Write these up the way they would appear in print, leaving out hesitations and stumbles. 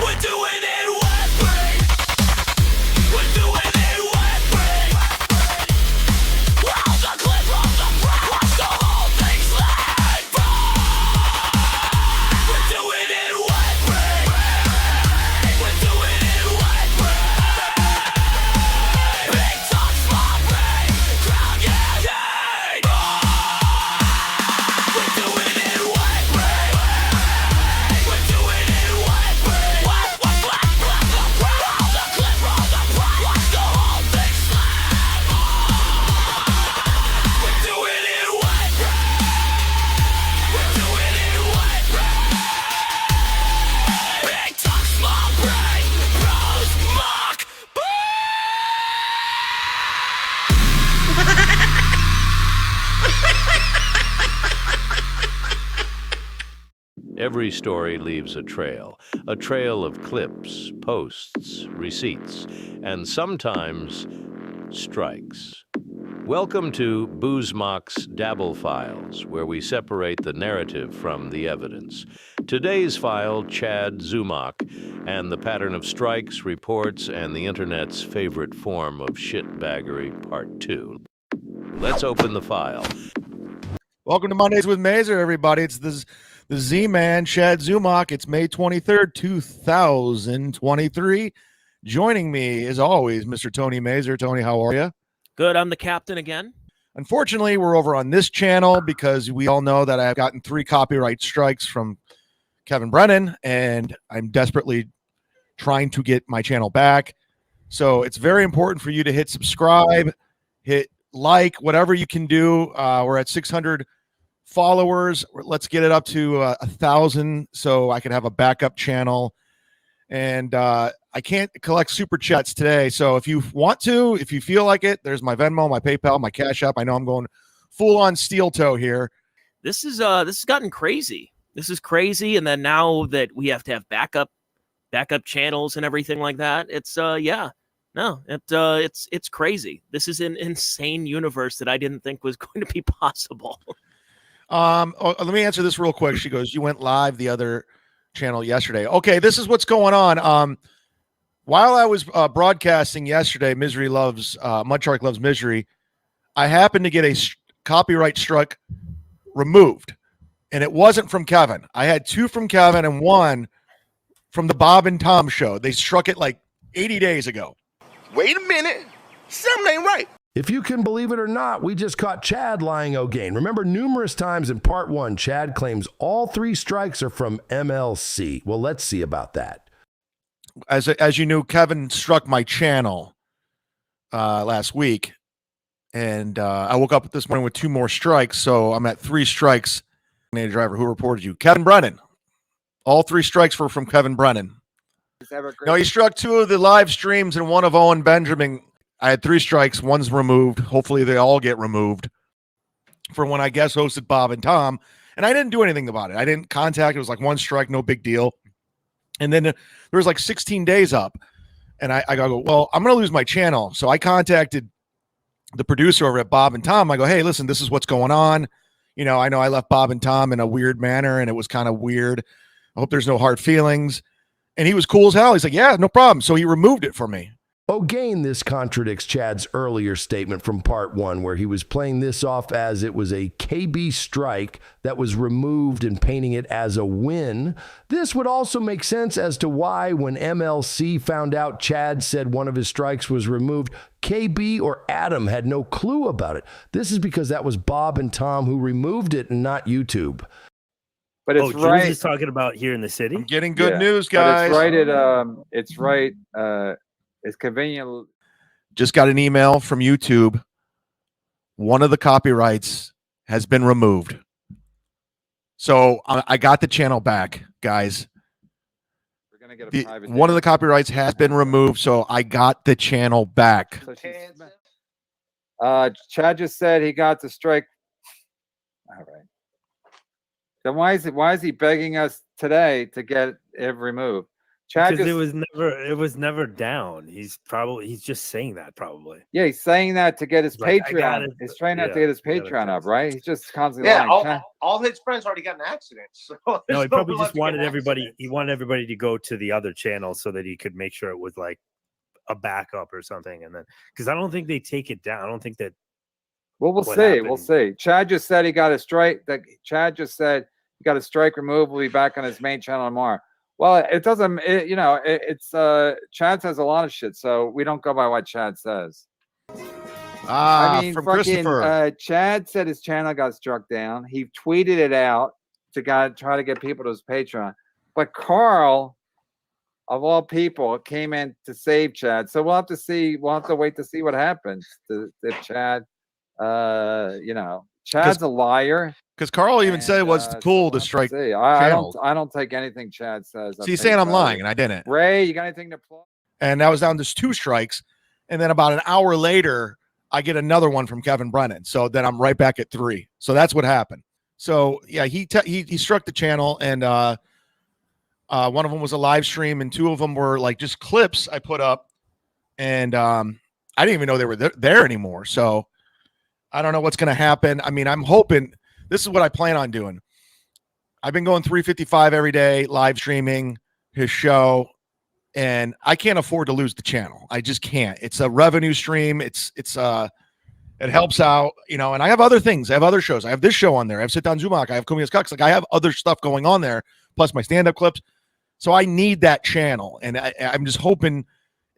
We're doing it with free. We're doing it with free. Roll the clip, roll the front, watch the whole thing slide by. We're doing it with free. We're doing it with free. Big talk, small brain, crowd getting. We're doing it with free. We're doing it with free. Roll the clip, roll the front, watch the whole thing slide by. We're doing it with free. We're doing it with free. Big talk, small brain, Boozemock. Every story leaves a trail of clips, posts, receipts, and sometimes strikes. Welcome to Boozemock's Dabble Files, where we separate the narrative from the evidence. Today's file, Chad Zumock, and the pattern of strikes, reports, and the internet's favorite form of shitbaggery, Part 2. Let's open the file. Welcome to Mondays with Mazer, everybody. It's the Z-Man, Chad Zumock. It's May 23rd, 2023. Joining me, as always, Mr. Tony Mazer. Tony, how are you? Good. I'm the captain again. Unfortunately, we're over on this channel because we all know that I've gotten 3 copyright strikes from Kevin Brennan, and I'm desperately trying to get my channel back. So it's very important for you to hit subscribe, hit like, whatever you can do. We're at 600 followers. Let's get it up to 1,000 so I can have a backup channel. And I can't collect super chats today. So if you want to, if you feel like it, there's my Venmo, my PayPal, my Cash App. I know I'm going full on steel toe here. This has gotten crazy. This is crazy. And then now that we have to have backup channels and everything like that, it's it's crazy. This is an insane universe that I didn't think was going to be possible. Let me answer this real quick. She goes, you went live the other channel yesterday. Okay, this is what's going on. While I was broadcasting yesterday, Misery Loves Mudshark Loves Misery, I happened to get a copyright strike removed, and it wasn't from Kevin. I had 2 from Kevin and 1 from the Bob and Tom show. They struck it like 80 days ago. Wait a minute. Something ain't right. If you can believe it or not, we just caught Chad lying again. Remember, numerous times in part 1, Chad claims all 3 strikes are from MLC. Well, let's see about that. As you knew, Kevin struck my channel last week, and I woke up this morning with 2 more strikes, so I'm at 3 strikes. Driver, who reported you? Kevin Brennan. All 3 strikes were from Kevin Brennan. No, he struck 2 of the live streams and 1 of Owen Benjamin. I had 3 strikes. 1's removed. Hopefully they all get removed for when I guest hosted Bob and Tom. And I didn't do anything about it. I didn't contact. It was like 1 strike, no big deal. And then there was like 16 days up. And I go, well, I'm going to lose my channel. So I contacted the producer over at Bob and Tom. I go, hey, listen, this is what's going on. You know I left Bob and Tom in a weird manner, and it was kind of weird. I hope there's no hard feelings. And he was cool as hell. He's like, yeah, no problem. So he removed it for me. Again, this contradicts Chad's earlier statement from part 1, where he was playing this off as it was a KB strike that was removed and painting it as a win. This would also make sense as to why, when MLC found out Chad said one of his strikes was removed, KB or Adam had no clue about it. This is because that was Bob and Tom who removed it and not YouTube. But it's Jules right. is talking about here in the city. I'm getting good Yeah, news, but guys. it's right. It's right. It's convenient. Just got an email from YouTube. One of the copyrights has been removed. So I got the channel back, guys. We're gonna get a private. One of the copyrights has been removed, so I got the channel back. Chad just said he got the strike. All right. Then why is he begging us today to get it removed? Chad Because just, it was never down. He's just saying that probably. yeah, he's saying that to get his He's like, I Patreon. gotta- He's trying not to yeah, get his I gotta Patreon up, text. right? He's just constantly Yeah, lying. all his friends already got in accidents. So No, there's he probably one left just to get wanted in everybody. accidents. He wanted everybody to go to the other channel so that he could make sure it was like a backup or something. And then, because I don't think they take it down. I don't think that. Well, we'll what see. We'll happened. see. Chad just said he got a strike. Chad just said he got a strike removed. Will be back on his main channel tomorrow. Well, it doesn't. It's Chad says a lot of shit, so we don't go by what Chad says. I mean, from fucking Christopher. Chad said his channel got struck down. He tweeted it out to try to get people to his Patreon. But Carl, of all people, came in to save Chad. So we'll have to see. We'll have to wait to see what happens if Chad, Chad's a liar. Because Carl even said it was cool to we'll have strike. see. channels. I don't take anything Chad says. So he's saying I'm lying, and I didn't. Ray, you got anything to plug? And that was down to 2 strikes. And then about an hour later, I get another one from Kevin Brennan. So then I'm right back at 3. So that's what happened. So yeah, he struck the channel, and one of them was a live stream, and 2 of them were like just clips I put up, and I didn't even know they were there anymore. So I don't know what's going to happen. I mean, I'm hoping this is what I plan on doing. I've been going 355 every day, live streaming his show, and I can't afford to lose the channel. I just can't. It's a revenue stream. It helps out, and I have other things. I have other shows. I have this show on there. I have Sit Down Zumock. I have Kumia's Cucks. Like, I have other stuff going on there, plus my stand-up clips. So I need that channel, and I'm just hoping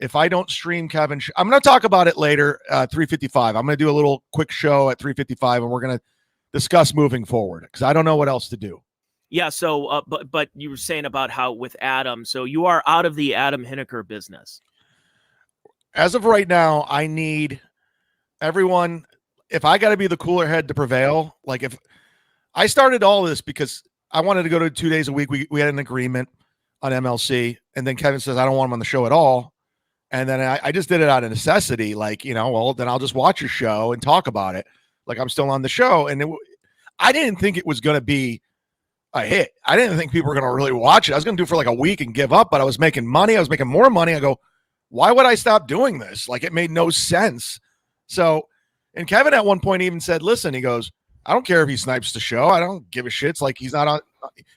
if I don't stream Kevin, I'm going to talk about it later, 355. I'm going to do a little quick show at 355, and we're going to discuss moving forward because I don't know what else to do. Yeah. So, but you were saying about how with Adam, so you are out of the Adam Hineker business. As of right now, I need everyone. If I got to be the cooler head to prevail, like if I started all this because I wanted to go to 2 days a week, we had an agreement on MLC, and then Kevin says I don't want him on the show at all, and then I just did it out of necessity. Like, well, then I'll just watch your show and talk about it. Like I'm still on the show, and I didn't think it was going to be a hit. I didn't think people were going to really watch it. I was going to do it for like a week and give up, but I was making money. I was making more money. I go, why would I stop doing this? Like, it made no sense. So, and Kevin at one point even said, listen, he goes, I don't care if he snipes the show. I don't give a shit. It's like he's not on.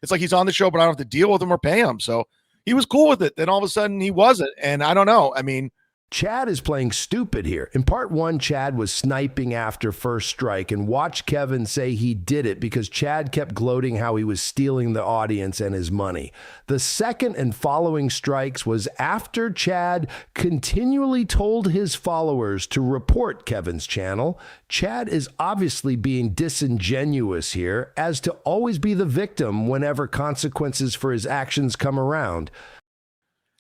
It's like he's on the show, but I don't have to deal with him or pay him. So he was cool with it. Then all of a sudden he wasn't. And I don't know. I mean, Chad is playing stupid here. In part 1, Chad was sniping after first strike, and watch Kevin say he did it because Chad kept gloating how he was stealing the audience and his money. The second and following strikes was after Chad continually told his followers to report Kevin's channel. Chad is obviously being disingenuous here, as to always be the victim whenever consequences for his actions come around.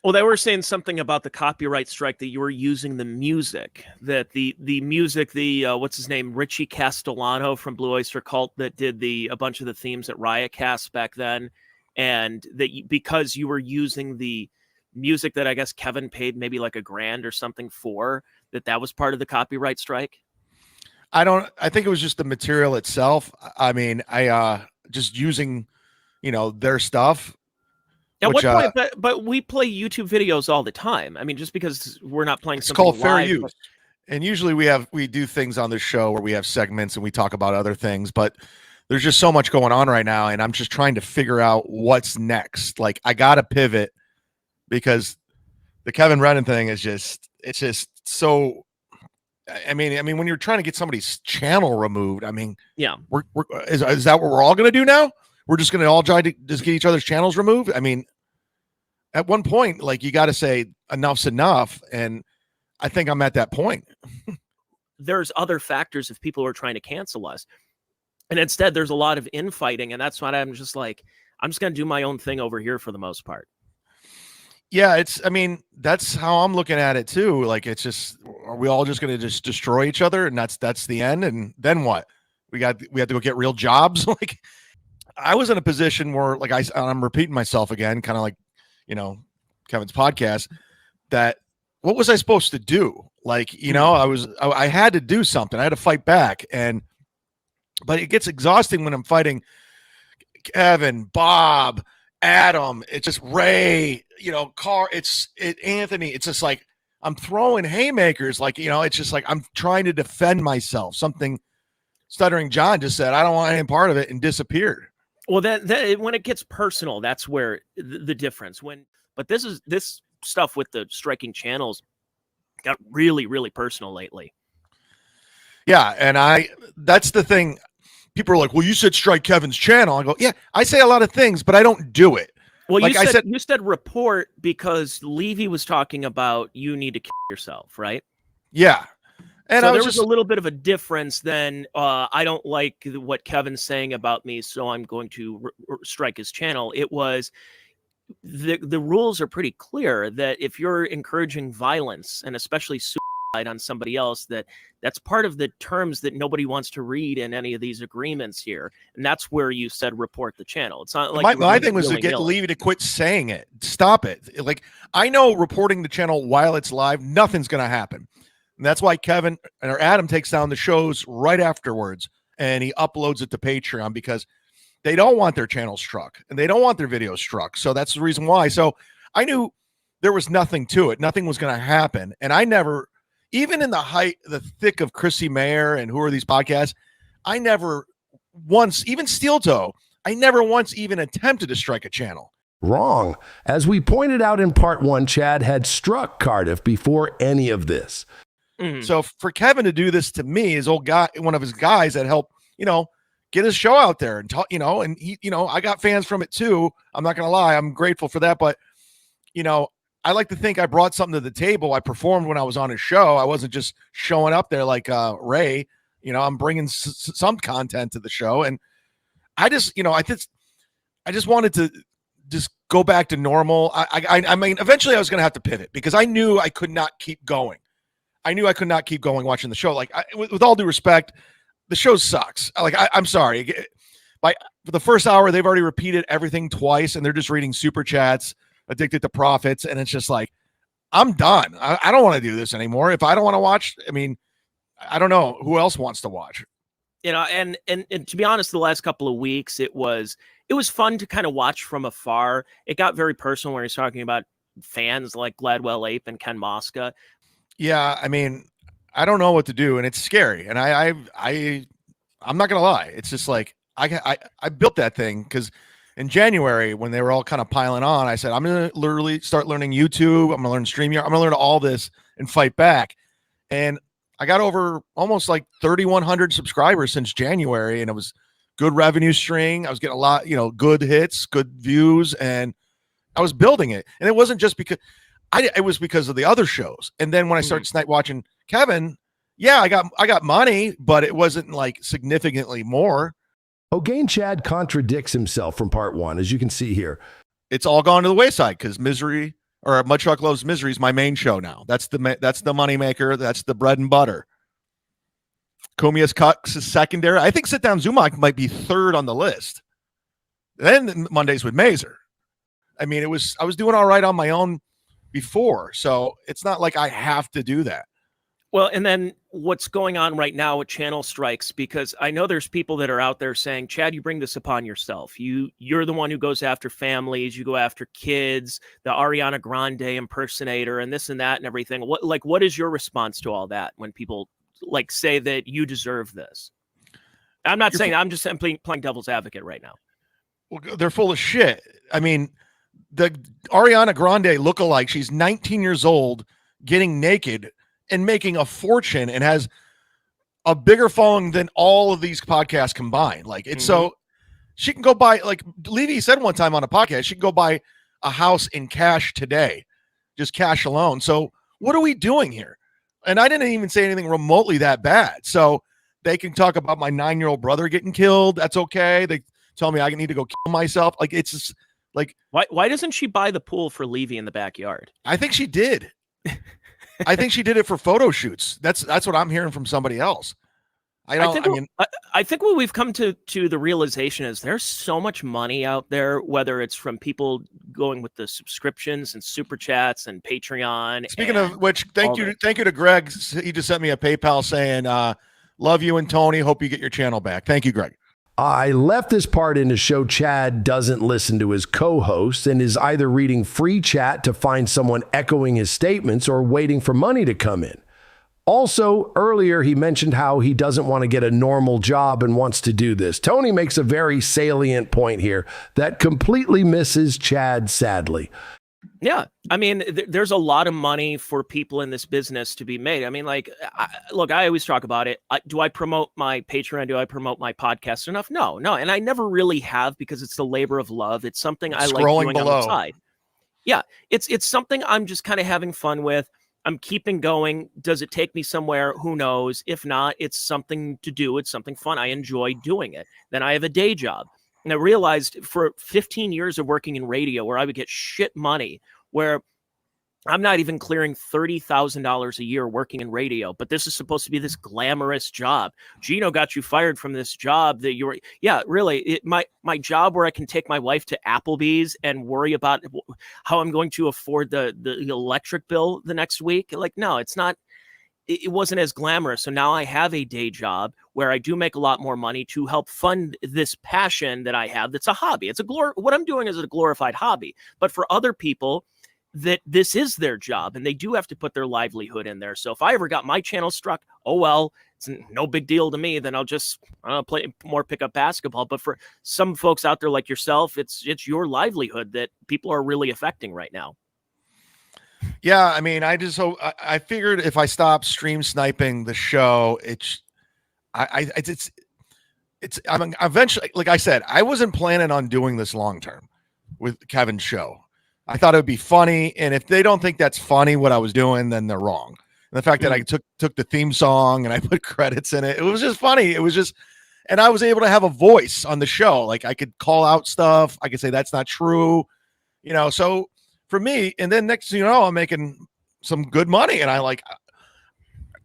Well, they were saying something about the copyright strike that you were using the music, that the music, what's his name, Richie Castellano from Blue Oyster Cult that did a bunch of the themes at Riotcast back then, and that because you were using the music that I guess Kevin paid maybe like $1,000 or something for, that was part of the copyright strike. I think it was just the material itself. I mean, I just using, their stuff. At what point? But we play YouTube videos all the time. I mean, just because we're not playing something called fair live, use. And usually we do things on this show where we have segments and we talk about other things, but there's just so much going on right now, and I'm just trying to figure out what's next. Like, I got to pivot because the Kevin Brennan thing is it's just so. I mean, when you're trying to get somebody's channel removed, I mean, yeah, is that what we're all going to do now? We're just going to all try to just get each other's channels removed. I mean, at one point, like, you got to say enough's enough. And I think I'm at that point. There's other factors if people are trying to cancel us. And instead, there's a lot of infighting. And that's why I'm just like, I'm just going to do my own thing over here for the most part. Yeah, that's how I'm looking at it too. Like, it's just, are we all just going to just destroy each other? And that's the end. And then what? We have to go get real jobs. Like, I was in a position where, like, I'm repeating myself again, kind of like, Kevin's podcast, that what was I supposed to do? Like, I had to do something. I had to fight back. But it gets exhausting when I'm fighting Kevin, Bob, Adam, it's just Ray, Anthony. It's just like I'm throwing haymakers, like, it's just like I'm trying to defend myself. Something Stuttering John just said, I don't want any part of it, and disappeared. Well, that when it gets personal, that's where the difference. But this stuff with the striking channels got really, really personal lately. Yeah, and that's the thing. People are like, well, you said strike Kevin's channel. I go, yeah, I say a lot of things, but I don't do it. Well, like you said report because Levy was talking about you need to kill yourself, right? Yeah. And so there was a little bit of a difference than I don't like what Kevin's saying about me, so I'm going to strike his channel. It was the rules are pretty clear that if you're encouraging violence and especially suicide on somebody else, that's part of the terms that nobody wants to read in any of these agreements here. And that's where you said report the channel. It's not like my thing was to get Levy to quit saying it. Stop it. Like, I know reporting the channel while it's live, nothing's going to happen. And that's why Kevin or Adam takes down the shows right afterwards and he uploads it to Patreon, because they don't want their channel struck and they don't want their videos struck. So that's the reason why. So I knew there was nothing to it. Nothing was going to happen. And I never, even in the thick of Chrissy Mayer and who are these podcasts, I never once, even Steel Toe, I never once even attempted to strike a channel. Wrong. As we pointed out in part 1, Chad had struck Cardiff before any of this. Mm-hmm. So for Kevin to do this to me, his old guy, one of his guys that helped, get his show out there and talk, and he, I got fans from it too. I'm not going to lie. I'm grateful for that. But, I like to think I brought something to the table. I performed when I was on his show. I wasn't just showing up there like Ray, I'm bringing some content to the show. And I just, I just wanted to just go back to normal. I mean, eventually I was going to have to pivot because I knew I could not keep going. I knew I could not keep going watching the show. Like, with all due respect, the show sucks. Like, I'm sorry. For the first hour, they've already repeated everything twice, and they're just reading super chats, addicted to profits, and it's just like, I'm done. I don't want to do this anymore. If I don't want to watch, I mean, I don't know who else wants to watch. And to be honest, the last couple of weeks, it was fun to kind of watch from afar. It got very personal when he's talking about fans like Gladwell Ape and Ken Mosca. Yeah, I mean, I don't know what to do, and it's scary. And I'm not gonna lie, it's just like I built that thing because in January when they were all kind of piling on, I said I'm gonna literally start learning YouTube. I'm gonna learn StreamYard. I'm gonna learn all this and fight back. And I got over almost like 3,100 subscribers since January, and it was good revenue string. I was getting a lot, good hits, good views, and I was building it. And it wasn't just because. It was because of the other shows. And then when I started snipe watching Kevin, yeah, I got money, but it wasn't like significantly more. Again, Chad contradicts himself from part 1, as you can see here. It's all gone to the wayside because Misery or Mudtruck Loves Misery is my main show now. That's the money maker. That's the bread and butter. Kumia's Cucks is secondary. I think Sit Down Zumock might be third on the list. Then Mondays with Mazer. I mean, I was doing all right on my own before, so it's not like I have to do that. Well, and then what's going on right now with channel strikes, because I know there's people that are out there saying, Chad, you bring this upon yourself. You're the one who goes after families, you go after kids, the Ariana Grande impersonator, and this and that and everything. What is your response to all that when people like say that you deserve this? I'm not saying, I'm just playing devil's advocate right now. Well, they're full of shit. I mean, the Ariana Grande lookalike, she's 19 years old, getting naked and making a fortune and has a bigger following than all of these podcasts combined. Like, it's so she can go buy, like Levy said one time on a podcast, she can go buy a house in cash today, just cash alone. So what are we doing here? And I didn't even say anything remotely that bad. So they can talk about my 9-year-old brother getting killed. That's okay. They tell me I need to go kill myself. Like, it's just like, why doesn't she buy the pool for Levy in the backyard? I think she did. I think she did it for photo shoots. That's what I'm hearing from somebody else. I think what we've come to the realization is there's so much money out there, whether it's from people going with the subscriptions and super chats and Patreon. Speaking of which, thank you to Greg. He just sent me a PayPal saying, love you and Tony. Hope you get your channel back. Thank you, Greg. I left this part in to show Chad doesn't listen to his co-hosts and is either reading free chat to find someone echoing his statements or waiting for money to come in. Also, earlier he mentioned how he doesn't want to get a normal job and wants to do this. Tony makes a very salient point here that completely misses Chad, sadly. Yeah. I mean, there's a lot of money for people in this business to be made. I mean, like, look, I always talk about it. Do I promote my Patreon? Do I promote my podcast enough? No. And I never really have, because it's the labor of love. It's something I like doing on the side. Yeah. It's something I'm just kind of having fun with. I'm keeping going. Does it take me somewhere? Who knows? If not, it's something to do. It's something fun. I enjoy doing it. Then I have a day job. And I realized for 15 years of working in radio where I would get shit money, where I'm not even clearing $30,000 a year working in radio, but this is supposed to be this glamorous job. Gino got you fired from this job that you were, yeah, really, my job where I can take my wife to Applebee's and worry about how I'm going to afford the electric bill the next week. Like, no, it's not. It wasn't as glamorous. So now I have a day job where I do make a lot more money to help fund this passion that I have. That's a hobby. It's what I'm doing is a glorified hobby. But for other people, that this is their job and they do have to put their livelihood in there. So if I ever got my channel struck, oh, well, it's no big deal to me. Then I'll just play more pickup basketball. But for some folks out there like yourself, it's your livelihood that people are really affecting right now. Yeah, I mean, I figured if I stop stream sniping the show, I'm eventually, like I said, I wasn't planning on doing this long term with Kevin's show. I thought it would be funny, and if they don't think that's funny what I was doing, then they're wrong. And the fact that I took the theme song and I put credits in it, it was just funny. It was just, and I was able to have a voice on the show. Like I could call out stuff. I could say that's not true, so for me, and then next thing you know, I'm making some good money, and I like,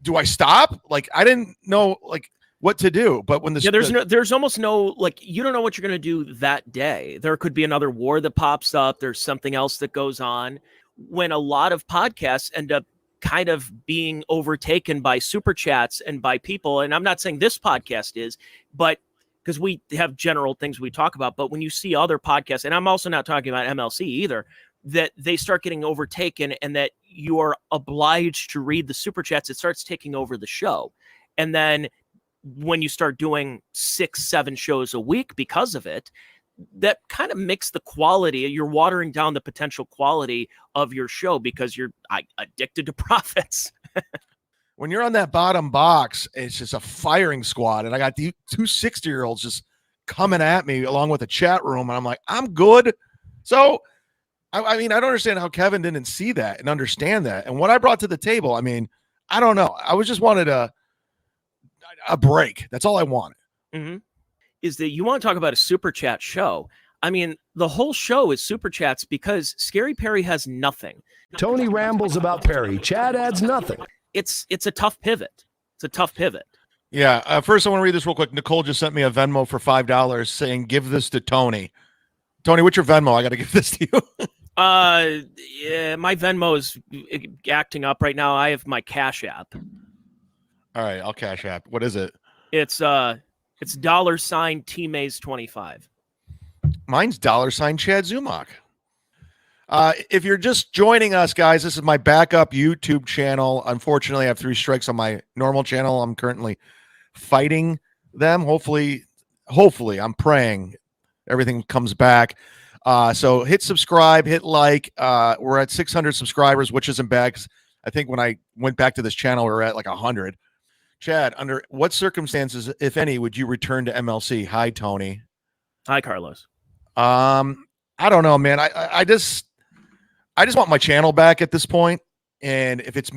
do I stop? Like, I didn't know like what to do, but when there's almost no, like, you don't know what you're going to do that day. There could be another war that pops up. There's something else that goes on. When a lot of podcasts end up kind of being overtaken by super chats and by people, and I'm not saying this podcast is, but because we have general things we talk about, but when you see other podcasts, and I'm also not talking about MLC either, that they start getting overtaken and that you are obliged to read the super chats, it starts taking over the show. And then when you start doing 6-7 shows a week because of it, that kind of makes the quality, you're watering down the potential quality of your show because you're addicted to profits. When you're on that bottom box, it's just a firing squad. And I got the 2 60-year-olds just coming at me along with the chat room. And I'm like, I'm good. So, I mean, I don't understand how Kevin didn't see that and understand that. And what I brought to the table, I mean, I don't know. I was just wanted a break. That's all I wanted. Mm-hmm. Is that you want to talk about a super chat show? I mean, the whole show is super chats because Scary Perry has nothing. Tony rambles about Perry. Chad adds nothing. It's a tough pivot. It's a tough pivot. Yeah. First, I want to read this real quick. Nicole just sent me a Venmo for $5 saying, give this to Tony. Tony, what's your Venmo? I got to give this to you. Yeah, my Venmo is acting up right now. I have my Cash App. All right, I'll Cash App. What is it? It's $ T-Maze 25. Mine's $ Chad Zumock. If you're just joining us, guys, this is my backup YouTube channel. Unfortunately, I have 3 strikes on my normal channel. I'm currently fighting them. Hopefully, I'm praying everything comes back. So hit subscribe, hit like. We're at 600 subscribers, which isn't bad. 'Cause I think when I went back to this channel, we were at like 100. Chad, under what circumstances, if any, would you return to MLC? Hi, Tony. Hi, Carlos. I don't know, man. I just want my channel back at this point. And if he's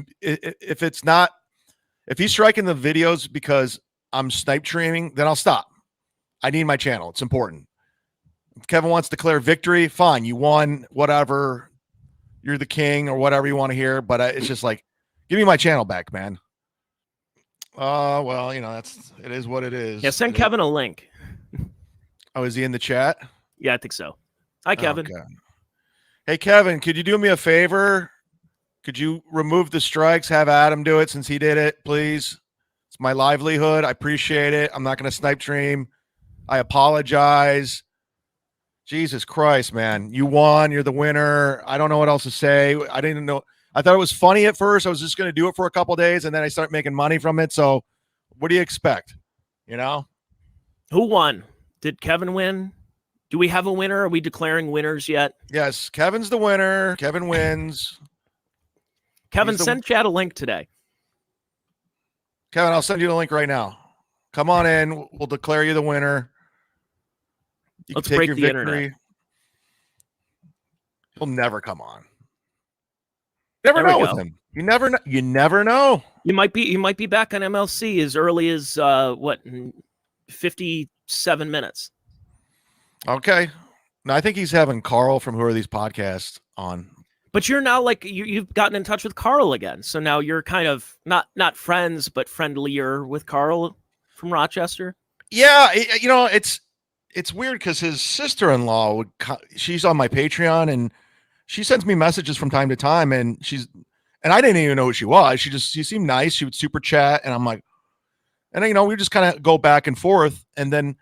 striking the videos because I'm snipe streaming, then I'll stop. I need my channel. It's important. If Kevin wants to declare victory, fine. You won, whatever. You're the king or whatever you want to hear. But it's just like, give me my channel back, man. Well, it is what it is. Yeah, send Kevin a link. Oh, is he in the chat? Yeah, I think so. Hi, Kevin. Okay. Hey, Kevin, could you do me a favor? Could you remove the strikes? Have Adam do it since he did it, please. It's my livelihood. I appreciate it. I'm not going to snipe stream. I apologize. Jesus Christ, man. You won. You're the winner. I don't know what else to say. I didn't know. I thought it was funny at first. I was just going to do it for a couple of days, and then I started making money from it. So what do you expect? You know? Who won? Did Kevin win? Do we have a winner? Are we declaring winners yet? Yes, Kevin's the winner. Kevin wins. Kevin, send Chad a link today. Kevin, I'll send you the link right now. Come on in. We'll declare you the winner. You Let's can take break your the victory. internet. He'll never come on. Never There we know with go. him. You never know. You never know. You might be back on MLC as early as in 57 minutes. Okay. No, I think he's having Carl from Who Are These Podcasts on. But you're now like you've gotten in touch with Carl again. So now you're kind of not friends, but friendlier with Carl from Rochester. Yeah, it's weird because his sister-in-law she's on my Patreon and she sends me messages from time to time, and I didn't even know who she was. She seemed nice. She would super chat, and I'm like, and we just kind of go back and forth. And then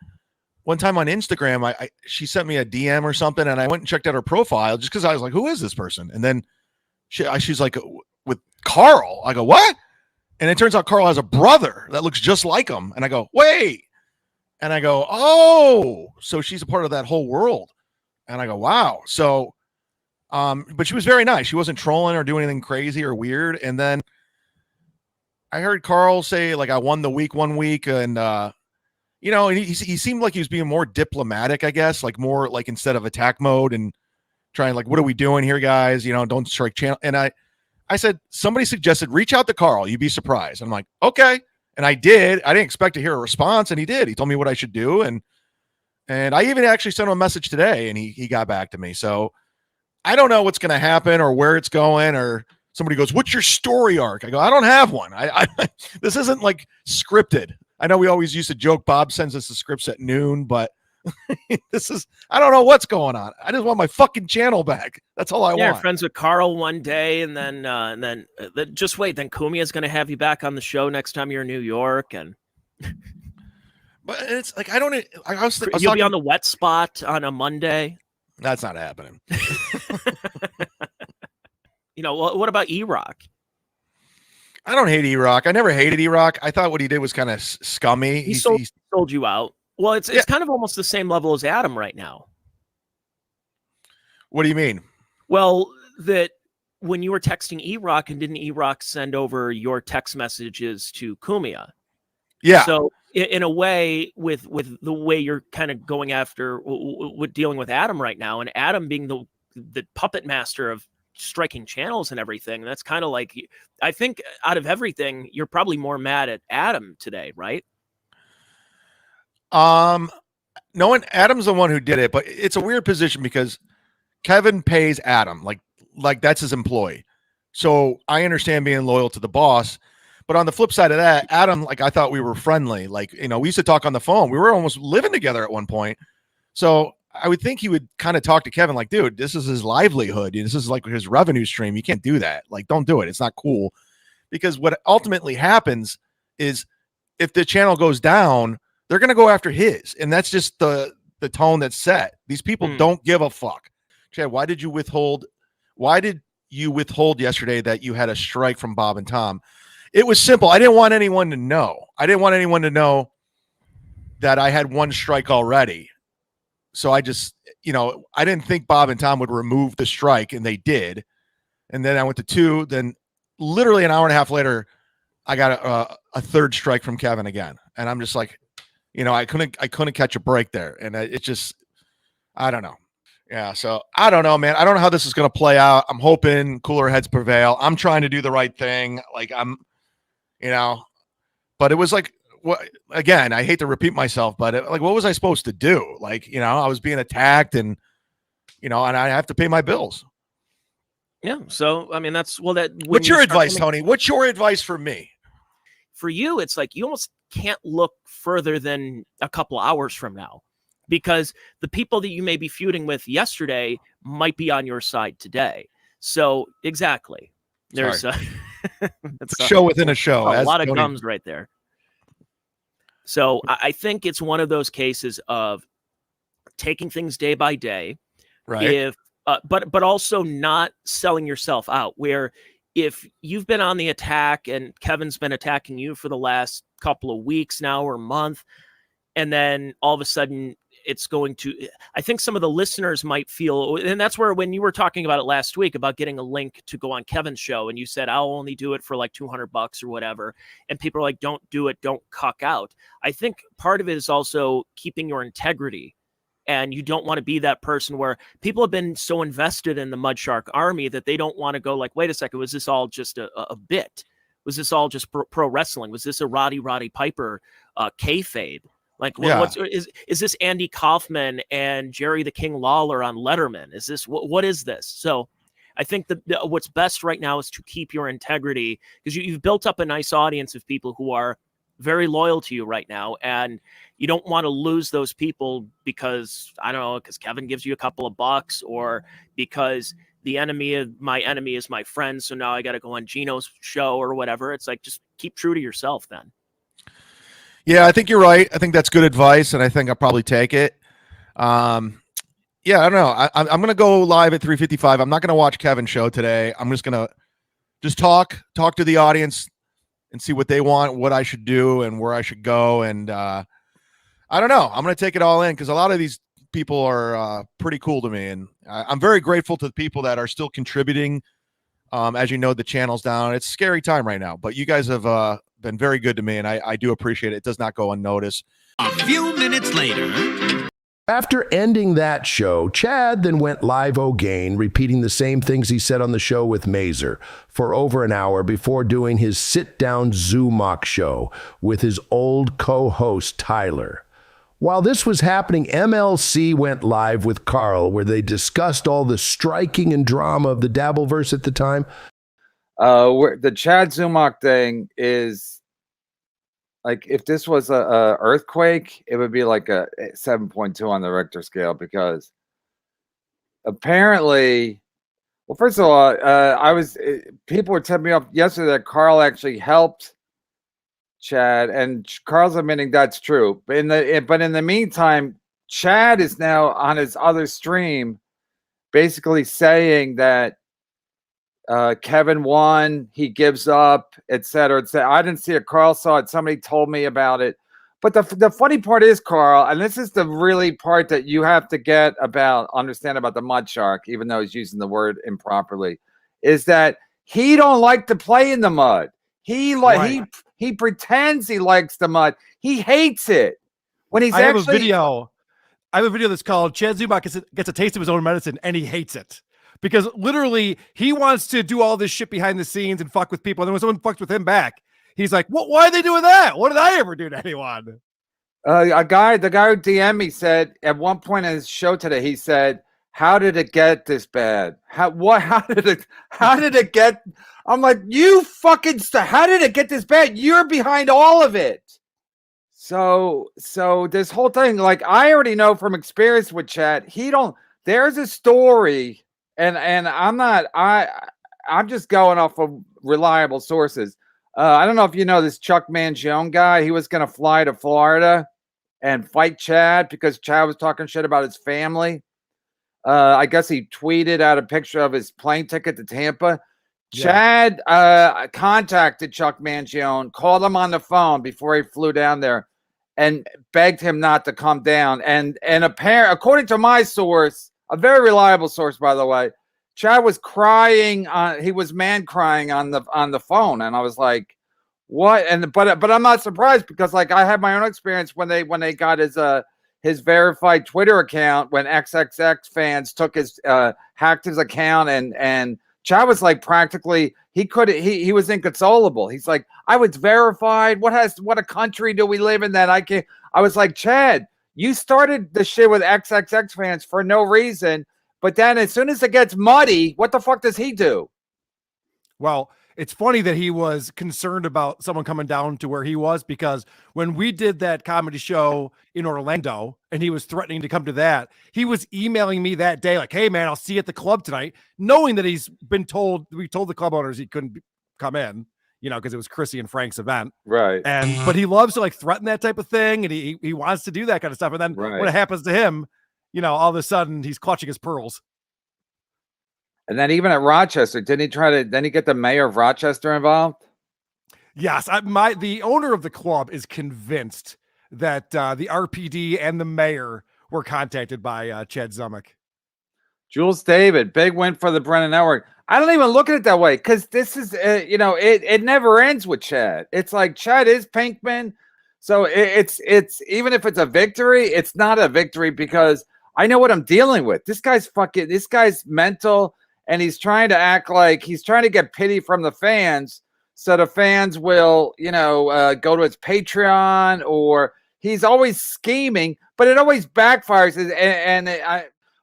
one time on Instagram, she sent me a DM or something, and I went and checked out her profile just because I was like, who is this person? And then she's like, with Carl. I go, what? And it turns out Carl has a brother that looks just like him. And I go, wait. And I go, oh, so she's a part of that whole world. And I go, wow. So, but she was very nice. She wasn't trolling or doing anything crazy or weird. And then I heard Carl say, like, I won the week 1 week. And, he seemed like he was being more diplomatic, I guess, like more like instead of attack mode and trying like, what are we doing here, guys? Don't strike channel. And I said, somebody suggested reach out to Carl. You'd be surprised. I'm like, okay. And I did. I didn't expect to hear a response, and he did. He told me what I should do. And I even actually sent him a message today, and he got back to me. So I don't know what's going to happen or where it's going, or somebody goes, what's your story arc? I go, I don't have one. I this isn't like scripted. I know we always used to joke Bob sends us the scripts at noon, but I don't know what's going on. I just want my fucking channel back. That's all I want. You're friends with Carl one day, and then just wait. Then Kumi is going to have you back on the show next time you're in New York, and but it's like I was you'll talking, be on the wet spot on a Monday. That's not happening. What about E-Rock? I don't hate E-Rock. I never hated E-Rock. I thought what he did was kind of scummy. He sold you out. Well, it's kind of almost the same level as Adam right now. What do you mean? Well, that when you were texting E-Rock, and didn't E-Rock send over your text messages to Kumia? Yeah. So in a way, with the way you're kind of going after with dealing with Adam right now, and Adam being the puppet master of striking channels and everything, that's kind of like, I think out of everything, you're probably more mad at Adam today, right? No one. Adam's the one who did it, but it's a weird position because Kevin pays Adam like that's his employee. So I understand being loyal to the boss, but on the flip side of that, Adam, like, I thought we were friendly. Like, we used to talk on the phone. We were almost living together at one point. So I would think he would kind of talk to Kevin like, dude, this is his livelihood. This is like his revenue stream. You can't do that. Like, don't do it. It's not cool. Because what ultimately happens is if the channel goes down, they're going to go after his. And that's just the tone that's set. These people don't give a fuck. Chad, why did you withhold yesterday that you had a strike from Bob and Tom? It was simple. I didn't want anyone to know. I didn't want anyone to know that I had one strike already. So I just, I didn't think Bob and Tom would remove the strike, and they did. And then I went to 2. Then literally an hour and a half later, I got a third strike from Kevin again. And I'm just like, I couldn't catch a break there. And it just, I don't know. Yeah. So I don't know, man. I don't know how this is going to play out. I'm hoping cooler heads prevail. I'm trying to do the right thing. Like but it was like, what, again, I hate to repeat myself, but what was I supposed to do? Like, I was being attacked and I have to pay my bills. Yeah. So, I mean, what's your advice, Tony? What's your advice for me? For you, it's like you almost can't look further than a couple hours from now, because the people that you may be feuding with yesterday might be on your side today. So exactly. There's a show within a show. A lot of gums right there. So I think it's one of those cases of taking things day by day, Right. but also not selling yourself out, where if you've been on the attack and Kevin's been attacking you for the last couple of weeks now or month, and then all of a sudden it's going to, I think some of the listeners might feel, and that's where, when you were talking about it last week about getting a link to go on Kevin's show, and you said, I'll only do it for like $200 or whatever. And people are like, don't do it. Don't cuck out. I think part of it is also keeping your integrity. And you don't want to be that person where people have been so invested in the Mudshark army that they don't want to go like, wait a second, was this all just a bit? Was this all just pro wrestling? Was this a Roddy Piper kayfabe? Like, what's is this Andy Kaufman and Jerry the King Lawler on Letterman? Is this what is this? So I think what's best right now is to keep your integrity, because you've built up a nice audience of people who are very loyal to you right now, and you don't want to lose those people because, I don't know, because Kevin gives you a couple of bucks, or because the enemy of my enemy is my friend, so now I got to go on Gino's show or whatever. It's like, just keep true to yourself then. Yeah, I think you're right. I think that's good advice, and I think I'll probably take it. Yeah, I don't know. I'm going to go live at 3:55. I'm not going to watch Kevin's show today. I'm just going to talk to the audience and see what they want, what I should do, and where I should go. And I don't know. I'm going to take it all in, because a lot of these people are pretty cool to me, and I'm very grateful to the people that are still contributing. As you know, the channel's down. It's a scary time right now, but you guys have been very good to me, and I do appreciate it. It does not go unnoticed. A few minutes later. After ending that show, Chad then went live again, repeating the same things he said on the show with Mazer for over an hour before doing his sit-down Zumock show with his old co-host Tyler. While this was happening, MLC went live with Carl, where they discussed all the striking and drama of the Dabble Verse at the time. The Chad Zumock thing is, like, if this was a earthquake, it would be like a 7.2 on the Richter scale, because apparently, well, first of all, people were telling me off yesterday that Carl actually helped Chad, and Carl's admitting that's true. But in the meantime, Chad is now on his other stream, basically saying that Kevin won, he gives up, etc. I didn't see it. Carl saw it. Somebody told me about it. But the funny part is, Carl, and this is the really part that you have to understand about the Mudshark, even though he's using the word improperly, is that he don't like to play in the mud. He pretends he likes the mud. He hates it. When he's I have a video that's called Chad Zumock gets a taste of his own medicine, and he hates it. Because literally, he wants to do all this shit behind the scenes and fuck with people. And then when someone fucks with him back, he's like, "What? Why are they doing that? What did I ever do to anyone?" The guy who DM'd me said at one point in his show today, he said, "How did it get this bad? How did it get?" I'm like, "You fucking how did it get this bad? You're behind all of it." So this whole thing, like, I already know from experience with Chad, there's a story. And I'm just going off of reliable sources. I don't know if you know this Chuck Mangione guy. He was going to fly to Florida and fight Chad because Chad was talking shit about his family. I guess he tweeted out a picture of his plane ticket to Tampa. Yeah. Chad contacted Chuck Mangione, called him on the phone before he flew down there, and begged him not to come down. And according to my source, a very reliable source, by the way, Chad was crying. He was man crying on the phone, and I was like, "What?" But I'm not surprised, because, like, I had my own experience when they got his verified Twitter account, when XXX fans took hacked his account, and Chad was like, practically he was inconsolable. He's like, "I was verified. What a country do we live in that I can't?" I was like, "Chad, you started the shit with XXX fans for no reason, but then as soon as it gets muddy, what the fuck does he do?" Well, it's funny that he was concerned about someone coming down to where he was, because when we did that comedy show in Orlando and he was threatening to come to that, he was emailing me that day like, "Hey man, I'll see you at the club tonight," knowing that we told the club owners he couldn't come in, because it was Chrissy and Frank's event. Right. But he loves to like threaten that type of thing, and he wants to do that kind of stuff. And then when it happens to him, all of a sudden he's clutching his pearls. And then even at Rochester, then he get the mayor of Rochester involved? Yes, the owner of the club is convinced that the RPD and the mayor were contacted by Chad Zumock. Jules David, big win for the Brennan Network. I don't even look at it that way because this is, it never ends with Chad. It's like Chad is Pinkman. So it's even if it's a victory, it's not a victory because I know what I'm dealing with. This guy's mental, and he's trying to act like he's trying to get pity from the fans. So the fans will, go to his Patreon, or he's always scheming, but it always backfires.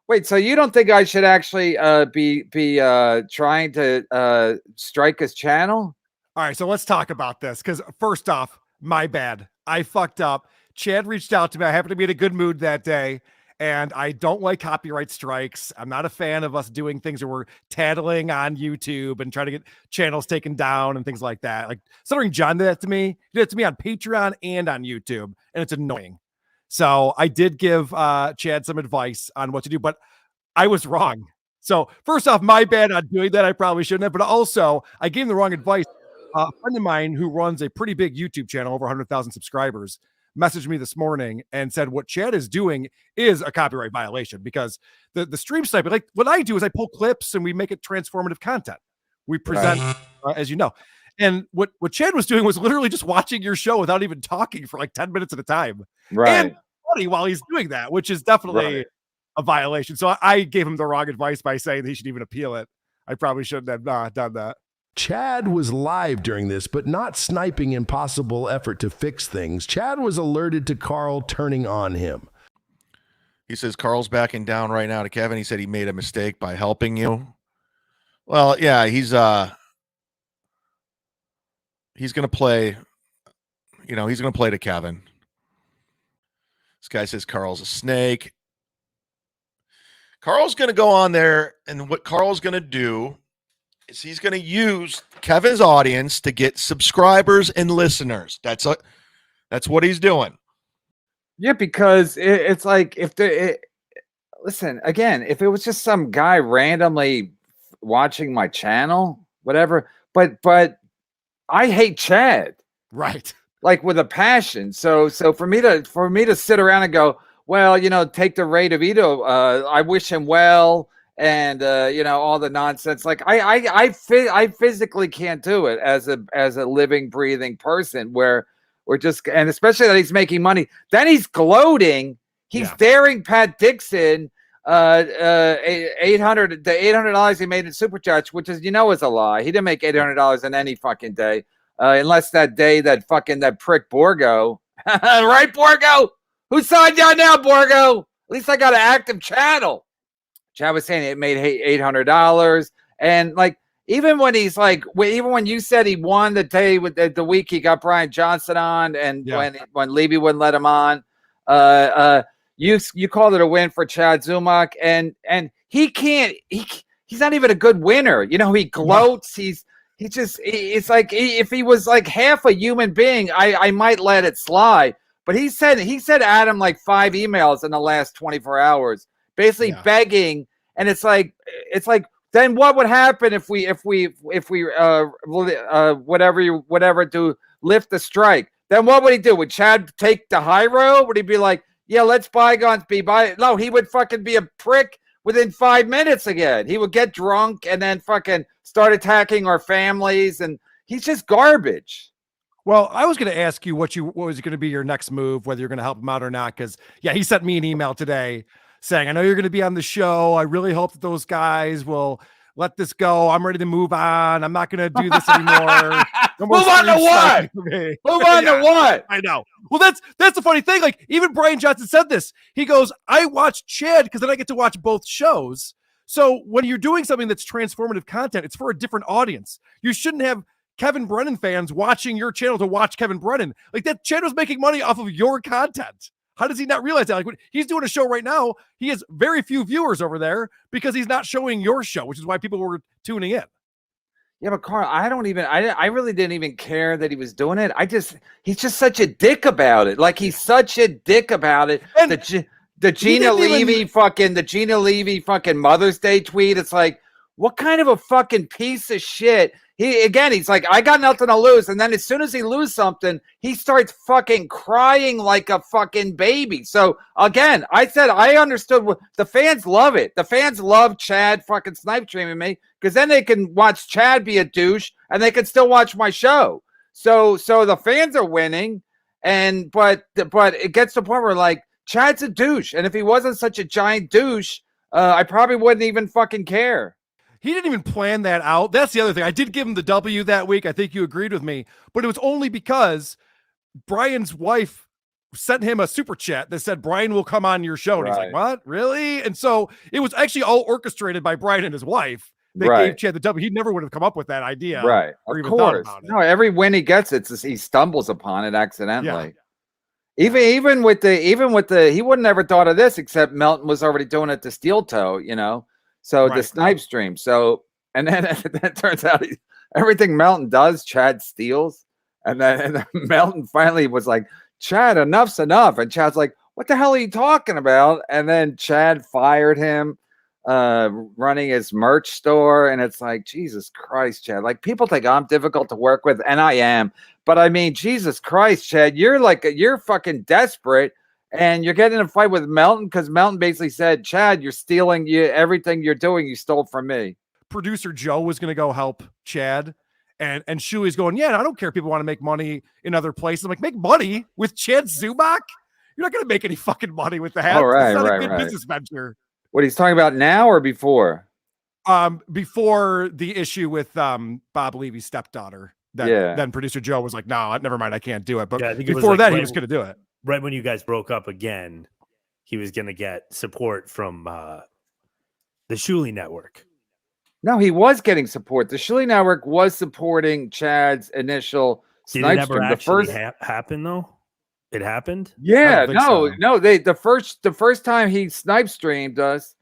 Wait, so you don't think I should actually be trying to strike his channel? All right, so let's talk about this because first off, my bad. I fucked up. Chad reached out to me. I happened to be in a good mood that day, and I don't like copyright strikes. I'm not a fan of us doing things where we're tattling on YouTube and trying to get channels taken down and things like that. Like, Stuttering John did that to me. He did it to me on Patreon and on YouTube, and it's annoying. So I did give Chad some advice on what to do, but I was wrong. So first off, my bad on doing that. I probably shouldn't have, but also I gave him the wrong advice. A friend of mine who runs a pretty big YouTube channel, over 100,000 subscribers, messaged me this morning and said what Chad is doing is a copyright violation because the stream sniping, like what I do is I pull clips and we make it transformative content. We present, as you know. And what Chad was doing was literally just watching your show without even talking for like 10 minutes at a time. Right. And funny while he's doing that, which is definitely a violation. So I gave him the wrong advice by saying that he should even appeal it. I probably shouldn't have done that. Chad was live during this, but not sniping in possible effort to fix things. Chad was alerted to Carl turning on him. He says Carl's backing down right now to Kevin. He said he made a mistake by helping you. Well, yeah, he's going to play, he's going to play to Kevin. This guy says Carl's a snake. Carl's going to go on there, and what Carl's going to do is he's going to use Kevin's audience to get subscribers and listeners. That's what he's doing. Yeah, because it's like listen, again, if it was just some guy randomly watching my channel, whatever, but I hate Chad. Right. Like with a passion. So for me to sit around and go, well, take the Ray DeVito, I wish him well, and all the nonsense. Like I physically can't do it as a living, breathing person where we're just, and especially that he's making money. Then he's gloating. He's daring Pat Dixon $800 he made in Super Chats, which is is a lie. He didn't make $800 in any fucking day, unless that day that prick Borgo, right, Borgo? Whose side you on now, Borgo? At least I got an active channel. Chad was saying it made $800, and like even when he's like, even when you said he won the day with the week he got Brian Johnson on, and when Levy wouldn't let him on, you called it a win for Chad Zumock, and he can't. He's not even a good winner. He gloats. It's like if he was like half a human being, I might let it slide. But he sent Adam like 5 emails in the last 24 hours, basically begging. And it's like then what would happen if we whatever do lift the strike? Then what would he do? Would Chad take the high road? Would he be like, yeah, let's bygones be by? No, he would fucking be a prick within 5 minutes again. He would get drunk and then fucking start attacking our families, and he's just garbage. Well, I was going to ask you what was going to be your next move, whether you're going to help him out or not. Because he sent me an email today saying, I know you're going to be on the show. I really hope that those guys will let this go. I'm ready to move on. I'm not going to do this anymore. Move on to what? Move on to what? I know. Well, that's the funny thing. Like, even Brian Johnson said this. He goes, I watch Chad because then I get to watch both shows. So when you're doing something that's transformative content, it's for a different audience. You shouldn't have Kevin Brennan fans watching your channel to watch Kevin Brennan. Like, that channel's making money off of your content. How does he not realize that? Like, when he's doing a show right now, he has very few viewers over there because he's not showing your show, which is why people were tuning in. Yeah, but Carl, I really didn't even care that he was doing it. He's just such a dick about it. Like he's such a dick about it. And The Gina Levy fucking Mother's Day tweet. It's like, what kind of a fucking piece of shit? He's like, I got nothing to lose. And then as soon as he loses something, he starts fucking crying like a fucking baby. So again, I said, I understood the fans love it. The fans love Chad fucking snipe streaming me because then they can watch Chad be a douche and they can still watch my show. So the fans are winning. But it gets to the point where like, Chad's a douche. And if he wasn't such a giant douche, I probably wouldn't even fucking care. He didn't even plan that out. That's the other thing. I did give him the W that week. I think you agreed with me, but it was only because Brian's wife sent him a super chat that said, Brian will come on your show. And he's like, what? Really? And so it was actually all orchestrated by Brian and his wife. They gave Chad the W. He never would have come up with that idea. Right. Or Of even thought course. about it. No, every win he gets, he stumbles upon it accidentally. Yeah. Even with the he wouldn't ever thought of this except Melton was already doing it to Steel Toe, you know. So the snipe stream. So and then it turns out everything Melton does, Chad steals. And then Melton finally was like, Chad, enough's enough. And Chad's like, what the hell are you talking about? And then Chad fired him running his merch store. And it's like, Jesus Christ, Chad. Like people think I'm difficult to work with, and I am. But I mean, Jesus Christ, Chad, you're fucking desperate. And you're getting in a fight with Melton because Melton basically said, Chad, you're stealing everything you're doing. You stole from me. Producer Joe was going to go help Chad. And Shuey's going, yeah, I don't care if people want to make money in other places. I'm like, make money with Chad Zumock? You're not going to make any fucking money with that. Oh, right, it's not right, a good right. business venture. What he's talking about now or before? Before the issue with Bob Levy's stepdaughter. Then producer Joe was like, no, never mind. I can't do it. But I think it was before like that, he was going to do it. Right when you guys broke up again, he was going to get support from the Shuley Network. No, he was getting support. The Shuley Network was supporting Chad's initial snipe Did it stream. never The first happen though? It happened? Yeah, so. no. The first time he snipe streamed us,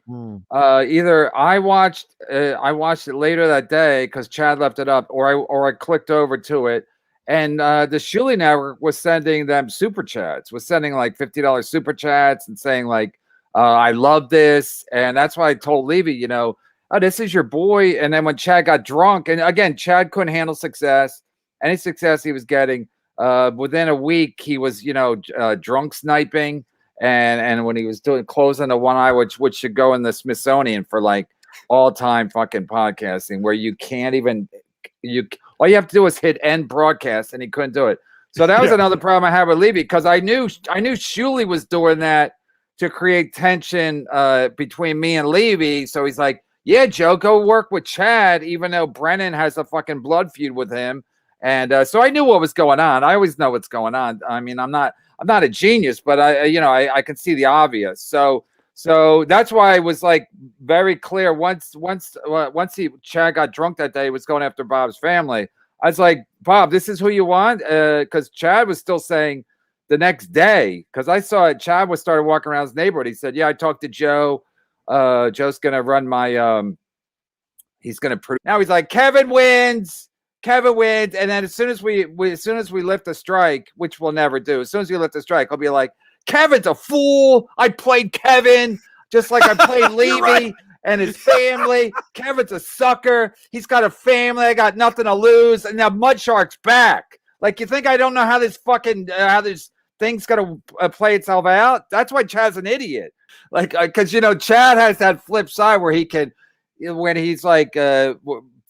either I watched it later that day because Chad left it up, or I clicked over to it, and the Shuley Network was sending them super chats, was sending like $50 super chats and saying like, I love this, and that's why I told Levy, you know, oh, this is your boy. And then when Chad got drunk, and again, Chad couldn't handle success, any success he was getting. Within a week, he was, drunk sniping, and when he was closing the one eye, which should go in the Smithsonian for like all time fucking podcasting, where you can't even all you have to do is hit end broadcast, and he couldn't do it. So that was another problem I had with Levy because I knew Shuley was doing that to create tension between me and Levy. So he's like, yeah, Joe, go work with Chad, even though Brennan has a fucking blood feud with him. And so I knew what was going on. I always know what's going on. I mean, I'm not a genius, but I can see the obvious. So that's why I was like very clear. Once Chad got drunk that day, he was going after Bob's family. I was like, Bob, this is who you want? Because Chad was still saying the next day, because I saw Chad started walking around his neighborhood. He said, yeah, I talked to Joe. Joe's gonna run my he's gonna produce. Now he's like, Kevin wins, and then as soon as we lift a strike, which we'll never do, as soon as we lift a strike, I'll be like, Kevin's a fool. I played Kevin just like I played Levy right. and his family. Kevin's a sucker. He's got a family. I got nothing to lose. And now Mudshark's back. Like, you think I don't know how this fucking how this thing's gonna play itself out? That's why Chad's an idiot. Like, because Chad has that flip side where he can, when he's like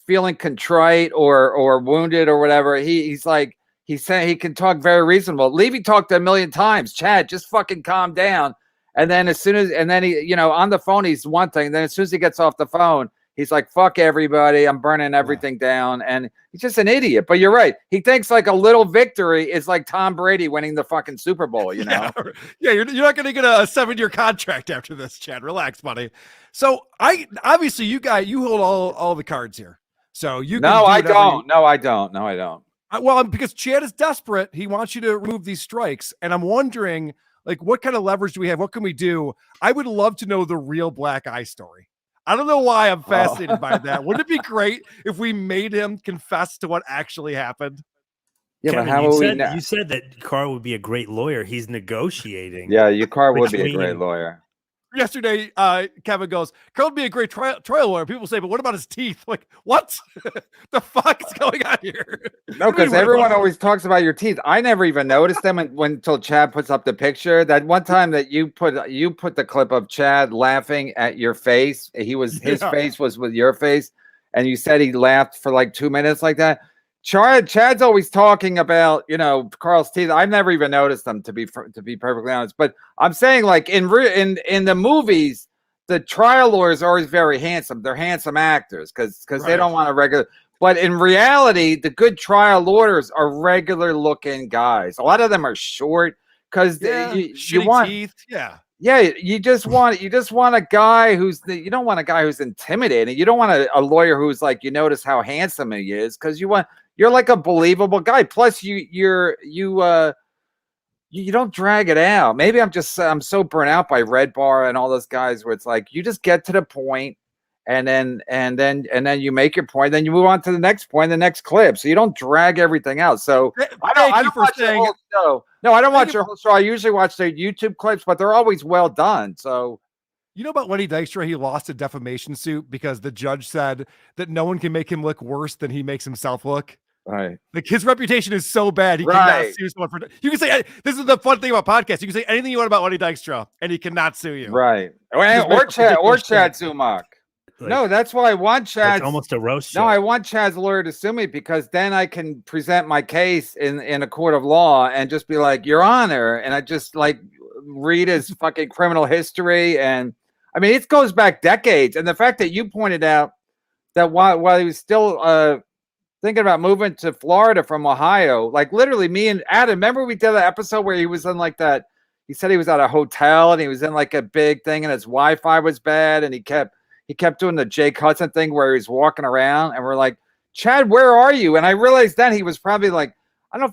feeling contrite or wounded or whatever, he's like, he's saying he can talk very reasonable. Levy talked a million times. Chad, just fucking calm down. And then he, on the phone, he's one thing. Then as soon as he gets off the phone, he's like, fuck everybody. I'm burning everything down. And he's just an idiot. But you're right. He thinks like a little victory is like Tom Brady winning the fucking Super Bowl, you know? Yeah, you're not going to get a 7-year contract after this, Chad. Relax, buddy. So obviously you hold all the cards here. So you can No, I don't. No, I don't. Well, because Chad is desperate. He wants you to remove these strikes. And I'm wondering, like, what kind of leverage do we have? What can we do? I would love to know the real black eye story. I don't know why I'm fascinated by that. Wouldn't it be great if we made him confess to what actually happened? Yeah, Kevin, but how you will we said, know? you said that Carl would be a great lawyer. He's negotiating. Yeah, your car would be a great between- lawyer. Yesterday, Kevin goes, Carl would be a great trial lawyer. People say, but what about his teeth? Like, what the fuck is going on here? No, because everyone always talks about your teeth. I never even noticed them until Chad puts up the picture. That one time that you put the clip of Chad laughing at your face. His face was with your face, and you said he laughed for like 2 minutes like that. Chad's always talking about, Carl's teeth. I've never even noticed them, to be perfectly honest. But I'm saying, like, in the movies, the trial lawyers are always very handsome. They're handsome actors because they don't want a regular. But in reality, the good trial lawyers are regular looking guys. A lot of them are short because you want teeth. Yeah. Yeah, you just want a guy you don't want a guy who's intimidating. You don't want a lawyer who's like, you notice how handsome he is, because you're like a believable guy. Plus you don't drag it out. Maybe I'm so burnt out by Red Bar and all those guys where it's like you just get to the point and then you make your point, then you move on to the next point, the next clip. So you don't drag everything out. So I don't watch your whole show. No, I don't watch your whole show. I usually watch their YouTube clips, but they're always well done. So you know about Lenny Dykstra? He lost a defamation suit because the judge said that no one can make him look worse than he makes himself look. Right. Like his reputation is so bad, he cannot sue someone for. You can say, this is the fun thing about podcasts. You can say anything you want about Lenny Dykstra, and he cannot sue you. Right. Or Chad Zumock. No, that's why I want Chad. It's almost a roast show. No, I want Chad's lawyer to sue me because then I can present my case in a court of law and just be like, Your Honor, and I just like read his fucking criminal history. And I mean, it goes back decades. And the fact that you pointed out that while he was still thinking about moving to Florida from Ohio, like literally me and Adam, remember we did an episode where he was in like that, he said he was at a hotel and he was in like a big thing and his Wi-Fi was bad and he kept doing the Jake Hudson thing where he's walking around and we're like, Chad, where are you? And I realized then he was probably like, I don't know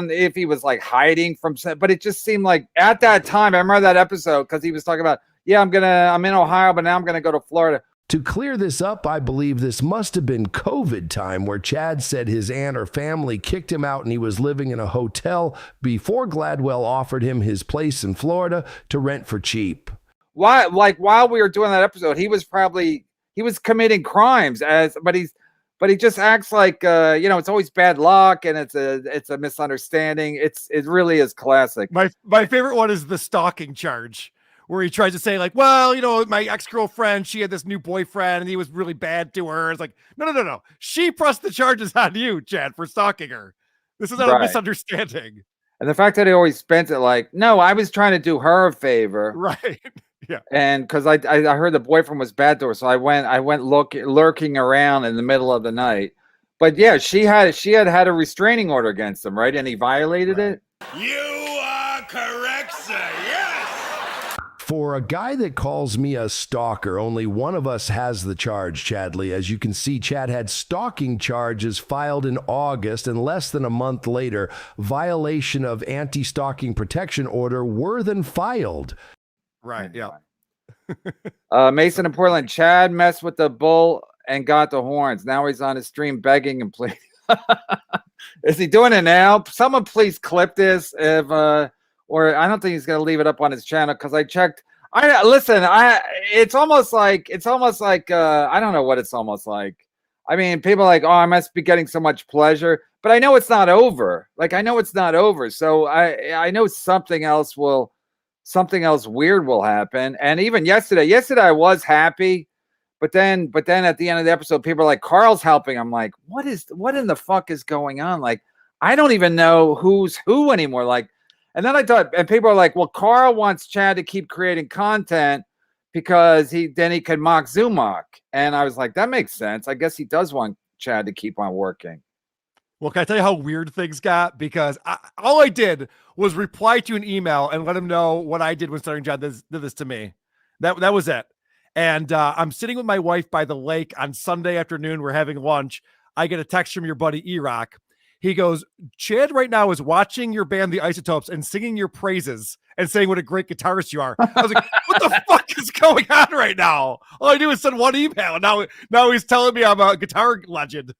if he was like hiding from, but it just seemed like at that time, I remember that episode because he was talking about, yeah, I'm in Ohio, but now I'm going to go to Florida. To clear this up, I believe this must have been COVID time where Chad said his aunt or family kicked him out and he was living in a hotel before Gladwell offered him his place in Florida to rent for cheap. Why? Like while we were doing that episode, he was committing crimes but he just acts like it's always bad luck and it's a misunderstanding. It really is classic. My favorite one is the stalking charge, where he tries to say like, well, my ex-girlfriend, she had this new boyfriend and he was really bad to her. It's like, no. She pressed the charges on you, Chad, for stalking her. This is not a misunderstanding. And the fact that he always spent it like, no, I was trying to do her a favor. Right. Yeah. And because I heard the boyfriend was bad to her, so I went lurking around in the middle of the night. But yeah, she had a restraining order against him, right? And he violated it. You are correct, sir. Yes. For a guy that calls me a stalker, only one of us has the charge, Chadley. As you can see, Chad had stalking charges filed in August, and less than a month later, violation of anti-stalking protection order were then filed. Right, yeah. Mason in Portland, Chad messed with the bull and got the horns. Now he's on his stream begging and pleading. Is he doing it now? Someone please clip this or I don't think he's going to leave it up on his channel because I checked. It's almost like I don't know what it's almost like. I mean, people are like, oh, I must be getting so much pleasure, but I know it's not over. Like, I know it's not over. So I know something else weird will happen. And even yesterday I was happy, but then at the end of the episode, people are like, Carl's helping. I'm like, what in the fuck is going on? Like, I don't even know who's who anymore. Like, and then I thought, and people are like, well, Carl wants Chad to keep creating content because he could mock Zumock. And I was like, that makes sense. I guess he does want Chad to keep on working. Well, can I tell you how weird things got? Because all I did was reply to an email and let him know what I did when Starting John did this to me. That was it. And I'm sitting with my wife by the lake on Sunday afternoon. We're having lunch. I get a text from your buddy E-Rock. He goes, Chad right now is watching your band, The Isotopes, and singing your praises and saying what a great guitarist you are. I was like, what the fuck is going on right now? All I do is send one email. Now he's telling me I'm a guitar legend.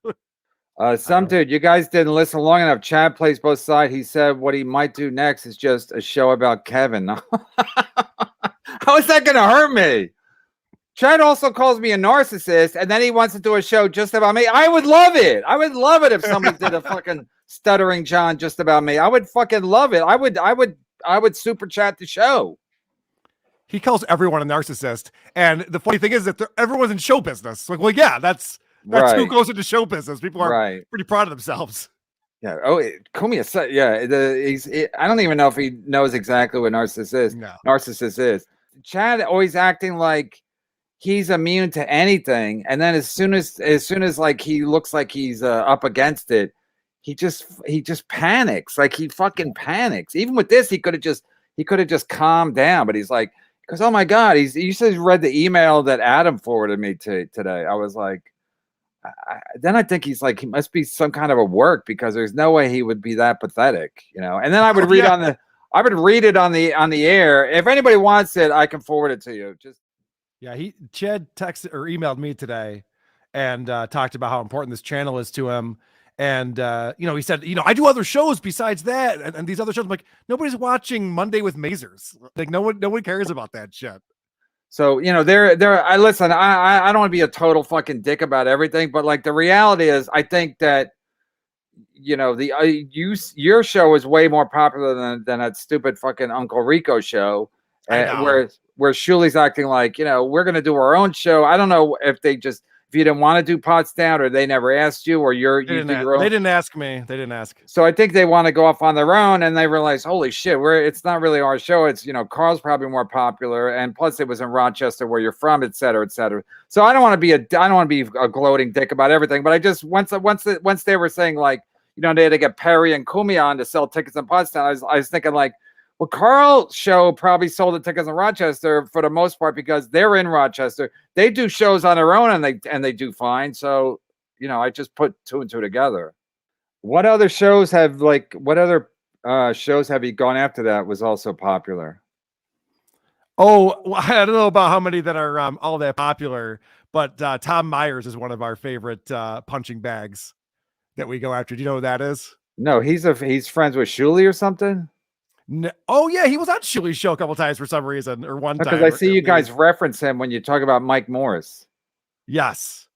Some dude, you guys didn't listen long enough. Chad plays both sides. He said what he might do next is just a show about Kevin. How is that going to hurt me? Chad also calls me a narcissist, and then he wants to do a show just about me. I would love it. I would love it if somebody did a fucking Stuttering John just about me. I would fucking love it. I would super chat the show. He calls everyone a narcissist, and the funny thing is that everyone's in show business. Like, well, yeah, that's Right. who goes into show business. People are Right. pretty proud of themselves. Yeah. Oh, Kumia. Yeah. I don't even know if he knows exactly what narcissist is. Chad always acting like he's immune to anything, and then as soon as like he looks like he's up against it, he just panics. Like he fucking panics. Even with this, he could have just calmed down, but he's like, because oh my god, he says he read the email that Adam forwarded me today. I was like. Then I think he's like, he must be some kind of a work, because there's no way he would be that pathetic, you know. And then I would read it on the air. If anybody wants it, I can forward it to you. Chad texted or emailed me today and talked about how important this channel is to him. And he said, I do other shows besides that, and these other shows. I'm like, nobody's watching Monday with Mazers. Like no one cares about that shit. So, I listen, I don't want to be a total fucking dick about everything, but like the reality is, I think that, your show is way more popular than that stupid fucking Uncle Rico show, where Shuli's acting like, we're going to do our own show. I don't know if you didn't want to do Pots Down, or they never asked you, or you do your own. They didn't ask me. They didn't ask. So I think they want to go off on their own, and they realize, holy shit, it's not really our show. It's, Carl's probably more popular, and plus it was in Rochester where you're from, et cetera, et cetera. So I don't want to be a gloating dick about everything, but I just once they were saying like, they had to get Perry and Kumi on to sell tickets in Pottstown, I was thinking like, well, Carl's show probably sold the tickets in Rochester for the most part because they're in Rochester. They do shows on their own, and they do fine. So, I just put two and two together. What other shows have you gone after that was also popular? Oh, well, I don't know about how many that are all that popular, but Tom Myers is one of our favorite punching bags that we go after. Do you know who that is? No, he's friends with Shuli or something. No. Oh yeah, he was on Shuli's show a couple times for some reason, or one time. Because I see you guys reference him when you talk about Mike Morris. Yes,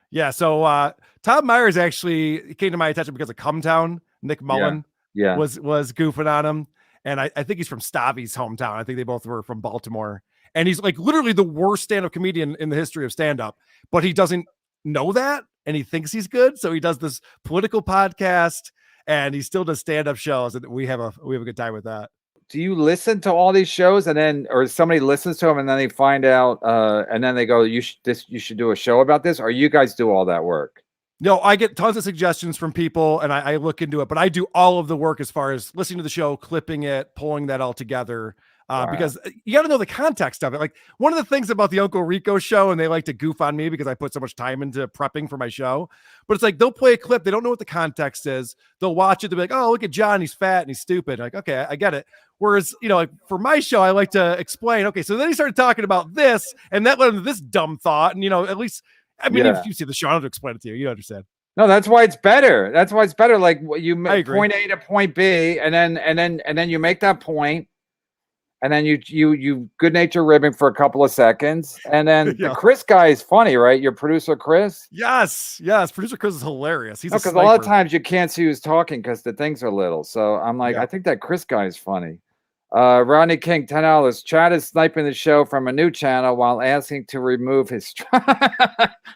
yeah. So Tom Myers actually came to my attention because of Come Town. Nick Mullen, was goofing on him, and I think he's from Stavi's hometown. I think they both were from Baltimore, and he's like literally the worst stand-up comedian in the history of stand-up, but he doesn't know that, and he thinks he's good, so he does this political podcast. And he still does stand-up shows, and we have a good time with that. Do you listen to all these shows, or somebody listens to them, and then they find out, and then they go, you should do a show about this, or you guys do all that work? No, I get tons of suggestions from people, and I look into it, but I do all of the work as far as listening to the show, clipping it, pulling that all together. Because you got to know the context of it. Like one of the things about the Uncle Rico show, and they like to goof on me because I put so much time into prepping for my show, but it's like, they'll play a clip. They don't know what the context is. They'll watch it. They'll be like, oh, look at John. He's fat and he's stupid. Like, okay, I get it. Whereas, like for my show, I like to explain, okay, so then he started talking about this, and that led into this dumb thought. And, at least, if you see the show, I don't have to explain it to you. You understand. No, that's why it's better. Like you make point A to point B, and then you make that point. And then you good nature ribbing for a couple of seconds, and then the Chris guy is funny, right? Your producer Chris. Yes, producer Chris is hilarious. He's because a lot of times you can't see who's talking because the things are little. So I'm like, I think that Chris guy is funny. Rodney King, $10. Chad is sniping the show from a new channel while asking to remove his.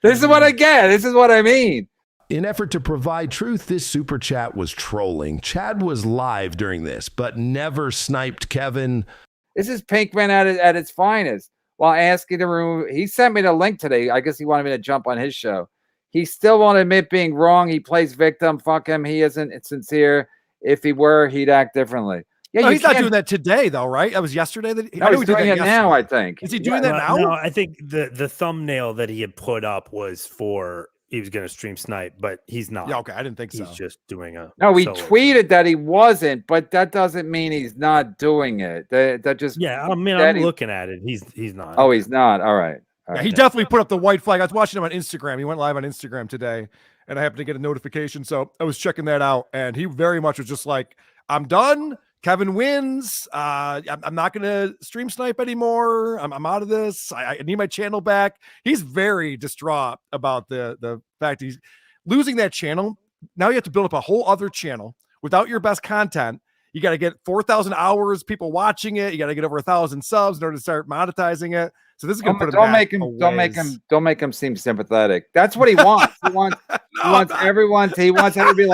This is what I get. This is what I mean. In effort to provide truth, this super chat was trolling. Chad was live during this, but never sniped Kevin. This is Pinkman at its finest. While asking to remove, he sent me the link today. I guess he wanted me to jump on his show. He still won't admit being wrong. He plays victim. Fuck him. He isn't sincere. If he were, he'd act differently. Yeah, he's not doing that today, though, right? That was yesterday. He's doing it now, I think. Is he doing that now? No, I think the thumbnail that he had put up was for he was going to stream snipe, but he's not. Yeah, okay, I didn't think He's so. just doing a. No, he solo. tweeted that he wasn't, but that doesn't mean he's not doing it. That just Yeah, I mean, that I'm looking at it. He's not. Oh, he's not. All right. Yeah, he definitely put up the white flag. I was watching him on Instagram. He went live on Instagram today, and I happened to get a notification. So I was checking that out, and he very much was just like, I'm done. Kevin wins. I'm not going to stream snipe anymore. I'm out of this. I need my channel back. He's very distraught about the fact he's losing that channel. Now you have to build up a whole other channel without your best content. You got to get 4,000 hours, people watching it. You got to get over 1,000 subs in order to start monetizing it. So this is going to put him back a ways. Don't make him seem sympathetic. That's what he wants. He wants everyone to be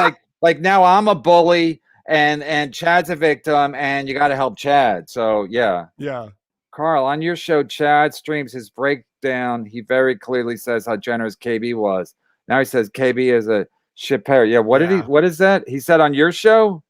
like now I'm a bully and Chad's a victim and you got to help Chad. So yeah. Carl, on your show, Chad streams his breakdown. He very clearly says how generous KB was. Now he says KB is a shit pair. Yeah. What is that? He said on your show?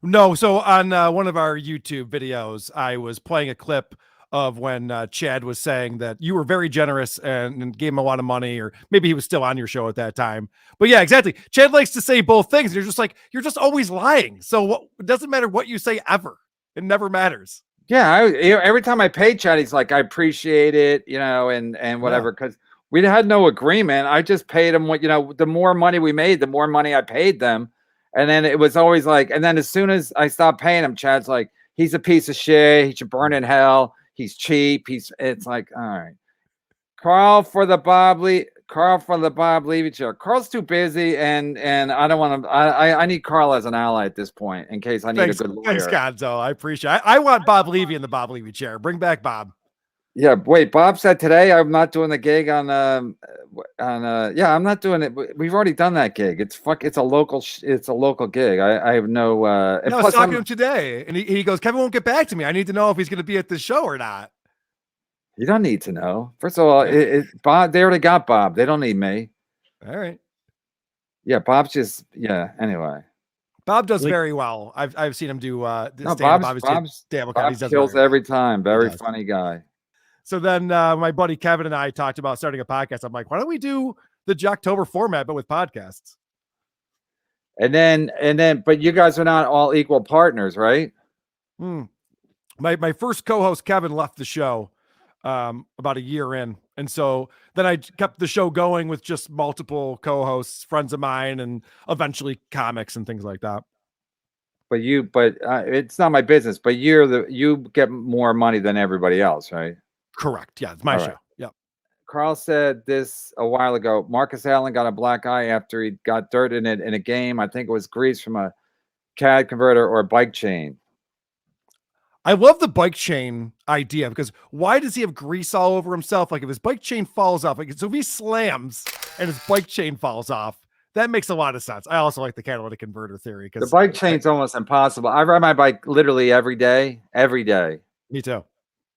No. So on one of our YouTube videos, I was playing a clip of when Chad was saying that you were very generous and gave him a lot of money, or maybe he was still on your show at that time. But yeah, exactly. Chad likes to say both things. And you're just like, you're just always lying. So it doesn't matter what you say ever. It never matters. Yeah. Every time I pay Chad, he's like, I appreciate it, and whatever. Because we had no agreement. I just paid him the more money we made, the more money I paid them. And then it was always like, and then as soon as I stopped paying him, Chad's like, he's a piece of shit. He should burn in hell. He's cheap. It's like, all right. Carl for the Bob Levy chair. Carl's too busy, and I don't want to. I need Carl as an ally at this point in case I need a good lawyer. Thanks, Gonzo. I appreciate it. I want Bob Levy in the Bob Levy chair. Bring back Bob. Yeah, wait. Bob said today I'm not doing the gig on. Yeah, I'm not doing it. We've already done that gig. It's a local gig. I have no. I was talking to him today, and he goes, Kevin won't get back to me. I need to know if he's going to be at the show or not. You don't need to know. First of all, Bob. They already got Bob. They don't need me. All right. Yeah, Bob's just Anyway, Bob does very well. I've seen him do. Bob's kills every time. Very funny guy. So then my buddy Kevin and I talked about starting a podcast. I'm like, why don't we do the Jocktober format, but with podcasts? And then, but you guys are not all equal partners, right? My first co-host, Kevin, left the show about a year in. And so then I kept the show going with just multiple co-hosts, friends of mine, and eventually comics and things like that. But it's not my business, but you get more money than everybody else, right? Correct. Yeah, it's my show. Yeah. Carl said this a while ago. Marcus Allen got a black eye after he got dirt in it in a game. I think it was grease from a CAD converter or a bike chain. I love the bike chain idea because why does he have grease all over himself? Like if his bike chain falls off, so if he slams and his bike chain falls off, that makes a lot of sense. I also like the catalytic converter theory because the bike chain's almost impossible. I ride my bike literally every day. Me too.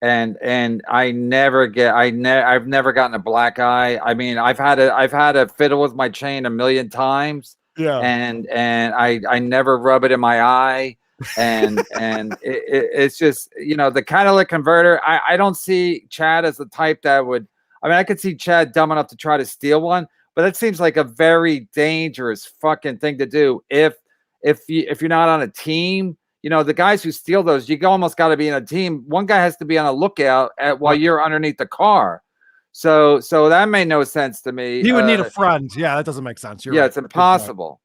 And I've never gotten a black eye. I mean, I've had a fiddle with my chain 1,000,000 times. Yeah. And I never rub it in my eye. And it's just, the catalytic converter. I don't see Chad as the type that would. I mean, I could see Chad dumb enough to try to steal one, but that seems like a very dangerous fucking thing to do. If you're not on a team. The guys who steal those, you almost got to be in a team. One guy has to be on a lookout while you're underneath the car. So that made no sense to me. He would need a friend. Yeah, that doesn't make sense. You're right. It's impossible.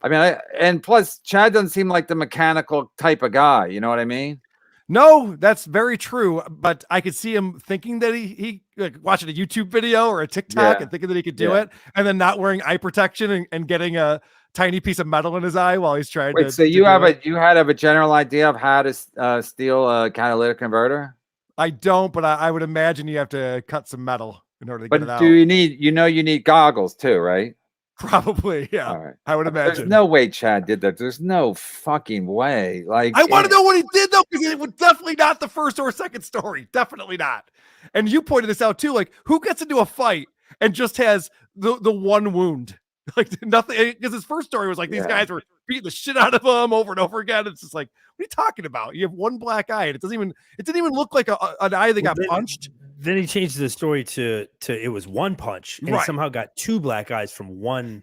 I mean, and plus Chad doesn't seem like the mechanical type of guy. You know what I mean? No, that's very true. But I could see him thinking that he like watching a YouTube video or a TikTok and thinking that he could do it, and then not wearing eye protection and getting a tiny piece of metal in his eye while he's trying to. So you have a general idea of how to steal a catalytic converter? I don't, but I would imagine you have to cut some metal in order to get it out. But do you need goggles too, right? Probably, yeah. All right. I would imagine. There's no way Chad did that. There's no fucking way. Like I want to know what he did though, because it was definitely not the first or second story. Definitely not. And you pointed this out too. Like, who gets into a fight and just has the one wound? Like nothing, because his first story was like these guys were beating the shit out of him over and over again. It's just like, what are you talking about? You have one black eye, and it didn't even look like an eye that got punched. Then he changed the story to it was one punch, and he Right. somehow got 2 black eyes from one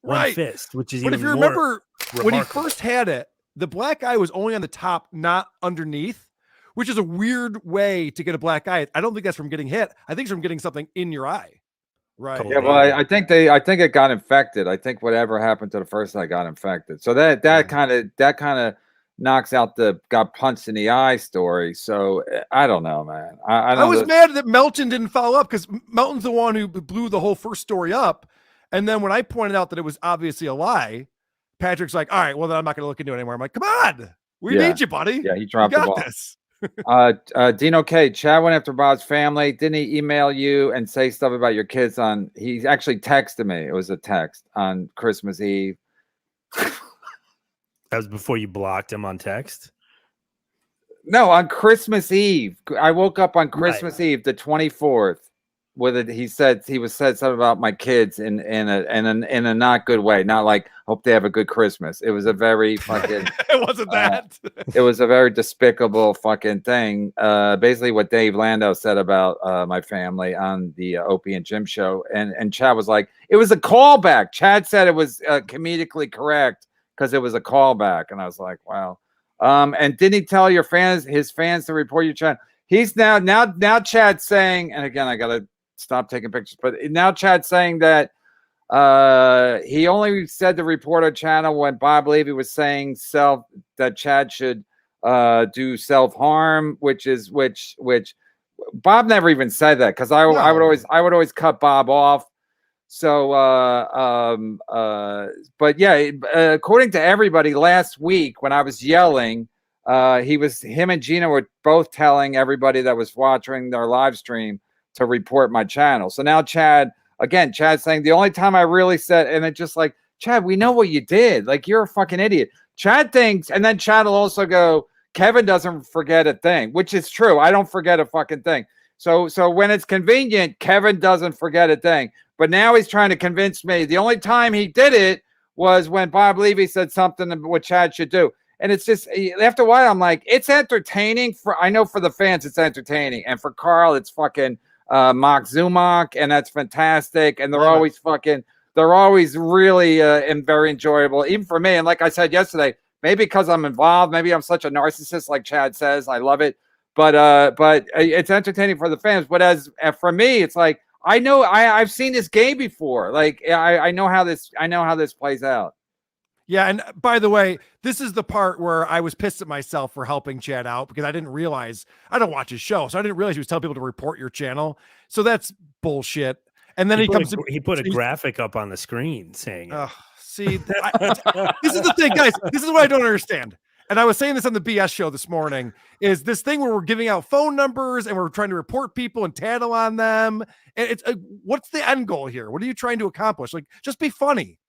Right. fist, which is But even if you more remember when he remarkable. first had it, the black eye was only on the top, not underneath, which is a weird way to get a black eye. I don't think that's from getting hit. I think it's from getting something in your eye. Right. Yeah, well, I think it got infected. I think whatever happened to the first eye got infected. So that kind of knocks out the got punched in the eye story. So I don't know, man. I was mad that Melton didn't follow up because Melton's the one who blew the whole first story up. And then when I pointed out that it was obviously a lie, Patrick's like, all right, well, then I'm not going to look into it anymore. I'm like, come on. We need you, buddy. Yeah, he dropped you the got ball. this. Dino K, Chad went after Bob's family. Didn't he email you and say stuff about your kids on? He actually texted me. It was a text on Christmas Eve. That was before you blocked him on text. No, on Christmas Eve. I woke up on Christmas Eve, the 24th, with it. He said something about my kids in a not good way. Not like hope they have a good Christmas. It was a very fucking. It wasn't that. It was a very despicable fucking thing. Basically, what Dave Landau said about my family on the Opie and Jim show, and Chad was like, it was a callback. Chad said it was comedically correct because it was a callback, and I was like, wow. And didn't he tell his fans to report your channel? He's now Chad's saying, and again, I gotta stop taking pictures, but now Chad's saying that he only said to report our channel when Bob Levy was saying that Chad should do self-harm, which Bob never even said that because I would always cut Bob off. So but yeah, according to everybody last week when I was yelling, him and Gina were both telling everybody that was watching their live stream to report my channel. So now Chad's saying the only time I really said, and it's just like, Chad, we know what you did. Like, you're a fucking idiot. Chad thinks, and then Chad will also go, Kevin doesn't forget a thing, which is true. I don't forget a fucking thing. So when it's convenient, Kevin doesn't forget a thing. But now he's trying to convince me the only time he did it was when Bob Levy said something what Chad should do. And it's just, after a while, I'm like, it's entertaining. I know for the fans, it's entertaining. And for Carl, it's fucking mock Zumock, and that's fantastic. And they're always really and very enjoyable, even for me. And like I said yesterday, maybe because I'm involved, maybe I'm such a narcissist, like Chad says. I love it. But it's entertaining for the fans. But for me, it's like, I know I've seen this game before. Like I know how this plays out. Yeah, and by the way, this is the part where I was pissed at myself for helping Chad out because I didn't realize I don't watch his show, so I didn't realize he was telling people to report your channel. So that's bullshit. And then he put a graphic up on the screen saying, "See, this is the thing, guys. This is what I don't understand." And I was saying this on the BS show this morning, is this thing where we're giving out phone numbers and we're trying to report people and tattle on them. And it's what's the end goal here? What are you trying to accomplish? Like, just be funny.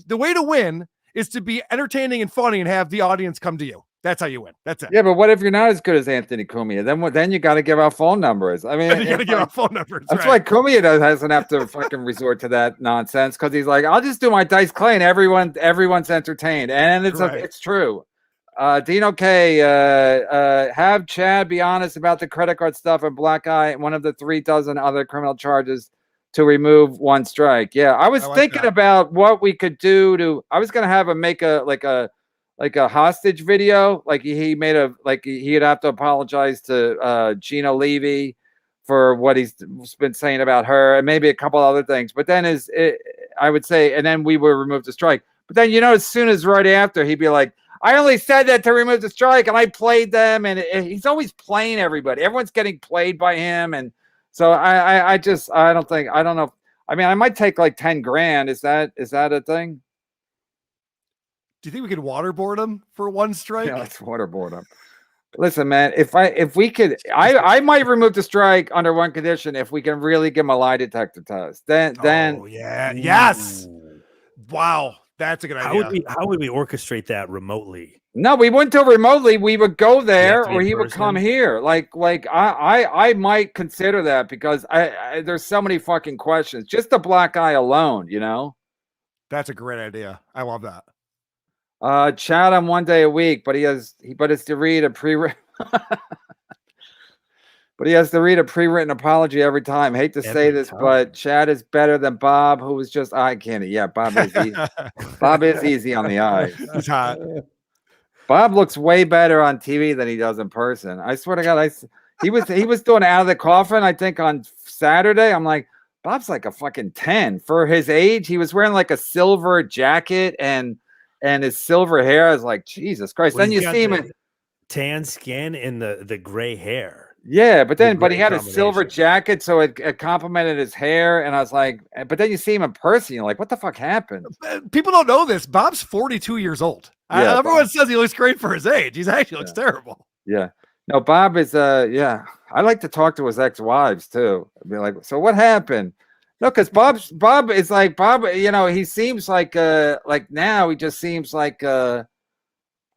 The way to win is to be entertaining and funny and have the audience come to you. That's how you win. That's it. Yeah, but what if you're not as good as Anthony Cumia? Then you got to give out phone numbers. I mean, you got to give out phone numbers. That's why Cumia doesn't have to fucking resort to that nonsense, because he's like, I'll just do my Dice Clay and everyone's entertained, and it's true. Dino K, have Chad be honest about the credit card stuff and Black Eye, one of the 3 dozen other criminal charges to remove 1 strike. Yeah, I was thinking about what we could do I was gonna have him make a hostage video. Like he'd have to apologize to Gina Levy for what he's been saying about her, and maybe a couple other things. But then I would say, and then we would remove the strike. But then, as soon as right after, he'd be like, I only said that to remove the strike, and I played them, and he's always playing everybody. Everyone's getting played by him, and so I don't know. I mean, I might take like 10 grand. Is that a thing? Do you think we could waterboard him for 1 strike? Yeah, let's waterboard him. Listen, man, if we could, I might remove the strike under one condition: if we can really give him a lie detector test. Then yeah, yes, wow. That's a good idea. How would we orchestrate that remotely? No, we wouldn't do it remotely. We would go there, or he would come here. Like I might consider that, because there's so many fucking questions. Just the Black Eye alone, That's a great idea. I love that. Chat on 1 day a week, but it's to read a pre. But he has to read a pre-written apology every time. Hate to say Every this, time. but Chad is better than Bob, who was just eye candy. Yeah, Bob is easy. Bob is easy on the eyes. He's hot. Bob looks way better on TV than he does in person. I swear to God, he was doing Out of the Coffin, I think, on Saturday. I'm like, Bob's like a fucking 10 for his age. He was wearing like a silver jacket and his silver hair. I was like, Jesus Christ. Well, Then he's you got see him. the tan skin and the gray hair. Yeah, but he great had a silver combination. jacket, so it complemented his hair. And I was like, but then you see him in person, you're like, what the fuck happened? People don't know this. Bob's 42 years old. Yeah, Everyone Bob. says he looks great for his age. He's actually looks terrible. Yeah. No, Bob is yeah. I like to talk to his ex-wives too. I'd be like, so what happened? No, because Bob is like Bob, he seems like now he just seems like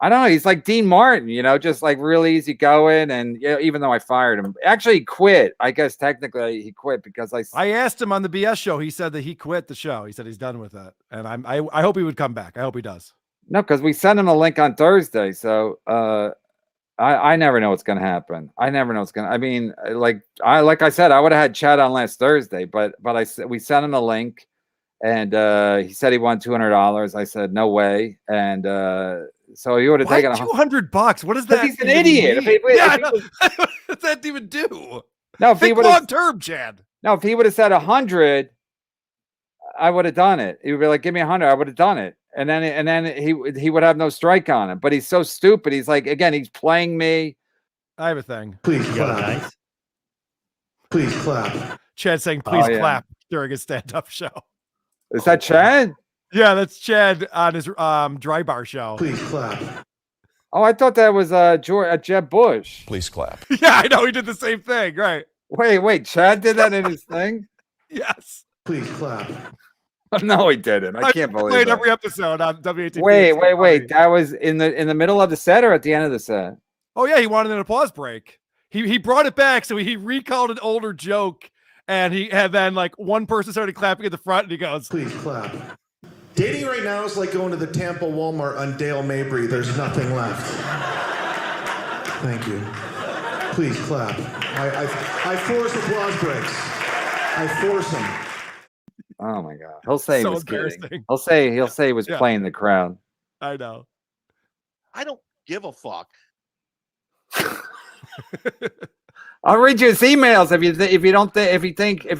I don't know, he's like Dean Martin, just like really easygoing. And even though I fired him, actually he quit. I guess technically he quit because I asked him on the BS show. He said that he quit the show. He said he's done with it. And I hope he would come back. I hope he does. No, because we sent him a link on Thursday. So I never know what's gonna happen. I never know what's gonna. I mean, like I said, I would have had Chad on last Thursday, but we sent him a link, and he said he won $200. I said no way, and so he would have taken $200. What is that? He's an idiot. What does that even do? No, if he Think would long term, Chad. No, if he would have said 100, I would have done it. He would be like, "Give me 100." I would have done it. And then he would have no strike on him. But he's so stupid. He's like, again, he's playing me. I have a thing. Please clap. Please clap. Chad saying, please yeah. clap during his stand-up show. Is that Chad? Yeah, that's Chad on his dry bar show. Please clap. Oh, I thought that was Jeb Bush. Please clap. Yeah, I know. He did the same thing. Right. Wait, Chad did that in his thing? Yes. Please clap. No, he didn't. I can't believe played it. every episode on WATP. Wait. That was in the middle of the set or at the end of the set? Oh yeah, he wanted an applause break. He brought it back, so he recalled an older joke, and then like one person started clapping at the front, and he goes, "Please clap." Dating right now is like going to the Tampa Walmart on Dale Mabry. There's nothing left. Thank you. Please clap. I force applause breaks. I force them. Oh my God. He'll say So he was kidding. embarrassing. He'll say he was playing the crowd. I know. I don't give a fuck. I'll read you his emails if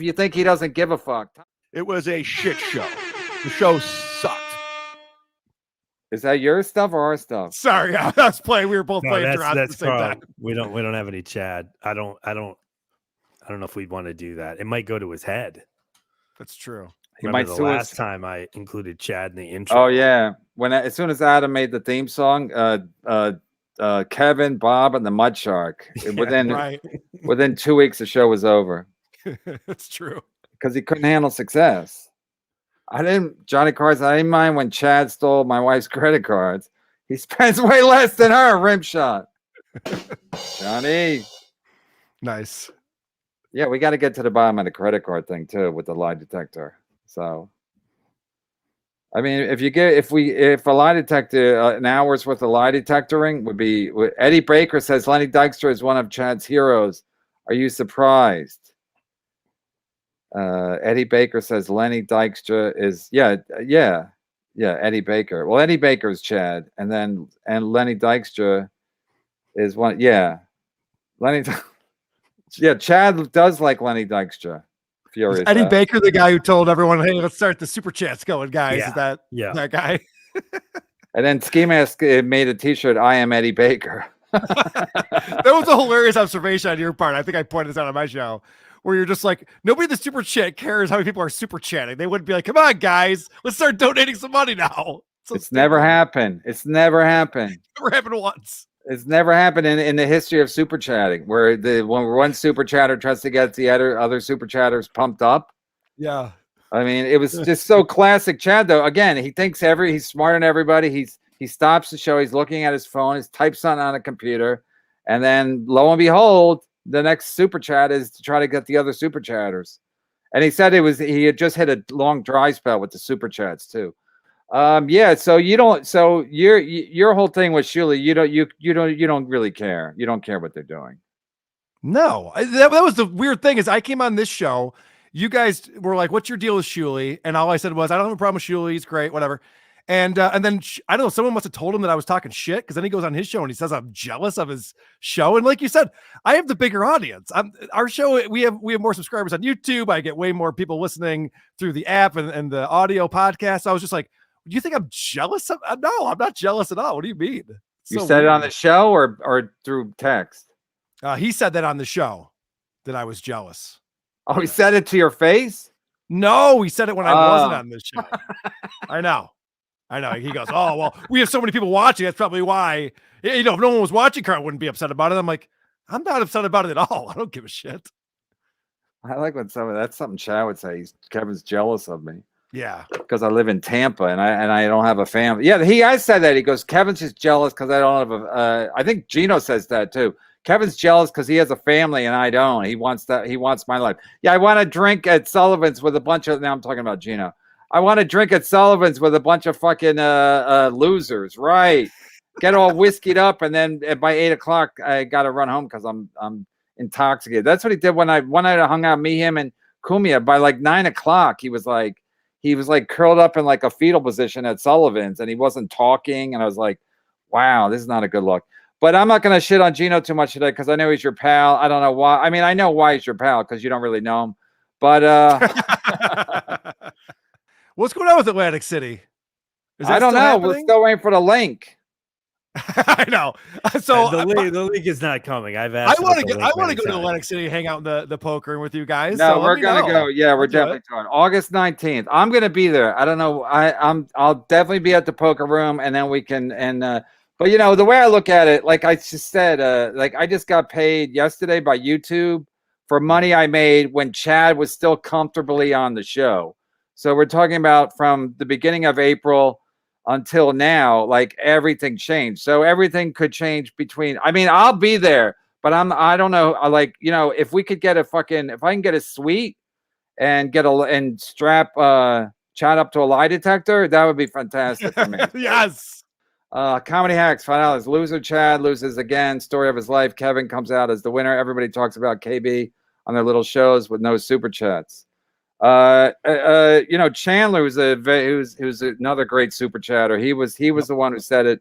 you think he doesn't give a fuck. It was a shit show. The show sucked. Is that your stuff or our stuff? Sorry, I was playing. We were both No, playing drums at the same Carl. time. We don't have any Chad. I don't know if we'd want to do that. It might go to his head. That's true. He Remember might the sue us. last time I included Chad in the intro. Oh yeah. As soon as Adam made the theme song, Kevin, Bob, and the Mud Shark. Within 2 weeks, the show was over. That's true. Because he couldn't handle success. Johnny Carson, I didn't mind when Chad stole my wife's credit cards. He spends way less than her, rim shot. Johnny. Nice. Yeah, we got to get to the bottom of the credit card thing too with the lie detector. So, I mean, if a lie detector, an hour's worth of lie detectoring would be. Eddie Baker says Lenny Dykstra is one of Chad's heroes. Are you surprised? Eddie Baker says Lenny Dykstra is Eddie Baker. Well, Eddie Baker is Chad, and Lenny Dykstra is one. Yeah, Lenny. Yeah, Chad does like Lenny Dykstra. Furious. Is Eddie Baker, the guy who told everyone, "Hey, let's start the super chats going, guys." Yeah. Is that guy? And then Ski Mask made a T-shirt. I am Eddie Baker. That was a hilarious observation on your part. I think I pointed this out on my show, where you're just like, nobody in the super chat cares how many people are super chatting. They wouldn't be like, "Come on, guys, let's start donating some money now." It's never happened. It's never happened. Never happened once. It's never happened in the history of super chatting, where when one super chatter tries to get the other super chatters pumped up. Yeah. I mean, it was just so classic Chad, though. Again, he thinks he's smarter than everybody. He stops the show. He's looking at his phone. He's typed something on a computer. And then, lo and behold, the next super chat is to try to get the other super chatters. And he said he had just hit a long dry spell with the super chats, too. Yeah, so your whole thing with Shuli, you don't really care. You don't care what they're doing. No, that was the weird thing is I came on this show. You guys were like, what's your deal with Shuley? And all I said was, I don't have a problem with Shuley. He's great, whatever. And then I don't know, someone must have told him that I was talking shit because then he goes on his show and he says I'm jealous of his show. And like you said, I have the bigger audience. Our show, we have more subscribers on YouTube. I get way more people listening through the app and the audio podcast. I was just like, do you think I'm jealous of? No, I'm not jealous at all. What do you mean? You said it on the show or through text? He said that on the show that I was jealous. Oh, he said it to your face? No, he said it when I wasn't on this show. I know. He goes, oh, well, we have so many people watching. That's probably why. You know, if no one was watching, Carl wouldn't be upset about it. I'm like, I'm not upset about it at all. I don't give a shit. I like when that's something Chad would say. Kevin's jealous of me. Yeah. Because I live in Tampa and I don't have a family. Yeah, I said that. He goes, Kevin's just jealous because I don't have I think Gino says that too. Kevin's jealous because he has a family and I don't. He wants my life. Yeah, I want to drink at Sullivan's with a bunch of, now I'm talking about Gino. I want to drink at Sullivan's with a bunch of fucking losers, right? Get all whiskeyed up, and then by 8 o'clock I got to run home because I'm intoxicated. That's what he did one night I hung out, me, him, and Kumia. By like 9 o'clock, he was like curled up in like a fetal position at Sullivan's, and he wasn't talking. And I was like, wow, this is not a good look. But I'm not going to shit on Gino too much today because I know he's your pal. I don't know why. I mean, I know why he's your pal because you don't really know him. But what's going on with Atlantic City? I don't know. Happening? We're still waiting for the link. I know. So the link is not coming. I've I asked. want to go to Atlantic City and hang out in the poker room with you guys. No, so we're gonna go. Yeah, we're definitely going. August 19th. I'm gonna be there. I don't know. I'll definitely be at the poker room, and then we can but you know, the way I look at it, like I just said, like I just got paid yesterday by YouTube for money I made when Chad was still comfortably on the show. So we're talking about from the beginning of April until now, like everything changed. So everything could change between, I mean, I'll be there, but I don't know. Like, you know, if we could get if I can get a suite and and strap Chad up to a lie detector, that would be fantastic for me. Yes. Comedy hacks, $5. Loser Chad loses again. Story of his life. Kevin comes out as the winner. Everybody talks about KB on their little shows with no super chats. You know, Chandler who's another great super chatter. He was the one who said it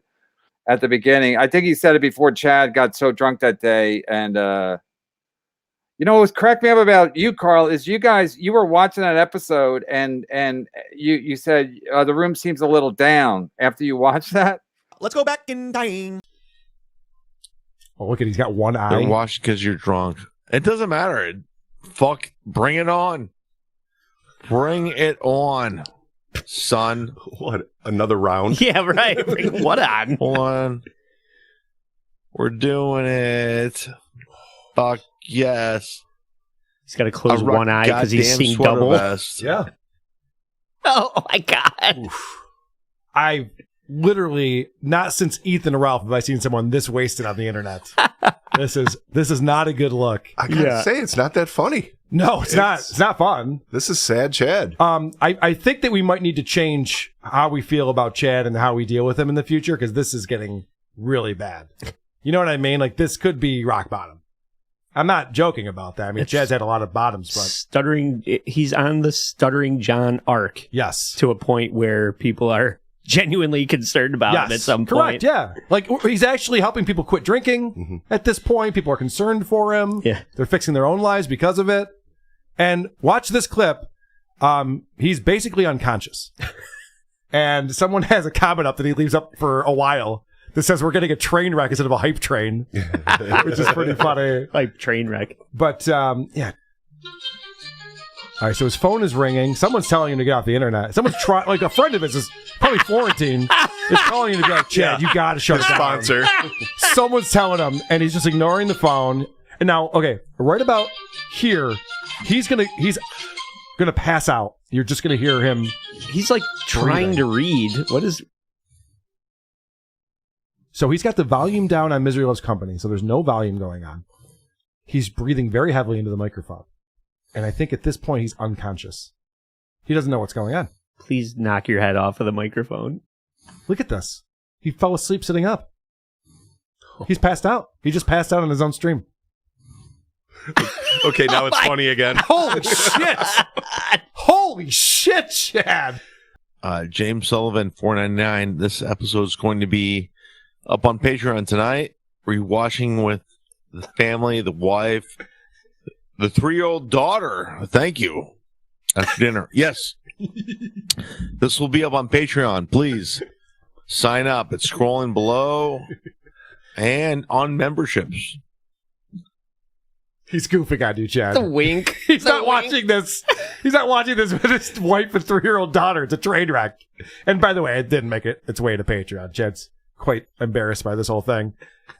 at the beginning. I think he said it before Chad got so drunk that day. And you know, what was cracked me up about you, Carl, is you were watching that episode and you said the room seems a little down after you watched that. Let's go back in time. Oh, look at, he's got one eye. You're washed because you're drunk. It doesn't matter. Fuck, bring it on. Bring it on, son. What? Another round? Yeah, right. What on? Hold on. We're doing it. Fuck yes. He's got to close one eye because he's seeing double. Vest. Yeah. Oh my god. Oof. I've literally not since Ethan and Ralph have I seen someone this wasted on the internet. This is not a good look. I gotta say, it's not that funny. No, it's not. It's not fun. This is sad Chad. I think that we might need to change how we feel about Chad and how we deal with him in the future because this is getting really bad. You know what I mean? Like this could be rock bottom. I'm not joking about that. I mean, Chad's had a lot of bottoms, but stuttering. He's on the Stuttering John arc. Yes, to a point where people are genuinely concerned about him at some point. Correct, yeah. Like he's actually helping people quit drinking at this point. People are concerned for him. Yeah. They're fixing their own lives because of it. And watch this clip. He's basically unconscious. And someone has a comment up that he leaves up for a while that says we're getting a train wreck instead of a hype train, which is pretty funny. Hype train wreck. But, yeah. All right, so his phone is ringing. Someone's telling him to get off the internet. Someone's trying, like a friend of his is probably Florentine, is calling him to be like, Chad, you got to shut it down. Sponsor. Someone's telling him, and he's just ignoring the phone. And now, okay, right about here, he's gonna pass out. You're just gonna hear him. He's like trying to read. What is? So he's got the volume down on Misery Loves Company, so there's no volume going on. He's breathing very heavily into the microphone. And I think at this point, he's unconscious. He doesn't know what's going on. Please knock your head off of the microphone. Look at this. He fell asleep sitting up. He's passed out. He just passed out on his own stream. Okay, now it's funny again. Holy shit! Holy shit, Chad! James Sullivan, $4.99. This episode is going to be up on Patreon tonight. Rewatching with the family, the wife, the 3-year-old daughter. Thank you. After dinner. Yes. This will be up on Patreon. Please sign up. It's scrolling below and on memberships. He's goofing on you, Chad. The wink. He's not watching this. He's not watching this with his wife and 3-year-old daughter. It's a train wreck. And by the way, it didn't make it its way to Patreon. Chad's quite embarrassed by this whole thing.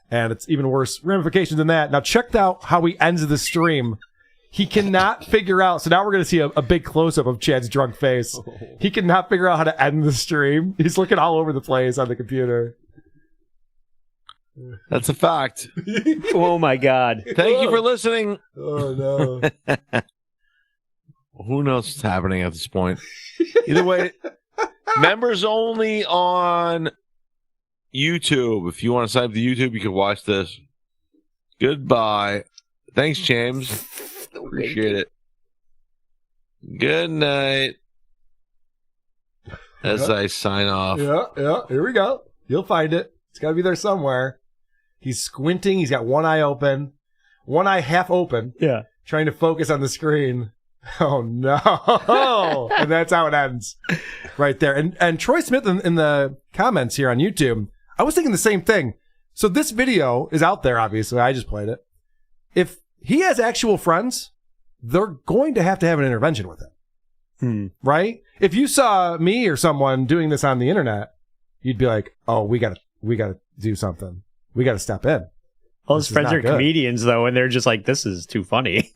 And it's even worse ramifications than that. Now, check out how he ends the stream. He cannot figure out. So now we're going to see a big close-up of Chad's drunk face. He cannot figure out how to end the stream. He's looking all over the place on the computer. That's a fact. Oh my God. Thank you for listening. Oh, no. Who knows what's happening at this point? Either way, members only on YouTube. If you want to sign up to YouTube, you can watch this. Goodbye. Thanks, James. Appreciate it. Good night. As I sign off. Yeah. Here we go. You'll find it. It's got to be there somewhere. He's squinting. He's got one eye open, one eye half open. Yeah. Trying to focus on the screen. Oh, no. And that's how it ends right there. And Troy Smith in the comments here on YouTube, I was thinking the same thing. So this video is out there, obviously. I just played it. If he has actual friends, they're going to have an intervention with it. Right? If you saw me or someone doing this on the internet, you'd be like, oh, we got to do something. We got to step in. All his friends are comedians, though, and they're just like, this is too funny.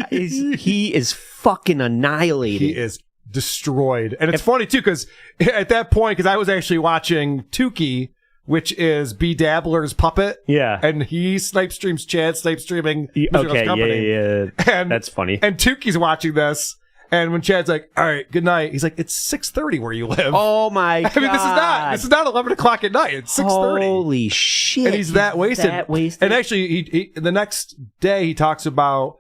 He is fucking annihilated. He is destroyed. And it's funny, too, because at that point, because I was actually watching Tukey, which is B Dabbler's puppet. Yeah. And he snipe streams Chad, snipe streaming Okay, Company. yeah. And that's funny. And Tukey's watching this. And when Chad's like, all right, good night, he's like, it's 6:30 where you live. Oh my God. I mean, this is not 11 o'clock at night. It's 6:30. Holy shit. And he's that wasted. And actually, he the next day, he talks about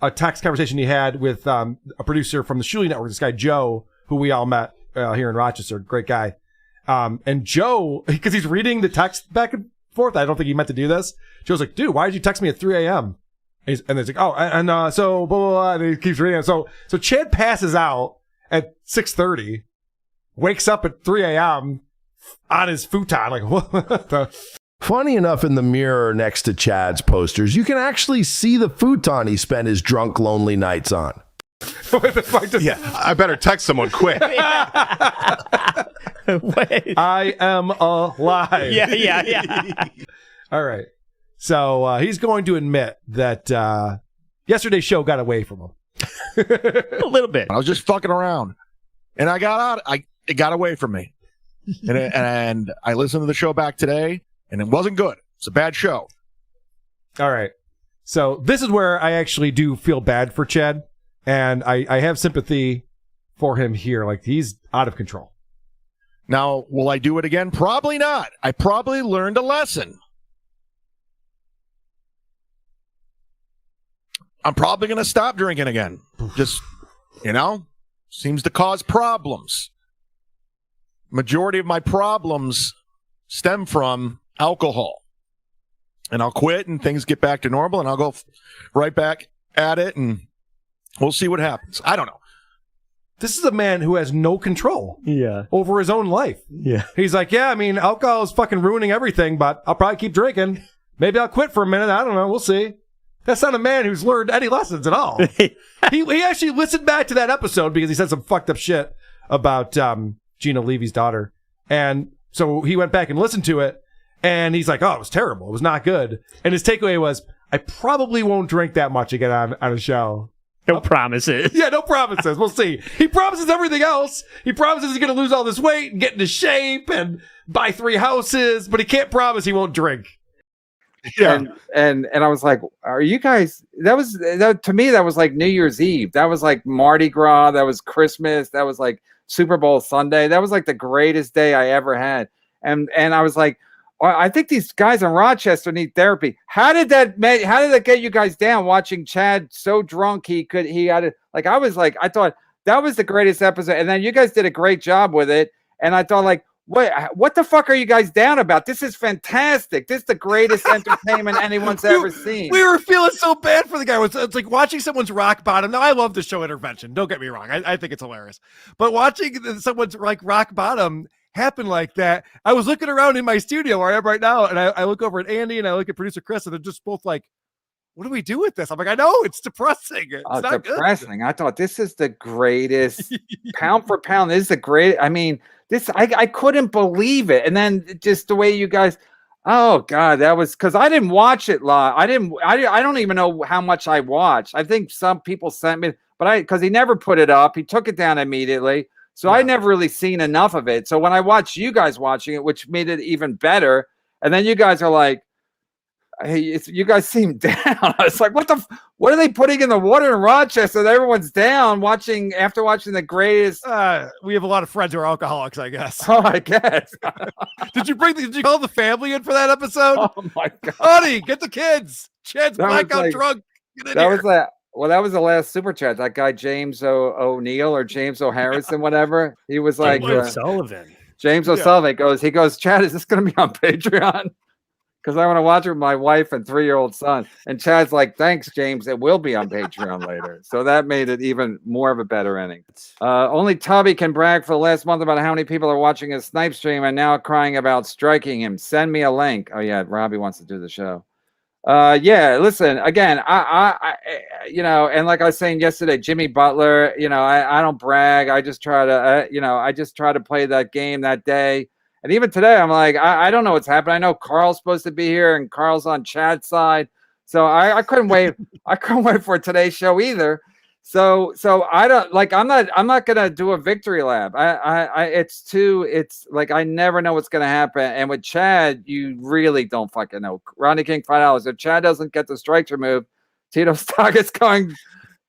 a text conversation he had with a producer from the Shuli Network, this guy, Joe, who we all met here in Rochester. Great guy. And Joe, because he's reading the text back and forth, I don't think he meant to do this. Joe's like, dude, why did you text me at 3 a.m.? And it's like, oh, and so blah, blah, blah, and he keeps reading it. So Chad passes out at 6:30, wakes up at 3 a.m. on his futon. Like, what the? Funny enough, in the mirror next to Chad's posters, you can actually see the futon he spent his drunk, lonely nights on. Yeah, I better text someone quick. Wait. I am alive. Yeah. All right. So he's going to admit that yesterday's show got away from him. A little bit. I was just fucking around, and I got out. It got away from me, and I listened to the show back today, and it wasn't good. It's a bad show. All right. So this is where I actually do feel bad for Chad, and I have sympathy for him here. Like, he's out of control. Now, will I do it again? Probably not. I probably learned a lesson. I'm probably going to stop drinking again. Just, seems to cause problems. Majority of my problems stem from alcohol. And I'll quit and things get back to normal and I'll go right back at it and we'll see what happens. I don't know. This is a man who has no control over his own life. Yeah. He's like, yeah, I mean, alcohol is fucking ruining everything, but I'll probably keep drinking. Maybe I'll quit for a minute. I don't know. We'll see. That's not a man who's learned any lessons at all. he actually listened back to that episode because he said some fucked up shit about Gina Levy's daughter. And so he went back and listened to it, and he's like, oh, it was terrible. It was not good. And his takeaway was, I probably won't drink that much again on a show. No promises. Yeah, no promises. We'll see. He promises everything else. He promises he's going to lose all this weight and get into shape and buy 3 houses, but he can't promise he won't drink. Yeah. And I was like, are you guys, to me, that was like New Year's Eve. That was like Mardi Gras. That was Christmas. That was like Super Bowl Sunday. That was like the greatest day I ever had. And I was like, I think these guys in Rochester need therapy. How did that get you guys down watching Chad so drunk he had it? Like I thought that was the greatest episode, and then you guys did a great job with it. And I thought, like, what the fuck are you guys down about? This is fantastic. This is the greatest entertainment anyone's ever seen. We were feeling so bad for the guy. It's like watching someone's rock bottom. Now, I love the show Intervention. Don't get me wrong. I think it's hilarious. But watching someone's like rock bottom happen like that, I was looking around in my studio where I am right now, and I look over at Andy and I look at producer Chris, and they're just both like, what do we do with this? I'm like, I know, it's depressing. It's not depressing. Good. I thought this is the greatest pound for pound. This is the great. I mean, I couldn't believe it. And then just the way you guys, oh God, that was because I didn't watch it live. I don't even know how much I watched. I think some people sent me, but because he never put it up, he took it down immediately. So I never really seen enough of it. So when I watched you guys watching it, which made it even better, and then you guys are like, hey, you guys seem down. I was like, what are they putting in the water in Rochester that everyone's down after watching the greatest? We have a lot of friends who are alcoholics, I guess. Oh, I guess. Did you call the family in for that episode? Oh my God. Honey, get the kids. Chad's blackout drunk. That was the last super chat. That guy, James O'Neill or James O'Harrison, whatever. He was like O'Sullivan. James O'Sullivan goes, Chad, is this going to be on Patreon? Because I want to watch it with my wife and 3-year-old son. And Chad's like, thanks, James. It will be on Patreon later. So that made it even more of a better ending. Only Tubby can brag for the last month about how many people are watching his snipe stream and now crying about striking him. Send me a link. Oh, yeah, Robbie wants to do the show. Yeah, listen, again, I and like I was saying yesterday, Jimmy Butler, I don't brag. I just try to play that game that day. And even today, I'm like, I don't know what's happening. I know Carl's supposed to be here and Carl's on Chad's side. So I couldn't wait. I couldn't wait for today's show either. So I don't like, I'm not going to do a victory lap. It's like, I never know what's going to happen. And with Chad, you really don't fucking know. Ronnie King, $5. If Chad doesn't get the strikes removed, Tito's stock is going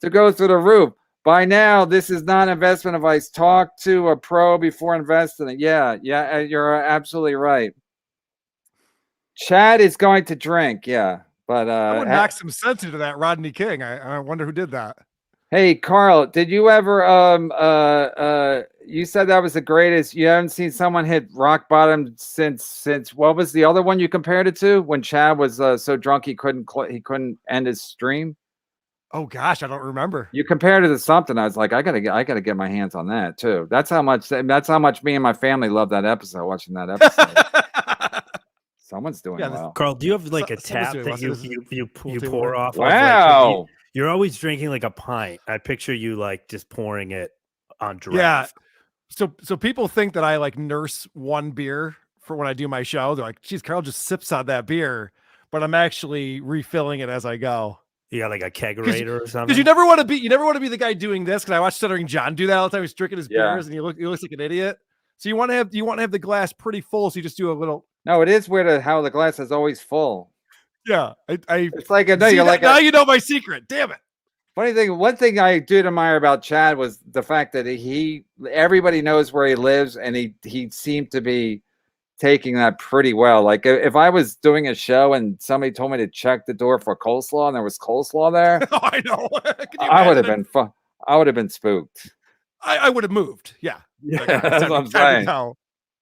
to go through the roof. By now, this is not investment advice. Talk to a pro before investing it. Yeah, you're absolutely right. Chad is going to drink. Yeah, but I would knock some sense into that Rodney King. I wonder who did that. Hey, Carl, did you ever you said that was the greatest. You haven't seen someone hit rock bottom since what was the other one you compared it to when Chad was so drunk he couldn't end his stream? Oh gosh, I don't remember. You compared it to something. I was like, I gotta get my hands on that too. That's how much me and my family love that episode. Watching that episode. Someone's doing well. Carl, do you have like a tap that you pour off? Wow. Like, you're always drinking like a pint. I picture you like just pouring it on draft. Yeah. So people think that I like nurse one beer for when I do my show. They're like, geez, Carl just sips on that beer, but I'm actually refilling it as I go. You got like a kegerator or something. Because you never want to be the guy doing this. Because I watch Stuttering John do that all the time. He's drinking his beers and he looks like an idiot. So you want to have the glass pretty full. So you just do a little. No, it is weird how the glass is always full. Yeah, it's like now you know my secret. Damn it. Funny thing, one thing I did admire about Chad was the fact that everybody knows where he lives, and he seemed to be taking that pretty well. Like if I was doing a show and somebody told me to check the door for coleslaw and there was coleslaw there, oh, I know. I would have been fun. I would have been spooked. I would have moved. Yeah, that's what I'm saying.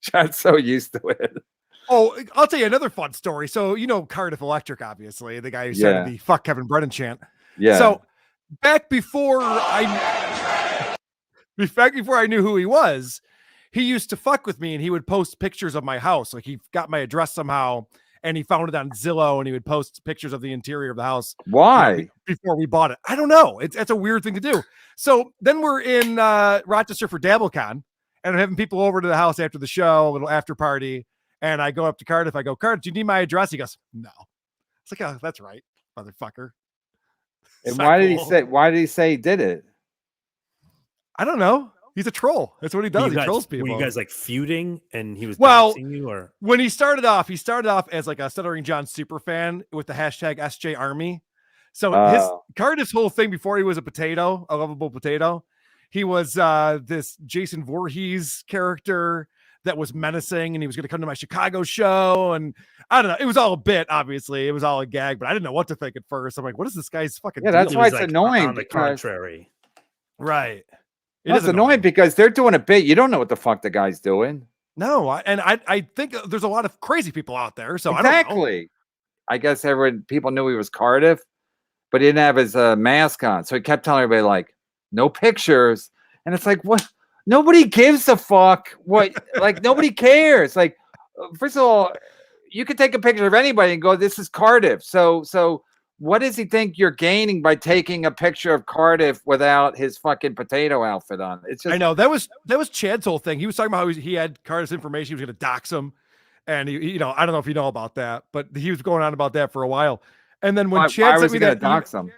Chad's so used to it. Oh, I'll tell you another fun story. So Cardiff Electric, obviously, the guy who said the "fuck Kevin Brennan" chant. Yeah. So back before I knew who he was, he used to fuck with me, and he would post pictures of my house. Like he got my address somehow, and he found it on Zillow, and he would post pictures of the interior of the house. Why? Before we bought it, I don't know. It's a weird thing to do. So then we're in Rochester for DabbleCon, and I'm having people over to the house after the show, a little after party. And I go up to Cardiff. I go, Cardiff, do you need my address? He goes, no. It's like, oh, that's right, motherfucker. And why did he say he did it? I don't know. He's a troll. That's what he does. He trolls people. Were you guys like feuding and he was doxing you, or when he started off as like a Stuttering John super fan with the hashtag SJ Army. So Cardiff's whole thing before he was a lovable potato, he was this Jason Voorhees character that was menacing, and he was going to come to my Chicago show. And I don't know. It was all a bit, obviously. It was all a gag, but I didn't know what to think at first. I'm like, what is this guy's fucking Yeah, that's deal? why It was it's annoying. On the because- contrary. Right. It's annoying because they're doing a bit. You don't know what the fuck the guy's doing. No, I think there's a lot of crazy people out there. So exactly. I guess people knew he was Cardiff, but he didn't have his mask on. So he kept telling everybody, like, no pictures. And it's like, what? Nobody gives a fuck. What? Like, nobody cares. Like, first of all, you could take a picture of anybody and go, this is Cardiff. So what does he think you're gaining by taking a picture of Cardiff without his fucking potato outfit on? It's just, I know that was Chad's whole thing. He was talking about how he had Cardiff's information. He was going to dox him. And he, I don't know if you know about that, but he was going on about that for a while. And then when Chad sent me that, dox him?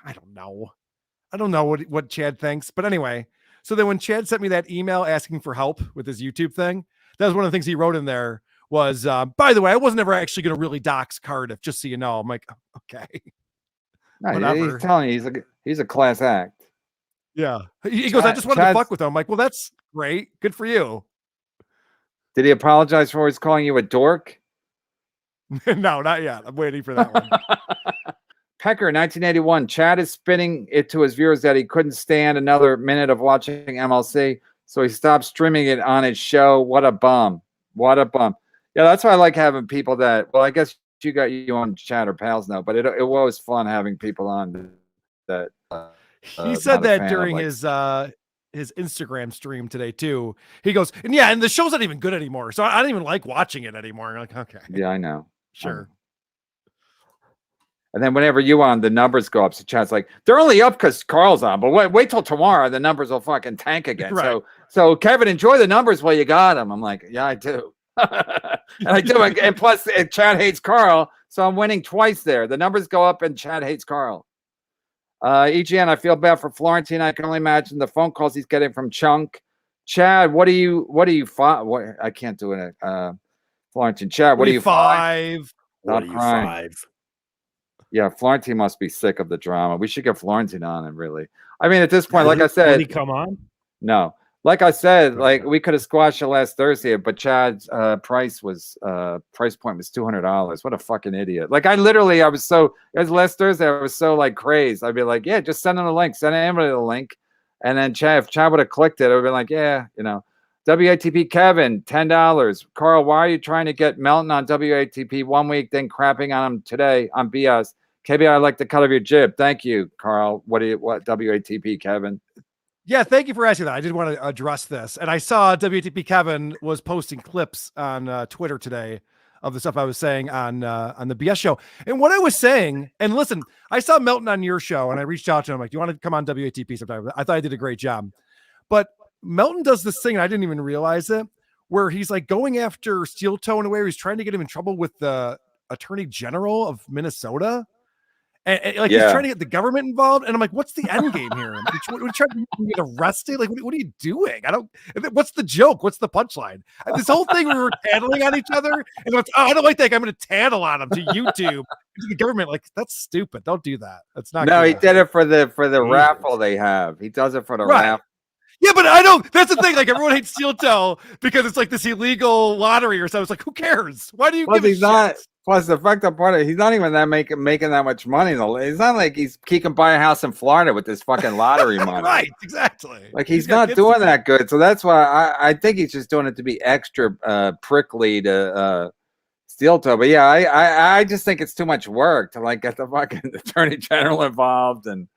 I don't know what Chad thinks, but anyway. So then when Chad sent me that email asking for help with his YouTube thing, that was one of the things he wrote in there was, by the way, I wasn't ever actually going to really dox Cardiff, just so you know. I'm like, okay. No, he's telling you he's a class act. Yeah. He goes, I just wanted to fuck with him. I'm like, well, that's great. Good for you. Did he apologize for always calling you a dork? No, not yet. I'm waiting for that one. Pecker, 1981. Chad is spinning it to his viewers that he couldn't stand another minute of watching MLC, so he stopped streaming it on his show. What a bum. What a bum. Yeah, that's why I like having people that, well, I guess you got you on Chat or Pals now, but it was fun having people on that. He said that during his Instagram stream today too. He goes, and the show's not even good anymore, so I don't even like watching it anymore. I'm like, okay. Yeah, I know. Sure. And then whenever you on, the numbers go up. So Chad's like, they're only up because Carl's on, but wait till tomorrow, the numbers will fucking tank again. Right. So Kevin, enjoy the numbers while you got them. I'm like, yeah, I do. And I do. And plus, Chad hates Carl, so I'm winning twice there. The numbers go up, and Chad hates Carl. EGN, I feel bad for Florentine. I can only imagine the phone calls he's getting from Chunk. Chad, what I can't do it. Florentine, Chad, what are you five? Stop crying. Yeah, Florentine must be sick of the drama. We should get Florentine on him, really. I mean, at this point, like I said, did he come on? No. Like I said, like we could have squashed it last Thursday, but Chad's price point was $200. What a fucking idiot! Like it was last Thursday. I was so like crazed. I'd be like, yeah, just send him the link, send anybody the link, and then if Chad would have clicked it, I would be like, yeah, WATP Kevin, $10. Carl, why are you trying to get Melton on WATP 1 week, then crapping on him today on BS? KB, I like the cut of your jib. Thank you, Carl. What WATP Kevin? Yeah, thank you for asking that. I did want to address this. And I saw WTP Kevin was posting clips on Twitter today of the stuff I was saying on the BS show. And what I was saying, and listen, I saw Melton on your show and I reached out to him like, do you want to come on WATP sometime? I thought I did a great job. But Melton does this thing, and I didn't even realize it, where he's like going after Steel Toe in a way where he's trying to get him in trouble with the Attorney General of Minnesota. And like he's trying to get the government involved, and I'm like, "What's the end game here? What are you trying to get arrested? Like, what are you doing? What's the joke? What's the punchline? This whole thing we were tattling on each other, and it's, I don't like that. I'm going to tattle on him to YouTube, to the government. Like, that's stupid. Don't do that. That's not. No, good. he did it for the raffle they have. He does it for the raffle. Yeah, but I don't. That's the thing. Like everyone hates Steel Toe because it's like this illegal lottery or something. It's like, who cares? Why do you give a shit? Plus, the fact that part of he's not even that making that much money. It's not like he can buy a house in Florida with this fucking lottery money. Right, exactly. Like he's not doing that good. So that's why I think he's just doing it to be extra prickly to Steel Toe. But yeah, I just think it's too much work to like get the fucking Attorney General involved and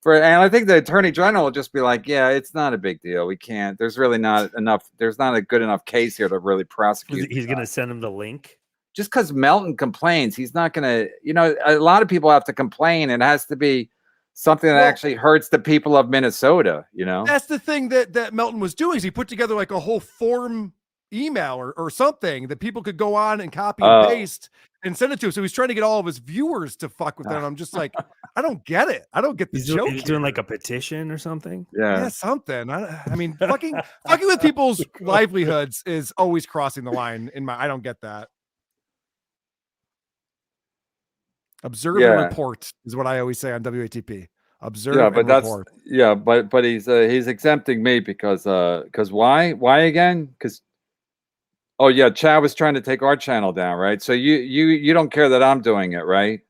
I think the Attorney General will just be like, yeah, it's not a big deal. We can't. There's really not enough. There's not a good enough case here to really prosecute. He's going to send him the link. Just because Melton complains, he's not going to, a lot of people have to complain. It has to be something that actually hurts the people of Minnesota, That's the thing that Melton was doing is he put together like a whole form email or something that people could go on and copy and paste and send it to. So he's trying to get all of his viewers to fuck with them. I'm just like, I don't get it. I don't get the joke. He's doing like a petition or something. Yeah, something. I mean, fucking with people's livelihoods is always crossing the line I don't get that. Observe and report is what I always say on WATP. Observe Yeah, and but that's report. yeah, but he's exempting me because why again? Because oh yeah, Chad was trying to take our channel down, right? So you don't care that I'm doing it, right?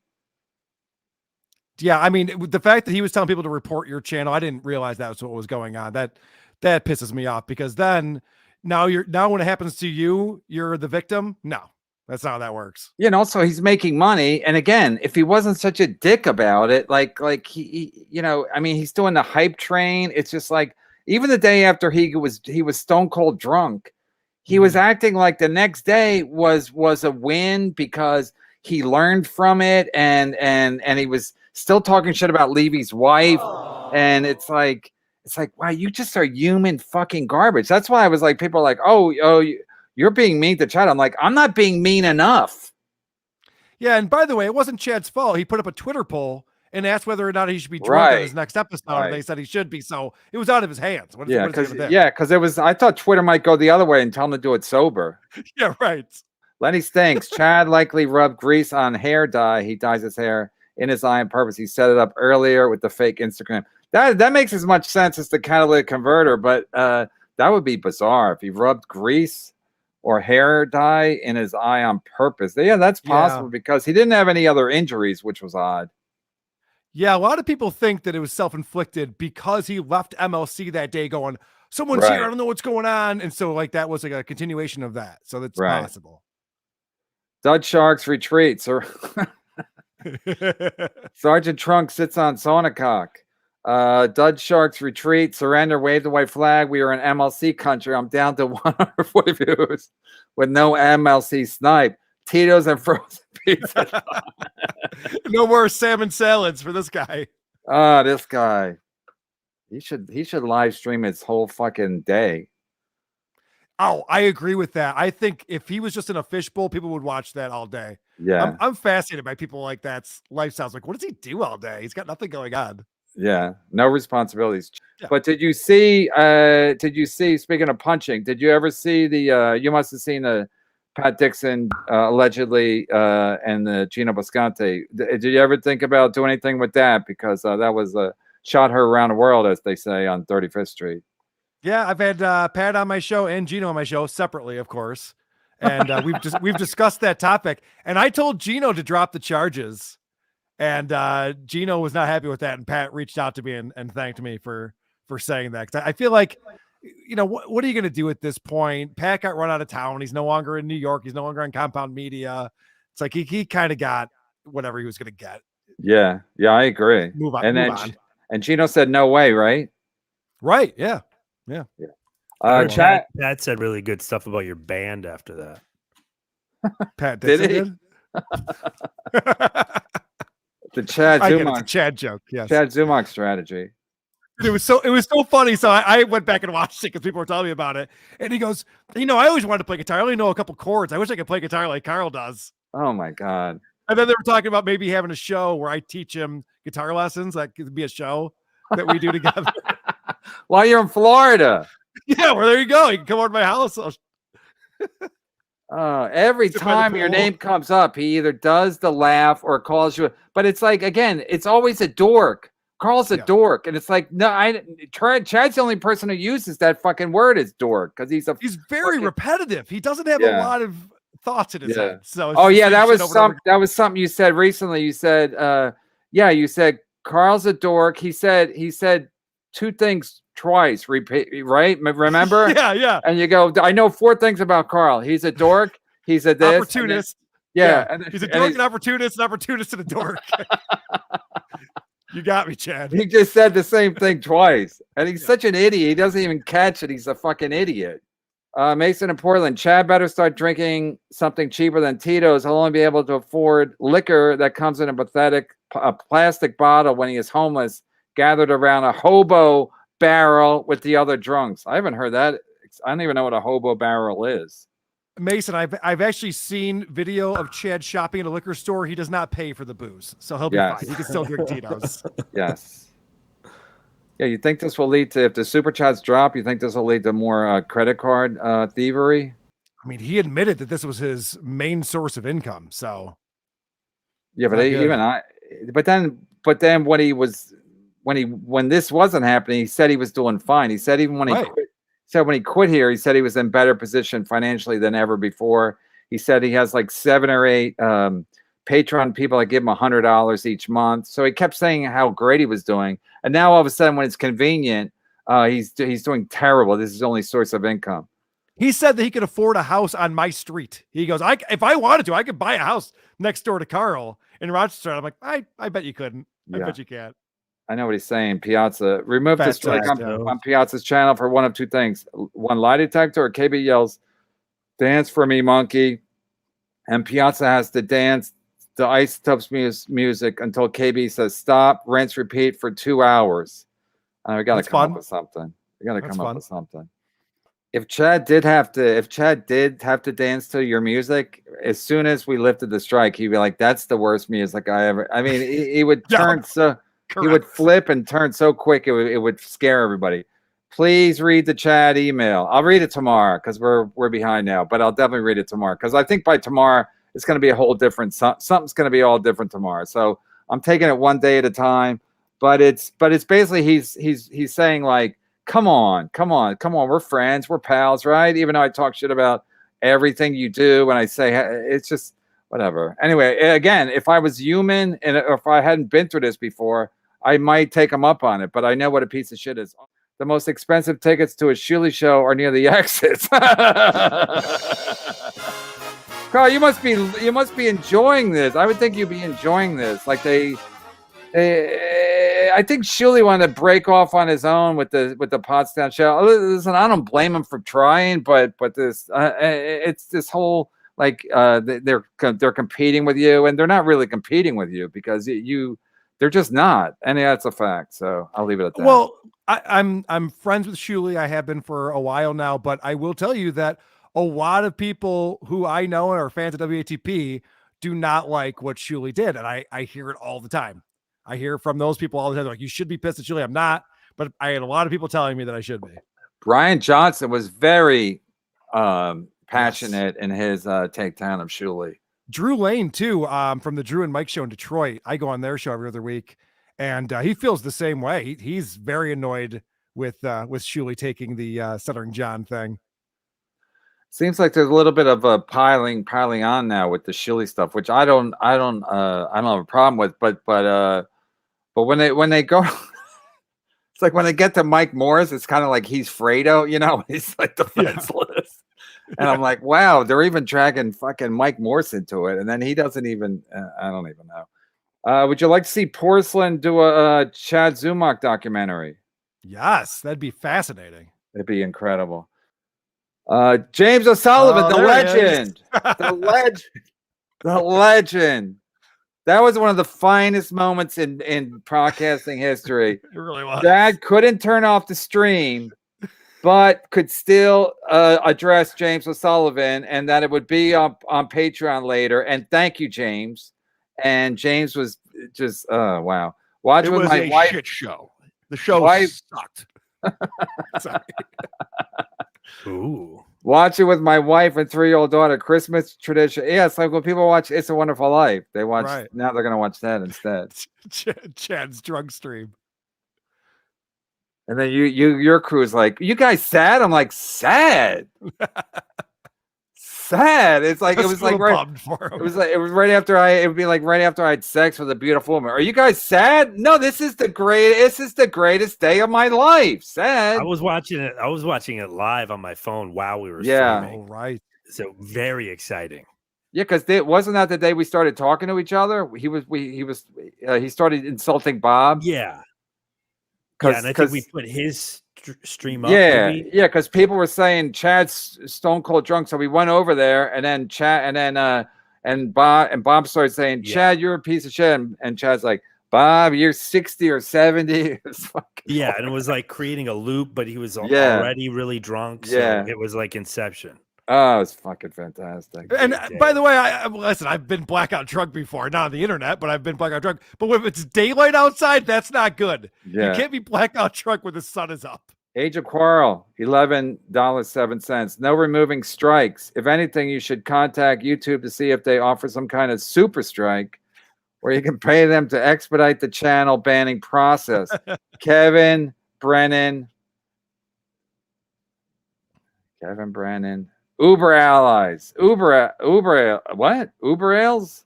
Yeah, I mean, the fact that he was telling people to report your channel, I didn't realize that was what was going on. That pisses me off because then now when it happens to you, you're the victim. No, that's not how that works. You know, so he's making money, and again, if he wasn't such a dick about it, like he you know, I mean, he's doing the hype train. It's just like even the day after he was stone cold drunk, he was acting like the next day was a win because he learned from it, and he was still talking shit about Levy's wife, and it's like wow, you just are human fucking garbage. That's why I was like, people are like, oh, you're being mean to Chad. I'm like, I'm not being mean enough. Yeah, and by the way, it wasn't Chad's fault. He put up a Twitter poll and asked whether or not he should be drunk on his next episode. And they said he should be, so it was out of his hands. Because it was. I thought Twitter might go the other way and tell him to do it sober. Yeah, right. Lenny stinks. Chad likely rubbed grease on hair dye. He dyes his hair in his eye on purpose. He set it up earlier with the fake Instagram. That makes as much sense as the catalytic converter, but that would be bizarre if he rubbed grease or hair dye in his eye on purpose. Yeah, that's possible because he didn't have any other injuries, which was odd. Yeah, a lot of people think that it was self-inflicted because he left MLC that day going, someone's here, I don't know what's going on. And so like that was like a continuation of that. So that's possible. Dud Sharks retreats. Sergeant Trunk sits on Sonacock. Dud Sharks retreat, surrender, wave the white flag. We are in MLC country. I'm down to 140 views with no MLC snipe. Tito's and frozen pizza. No more salmon salads for this guy. This guy. He should live stream his whole fucking day. Oh, I agree with that. I think if he was just in a fishbowl, people would watch that all day. Yeah. I'm fascinated by people like that's lifestyles. Like, what does he do all day? He's got nothing going on. Yeah, no responsibilities. Yeah. But did you see, speaking of punching, did you ever see you must have seen the Pat Dixon allegedly and the Gino Boscante. Did you ever think about doing anything with that? Because that was shot her around the world, as they say, on 35th Street. Yeah, I've had Pat on my show and Gino on my show separately, of course. And we've discussed that topic. And I told Gino to drop the charges. And Gino was not happy with that. And Pat reached out to me and thanked me for saying that. 'Cause I feel like, you know, what are you going to do at this point? Pat got run out of town. He's no longer in New York. He's no longer on Compound Media. It's like he kind of got whatever he was going to get. Yeah, I agree. Move on. And Gino said no way, right? Right. Yeah. Pat said really good stuff about your band after that. Pat did he? The Chad Zumock. It's a Chad joke. Yes. Chad Zumock strategy. It was so funny. So I went back and watched it because people were telling me about it. And he goes, you know, I always wanted to play guitar. I only know a couple chords. I wish I could play guitar like Carl does. Oh my God. And then they were talking about maybe having a show where I teach him guitar lessons. That could be a show that we do together. While you're in Florida. Yeah, well, there you go. You can come over to my house. Every time your name comes up, he either does the laugh or calls you. But it's like, again, it's always a dork. Carl's a dork. And it's like, no, Chad's the only person who uses that fucking word as dork because he's very repetitive. He doesn't have a lot of thoughts in his head. So that was something you said recently. You said, you said Carl's a dork. He said two things twice, repeat, right? Remember? Yeah. And you go, I know four things about Carl. He's a dork. He's a this. Opportunist. And he's a dork, an opportunist, and a dork. You got me, Chad. He just said the same thing twice. And he's such an idiot. He doesn't even catch it. He's a fucking idiot. Mason in Portland. Chad better start drinking something cheaper than Tito's. He'll only be able to afford liquor that comes in a plastic bottle when he is homeless, gathered around a hobo barrel with the other drunks. I haven't heard that. I don't even know what a hobo barrel is. Mason, I've actually seen video of Chad shopping at a liquor store. He does not pay for the booze, so he'll be fine. He can still drink Tito's. Yes. Yeah, you think this will lead to, if the super chats drop, you think this will lead to more credit card thievery? I mean, he admitted that this was his main source of income. So yeah, but then what he was when this wasn't happening, he said he was doing fine. He said even when he quit, when he quit here, he said he was in better position financially than ever before. He said he has like 7 or 8 Patreon people that give him $100 each month. So he kept saying how great he was doing, and now all of a sudden, when it's convenient, he's doing terrible. This is his only source of income. He said that he could afford a house on my street. He goes, if I wanted to, I could buy a house next door to Carl in Rochester. I'm like, I bet you couldn't. I bet you can't. I know what he's saying. Piazza, remove the strike Fantastic. on Piazza's channel for one of 2 things: 1, lie detector, or KB yells, "Dance for me, monkey," and Piazza has to dance the Isotopes music until KB says stop, rinse, repeat for 2 hours. We got to come up with something. We got to come up with something. If Chad did have to dance to your music, as soon as we lifted the strike, he'd be like, "That's the worst music I ever." I mean, he would turn he would flip and turn so quick it would scare everybody. Please read the Chad email. I'll read it tomorrow because we're behind now, but I'll definitely read it tomorrow because I think by tomorrow it's going to be a whole different something's going to be all different tomorrow. So I'm taking it one day at a time. But it's basically he's saying like, come on, we're friends, we're pals, right? Even though I talk shit about everything you do, and I say it's just whatever. Anyway, again, if I was human and if I hadn't been through this before, I might take him up on it. But I know what a piece of shit is. The most expensive tickets to a Shuli show are near the exits. Carl, you must be enjoying this. I would think you'd be enjoying this. Like I think Shuli wanted to break off on his own with the Potsdam show. Listen, I don't blame him for trying, but this it's this whole like they're competing with you, and they're not really competing with you because they're just not, and that's a fact. So I'll leave it at that. Well, I'm friends with Shuli. I have been for a while now, but I will tell you that a lot of people who I know and are fans of WATP do not like what Shuli did, and I hear it all the time. I hear from those people all the time, like, you should be pissed at Shuli. I'm not, but I had a lot of people telling me that I should be. Brian Johnson was very passionate in his takedown of Shuli. Drew Lane too, from the Drew and Mike show in Detroit. I go on their show every other week, and he feels the same way. He's very annoyed with Shuli taking the Stuttering John thing. Seems like there's a little bit of a piling on now with the Shuli stuff, which I don't have a problem with. But when they go, it's like when they get to Mike Morris, it's kind of like he's Fredo, you know, he's like defenseless. And I'm like, wow, they're even dragging fucking Mike Morse into it, and then he doesn't even. I don't even know. Would you like to see Porcelain do a Chad Zumock documentary? Yes, that'd be fascinating. It'd be incredible. James O'Sullivan, the legend, the legend. That was one of the finest moments in broadcasting history. It really was. Dad couldn't turn off the stream, but could still address James O'Sullivan, and that it would be up on Patreon later. And thank you, James. And James was just, wow. Watch it with was my a wife. Shit show. The show sucked. Sorry. Ooh. Watch it with my wife and 3-year-old daughter. Christmas tradition. Yeah, it's like when people watch It's a Wonderful Life. They watch now. They're gonna watch that instead. Chad's drug stream. And then your crew's like, you guys sad? I'm like, sad. Sad. It's like it was like right. It was right after it would be like right after I had sex with a beautiful woman. Are you guys sad? No, this is the greatest day of my life. Sad. I was watching it live on my phone while we were streaming. Oh, right. So very exciting. Yeah, because wasn't that the day we started talking to each other? He started insulting Bob. Yeah. Yeah, and I think we put his stream up. Yeah, because people were saying Chad's stone cold drunk, so we went over there, and then Bob started saying, "Chad, you're a piece of shit," and Chad's like, "Bob, you're 60 or 70." Yeah, and it was like creating a loop, but he was already really drunk. So it was like Inception. Oh, it's fucking fantastic. And by the way, listen, I've been blackout drunk before, not on the internet, but I've been blackout drunk. But when it's daylight outside, that's not good. Yeah. You can't be blackout drunk when the sun is up. Age of Quarrel, $11.07. No removing strikes. If anything, you should contact YouTube to see if they offer some kind of super strike where you can pay them to expedite the channel banning process. Kevin Brennan, Uber allies, Uber, what? Uber ales?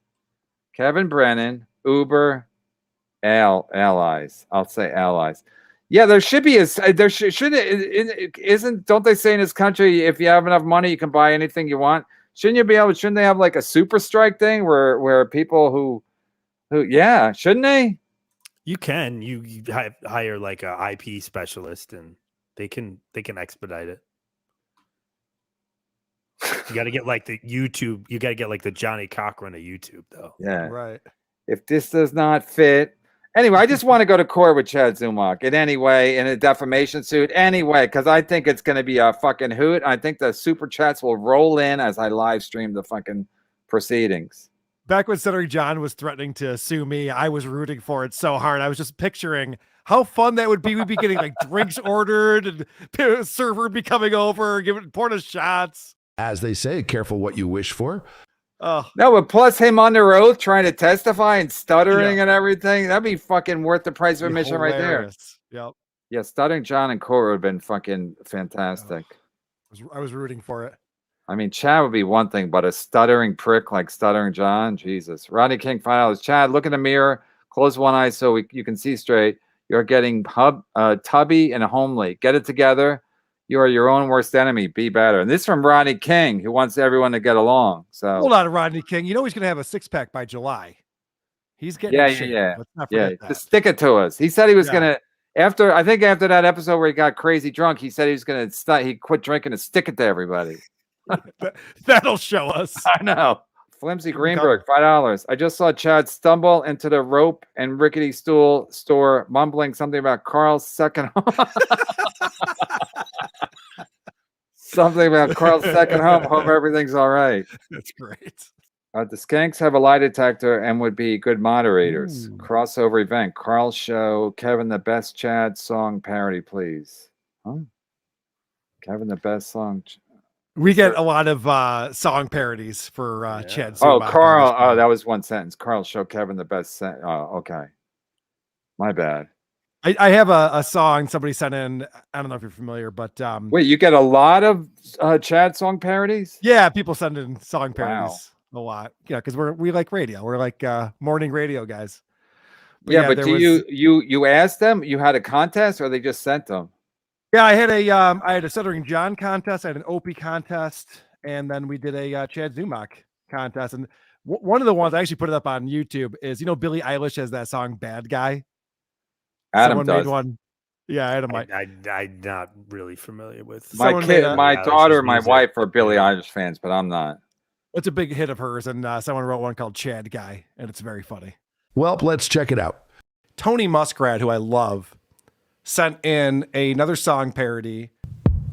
Kevin Brennan, Uber allies. I'll say allies. Yeah, there should be don't they say in this country, if you have enough money, you can buy anything you want? Shouldn't they have like a super strike thing where people who yeah, shouldn't they? You can hire like a IP specialist and they can expedite it. You got to get like the YouTube. You got to get like the Johnny Cochran of YouTube, though. Yeah, right. If this does not fit, anyway, I just want to go to court with Chad Zumock in any way in a defamation suit anyway, because I think it's going to be a fucking hoot. I think the super chats will roll in as I live stream the fucking proceedings. Back when Stuttering John was threatening to sue me, I was rooting for it so hard. I was just picturing how fun that would be. We'd be getting like drinks ordered and the server would be coming over, pouring us shots. As they say, careful what you wish for. Oh no, but plus him under oath trying to testify and stuttering and everything, that'd be fucking worth the price of admission right there. Yep. Yeah, Stuttering John and court would have been fucking fantastic. I was rooting for it. I mean, Chad would be one thing, but a stuttering prick like Stuttering John, Jesus. Rodney King, $5. Chad, look in the mirror, close one eye so you can see straight. You're getting tubby and homely. Get it together. You are your own worst enemy. Be better. And this is from Rodney King, who wants everyone to get along. So hold on, Rodney King. You know he's going to have a 6-pack by July. He's getting yeah. Just stick it to us. He said he was going to. After that episode where he got crazy drunk, he said he was going to he quit drinking and stick it to everybody. That'll show us. I know. Flimsy Greenberg, $5. I just saw Chad stumble into the rope and rickety stool store, mumbling something about Carl's second home. Something about Carl's second home. Hope everything's all right. That's great. The Skanks have a lie detector and would be good moderators. Crossover event. Carl's show. Kevin, the best Chad song parody, please. Huh? Kevin, the best song. We get a lot of song parodies for Chad. Oh, Carl. Oh, that was one sentence. Carl's show. Kevin, the best. Oh, okay. My bad. I have a song somebody sent in. I don't know if you're familiar, but wait, you get a lot of Chad song parodies? Yeah, people send in song parodies a lot. Yeah, because we like radio. We're like morning radio guys. But do you asked them? You had a contest, or they just sent them? Yeah, I had a Stuttering John contest, I had an Opie contest, and then we did a Chad Zumock contest. And one of the ones I actually put it up on YouTube is, Billie Eilish has that song "Bad Guy." Adam Someone does. made one. Yeah, Adam. I'm not really familiar with. My daughter, and my wife are Billie Eilish fans, but I'm not. It's a big hit of hers, and someone wrote one called "Chad Guy," and it's very funny. Well, let's check it out. Tony Muskrat, who I love, sent in another song parody.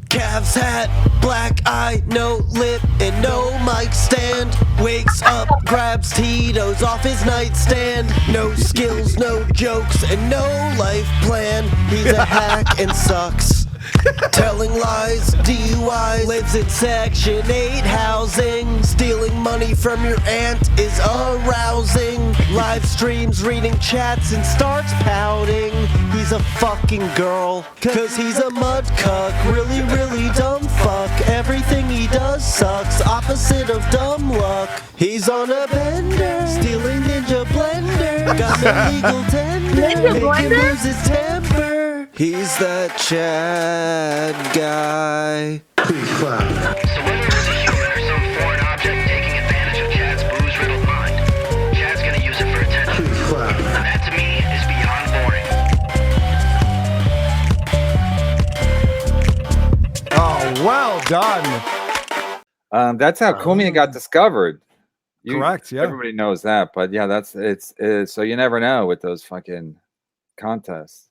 Cavs hat, black eye, no lip, and no mic stand. Wakes up, grabs Tito's off his nightstand. No skills, no jokes, and no life plan. He's a hack and sucks. Telling lies, DUIs, lives in Section 8 housing. Stealing money from your aunt is arousing. Live streams, reading chats, and starts pouting. He's a fucking girl, cause he's a mud cuck. Really, really dumb fuck. Everything he does sucks, opposite of dumb luck. He's on a bender, stealing Ninja Blender. Got no legal tender, make him lose his temper. He's that Chad guy. Please clap. So whether it's a human or some foreign object taking advantage of Chad's booze-riddled mind, Chad's gonna use it for attention. Please clap. And that to me is beyond boring. Oh, well done. That's how Kumian got discovered. Correct. Yeah, everybody knows that, but yeah, it's so you never know with those fucking contests.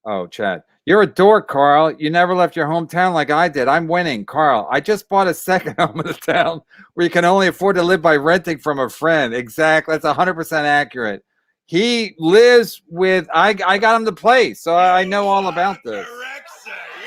Oh, Chad, you're a dork, Carl. You never left your hometown like I did. I'm winning, Carl. I just bought a second home in the town where you can only afford to live by renting from a friend. Exactly. That's 100% accurate. He lives with, I got him the place, so I know all about this.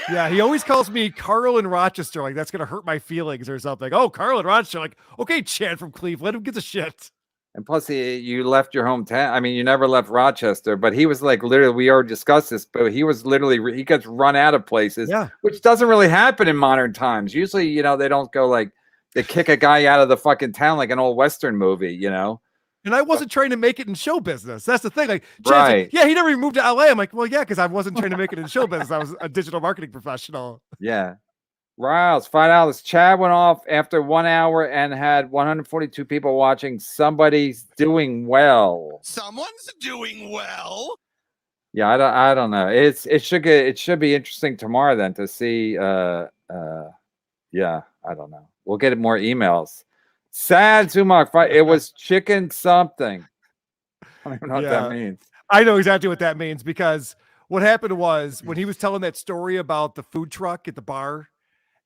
Yeah, he always calls me Carl in Rochester, like that's going to hurt my feelings or something. Oh, Carl in Rochester, like, okay, Chad from Cleveland, who gives a shit? And plus, you left your hometown. I mean, you never left Rochester, but he was like literally. We already discussed this, but he was literally he gets run out of places, which doesn't really happen in modern times. Usually, you know, they don't go like they kick a guy out of the fucking town like an old Western movie, you know. And I wasn't trying to make it in show business. That's the thing. Like, right? Yeah, he never even moved to LA. I'm like, well, yeah, because I wasn't trying to make it in show business. I was a digital marketing professional. Yeah. Riles, $5. Chad went off after 1 hour and had 142 people watching. Somebody's doing well. Someone's doing well. Yeah, I don't know. It should be interesting tomorrow then to see. Yeah, I don't know. We'll get more emails. Sad Zumock fight. It was chicken something. I don't even know what that means. I know exactly what that means because what happened was when he was telling that story about the food truck at the bar.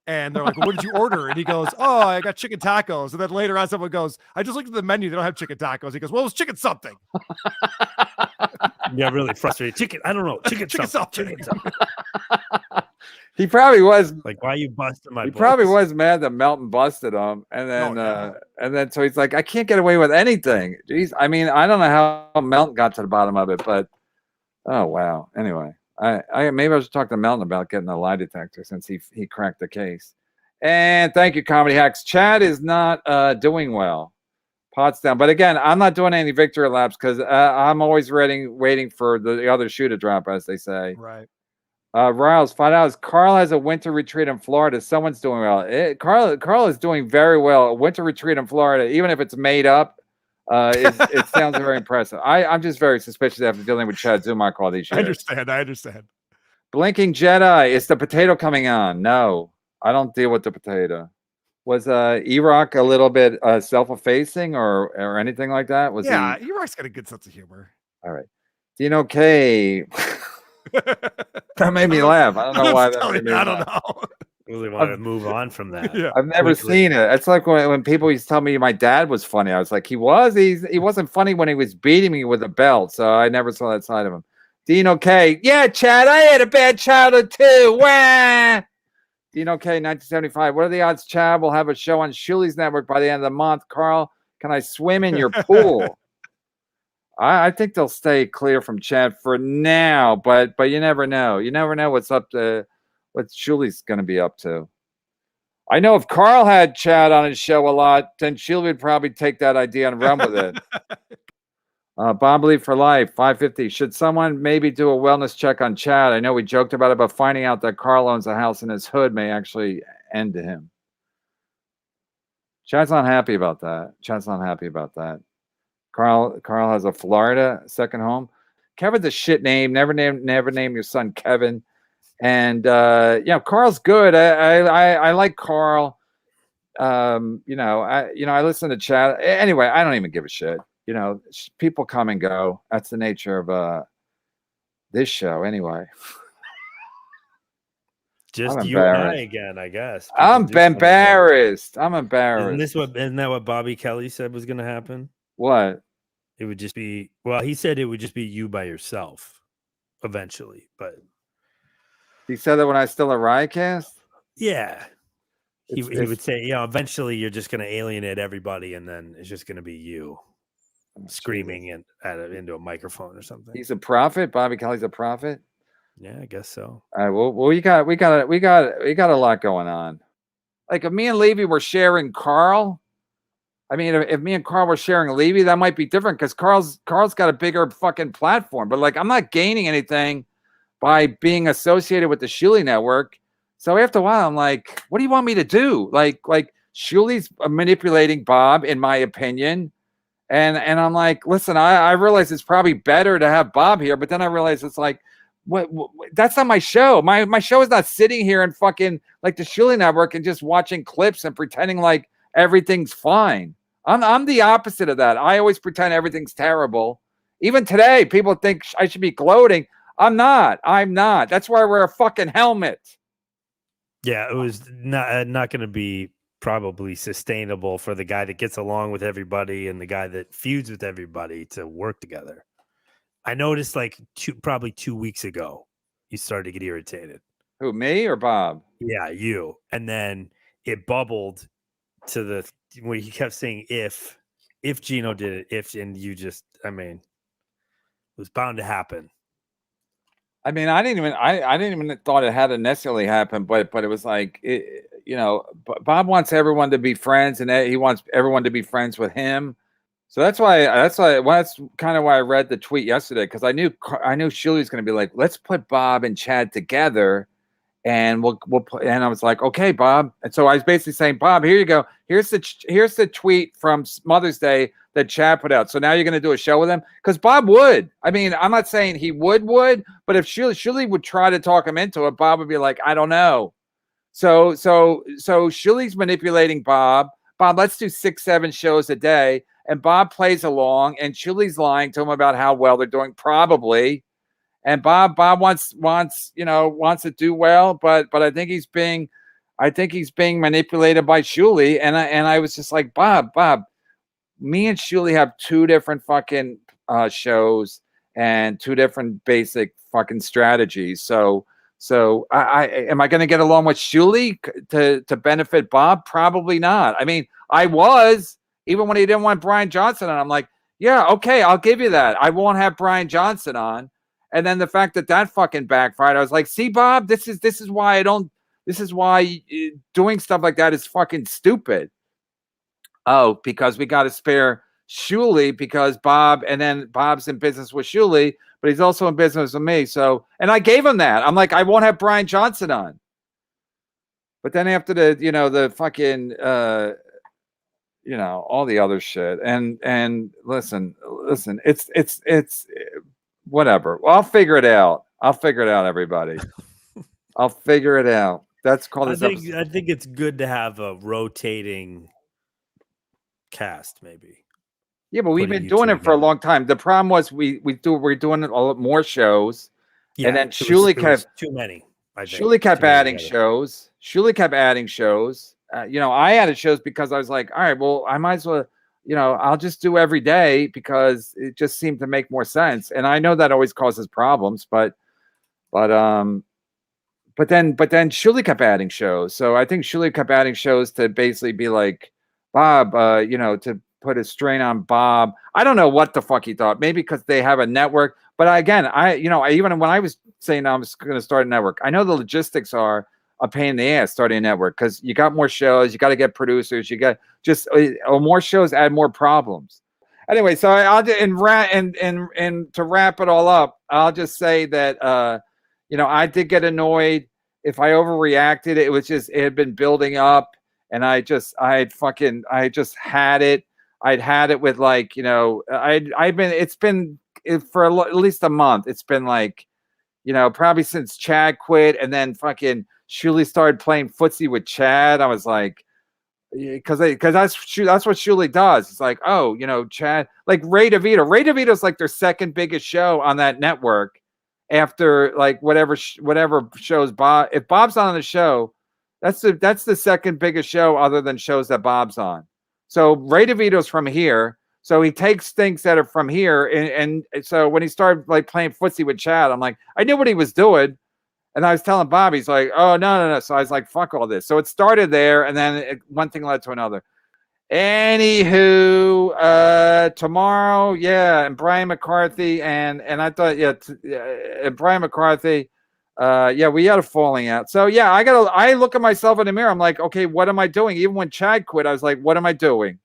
And they're like, well, what did you order? And he goes, oh, I got chicken tacos. And then later on, someone goes, I just looked at the menu. They don't have chicken tacos. He goes, well, it was chicken something. Yeah, really frustrated. Chicken, I don't know. Chicken something. Chicken something. He probably was like, why are you busting my He probably was mad that Melton busted him. And then so he's like, I can't get away with anything. Jeez. I mean, I don't know how Melton got to the bottom of it, but oh, wow. Anyway. Maybe I should talk to Melton about getting a lie detector since he cracked the case. And thank you, Comedy Hacks. Chad is not doing well. Pots down. But again, I'm not doing any victory laps because I'm always waiting for the other shoe to drop, as they say. Right. Riles, $5. Carl has a winter retreat in Florida. Someone's doing well. Carl is doing very well. A winter retreat in Florida, even if it's made up. It sounds very impressive. I'm just very suspicious after dealing with Chad Zumock all these years. I understand. Blinking Jedi. Is the potato coming on? No, I don't deal with the potato. Was E-Rock a little bit self-effacing or anything like that? Was E-Rock's got a good sense of humor. All right. Dino K. That made me laugh. I don't know why that made me laugh. I don't know. Really want to move on from that. Yeah. I've never seen it. It's like when people used to tell me my dad was funny. I was like, he wasn't funny when he was beating me with a belt. So I never saw that side of him. Dino K. Yeah, Chad, I had a bad childhood too. Wah! Dino K. 1975. What are the odds Chad will have a show on Shuli's Network by the end of the month? Carl, can I swim in your pool? I think they'll stay clear from Chad for now, but you never know. You never know what's up to what Shuli's going to be up to. I know if Carl had Chad on his show a lot, then Shuli would probably take that idea and run with it. Bob Lee for life, 550. Should someone maybe do a wellness check on Chad? I know we joked about it, but finding out that Carl owns a house in his hood may actually end him. Chad's not happy about that. Carl has a Florida second home. Kevin's a shit name. Never name your son Kevin. And Carl's good. I like Carl. I listen to Chad. Anyway, I don't even give a shit. People come and go. That's the nature of this show. Anyway, just you and I again, I guess. I'm embarrassed. Isn't that what Bobby Kelly said was going to happen? What? It would just be. Well, he said it would just be you by yourself, eventually. But he said that when I was still at Riotcast. Yeah, he would say, eventually you're just going to alienate everybody, and then it's just going to be you screaming into a microphone or something. He's a prophet. Bobby Kelly's a prophet. Yeah, I guess so. All right. Well, we got a lot going on. Like if me and Levy were sharing Carl. I mean, if me and Carl were sharing Levy, that might be different because Carl's got a bigger fucking platform. But like, I'm not gaining anything by being associated with the Shuli Network. So after a while, I'm like, what do you want me to do? Like Shuli's manipulating Bob, in my opinion. And I'm like, listen, I realize it's probably better to have Bob here, but then I realize it's like, what that's not my show. My show is not sitting here and fucking like the Shuli Network and just watching clips and pretending like everything's fine. I'm the opposite of that. I always pretend everything's terrible. Even today, people think I should be gloating. I'm not. That's why I wear a fucking helmet. Yeah, it was not going to be probably sustainable for the guy that gets along with everybody and the guy that feuds with everybody to work together. I noticed like probably 2 weeks ago, you started to get irritated. Who, me or Bob? Yeah, you. And then it bubbled to where he kept saying if, if Gino did it, and you just, I mean, it was bound to happen. I mean, I didn't even thought it had to necessarily happen, but it was like, you know, Bob wants everyone to be friends, and he wants everyone to be friends with him. So that's kind of why I read the tweet yesterday, because I knew Shuli's going to be like, let's put Bob and Chad together. And we'll put, and I was like, okay, Bob. And so I was basically saying, Bob, here you go. Here's the tweet from Mother's Day that Chad put out. So now you're going to do a show with him? Because Bob would. I mean, I'm not saying he would, but if Shuli would try to talk him into it, Bob would be like, I don't know. So Shuli's manipulating Bob. Bob, let's do 6-7 shows a day. And Bob plays along, and Shuli's lying to him about how well they're doing, probably. And Bob wants to do well, but I think he's being manipulated by Shuli. And I was just like, Bob, me and Shuli have 2 different fucking shows and 2 different basic fucking strategies. So am I going to get along with Shuli to benefit Bob? Probably not. I mean, I was, even when he didn't want Brian Johnson on, I'm like, yeah, okay, I'll give you that. I won't have Brian Johnson on. And then the fact that fucking backfired, I was like, see, Bob, this is why doing stuff like that is fucking stupid. Oh, because we got to spare Shuli because Bob's in business with Shuli, but he's also in business with me. So, and I gave him that. I'm like, I won't have Brian Johnson on. But then after the fucking, all the other shit. And listen, it's whatever. Well, I'll figure it out. Everybody. I'll figure it out. That's called I think it's good to have a rotating cast, maybe. Yeah, but we've been doing it for a long time. The problem was we're doing a lot more shows, and then Shuli kept too many. Shuli kept adding shows. I added shows because I was like, all right, well, I might as well. I'll just do every day because it just seemed to make more sense. And I know that always causes problems, but then Shuli kept adding shows. So I think Shuli kept adding shows to basically be like, Bob, to put a strain on Bob. I don't know what the fuck he thought. Maybe because they have a network. But again, even when I was saying I was going to start a network, I know the logistics are a pain in the ass starting a network because you got more shows, you got to get producers, you got just more shows add more problems. Anyway, so I'll and to wrap it all up, I'll just say that I did get annoyed if I overreacted. It had been building up, and I'd just had it. I'd had it with it's been for at least a month. It's been probably since Chad quit, and then fucking Shuli started playing footsie with Chad. I was like, because that's what Shuli does. It's like, Chad, like Ray DeVito. Ray DeVito's like their second biggest show on that network after whatever shows Bob. If Bob's on the show, that's the second biggest show other than shows that Bob's on. So Ray DeVito's from here. So he takes things that are from here. And so when he started playing footsie with Chad, I'm like, I knew what he was doing. And I was telling Bob, he's like, oh, no. So I was like, fuck all this. So it started there. And then one thing led to another. Anywho, tomorrow, and Brian McCarthy. And I thought, and Brian McCarthy, we had a falling out. So, I look at myself in the mirror. I'm like, okay, what am I doing? Even when Chad quit, I was like, what am I doing?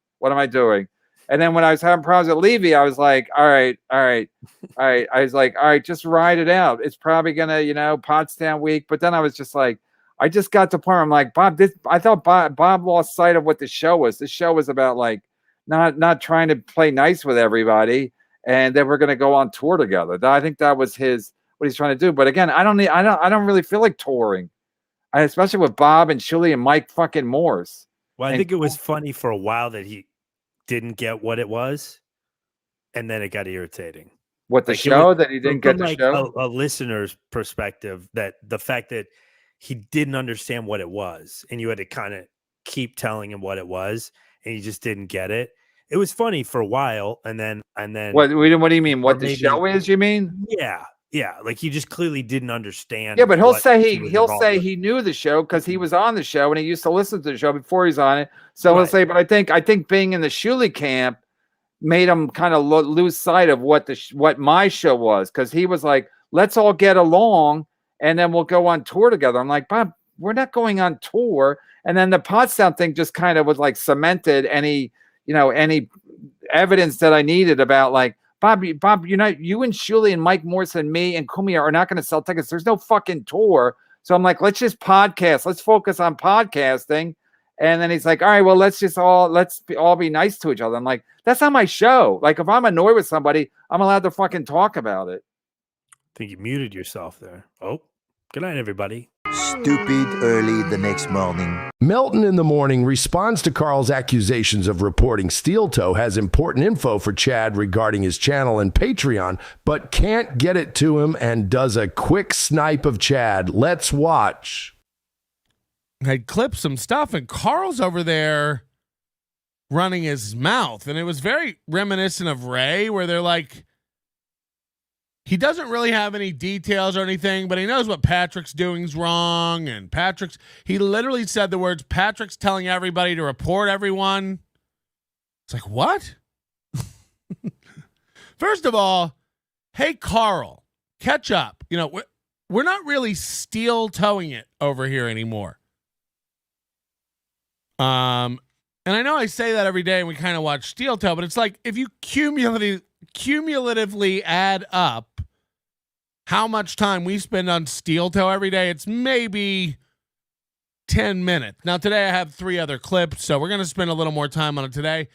And then when I was having problems with Levy, I was like, all right. I was like, all right, just ride it out. It's probably going to, Potsdam week. But then I was just like, I just got to the point where I'm like, Bob, I thought Bob lost sight of what the show was. The show was about not trying to play nice with everybody. And then we're going to go on tour together. I think that was what he's trying to do. But again, I don't really feel like touring, especially with Bob and Shuli and Mike fucking Morse. Well, I think it was funny for a while that he didn't get what it was, and then it got irritating. What, the show that he didn't get the show? A listener's perspective, that the fact that he didn't understand what it was, and you had to kind of keep telling him what it was, and he just didn't get it. It was funny for a while, and then what do you mean? What the show is? You mean? Yeah, like he just clearly didn't understand. Yeah, but he'll say he knew the show because he was on the show and he used to listen to the show before he's on it. So he'll say, but I think being in the Shuli camp, made him kind of lose sight of what what my show was, because he was like, let's all get along and then we'll go on tour together. I'm like, Bob, we're not going on tour. And then the Potsdam thing just kind of was like cemented any evidence that I needed about like, Bob, you and Shuli and Mike Morrison, me and Kumia are not going to sell tickets. There's no fucking tour. So I'm like, let's just podcast. Let's focus on podcasting. And then he's like, all right, well, let's all be nice to each other. I'm like, that's not my show. Like, if I'm annoyed with somebody, I'm allowed to fucking talk about it. I think you muted yourself there. Oh, good night, everybody. Stupid early the next morning. Melton in the morning responds to Carl's accusations of reporting steel toe, has important info for Chad regarding his channel and Patreon, but can't get it to him and does a quick snipe of Chad. Let's watch. I clipped some stuff and Carl's over there running his mouth. And it was very reminiscent of Ray, where they're like, he doesn't really have any details or anything, but he knows what Patrick's doing's wrong. And he literally said the words, Patrick's telling everybody to report everyone. It's like, what? First of all, hey, Carl, catch up. We're not really steel toeing it over here anymore. And I know I say that every day and we kind of watch steel toe, but it's like, if you cumulatively add up how much time we spend on steel toe every day, it's maybe 10 minutes. Now, today I have 3 other clips, so we're going to spend a little more time on it today.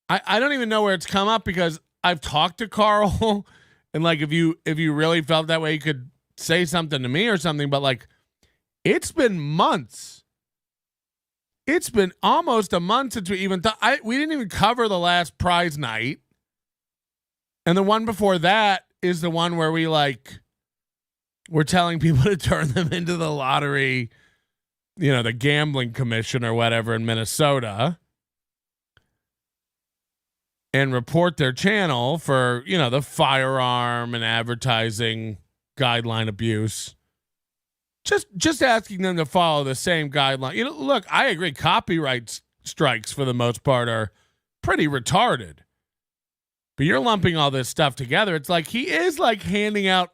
I don't even know where it's come up because I've talked to Carl and like, if you really felt that way, you could say something to me or something, but like, it's been months. It's been almost a month since we even we didn't even cover the last prize night. And the one before that is the one where we're telling people to turn them into the lottery, the gambling commission or whatever in Minnesota, and report their channel for, the firearm and advertising guideline abuse. Just asking them to follow the same guideline. Look, I agree. Copyright strikes for the most part are pretty retarded. But you're lumping all this stuff together. It's like he is like handing out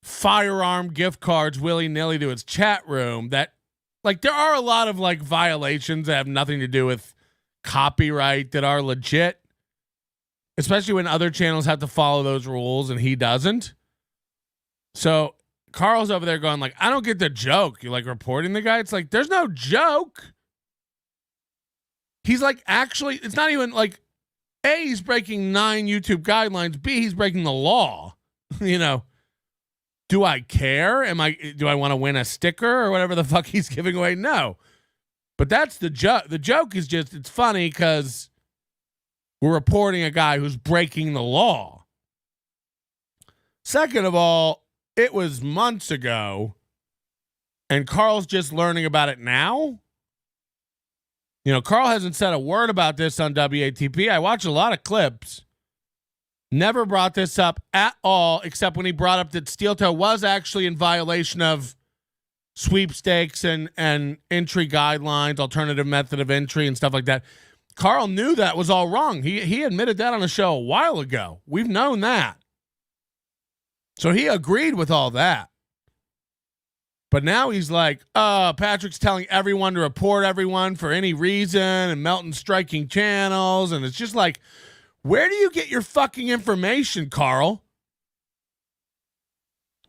firearm gift cards willy-nilly to his chat room that, like, there are a lot of like violations that have nothing to do with copyright that are legit, especially when other channels have to follow those rules and he doesn't. So Carl's over there going like, I don't get the joke. You're like reporting the guy. It's like, there's no joke. He's like, actually, it's not even like, A, he's breaking 9 YouTube guidelines. B, he's breaking the law. Do I care? Do I want to win a sticker or whatever the fuck he's giving away? No. But that's the joke. The joke is just, it's funny because we're reporting a guy who's breaking the law. Second of all, it was months ago and Carl's just learning about it now. Carl hasn't said a word about this on WATP. I watch a lot of clips. Never brought this up at all, except when he brought up that steel toe was actually in violation of sweepstakes and entry guidelines, alternative method of entry and stuff like that. Carl knew that was all wrong. He admitted that on a show a while ago. We've known that. So he agreed with all that. But now he's like, Patrick's telling everyone to report everyone for any reason and Melton's striking channels. And it's just like, where do you get your fucking information, Carl?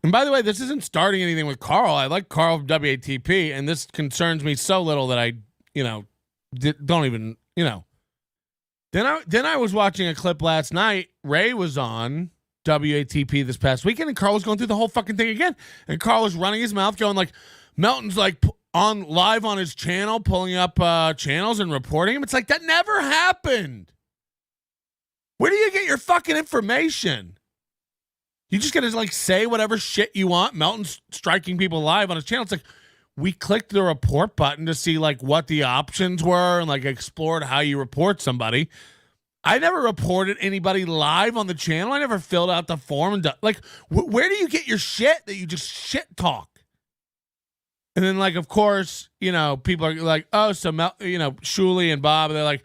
And by the way, this isn't starting anything with Carl. I like Carl from WATP, and this concerns me so little that I, don't even, Then I was watching a clip last night. Ray was on WATP this past weekend, and Carl was going through the whole fucking thing again. And Carl was running his mouth, going like, Melton's like on live on his channel, pulling up channels and reporting him. It's like, that never happened. Where do you get your fucking information? You just gotta like say whatever shit you want. Melton's striking people live on his channel. It's like, we clicked the report button to see like what the options were and like explored how you report somebody. I never reported anybody live on the channel. I never filled out the form and where do you get your shit that you just shit talk? And then like, of course, people are like, oh, so Shuli and Bob, they're like,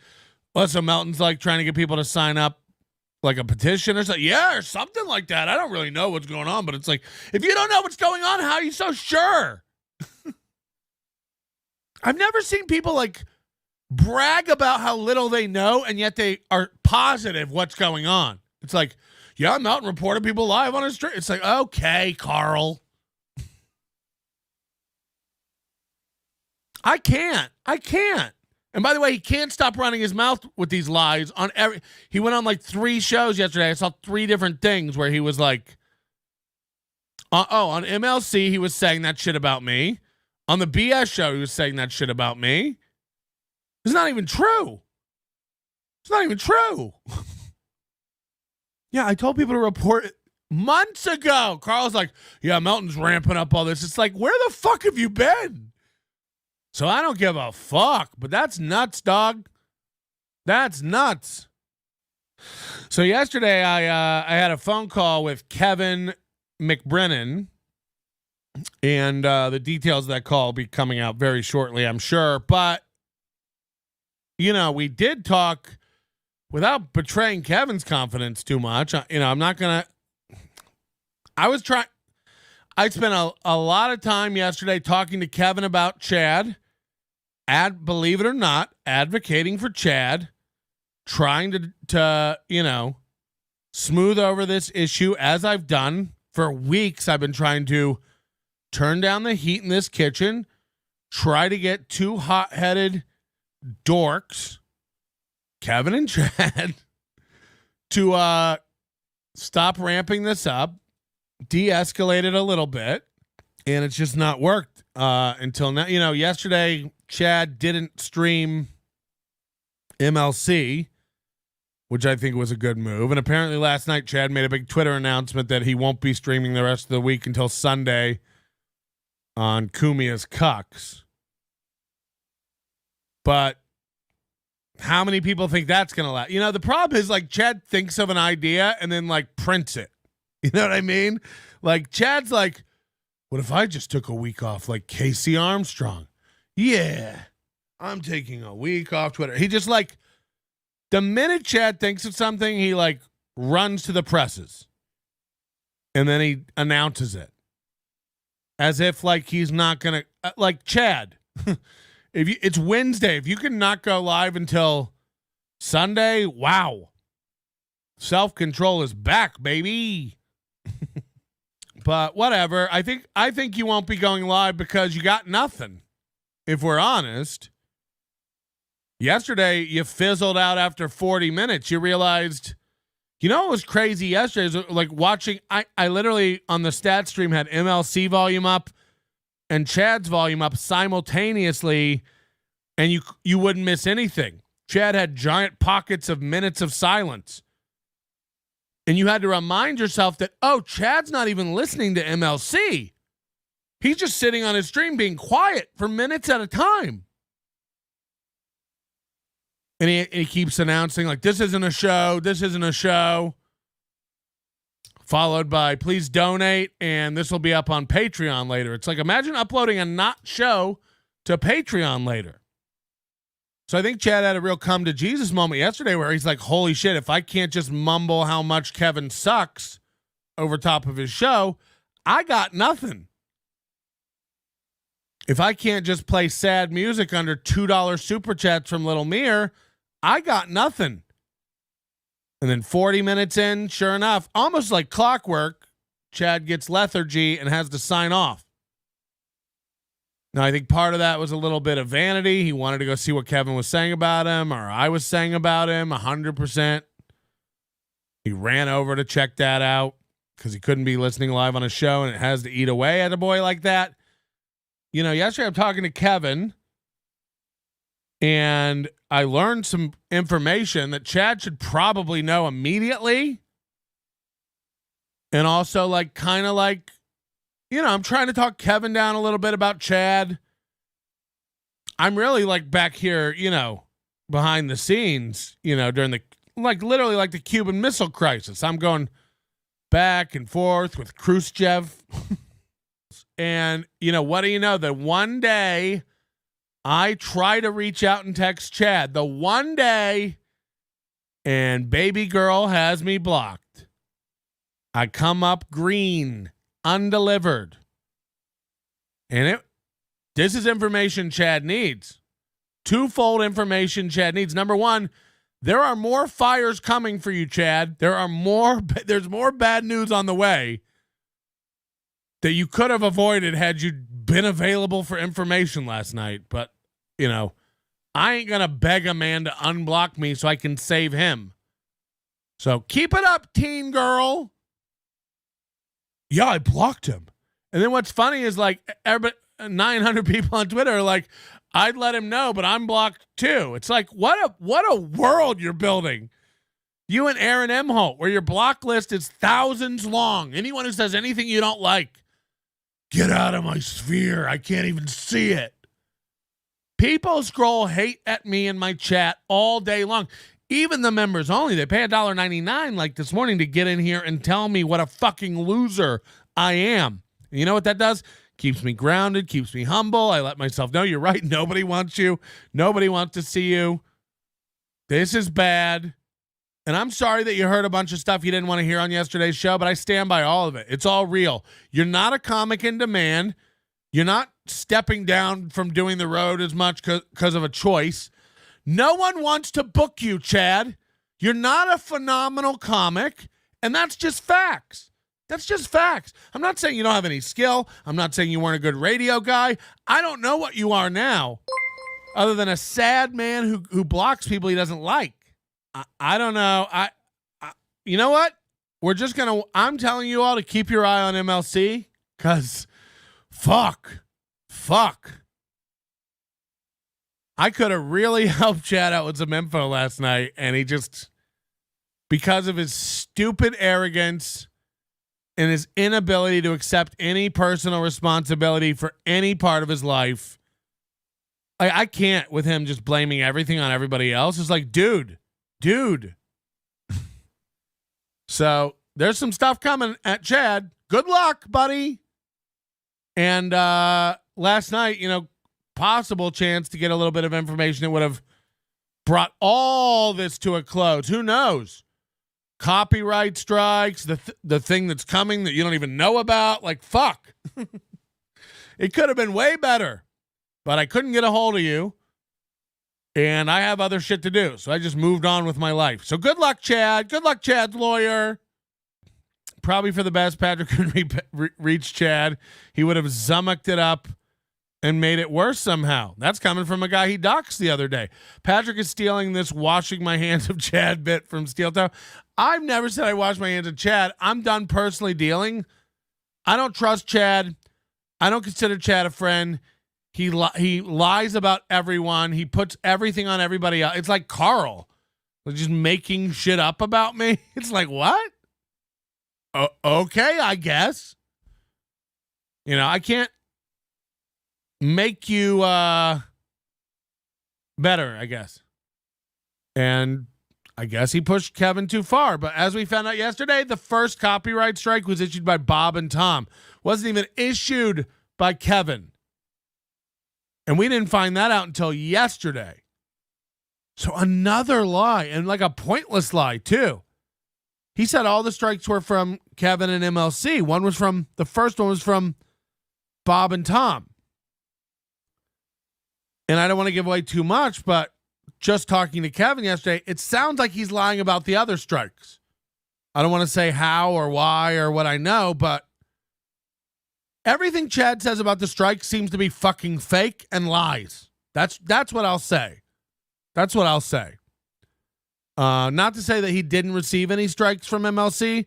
Well, so Melton's like trying to get people to sign up like a petition or something. Yeah, or something like that. I don't really know what's going on, but it's like, if you don't know what's going on, how are you so sure? I've never seen people like brag about how little they know, and yet they are positive what's going on. It's like, yeah, Melton reported people live on his street. It's like, okay, Carl. I can't. And by the way, he can't stop running his mouth with these lies on every. He went on like 3 shows yesterday. I saw 3 different things where he was like, on MLC, he was saying that shit about me. On the BS show, he was saying that shit about me. It's not even true. Yeah, I told people to report it months ago. Carl's like, yeah, Melton's ramping up all this. It's like, where the fuck have you been? So I don't give a fuck, but that's nuts, dog. That's nuts. So yesterday I had a phone call with Kevin McBrennan, and the details of that call will be coming out very shortly, I'm sure. But, you know, we did talk without betraying Kevin's confidence too much. I'm not going to. I spent a lot of time yesterday talking to Kevin about Chad. Believe it or not, advocating for Chad, trying to smooth over this issue as I've done for weeks. I've been trying to turn down the heat in this kitchen, try to get 2 hot-headed dorks, Kevin and Chad, to stop ramping this up, de-escalate it a little bit, and it's just not worked until now. Yesterday Chad didn't stream MLC, which I think was a good move. And apparently last night Chad made a big Twitter announcement that he won't be streaming the rest of the week until Sunday on Kumia's Cucks. But how many people think that's going to last? The problem is, like, Chad thinks of an idea and then, like, prints it. You know what I mean? Like, Chad's like, what if I just took a week off like Casey Armstrong? Yeah, I'm taking a week off Twitter. He just, like, the minute Chad thinks of something, he, like, runs to the presses. And then he announces it. As if, like, he's not going to, like, Chad, it's Wednesday. If you can not go live until Sunday, wow. Self-control is back, baby. But whatever. I think you won't be going live because you got nothing. If we're honest. Yesterday, you fizzled out after 40 minutes. You realized, what was crazy yesterday is like watching, I literally on the stat stream had MLC volume up and Chad's volume up simultaneously, and you wouldn't miss anything. Chad had giant pockets of minutes of silence. And you had to remind yourself that, Chad's not even listening to MLC. He's just sitting on his stream being quiet for minutes at a time. And he keeps announcing, like, this isn't a show. Followed by, please donate, and this will be up on Patreon later. It's like, imagine uploading a not show to Patreon later. So I think Chad had a real come to Jesus moment yesterday where he's like, holy shit, if I can't just mumble how much Kevin sucks over top of his show, I got nothing. If I can't just play sad music under $2 super chats from Little Mir, I got nothing. And then 40 minutes in, sure enough, almost like clockwork, Chad gets lethargy and has to sign off. Now, I think part of that was a little bit of vanity. He wanted to go see what Kevin was saying about him, or I was saying about him, 100%. He ran over to check that out because he couldn't be listening live on a show, and it has to eat away at a boy like that. Yesterday I'm talking to Kevin, and I learned some information that Chad should probably know immediately. And also, like, kind of like, I'm trying to talk Kevin down a little bit about Chad. I'm really, like, back here, behind the scenes, during the, like, literally like the Cuban Missile Crisis. I'm going back and forth with Khrushchev. And, what do you know? The one day I try to reach out and text Chad, the one day and baby girl has me blocked. I come up green, undelivered. And this is information Chad needs. Twofold information Chad needs. Number one, there are more fires coming for you, Chad. There's more bad news on the way that you could have avoided had you been available for information last night. But, you know, I ain't going to beg a man to unblock me so I can save him. So keep it up, teen girl. Yeah, I blocked him. And then what's funny is like 900 people on Twitter are like, I'd let him know, but I'm blocked too. It's like, what a world you're building. You and Aaron Emholt, where your block list is thousands long. Anyone who says anything you don't like, get out of my sphere. I can't even see it. People scroll hate at me in my chat all day long. Even the members only. They pay $1.99 like this morning to get in here and tell me what a fucking loser I am. And you know what that does? Keeps me grounded, keeps me humble. I let myself know you're right. Nobody wants you. Nobody wants to see you. This is bad. And I'm sorry that you heard a bunch of stuff you didn't want to hear on yesterday's show, but I stand by all of it. It's all real. You're not a comic in demand. You're not stepping down from doing the road as much because of a choice. No one wants to book you, Chad. You're not a phenomenal comic, and that's just facts. That's just facts. I'm not saying you don't have any skill. I'm not saying you weren't a good radio guy. I don't know what you are now, other than a sad man who blocks people he doesn't like. I don't know. You know what? I'm telling you all to keep your eye on MLC, because fuck. I could have really helped Chad out with some info last night, and he just, because of his stupid arrogance and his inability to accept any personal responsibility for any part of his life, I can't with him just blaming everything on everybody else. It's like, dude. So there's some stuff coming at Chad. Good luck, buddy. And last night, possible chance to get a little bit of information that would have brought all this to a close. Who knows? Copyright strikes, the thing that's coming that you don't even know about. Like, fuck. It could have been way better, but I couldn't get a hold of you, and I have other shit to do, so I just moved on with my life. So good luck, Chad. Good luck, Chad's lawyer. Probably for the best. Patrick couldn't reach Chad. He would have Zumocked it up and made it worse somehow. That's coming from a guy he doxed the other day. Patrick is stealing this washing my hands of Chad bit from Steel Toe. I've never said I wash my hands of Chad. I'm done personally dealing. I don't trust Chad. I don't consider Chad a friend. He lies about everyone. He puts everything on everybody else. It's like Carl, just making shit up about me. It's like, what? Okay, I guess. I can't make you better, I guess. And I guess he pushed Kevin too far. But as we found out yesterday, the first copyright strike was issued by Bob and Tom. Wasn't even issued by Kevin. And we didn't find that out until yesterday. So another lie, and like a pointless lie too. He said all the strikes were from Kevin and MLC. The first one was from Bob and Tom. And I don't want to give away too much, but just talking to Kevin yesterday, it sounds like he's lying about the other strikes. I don't want to say how or why or what I know, but everything Chad says about the strike seems to be fucking fake and lies. That's what I'll say. That's what I'll say. Not to say that he didn't receive any strikes from MLC.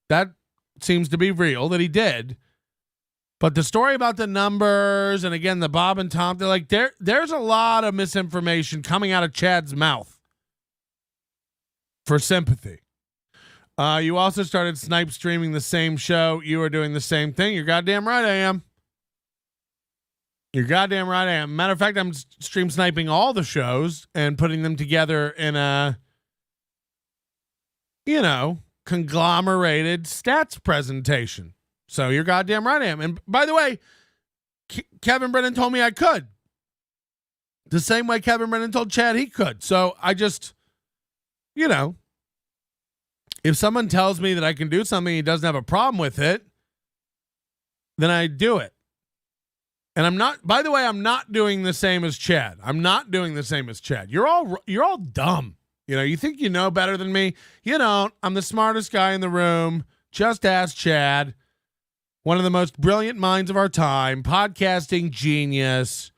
That seems to be real that he did. But the story about the numbers and, again, the Bob and Tom, they're like, there's a lot of misinformation coming out of Chad's mouth for sympathy. You also started snipe streaming the same show. You are doing the same thing. You're goddamn right I am. You're goddamn right I am. Matter of fact, I'm stream sniping all the shows and putting them together in a, conglomerated stats presentation. So you're goddamn right I am. And by the way, Kevin Brennan told me I could. The same way Kevin Brennan told Chad he could. So I just, If someone tells me that I can do something, he doesn't have a problem with it, then I do it. And I'm not, by the way, I'm not doing the same as Chad. I'm not doing the same as Chad. You're all dumb. You know, you think you know better than me. You don't. I'm the smartest guy in the room. Just ask Chad. One of the most brilliant minds of our time, podcasting genius.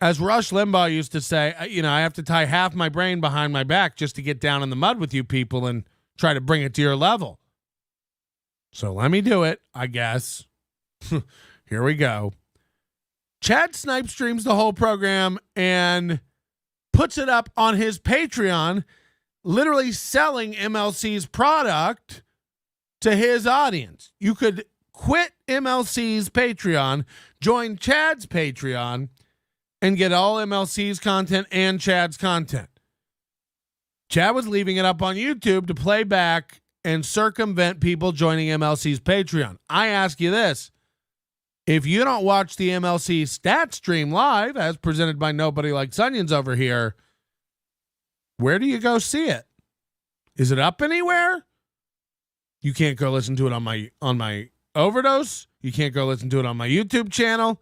As Rush Limbaugh used to say, you know, I have to tie half my brain behind my back just to get down in the mud with you people and try to bring it to your level. So let me do it, I guess. Here we go. Chad Snipe streams the whole program and puts it up on his Patreon, literally selling MLC's product to his audience. You could quit MLC's Patreon, join Chad's Patreon, and get all MLC's content and Chad's content. Chad was leaving it up on YouTube to play back and circumvent people joining MLC's Patreon. I ask you this. If you don't watch the MLC stat stream live, as presented by Nobody Likes Onions over here, where do you go see it? Is it up anywhere? You can't go listen to it on my Overdose. You can't go listen to it on my YouTube channel.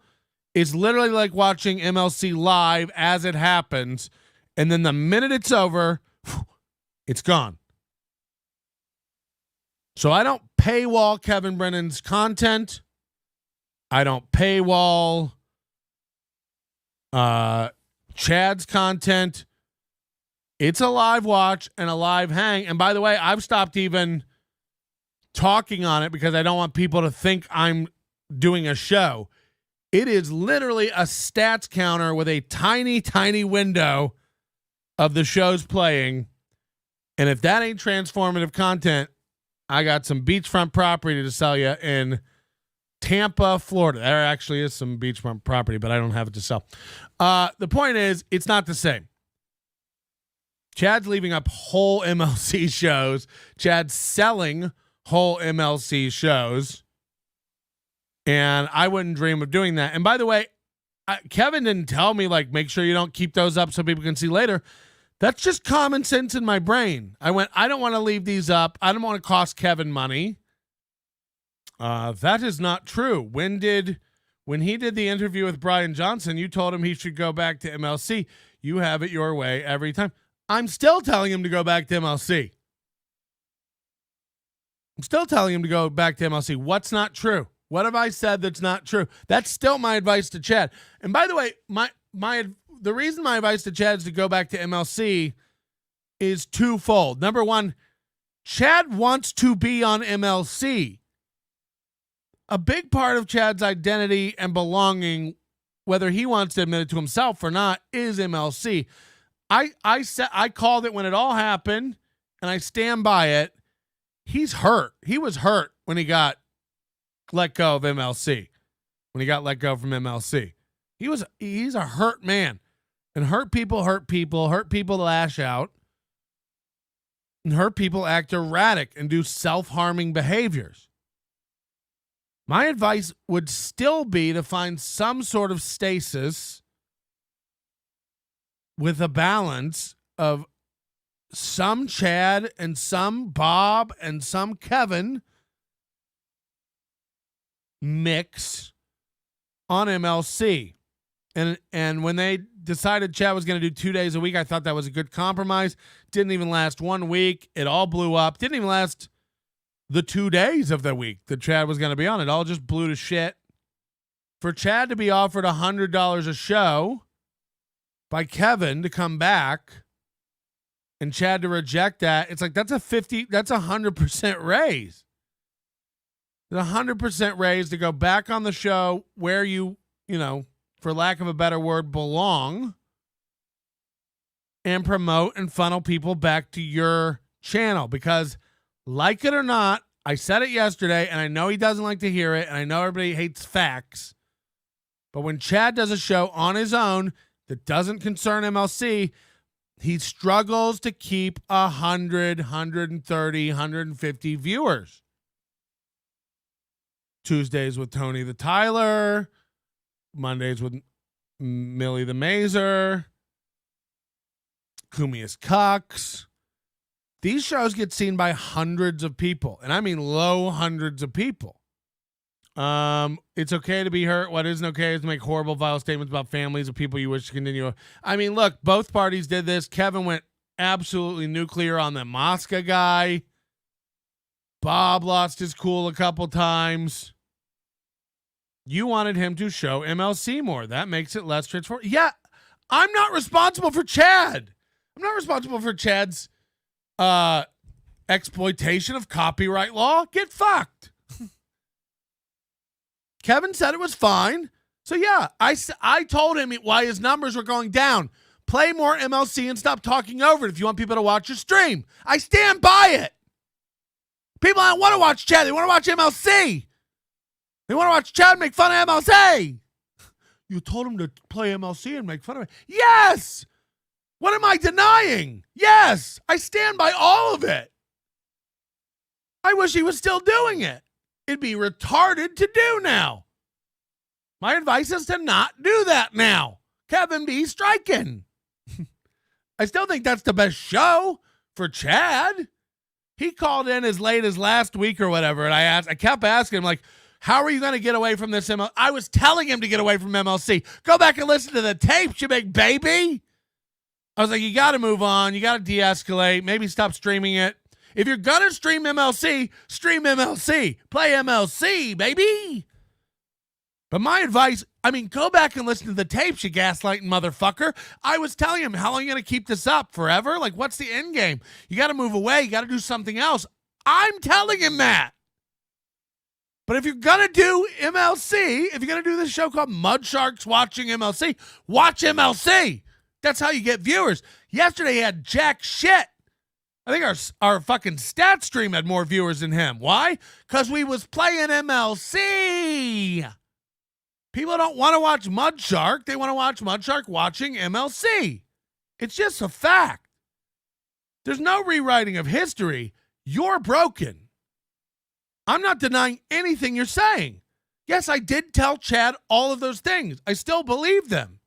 It's literally like watching MLC live as it happens, and then the minute it's over, it's gone. So I don't paywall Kevin Brennan's content. I don't paywall Chad's content. It's a live watch and a live hang. And by the way, I've stopped even talking on it because I don't want people to think I'm doing a show. It is literally a stats counter with a tiny, tiny window of the shows playing. And if that ain't transformative content, I got some beachfront property to sell you in Tampa, Florida. There actually is some beachfront property, but I don't have it to sell. The point is, it's not the same. Chad's leaving up whole MLC shows. Chad's selling whole MLC shows. And I wouldn't dream of doing that. And by the way, Kevin didn't tell me, like, make sure you don't keep those up so people can see later. That's just common sense in my brain. I went, I don't want to leave these up. I don't want to cost Kevin money. That is not true. When he did the interview with Brian Johnson, you told him he should go back to MLC. You have it your way every time. I'm still telling him to go back to MLC. I'm still telling him to go back to MLC. What's not true? What have I said that's not true? That's still my advice to Chad. And by the way, the reason my advice to Chad is to go back to MLC is twofold. Number one, Chad wants to be on MLC. A big part of Chad's identity and belonging, whether he wants to admit it to himself or not, is MLC. I called it when it all happened, and I stand by it. He's hurt. He was hurt when he got let go of MLC. When he got let go from MLC. He's a hurt man. And hurt people lash out. And hurt people act erratic and do self-harming behaviors. My advice would still be to find some sort of stasis with a balance of some Chad and some Bob and some Kevin mix on MLC. And when they decided Chad was going to do 2 days a week, I thought that was a good compromise. Didn't even last 1 week. It all blew up. Didn't even last the 2 days of the week that Chad was going to be on. It all just blew to shit. For Chad to be offered $100 a show by Kevin to come back and Chad to reject that, it's like that's a 100% raise. It's a 100% raise to go back on the show where you know, for lack of a better word, belong and promote and funnel people back to your channel. Because like it or not, I said it yesterday, and I know he doesn't like to hear it, and I know everybody hates facts, but when Chad does a show on his own that doesn't concern MLC, he struggles to keep 100, 130, 150 viewers. Tuesdays with Tony the Tyler, Mondays with Millie the Mazer, Kumius Cox. These shows get seen by hundreds of people, and I mean low hundreds of people. It's okay to be hurt. What isn't okay is to make horrible, vile statements about families of people you wish to continue. I mean, look, both parties did this. Kevin went absolutely nuclear on the Mosca guy. Bob lost his cool a couple times. You wanted him to show MLC more. That makes it less straightforward. Yeah, I'm not responsible for Chad. I'm not responsible for Chad's exploitation of copyright law. Get fucked. Kevin said it was fine. So, yeah, I told him why his numbers were going down. Play more MLC and stop talking over it if you want people to watch your stream. I stand by it. People don't want to watch Chad. They want to watch MLC. They want to watch Chad make fun of MLC. You told him to play MLC and make fun of it. Yes. What am I denying? Yes. I stand by all of it. I wish he was still doing it. It'd be retarded to do now. My advice is to not do that now. Kevin B. striking. I still think that's the best show for Chad. He called in as late as last week or whatever, and I kept asking him, like, how are you going to get away from this MLC? I was telling him to get away from MLC. Go back and listen to the tapes, you big baby. I was like, you got to move on. You got to de-escalate. Maybe stop streaming it. If you're going to stream MLC, stream MLC. Play MLC, baby. But my advice, I mean, go back and listen to the tapes, you gaslighting motherfucker. I was telling him, how long are you going to keep this up? Forever? Like, what's the end game? You got to move away. You got to do something else. I'm telling him that. But if you're going to do MLC, if you're going to do this show called Mud Sharks Watching MLC, watch MLC. That's how you get viewers. Yesterday he had jack shit. I think our fucking stat stream had more viewers than him. Why? Because we was playing MLC. People don't want to watch Mud Shark. They want to watch Mud Shark watching MLC. It's just a fact. There's no rewriting of history. You're broken. I'm not denying anything you're saying. Yes, I did tell Chad all of those things. I still believe them.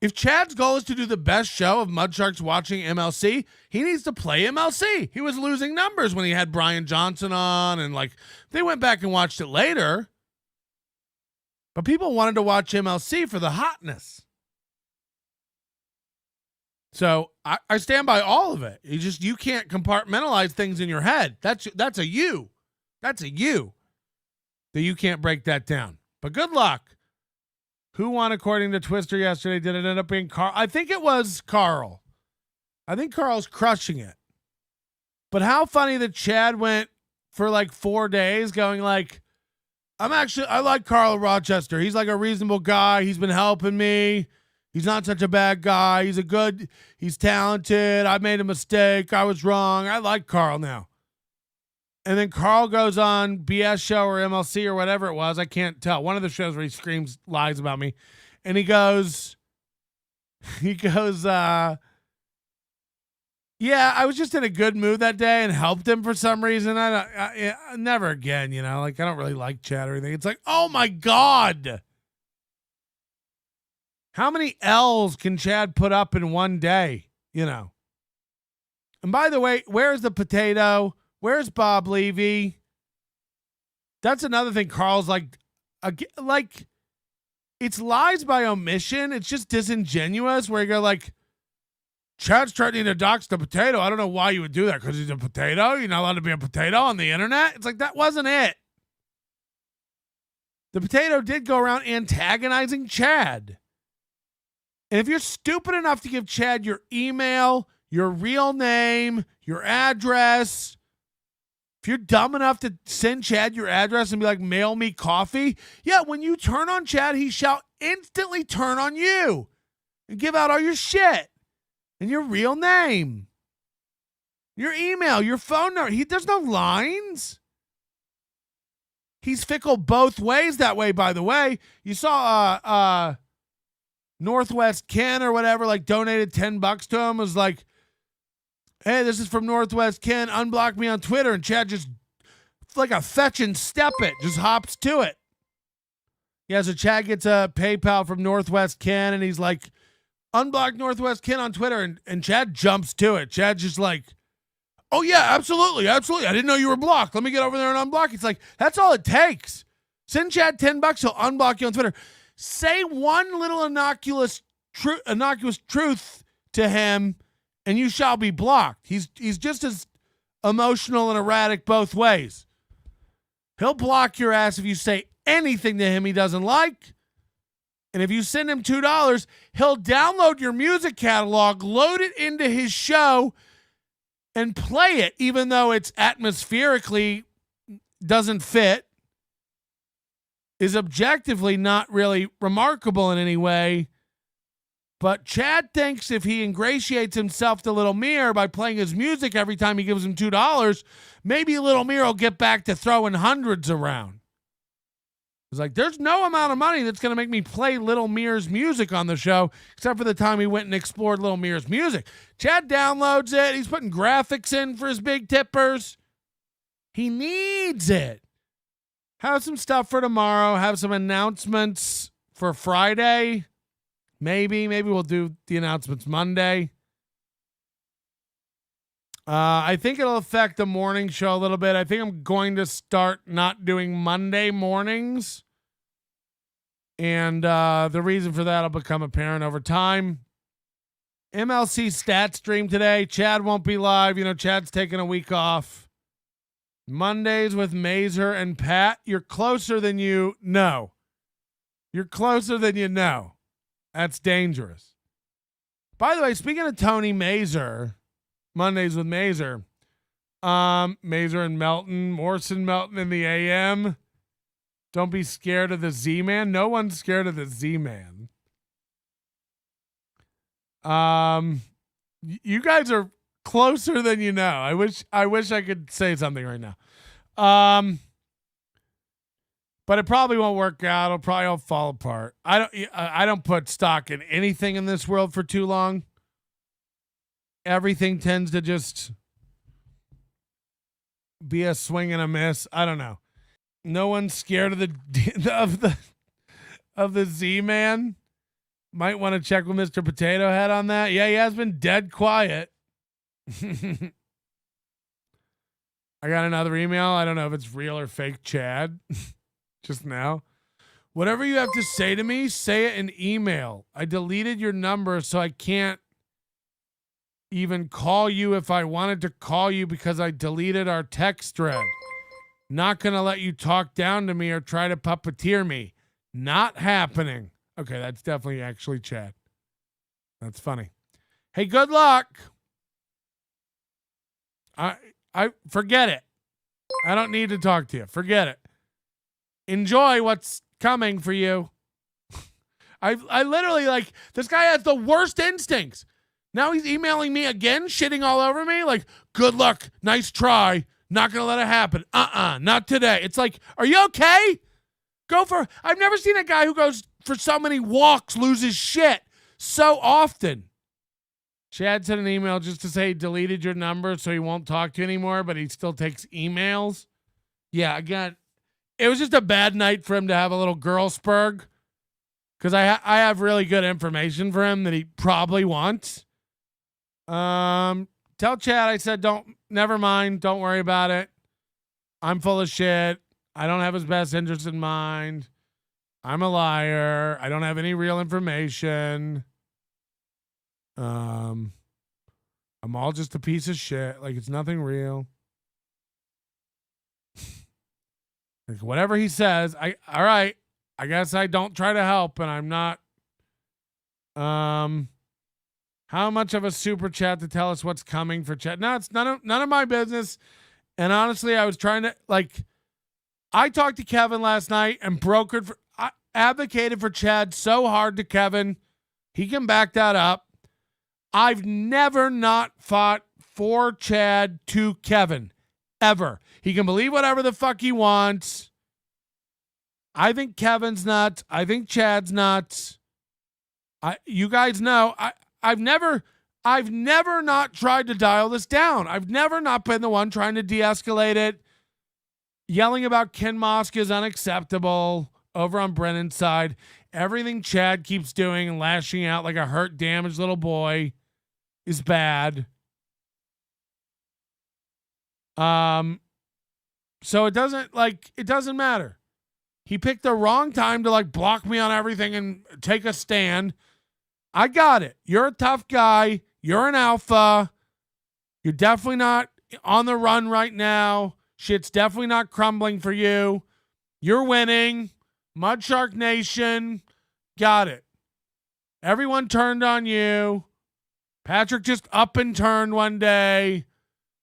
If Chad's goal is to do the best show of Mud Sharks watching MLC, he needs to play MLC. He was losing numbers when he had Brian Johnson on, and like they went back and watched it later. But people wanted to watch MLC for the hotness. So I stand by all of it. You can't compartmentalize things in your head. That's a you. That's a you. That you can't break that down. But good luck. Who won according to Twister yesterday? Did it end up being Carl? I think it was Carl. I think Carl's crushing it. But how funny that Chad went for like 4 days going like, I like Carl Rochester. He's like a reasonable guy. He's been helping me. He's not such a bad guy. He's talented. I made a mistake. I was wrong. I like Carl now. And then Carl goes on BS show or MLC or whatever it was. I can't tell. One of the shows where he screams lies about me. And he goes, yeah, I was just in a good mood that day and helped him for some reason. I never again, like I don't really like Chad or anything. It's like, oh my God. How many L's can Chad put up in one day, And by the way, where's the potato? Where's Bob Levy? That's another thing. Carl's like, it's lies by omission. It's just disingenuous where you go like, Chad's threatening to dox the potato. I don't know why you would do that because he's a potato. You're not allowed to be a potato on the internet. It's like, that wasn't it. The potato did go around antagonizing Chad. And if you're stupid enough to give Chad your email, your real name, your address, if you're dumb enough to send Chad your address and be like, mail me coffee, yeah, when you turn on Chad, he shall instantly turn on you and give out all your shit and your real name, your email, your phone number. There's no lines. He's fickle both ways that way, by the way. You saw Northwest Ken or whatever, like donated $10 to him, was like, hey, this is from Northwest Ken. Unblock me on Twitter. And Chad just, like a fetch and step it, just hops to it. Yeah, so Chad gets a PayPal from Northwest Ken, and he's like unblock Northwest Ken on Twitter, and Chad jumps to it. Chad's just like, oh yeah, absolutely. I didn't know you were blocked. Let me get over there and unblock. It's like, that's all it takes. Send Chad $10, he'll unblock you on Twitter. Say one little innocuous truth to him, and you shall be blocked. He's just as emotional and erratic both ways. He'll block your ass if you say anything to him he doesn't like. And if you send him $2, he'll download your music catalog, load it into his show, and play it, even though it's atmospherically doesn't fit, is objectively not really remarkable in any way. But Chad thinks if he ingratiates himself to Little Mir by playing his music every time he gives him $2, maybe Little Mir will get back to throwing hundreds around. It's like, there's no amount of money that's going to make me play Little Mir's music on the show, except for the time he went and explored Little Mir's music. Chad downloads it. He's putting graphics in for his big tippers. He needs it. Have some stuff for tomorrow. Have some announcements for Friday. Maybe we'll do the announcements Monday. I think it'll affect the morning show a little bit. I think I'm going to start not doing Monday mornings. And the reason for that will become apparent over time. MLC stat stream today. Chad won't be live. You know, Chad's taking a week off. Mondays with Mazer and Pat. You're closer than you know. You're closer than you know. That's dangerous. By the way, speaking of Tony Mazer, Mondays with Mazer, Mazer and Melton, Morrison Melton in the AM. Don't be scared of the Z-Man. No one's scared of the Z-Man. You guys are closer than you know. I wish I could say something right now. But it probably won't work out. It'll probably all fall apart. I don't put stock in anything in this world for too long. Everything tends to just be a swing and a miss. I don't know. No one's scared of the Z-Man. Might want to check with Mr. Potato Head on that. Yeah, he has been dead quiet. I got another email. I don't know if it's real or fake, Chad. Just now. Whatever you have to say to me, say it in email. I deleted your number so I can't even call you if I wanted to call you because I deleted our text thread. Not going to let you talk down to me or try to puppeteer me. Not happening. Okay, that's definitely actually Chad. That's funny. Hey, good luck. I forget it. I don't need to talk to you. Forget it. Enjoy what's coming for you. I literally, like, this guy has the worst instincts. Now he's emailing me again, shitting all over me. Like, good luck. Nice try. Not going to let it happen. Not today. It's like, are you okay? I've never seen a guy who goes for so many walks lose his shit so often. Chad sent an email just to say he deleted your number so he won't talk to you anymore, but he still takes emails. Yeah, again, it was just a bad night for him to have a little girl spurg because I have really good information for him that he probably wants. Tell Chad I said never mind, don't worry about it. I'm full of shit. I don't have his best interest in mind. I'm a liar. I don't have any real information. I'm all just a piece of shit. Like, it's nothing real. Like, whatever he says, all right. I guess I don't try to help, and I'm not. How much of a super chat to tell us what's coming for chat? No, it's none of my business. And honestly, I was trying to, like, I talked to Kevin last night and I advocated for Chad so hard to Kevin. He can back that up. I've never not fought for Chad to Kevin, ever. He can believe whatever the fuck he wants. I think Kevin's nuts. I think Chad's nuts. You guys know, I've never not tried to dial this down. I've never not been the one trying to de-escalate it. Yelling about Ken Mosk is unacceptable over on Brennan's side. Everything Chad keeps doing and lashing out like a hurt, damaged little boy is bad. So it doesn't matter. He picked the wrong time to like block me on everything and take a stand. I got it. You're a tough guy. You're an alpha. You're definitely not on the run right now. Shit's definitely not crumbling for you. You're winning. Mud Shark Nation. Got it. Everyone turned on you. Patrick just up and turned one day.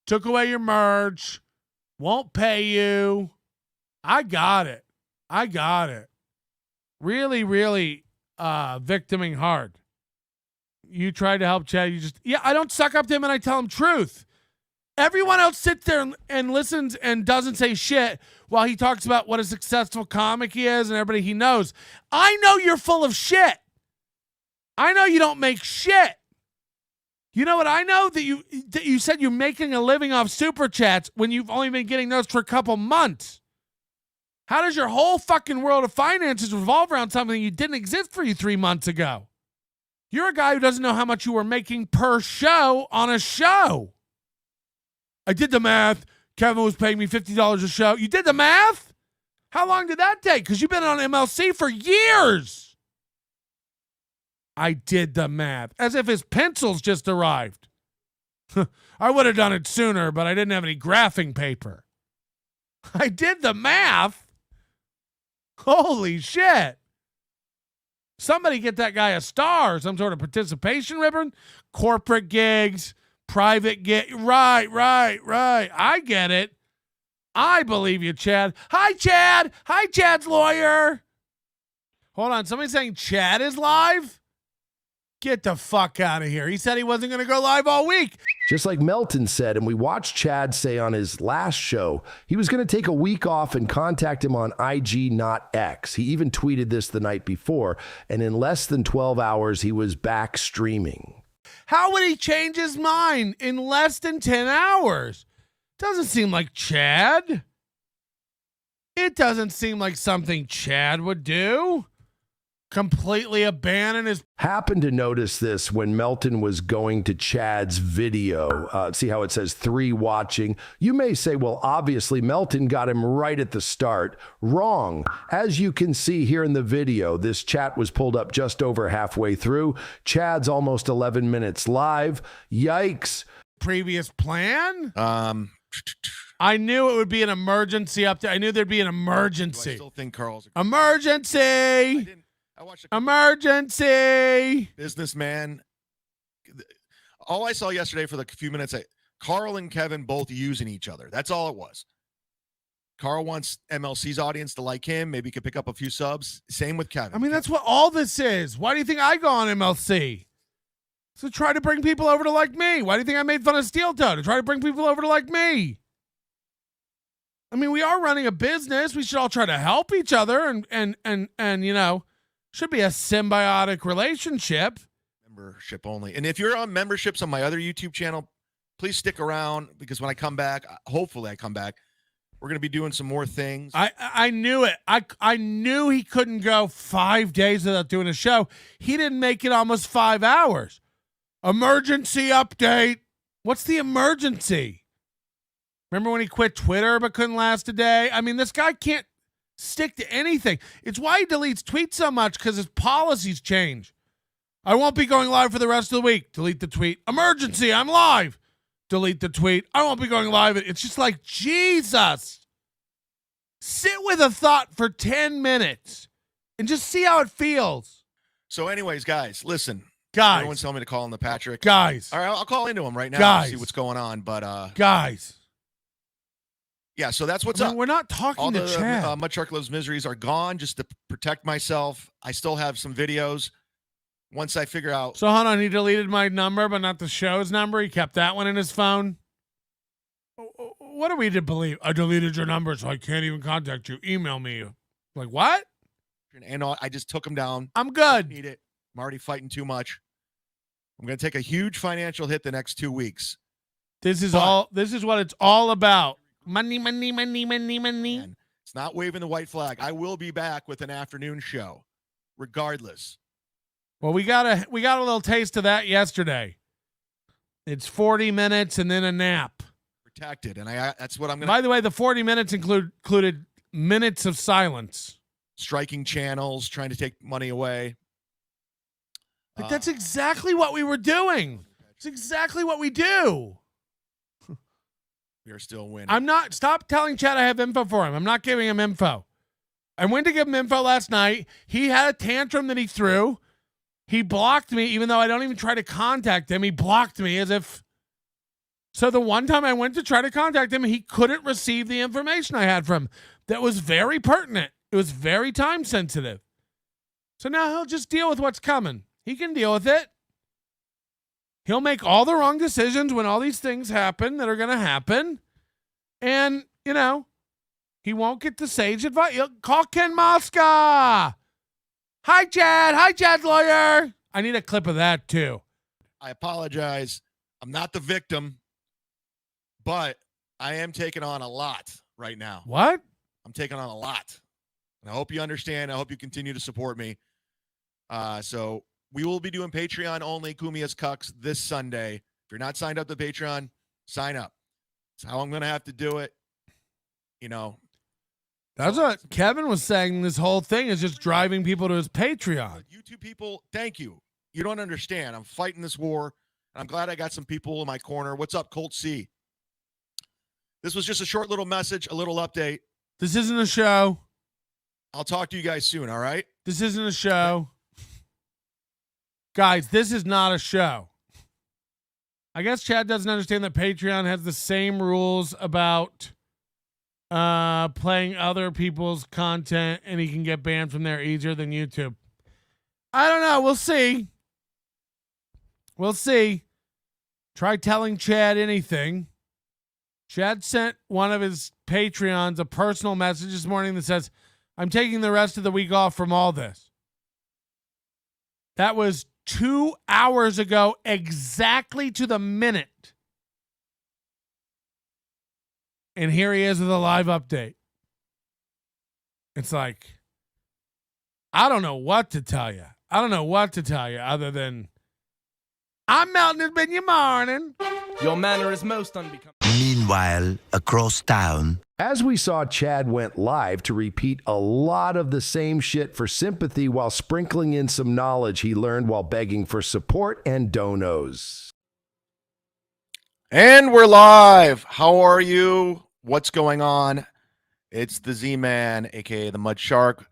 Took away your merch. Won't pay you. I got it. Really, really victiming hard. You tried to help Chad. I don't suck up to him and I tell him truth. Everyone else sits there and listens and doesn't say shit while he talks about what a successful comic he is and everybody he knows. I know you're full of shit. I know you don't make shit. You know what I know? That you said you're making a living off super chats when you've only been getting those for a couple months. How does your whole fucking world of finances revolve around something that didn't exist for you 3 months ago? You're a guy who doesn't know how much you were making per show on a show. I did the math. Kevin was paying me $50 a show. You did the math? How long did that take? Because you've been on MLC for years. I did the math. As if his pencils just arrived. I would have done it sooner, but I didn't have any graphing paper. I did the math. Holy shit. Somebody get that guy a star, some sort of participation ribbon, corporate gigs, private gig. Right. I get it. I believe you, Chad. Hi, Chad. Hi, Chad's lawyer. Hold on. Somebody's saying Chad is live? Get the fuck out of here. He said he wasn't going to go live all week. Just like Melton said, and we watched Chad say on his last show, he was going to take a week off and contact him on IG, not X. He even tweeted this the night before, and in less than 12 hours, he was back streaming. How would he change his mind in less than 10 hours? Doesn't seem like Chad. It doesn't seem like something Chad would do. Completely abandon his... Happened to notice this when Melton was going to Chad's video. See how it says 3 watching? You may say, well, obviously Melton got him right at the start. Wrong. As you can see here in the video, this chat was pulled up just over halfway through. Chad's almost 11 minutes live. Yikes. Previous plan? I knew it would be an emergency update. I knew there'd be an emergency. I still think Carl's emergency. I watched Emergency. Businessman. All I saw yesterday for the few minutes, Carl and Kevin both using each other. That's all it was. Carl wants MLC's audience to like him. Maybe he could pick up a few subs. Same with Kevin. I mean, that's what all this is. Why do you think I go on MLC? To try to bring people over to like me. Why do you think I made fun of Steel Toe? To try to bring people over to like me. I mean, we are running a business. We should all try to help each other and you know, should be a symbiotic relationship. Membership only. And if you're on memberships on my other YouTube channel, please stick around because when I come back, hopefully I come back, we're going to be doing some more things. I knew it. I knew he couldn't go 5 days without doing a show. He didn't make it almost 5 hours. Emergency update. What's the emergency? Remember when he quit Twitter but couldn't last a day? I mean, this guy can't stick to anything. It's why he deletes tweets so much, because his policies change. I won't be going live for the rest of the week. Delete the tweet. Emergency, I'm live. Delete the tweet. I won't be going live. It's just like, Jesus. Sit with a thought for 10 minutes and just see how it feels. So anyways, guys, listen. Guys. Everyone's telling me to call in the Patrick. Guys. All right, I'll call into him right now Guys. to see what's going on. But guys. Yeah, so that's what's up. We're not talking all to Chad. Mud Shark Loves Miseries are gone just to protect myself. I still have some videos. Once I figure out. So hold on, he deleted my number, but not the show's number. He kept that one in his phone. What are we to believe? I deleted your number, so I can't even contact you. Email me. Like, what? And I just took him down. I'm good. Need it. I'm already fighting too much. I'm going to take a huge financial hit the next 2 weeks. This is what it's all about. Money, money, money, money, money. It's not waving the white flag. I will be back with an afternoon show. regardless. Well, we got a little taste of that yesterday. It's 40 minutes and then a nap. Protected, and that's what I'm going to... By the way, the 40 minutes included minutes of silence. Striking channels, trying to take money away. But that's exactly what we were doing. It's exactly what we do. We are still winning. Stop telling Chad I have info for him. I'm not giving him info. I went to give him info last night. He had a tantrum that he threw. He blocked me, even though I don't even try to contact him. He blocked me as if... So the one time I went to try to contact him, he couldn't receive the information I had from him. That was very pertinent. It was very time sensitive. So now he'll just deal with what's coming. He can deal with it. He'll make all the wrong decisions when all these things happen that are going to happen. And, he won't get the sage advice. He'll call Ken Mosca. Hi, Chad. Hi, Chad's lawyer. I need a clip of that, too. I apologize. I'm not the victim, but I am taking on a lot right now. What? I'm taking on a lot. And I hope you understand. I hope you continue to support me. So we will be doing Patreon only Kumia's Cucks this Sunday. If you're not signed up to Patreon, sign up. That's how I'm going to have to do it. That's what Kevin was saying. This whole thing is just driving people to his Patreon. YouTube people, thank you. You don't understand. I'm fighting this war. And I'm glad I got some people in my corner. What's up, Colt C? This was just a short little message, a little update. This isn't a show. I'll talk to you guys soon, all right? This isn't a show. Guys, this is not a show. I guess Chad doesn't understand that Patreon has the same rules about playing other people's content, and he can get banned from there easier than YouTube. I don't know. We'll see. We'll see. Try telling Chad anything. Chad sent one of his Patreons a personal message this morning that says, I'm taking the rest of the week off from all this. That was 2 hours ago, exactly to the minute. And here he is with a live update. It's like, I don't know what to tell you. I don't know what to tell you other than, I'm melting it's been your morning. Your manner is most unbecoming. Meanwhile, across town. As we saw, Chad went live to repeat a lot of the same shit for sympathy while sprinkling in some knowledge he learned while begging for support and donos. And we're live. How are you? What's going on? It's the Z-Man, a.k.a. the Mud Shark,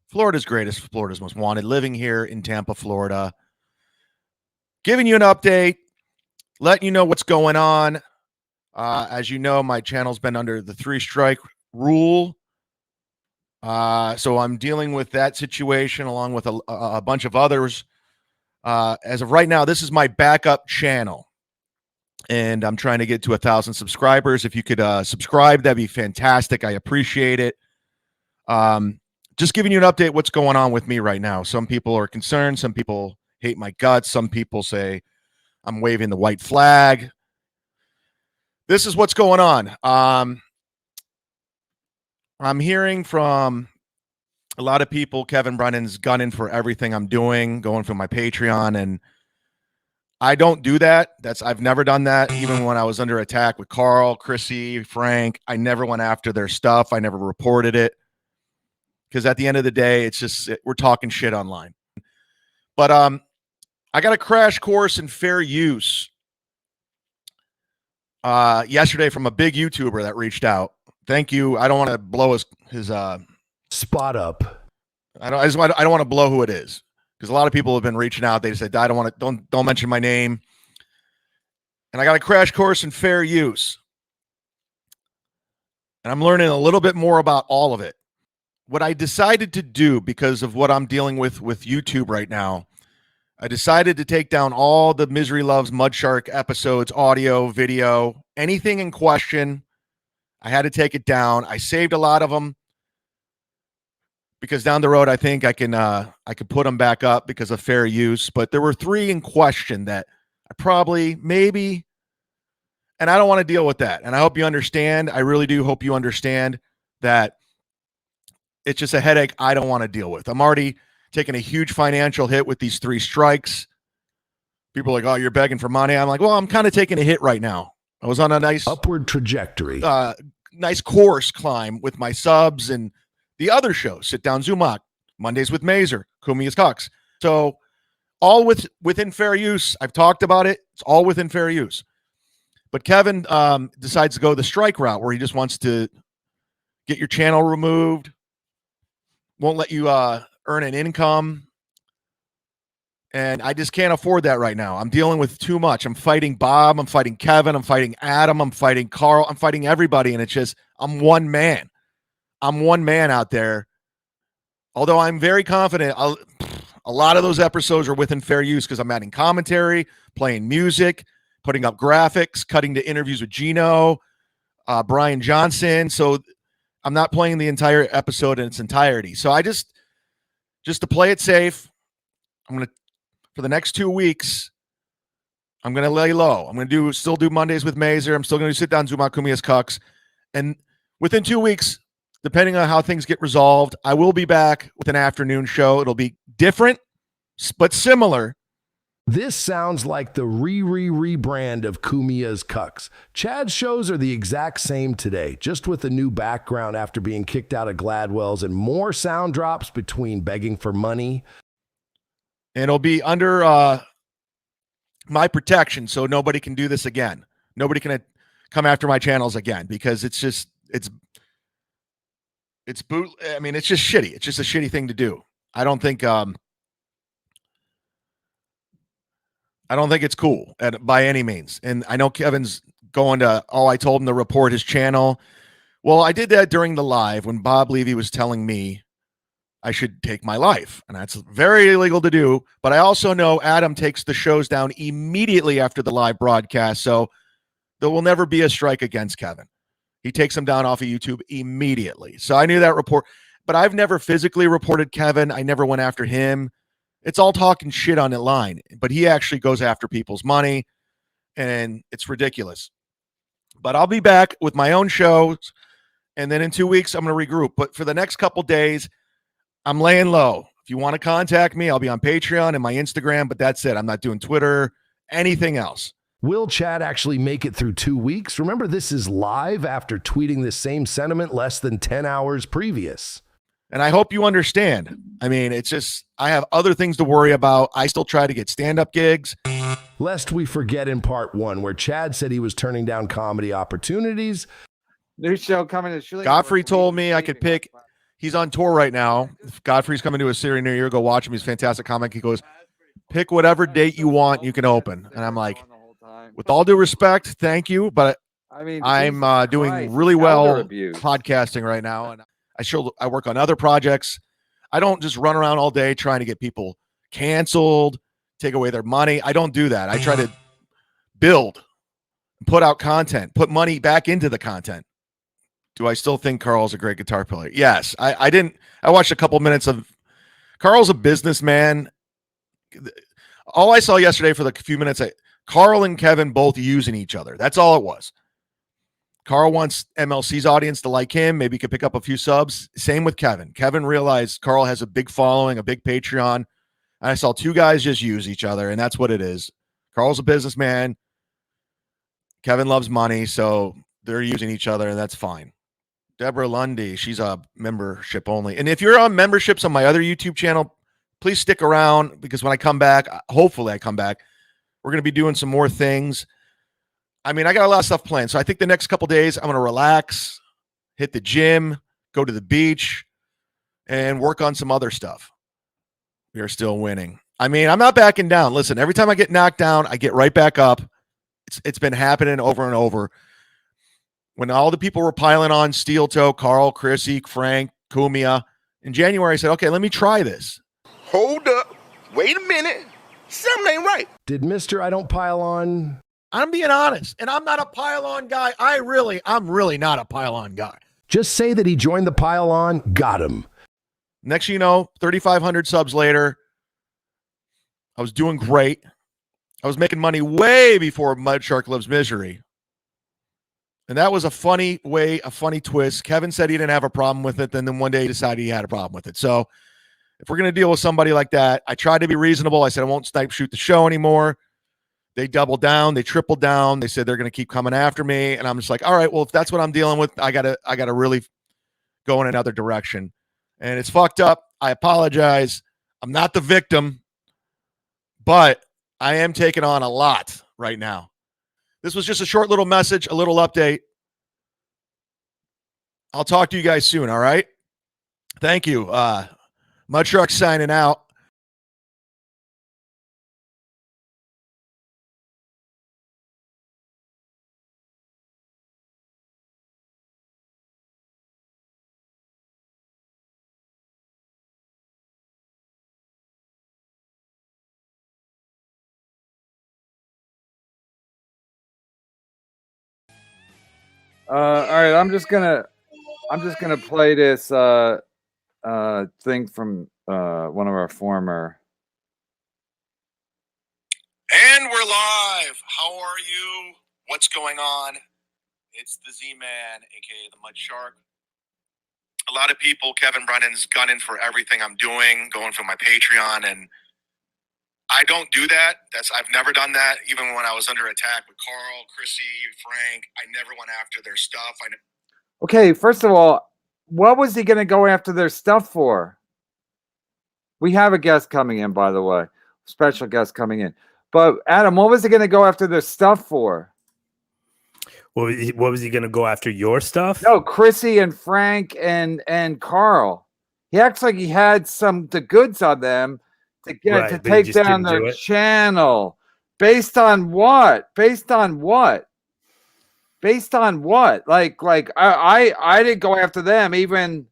Florida's greatest, Florida's most wanted, living here in Tampa, Florida. Giving you an update, letting you know what's going on. As you know, my channel's been under the 3-strike rule. So I'm dealing with that situation along with a bunch of others. As of right now, this is my backup channel. And I'm trying to get to 1,000 subscribers. If you could subscribe, that'd be fantastic. I appreciate it. Just giving you an update what's going on with me right now. Some people are concerned. Some people hate my guts. Some people say I'm waving the white flag. This is what's going on. I'm hearing from a lot of people, Kevin Brennan's gunning for everything I'm doing, going for my Patreon, and I don't do that. I've never done that. Even when I was under attack with Carl, Chrissy, Frank, I never went after their stuff. I never reported it. Because at the end of the day, it's just, we're talking shit online. But I got a crash course in fair use yesterday from a big YouTuber that reached out. Thank you. I don't want to blow his spot up. I don't want to blow who it is. Because a lot of people have been reaching out. They said, I don't want to, don't mention my name. And I got a crash course in fair use. And I'm learning a little bit more about all of it. What I decided to do, because of what I'm dealing with YouTube right now, I decided to take down all the Misery Loves Mud Shark episodes, audio, video, anything in question. I had to take it down. I saved a lot of them. Because down the road, I think I could put them back up because of fair use. But there were 3 in question that I probably, maybe, and I don't want to deal with that. And I hope you understand. I really do hope you understand that it's just a headache I don't want to deal with. I'm already taking a huge financial hit with these 3 strikes. People are like, oh, you're begging for money. I'm like, well, I'm kind of taking a hit right now. I was on a nice upward trajectory, nice course climb with my subs and the other shows. Sit Down Zumock, Mondays with Mazer, Kumia's Cucks. So all within fair use. I've talked about it. It's all within fair use. But Kevin decides to go the strike route where he just wants to get your channel removed, won't let you earn an income. And I just can't afford that right now. I'm dealing with too much. I'm fighting Bob. I'm fighting Kevin. I'm fighting Adam. I'm fighting Carl. I'm fighting everybody. And it's just, I'm one man. I'm one man out there. Although I'm very confident, a lot of those episodes are within fair use because I'm adding commentary, playing music, putting up graphics, cutting to interviews with Gino, Brian Johnson. So I'm not playing the entire episode in its entirety. So I just to play it safe, I'm going to, for the next 2 weeks, I'm going to lay low. I'm going to still do Mondays with Mazer. I'm still going to sit down Zumock Kumia's Cucks. And within 2 weeks, depending on how things get resolved, I will be back with an afternoon show. It'll be different, but similar. This sounds like the rebrand of Kumia's Cucks. Chad's shows are the exact same today, just with a new background after being kicked out of Gladwell's and more sound drops between begging for money. And it'll be under my protection, so nobody can do this again. Nobody can come after my channels again because it's just, it's boot. I mean, it's just shitty. It's just a shitty thing to do. I don't think it's cool by any means. And I know Kevin's going to, I told him to report his channel. Well, I did that during the live when Bob Levy was telling me I should take my life. And that's very illegal to do. But I also know Adam takes the shows down immediately after the live broadcast. So there will never be a strike against Kevin. He takes them down off of YouTube immediately. So I knew that report. But I've never physically reported Kevin. I never went after him. It's all talking shit on the line, but he actually goes after people's money, and it's ridiculous. But I'll be back with my own shows, and then in 2 weeks, I'm going to regroup. But for the next couple days, I'm laying low. If you want to contact me, I'll be on Patreon and my Instagram, but that's it. I'm not doing Twitter, anything else. Will Chad actually make it through 2 weeks? Remember, this is live after tweeting the same sentiment less than 10 hours previous. And I hope you understand. I mean, it's just, I have other things to worry about. I still try to get stand-up gigs. Lest we forget in part 1, where Chad said he was turning down comedy opportunities. New show coming to Shirley. Godfrey told me I could pick. He's on tour right now. If Godfrey's coming to a city near you, go watch him. He's a fantastic comic. He goes, pick whatever date you want, you can open. And I'm like, with all due respect, thank you, but I mean, I'm doing really well podcasting right now, and I work on other projects. I don't just run around all day trying to get people canceled, take away their money. I don't do that. I try to build, put out content, put money back into the content. Do I still think Carl's a great guitar player? Yes. I watched a couple minutes of Carl's a businessman. All I saw yesterday for the few minutes, Carl and Kevin both using each other. That's all it was. Carl wants MLC's audience to like him. Maybe he could pick up a few subs. Same with Kevin. Kevin realized Carl has a big following, a big Patreon. And I saw two guys just use each other, and that's what it is. Carl's a businessman. Kevin loves money, so they're using each other, and that's fine. Deborah Lundy, she's a membership only. And if you're on memberships on my other YouTube channel, please stick around, because when I come back, hopefully I come back, we're going to be doing some more things. I mean, I got a lot of stuff planned. So I think the next couple days, I'm going to relax, hit the gym, go to the beach, and work on some other stuff. We are still winning. I mean, I'm not backing down. Listen, every time I get knocked down, I get right back up. It's been happening over and over. When all the people were piling on Steel Toe, Carl, Chrissy, Frank, Kumia, in January, I said, okay, let me try this. Hold up. Wait a minute. Something ain't right. Did Mr. I Don't Pile On? I'm being honest, and I'm not a pile-on guy. I'm really not a pile-on guy. Just say that he joined the pile on, got him. Next thing you know, 3,500 subs later, I was doing great. I was making money way before Mud Shark Loves Misery. And that was a funny twist. Kevin said he didn't have a problem with it. Then one day he decided he had a problem with it. So if we're going to deal with somebody like that, I tried to be reasonable. I said I won't snipe shoot the show anymore. They doubled down. They tripled down. They said they're going to keep coming after me. And I'm just like, all right, well, if that's what I'm dealing with, I gotta really go in another direction. And it's fucked up. I apologize. I'm not the victim, but I am taking on a lot right now. This was just a short little message, a little update. I'll talk to you guys soon, all right? Thank you. Mudtruck signing out. All right, I'm just gonna play this thing from one of our former. And we're live. How are you? What's going on? It's the Z-Man, aka the Mud Shark. A lot of people, Kevin Brennan's gunning for everything I'm doing, going for my Patreon, and I don't do that. I've never done that. Even when I was under attack with Carl, Chrissy, Frank, I never went after their stuff. Okay, first of all, what was he going to go after their stuff for? We have a guest coming in, by the way, special guest coming in. But Adam, what was he going to go after their stuff for? What was he going to go after your stuff? No, Chrissy and Frank and Carl. He acts like he had the goods on them to get to take down their channel. Based on what? Based on what? Based on what? Like I didn't go after them, even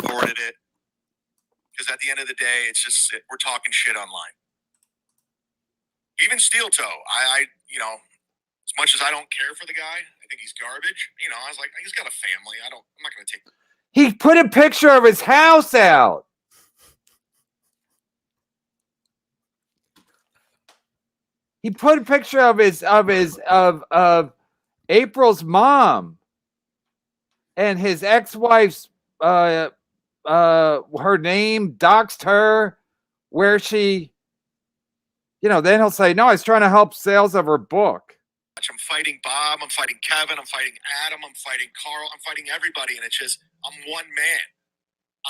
reported it. Because at the end of the day, it's just we're talking shit online. Even Steel Toe, I as much as I don't care for the guy, I think he's garbage. I was like, he's got a family. I'm not going to take. He put a picture of his house out. He put a picture of April's mom and his ex-wife's her name, doxed her, where she, then he'll say, no, I was trying to help sales of her book. I'm fighting Bob, I'm fighting Kevin, I'm fighting Adam, I'm fighting Carl, I'm fighting everybody, and it's just I'm one man.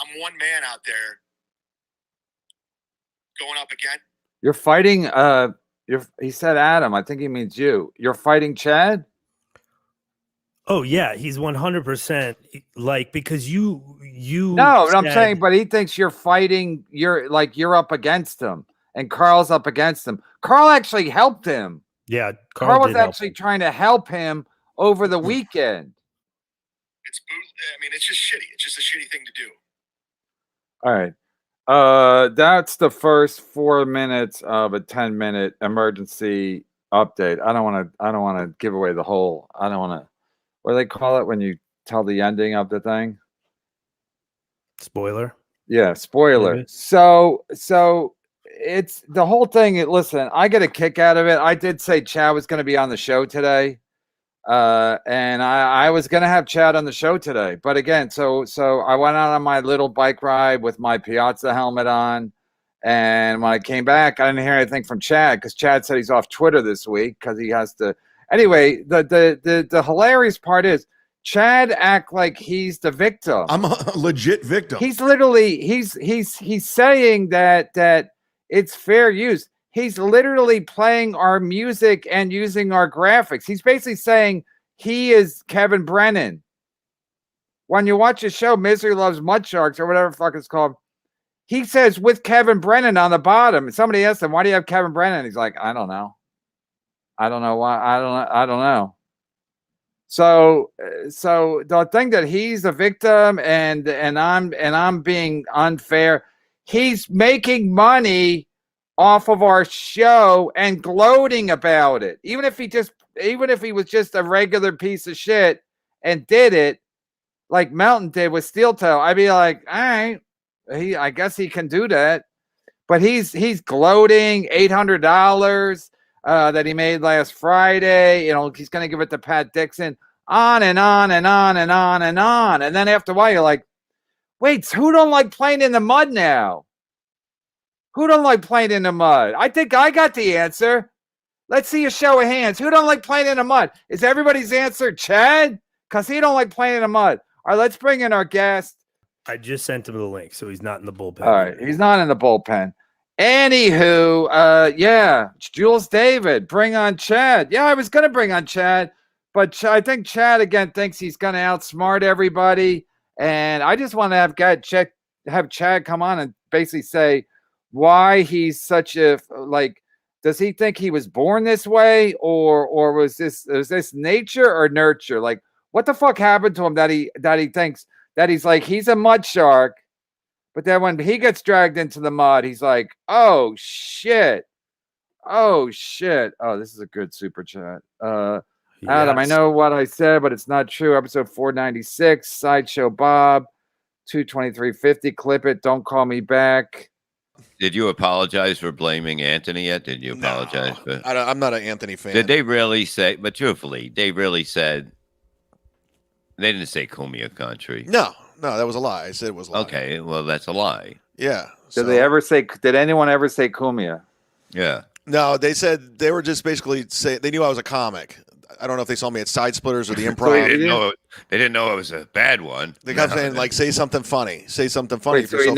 I'm one man out there going up again. You're fighting he said Adam, I think he means you. You're fighting Chad? Oh yeah, he's 100% because you No, I'm saying, but he thinks you're fighting, you're up against him, and Carl's up against him. Carl actually helped him. Yeah, Carl was actually trying to help him over the weekend. It's just shitty. It's just a shitty thing to do. All right. That's the first 4 minutes of a 10-minute emergency update. I don't want to give away the whole. I don't want to. What do they call it when you tell the ending of the thing? Spoiler. Yeah, spoiler. Maybe. So it's the whole thing. Listen, I get a kick out of it. I did say Chad was going to be on the show today. And I was going to have Chad on the show today, but again, so I went out on my little bike ride with my Piazza helmet on. And when I came back, I didn't hear anything from Chad because Chad said he's off Twitter this week because he has to. Anyway, the hilarious part is Chad act like he's the victim. I'm a legit victim. He's literally he's saying that it's fair use. He's literally playing our music and using our graphics. He's basically saying he is Kevin Brennan. When you watch his show, Misery Loves Mud Sharks or whatever the fuck it's called, he says with Kevin Brennan on the bottom. And somebody asked him, why do you have Kevin Brennan? He's like, I don't know. I don't know why. I don't know. So the thing that he's the victim and I'm being unfair. He's making money off of our show and gloating about it. Even if he was just a regular piece of shit and did it like Melton did with Steel Toe, I'd be like, all right, I guess he can do that. But he's gloating $800 that he made last Friday. He's going to give it to Pat Dixon, on and on and on and on and on. And then after a while, you're like, Wait, who don't like playing in the mud now? Who don't like playing in the mud? I think I got the answer. Let's see a show of hands. Who don't like playing in the mud? Is everybody's answer Chad? Because he don't like playing in the mud. All right, let's bring in our guest. I just sent him the link, so he's not in the bullpen. All right, he's not in the bullpen. Anywho, yeah, Jules David, bring on Chad. Yeah, I was going to bring on Chad, but I think Chad, again, thinks he's going to outsmart everybody. And I just want to have Chad come on and basically say why he's such a, like, does he think he was born this way, or was this nature or nurture? Like, what the fuck happened to him that he thinks that he's a mud shark, but then when he gets dragged into the mud, he's like, oh shit. Oh, this is a good super chat. Adam, I know what I said, but it's not true. Episode 496, Sideshow Bob, 223.50. Clip it. Don't call me back. Did you apologize for blaming Anthony yet? Did you apologize for? I'm not an Anthony fan. Did they really say? But truthfully, they really said. They didn't say Cumbia Country. No, that was a lie. I said it was a lie. Okay, well, that's a lie. Yeah. Did anyone ever say Cumbia? Yeah. No, they said they were just basically they knew I was a comic. I don't know if they saw me at Side Splitters or the Improv. They didn't know it was a bad one. They kept saying, like, say something funny. Say something funny. Wait, so he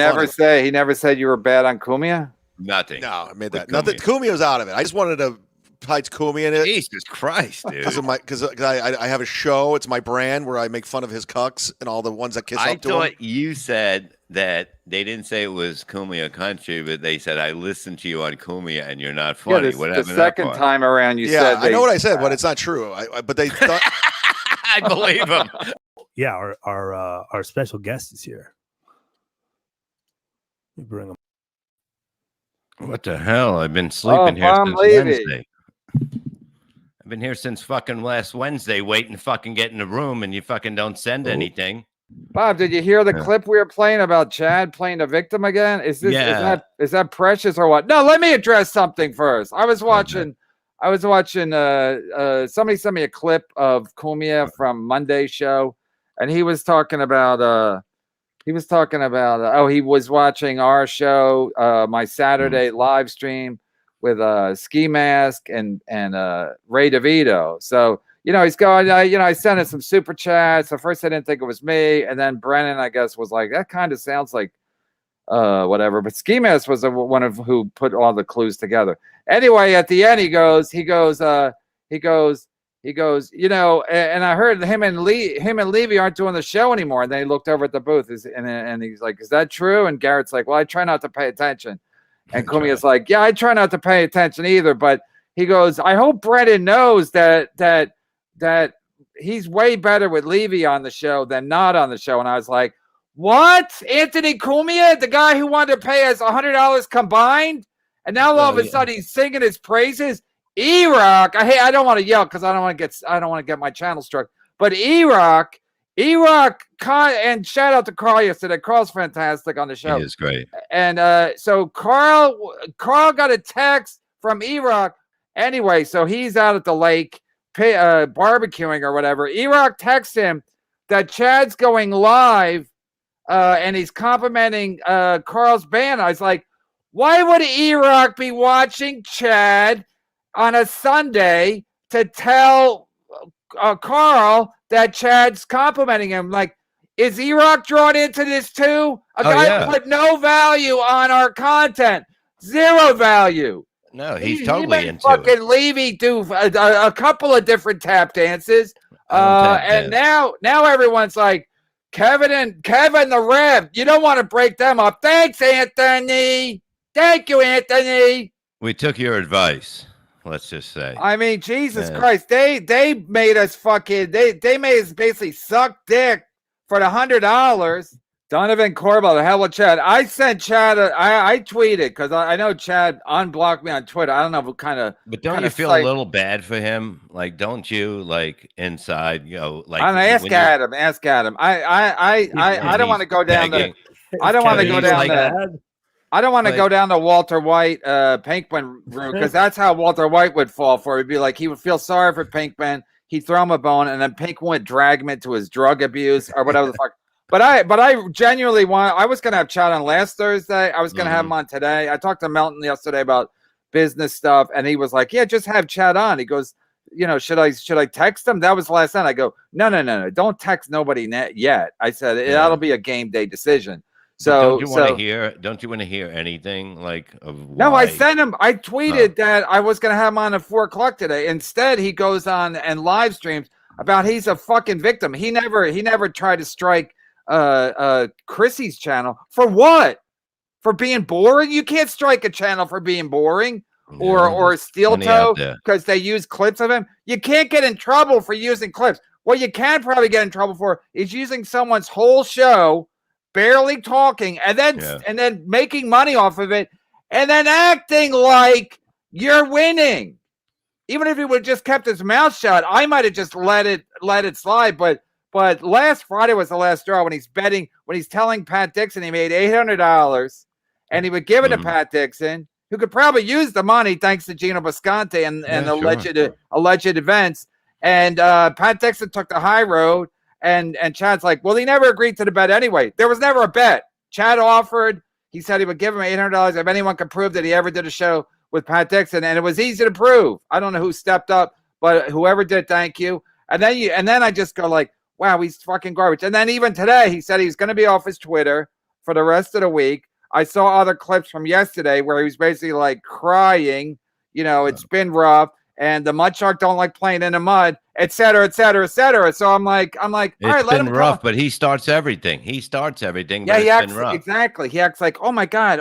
never said you were bad on Cumbia? Nothing. No, I made that. Nothing. Cumbia was out of it. I just wanted to tight Cumbia in it. Jesus Christ, dude. Because I have a show. It's my brand where I make fun of his cucks and all the ones that kiss up to him. I thought you said that they didn't say it was Cumbia Country, but they said, I listened to you on Cumbia and you're not funny. Yeah, what the happened second time around you said I know what I said, but it's not true. But they thought I believe them. Yeah, our special guest is here. Let me bring him. What the hell? I've been sleeping here since Wednesday. I've been here since fucking last Wednesday waiting to fucking get in the room, and you fucking don't send anything. Bob, did you hear the clip we were playing about Chad playing the victim again? Is that precious or what? No, let me address something first. I was watching somebody sent me a clip of Cumbia from Monday's show, and he was talking about he was watching our show, my Saturday live stream with Ski Mask and Ray DeVito. So, he's going, I sent him some super chats. So first I didn't think it was me. And then Brennan, I guess, was like, that kind of sounds like whatever. But Ski Mask was one of who put all the clues together. Anyway, at the end, he goes, and I heard him and Levy aren't doing the show anymore. And then he looked over at the booth and he's like, is that true? And Garrett's like, well, I try not to pay attention. And Cumbia's like, yeah, I try not to pay attention either. But he goes, I hope Brennan knows that he's way better with Levy on the show than not on the show. And I was like, what? Anthony Cumbia, the guy who wanted to pay us $100 combined? And now all of a sudden he's singing his praises. E-Rock, I don't want to yell because I don't want to get my channel struck. But E-Rock, and shout out to Carl yesterday. Carl's fantastic on the show. He is great. And so Carl got a text from E-Rock. Anyway, so he's out at the lake barbecuing or whatever. E-Rock texts him that Chad's going live and he's complimenting Carl's band. I was like, why would E-Rock be watching Chad on a Sunday to tell Carl that Chad's complimenting him? Like, is E-Rock drawn into this too? A guy put no value on our content, zero value. No, he's totally into fucking it. Levy do a couple of different tap dances, and now everyone's like, Kevin the Rev. You don't want to break them up. Thanks, Anthony. Thank you, Anthony. We took your advice. Let's just say. I mean, Jesus Christ, they made us fucking they made us basically suck dick for the $100. Donovan Corbell, the hell of Chad. I sent Chad. I tweeted because I know Chad unblocked me on Twitter. I don't know what kind of. But don't you feel a little bad for him? Like, don't you inside? Like. Ask Adam. Ask Adam. I don't want to go down the. I don't want to go down the. I don't want to go down the Walter White Pinkman route because that's how Walter White would fall for it. He'd be like, he would feel sorry for Pinkman. He'd throw him a bone, and then Pinkman would drag him into his drug abuse or whatever the fuck. But I genuinely want. I was gonna have Chad on last Thursday. I was gonna have him on today. I talked to Melton yesterday about business stuff, and he was like, "Yeah, just have Chad on." He goes, "You know, should I text him?" That was last night. I go, "No, don't text nobody yet." I said that'll be a game day decision. So don't you want to hear anything like of why? No, I sent him. I tweeted that I was going to have him on at 4 o'clock today. Instead, he goes on and live streams about he's a fucking victim. He never tried to strike Chrissy's channel for what? For being boring? You can't strike a channel for being boring or steel toe because they use clips of him. You can't get in trouble for using clips. What you can probably get in trouble for is using someone's whole show, barely talking, and then making money off of it, and then acting like you're winning. Even if he would have just kept his mouth shut, I might have just let it slide. But last Friday was the last straw when he's telling Pat Dixon he made $800 and he would give it to Pat Dixon, who could probably use the money thanks to Gino Bisconte and alleged events. And Pat Dixon took the high road. And Chad's like, well, he never agreed to the bet anyway. There was never a bet. Chad offered. He said he would give him $800 if anyone could prove that he ever did a show with Pat Dixon, and it was easy to prove. I don't know who stepped up, but whoever did, thank you. And then I just go like, wow, he's fucking garbage. And then even today, he said he's going to be off his Twitter for the rest of the week. I saw other clips from yesterday where he was basically like crying. You know, it's been rough. And the mud shark don't like playing in the mud, et cetera, et cetera, et cetera. So I'm like, all right, let him rough, but he starts everything. Yeah, he acts exactly. He acts like, oh my god,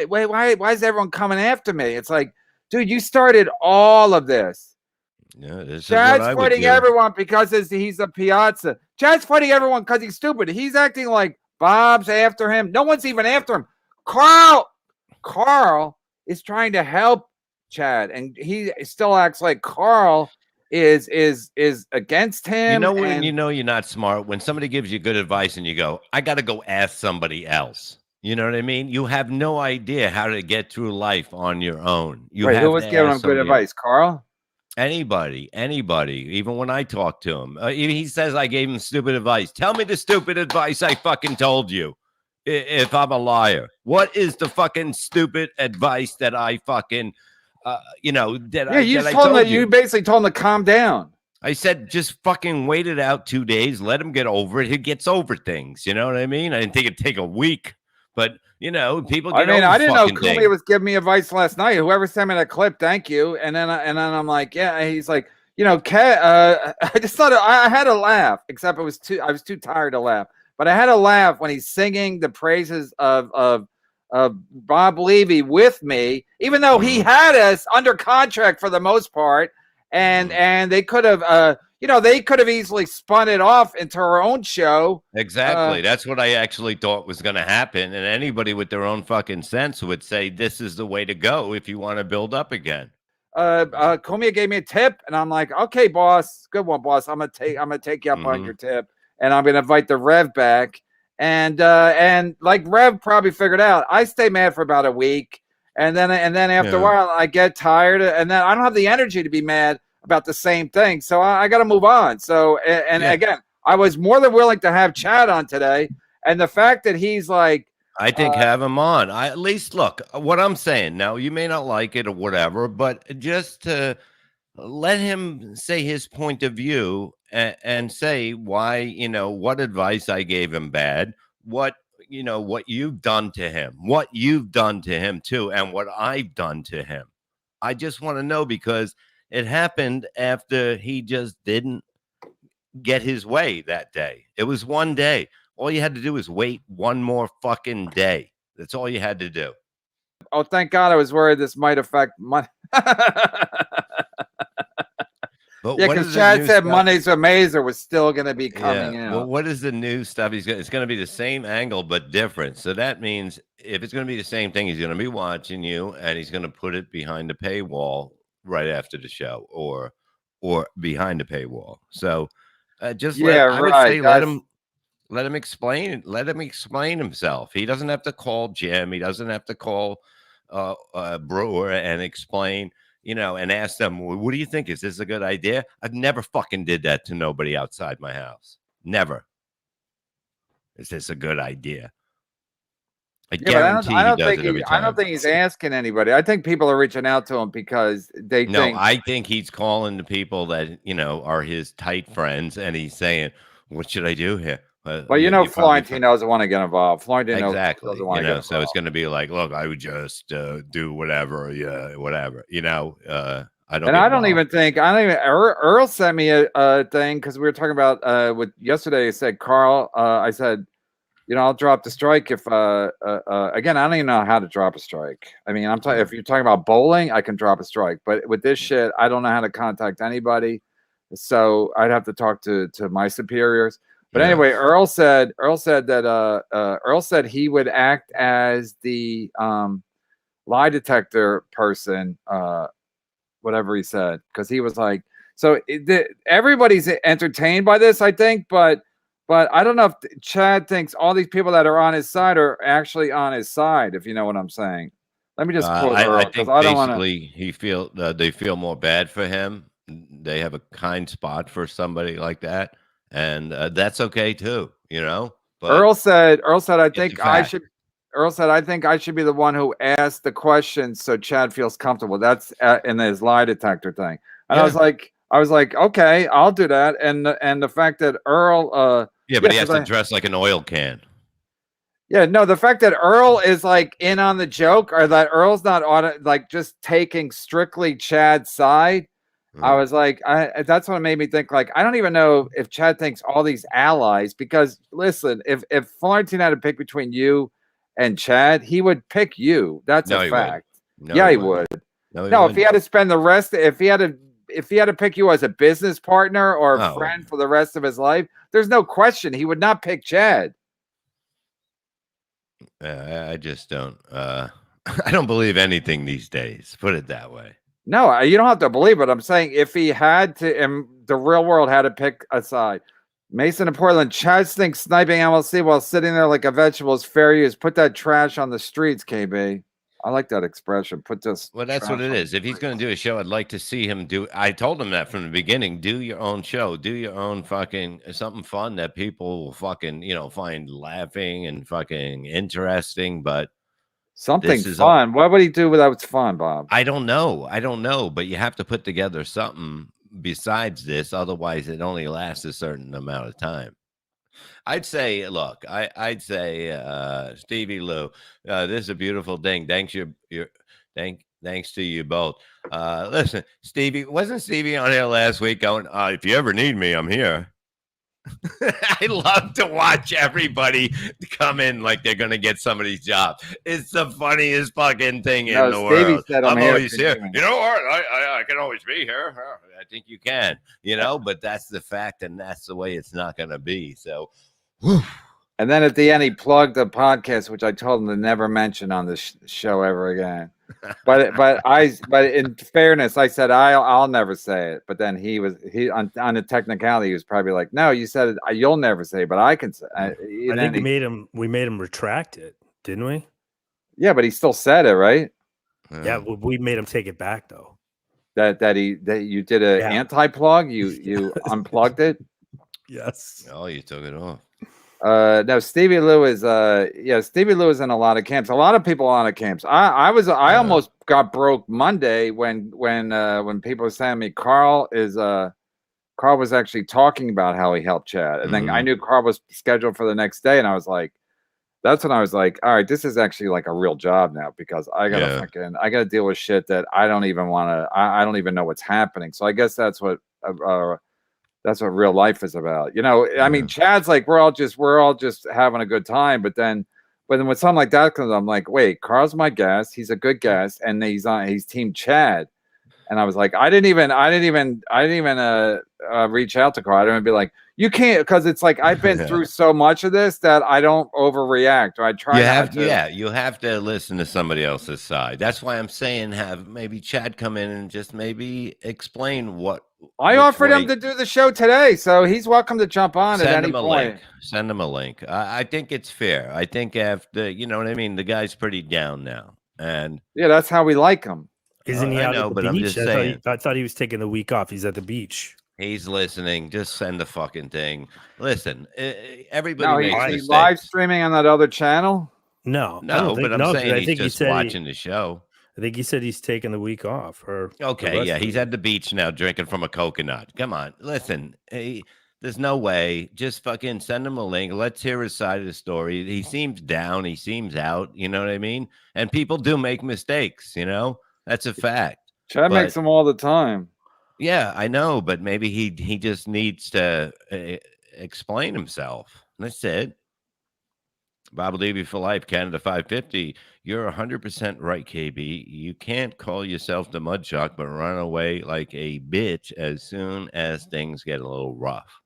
wait, why is everyone coming after me? It's like, dude, you started all of this. Yeah, this Chad's fighting everyone because he's a piazza. Chad's fighting everyone because he's stupid. He's acting like Bob's after him. No one's even after him. Carl is trying to help Chad, and he still acts like Carl is against him. You know when you know you're not smart, when somebody gives you good advice and you go, I got to go ask somebody else. You know what I mean? You have no idea how to get through life on your own. Who was giving him good advice? Carl? Anybody. Even when I talk to him, he says I gave him stupid advice. Tell me the stupid advice I fucking told you. If I'm a liar, what is the fucking stupid advice that I fucking you basically told him to calm down. I said, just fucking wait it out 2 days. Let him get over it. He gets over things. You know what I mean? I didn't think it'd take a week, but people get over I didn't know Kumi was giving me advice last night. Whoever sent me that clip, thank you. And then I'm like, yeah. He's like, I just thought I had a laugh, except I was too tired to laugh. But I had a laugh when he's singing the praises of Bob Levy with me, even though he had us under contract for the most part, and they could have easily spun it off into our own show. Exactly. That's what I actually thought was going to happen, and anybody with their own fucking sense would say this is the way to go if you want to build up again. Comia gave me a tip, and I'm like, okay, boss, good one, boss. I'm gonna take you up on your tip, and I'm gonna invite the Rev back. And like Rev probably figured out, I stay mad for about a week, and then after a while I get tired, and then I don't have the energy to be mad about the same thing. So I got to move on. So again, I was more than willing to have Chad on today, and the fact that he's like, I think have him on. At least look what I'm saying. Now you may not like it or whatever, but just to let him say his point of view. And say why, what advice I gave him bad, what you've done to him, what you've done to him too, and what I've done to him. I just want to know because it happened after he just didn't get his way that day. It was one day. All you had to do was wait one more fucking day. That's all you had to do. Oh, thank God. I was worried this might affect money. Yeah, because Chad said Mondays with Mazer was still going to be coming out. Well, what is the new stuff? It's going to be the same angle, but different. So that means if it's going to be the same thing, he's going to be watching you, and he's going to put it behind a paywall right after the show, or behind a paywall. So just let him explain. Let him explain himself. He doesn't have to call Jim. He doesn't have to call Brewer and explain. And ask them, what do you think? Is this a good idea? I've never fucking did that to nobody outside my house. Never. Is this a good idea? I Yeah, guarantee I don't he does think it every I don't time. think he's asking anybody. I think people are reaching out to him because they No, think. I think he's calling the people that are his tight friends, and he's saying, "What should I do here?" Well, you know, Florentine doesn't want to get involved. Florentine exactly. doesn't want to get involved. So it's going to be like, look, I would just do whatever, whatever. I don't. And I don't even think Earl sent me a thing because we were talking about with yesterday. I said, Carl, I said, I'll drop the strike if again, I don't even know how to drop a strike. I mean, I'm talking if you're talking about bowling, I can drop a strike, but with this shit, I don't know how to contact anybody. So I'd have to talk to my superiors. But anyway, Earl said he would act as the lie detector person, whatever he said, because he was like, so everybody's entertained by this, I think, but I don't know if Chad thinks all these people that are on his side are actually on his side, if you know what I'm saying. Let me just quote Earl, I think I don't basically they feel more bad for him. They have a kind spot for somebody like that, and that's okay too, But Earl said, I think I should. Earl said, I think I should be the one who asked the questions so Chad feels comfortable. That's in his lie detector thing. And I was like, okay, I'll do that. And the fact that Earl, but he has to dress like an oil can. Yeah, no, the fact that Earl is like in on the joke, or that Earl's not on it, like just taking strictly Chad's side. I was like, that's what made me think. Like, I don't even know if Chad thinks all these allies, because listen, if Florentine had to pick between you and Chad, he would pick you. That's a fact. Yeah, he would. No, if he had to spend the rest, if he had to pick you as a business partner or a friend for the rest of his life, there's no question he would not pick Chad. I just don't. I don't believe anything these days. Put it that way. No, you don't have to believe it. I'm saying if he had to, in the real world, had to pick a side. Mason and Portland, Chad thinks sniping MLC while sitting there like a vegetable is fair use. Put that trash on the streets, KB. I like that expression. Put this. Well, that's what it is. If he's going to do a show, I'd like to see him do. I told him that from the beginning. Do your own show. Do your own fucking something fun that people will fucking find laughing and fucking interesting. But something fun. What would he do without fun, Bob? I don't know. But you have to put together something besides this. Otherwise, it only lasts a certain amount of time. I'd say, look, I'd say, Stevie Lou, this is a beautiful thing. Thanks to you both. Listen, Stevie, wasn't Stevie on here last week going, if you ever need me, I'm here. I love to watch everybody come in like they're going to get somebody's job. It's the funniest fucking thing in the world. I'm always here. You know what? I can always be here. I think you can, but that's the fact, and that's the way it's not going to be. So, and then at the end, he plugged the podcast, which I told him to never mention on the show ever again. But in fairness, I said I'll never say it. But then he on the technicality, he was probably like, "No, you said it. You'll never say it, but I can say." I think we made him retract it, didn't we? Yeah, but he still said it, right? Yeah, we made him take it back though. That you did an anti-plug. You unplugged it. Yes. Oh, you took it off. No, Stevie Lou is Stevie Lou is in a lot of camps. A lot of people on a camps. I almost got broke Monday when people were saying to me Carl was actually talking about how he helped Chad, and then I knew Carl was scheduled for the next day, and I was like, that's when I was like, all right, this is actually like a real job now, because I gotta deal with shit that I don't even want to. I don't even know what's happening. So I guess that's what real life is about. I mean, Chad's like, we're all just having a good time. But then when something like that comes, I'm like, wait, Carl's my guest. He's a good guest. And he's team Chad. And I was like, I didn't even reach out to Carl. I didn't even be like, you can't, because it's like, I've been through so much of this that I don't overreact, or I try you have to listen to somebody else's side. That's why I'm saying have maybe Chad come in and just maybe explain what I offered him to do the show today, so he's welcome to jump on at any point. Send him a link. I think it's fair. I think after, you know what I mean, the guy's pretty down now, and yeah, that's how we like him. Isn't he out at the beach? I'm just saying. I thought he was taking the week off. He's at the beach. He's listening. Just send the fucking thing. Listen, everybody No, makes he's mistakes. live streaming on that other channel. No, I No, don't think, but I'm no, 'cause saying I he's think he just said watching the show. I think he said he's taking the week off. Or the Okay, rest yeah, of he's the at the beach now drinking from a coconut. Come on, listen. There's no way. Just fucking send him a link. Let's hear his side of the story. He seems down. He seems out. You know what I mean? And people do make mistakes. You know, that's a fact. Chad makes them all the time. Yeah, I know, but maybe he just needs to explain himself. That's it. Bible DB for life, Canada 550. You're 100% right, KB. You can't call yourself the mud shark, but run away like a bitch as soon as things get a little rough.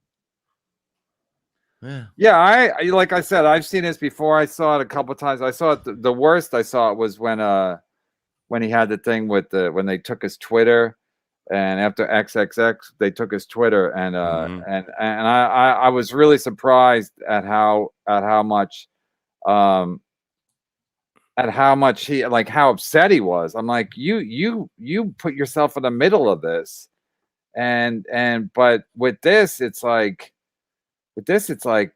Yeah, I like I said, I've seen this before. I saw it a couple times. I saw it. The worst I saw it was when he had the thing with when they took his Twitter, and after XXX they took his Twitter, and I was really surprised at how much he, like, how upset he was. I'm like, you put yourself in the middle of this, but with this it's like,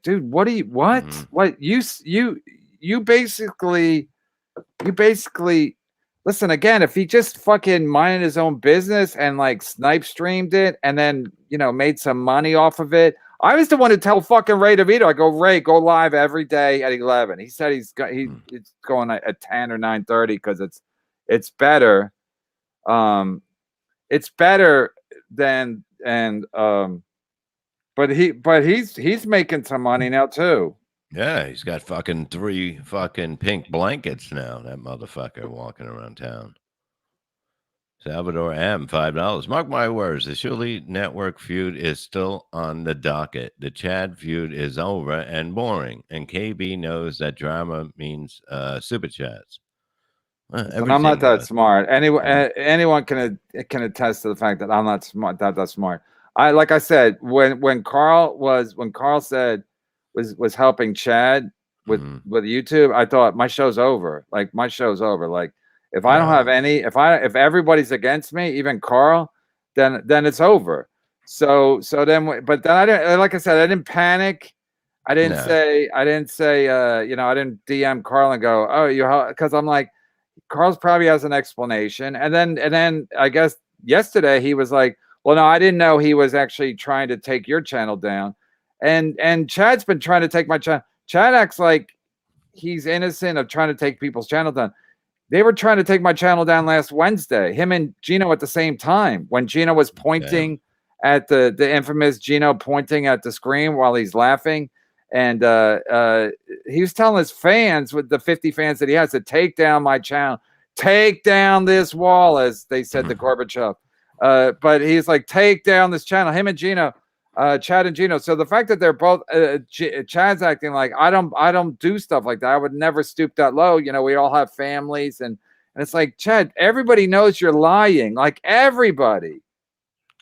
dude, what you basically listen, again, if he just fucking minded his own business and like snipe streamed it and then, you know, made some money off of it. I was the one to tell fucking Ray DeVito, I go, Ray, go live every day at 11. He said he's going at 10 or 9:30 because it's better. It's better than but he's making some money now too. Yeah, he's got fucking 3 fucking pink blankets now. That motherfucker walking around town. Salvador M, $5. Mark my words, the Shuli Network feud is still on the docket. The Chad feud is over and boring, and KB knows that drama means super chats. But I'm not that smart. Anyone can attest to the fact that I'm not smart. That smart. Like I said, when Carl said was helping Chad with YouTube, I thought my show's over. Like, my show's over. Like, if I don't have any, if everybody's against me, even Carl, then it's over. So then, but then I didn't, like I said, I didn't panic. I didn't say, you know, I didn't DM Carl and go, oh, because I'm like, Carl's probably has an explanation. And then I guess yesterday he was like, well, no, I didn't know he was actually trying to take your channel down. And Chad's been trying to take my channel. Chad acts like he's innocent of trying to take people's channel down. They were trying to take my channel down last Wednesday, him and Gino at the same time, when Gino was pointing at the infamous Gino pointing at the screen while he's laughing. And he was telling his fans, with the 50 fans that he has, to take down my channel, take down this wall, as they said to Gorbachev. But he's like, take down this channel, him and Gino. Chad and Gino. So the fact that they're both Chad's acting like I don't do stuff like that. I would never stoop that low. You know, we all have families, and it's like, Chad, everybody knows you're lying. Like, everybody.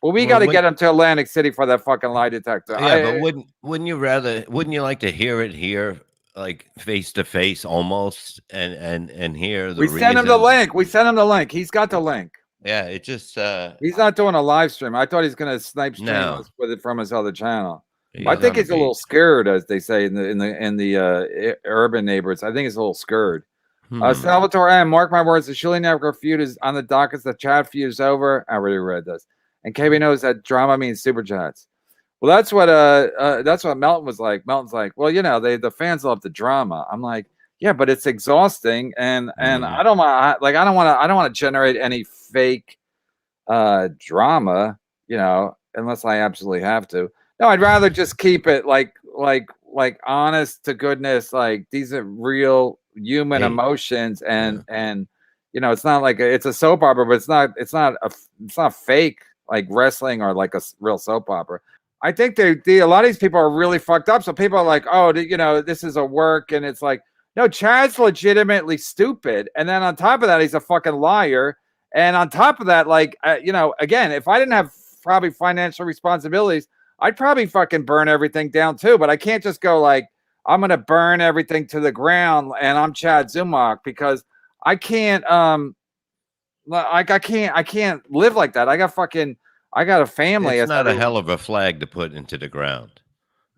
Well, we got to get him to Atlantic City for that fucking lie detector. Yeah, but wouldn't you like to hear it here, like face to face almost, and hear the We sent him the link. We sent him the link. He's got the link. Yeah, it just he's not doing a live stream. I thought he's gonna snipe stream us with it from his other channel. I think he's a little scared, as they say in the urban neighborhoods. I think he's a little scared. Salvatore M, mark my words, the Shuli Network feud is on the docket. The Chad feud is over. I already read this. And KB knows that drama means super chats. Well, that's what Melton was like. Melton's like, well, you know, the fans love the drama. I'm like, yeah, but it's exhausting, and I don't want to generate any fake drama, you know, unless I absolutely have to. No, I'd rather just keep it like honest to goodness, like these are real human emotions, and you know, it's not like it's a soap opera, but it's not fake like wrestling or like a real soap opera. I think a lot of these people are really fucked up. So people are like, oh, you know, this is a work, and it's like, no, Chad's legitimately stupid. And then on top of that, he's a fucking liar. And on top of that, like, you know, again, if I didn't have probably financial responsibilities, I'd probably fucking burn everything down too. But I can't just go like, I'm going to burn everything to the ground and I'm Chad Zumock, because I can't, I can't live like that. I got fucking, I got a family. It's as not a everyone- hell of a flag to put into the ground.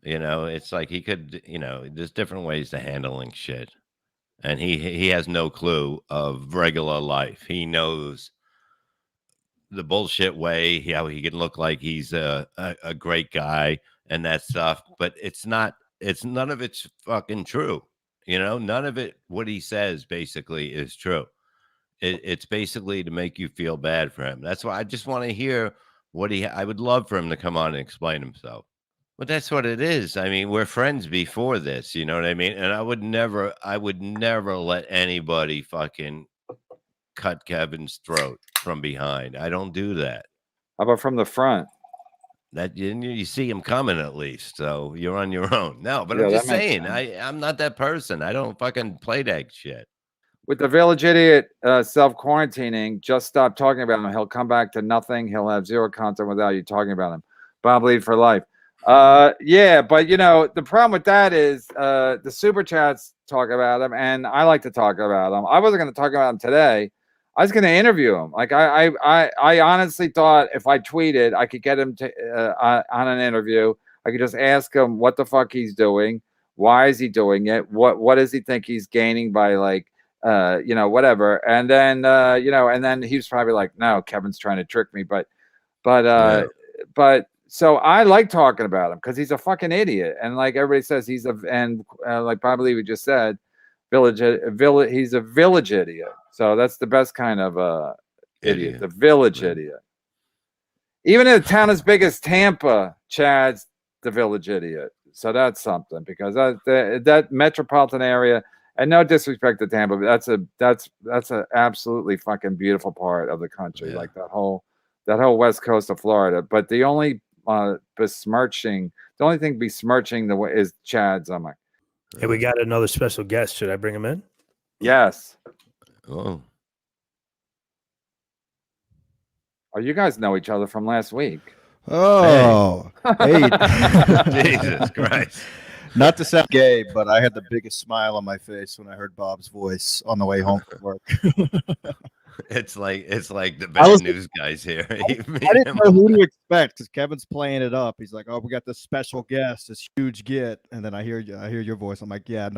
You know, it's like he could, you know, there's different ways to handling shit. And he has no clue of regular life. He knows the bullshit way, how he can look like he's a great guy and that stuff, but it's not, it's none of it's fucking true. You know, none of it, what he says basically is true. It's basically to make you feel bad for him. That's why I just want to hear what I would love for him to come on and explain himself. But that's what it is. I mean, we're friends before this, you know what I mean? And I would never let anybody fucking cut Kevin's throat from behind. I don't do that. How about from the front? That you see him coming at least, so you're on your own. No, but Yeah, I'm that just makes saying, sense. I'm not that person. I don't fucking play that shit. With the Village Idiot self-quarantining, just stop talking about him. He'll come back to nothing. He'll have zero content without you talking about him. Bob Lead for life. Yeah, but you know, the problem with that is the super chats talk about him, and I like to talk about him. I wasn't going to talk about him today. I was going to interview him. Like I honestly thought if I tweeted, I could get him to on an interview. I could just ask him what the fuck he's doing. Why is he doing it? What does he think he's gaining by, like, you know, whatever. And then you know, and then he was probably like, no, Kevin's trying to trick me. But so I like talking about him because he's a fucking idiot. And like everybody says, he's like probably we just said, he's a village idiot. So that's the best kind of idiot, the village idiot. Even in a town as big as Tampa, Chad's the village idiot. So that's something, because that metropolitan area, and no disrespect to Tampa, but that's a absolutely fucking beautiful part of the country, like that whole west coast of Florida. But the only thing besmirching the way is Chad Zumock. Hey, we got another special guest. Should I bring him in? Yes. Oh. Oh, you guys know each other from last week. Oh, hey. Jesus Christ. Not to sound gay, but I had the biggest smile on my face when I heard Bob's voice on the way home from work. It's like the bad news guys here. I didn't know who to expect because Kevin's playing it up. He's like, "Oh, we got this special guest, this huge get," and then I hear your voice. I'm like, "Yeah,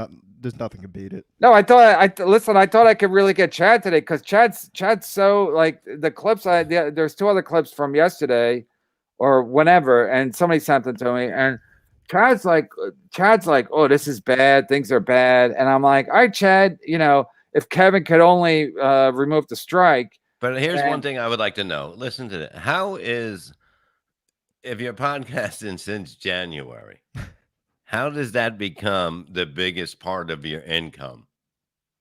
there's nothing to beat it." No, I thought I thought I could really get Chad today because Chad's so, like, the clips. There's two other clips from yesterday or whenever, and somebody sent them to me, and Chad's like, "Oh, this is bad. Things are bad," and I'm like, "All right, Chad, you know, if Kevin could only remove the strike." But here's one thing I would like to know. Listen to that. How is, if you're podcasting since January, how does that become the biggest part of your income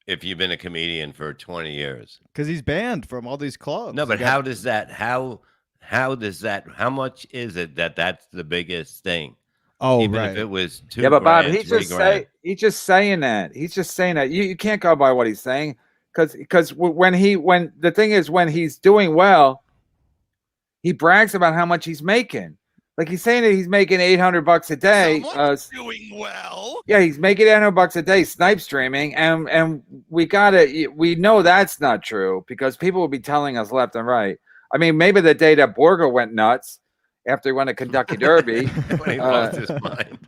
if you've been a comedian for 20 years? Because he's banned from all these clubs. No, but how does that, how much is it that's the biggest thing? Oh, even right. if it was $2 Yeah, but Bob, grand, he's $3 just grand. he's saying that. He's just saying that. You can't go by what he's saying, because when the thing is, when he's doing well, he brags about how much he's making. Like, he's saying that he's making $800 a day. Doing well. Yeah, he's making $800 a day snipe streaming, and we know that's not true, because people will be telling us left and right. I mean, maybe the day that Borgo went nuts after he won a Kentucky Derby. When he lost his mind.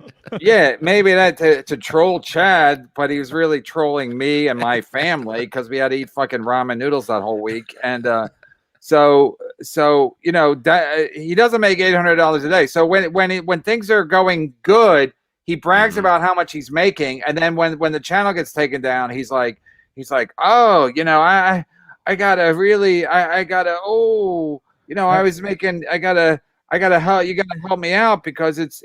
Yeah, maybe that to troll Chad, but he was really trolling me and my family because we had to eat fucking ramen noodles that whole week. And so you know, that he doesn't make $800 a day. So when things are going good, he brags about how much he's making, and then when the channel gets taken down, he's like, oh, you know, I gotta really, I gotta, oh, you know, I was making, I gotta help, you gotta help me out because it's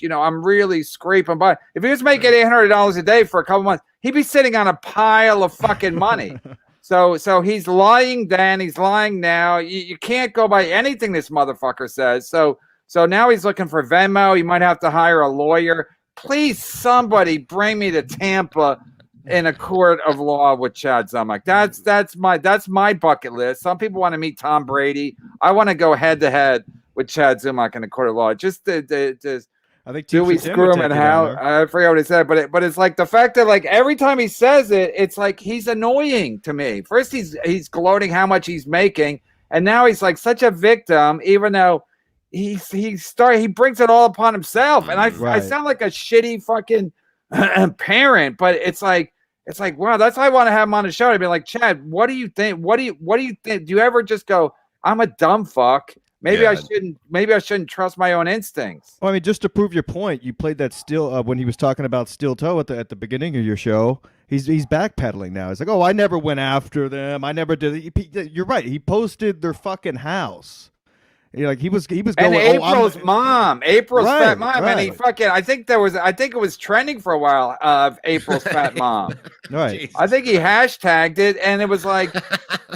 you know, I'm really scraping by. If he was making $800 a day for a couple months, he'd be sitting on a pile of fucking money. So he's lying then, he's lying now. You can't go by anything this motherfucker says. So now he's looking for Venmo. He might have to hire a lawyer. Please, somebody bring me to Tampa in a court of law with Chad Zumock. That's my bucket list. Some people want to meet Tom Brady. I want to go head to head with Chad Zumock in a court of law. Just I think do we screw him and how? I forget what he said, but it's like the fact that, like, every time he says it, it's like he's annoying to me. First he's gloating how much he's making, and now he's like such a victim, even though he brings it all upon himself. And I sound like a shitty fucking parent, but it's like wow, that's why I want to have him on the show. I'd be like, Chad, what do you think? What do you think? Do you ever just go, I'm a dumb fuck? Maybe I shouldn't trust my own instincts. Well, I mean, just to prove your point, you played that when he was talking about steel toe at the beginning of your show. He's backpedaling now. He's like, oh, I never went after them. I never did. You're right. He posted their fucking house. Like he was going. And April's mom, April's fat mom, right. and he fucking. I think it was trending for a while of April's fat mom. Right. Jesus. I think he hashtagged it, and it was like,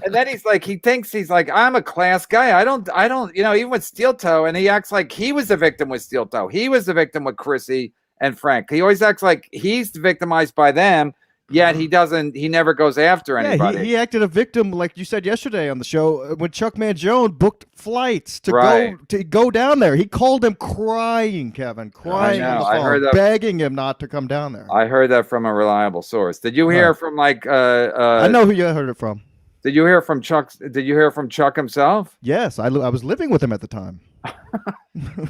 and then he thinks he's like, I'm a class guy. I don't, even with Steel Toe, and he acts like he was the victim with Steel Toe. He was the victim with Chrissy and Frank. He always acts like he's victimized by them. Yet he never goes after anybody. Yeah, he acted a victim, like you said yesterday on the show, when Chuck Mangione booked flights to go down there. He called him crying, Kevin, crying on the phone, begging him not to come down there. I heard that from a reliable source. Did you hear from like I know who you heard it from. Did you hear from Chuck? Did you hear from Chuck himself? Yes, I was living with him at the time.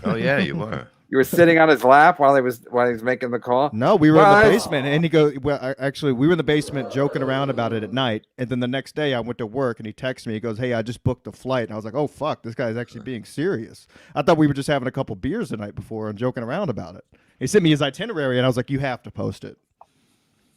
Oh yeah, you were. You were sitting on his lap while he was making the call? No, we were in the basement, and he goes, well, actually, we were in the basement joking around about it at night, and then the next day I went to work, and he texted me. He goes, hey, I just booked a flight. And I was like, oh, fuck, this guy's actually being serious. I thought we were just having a couple beers the night before and joking around about it. He sent me his itinerary, and I was like, you have to post it.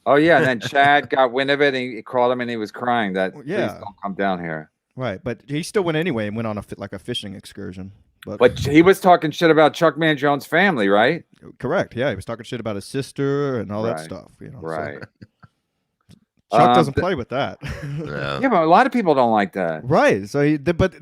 Oh, yeah, and then Chad got wind of it, and he called him, and he was crying that, please don't come down here. Right, but he still went anyway and went on a fishing excursion. But he was talking shit about Chuck Mangione's family, right? Correct. Yeah, he was talking shit about his sister and all that stuff. Right. So. Chuck doesn't play with that. Yeah, but a lot of people don't like that. Right. So, but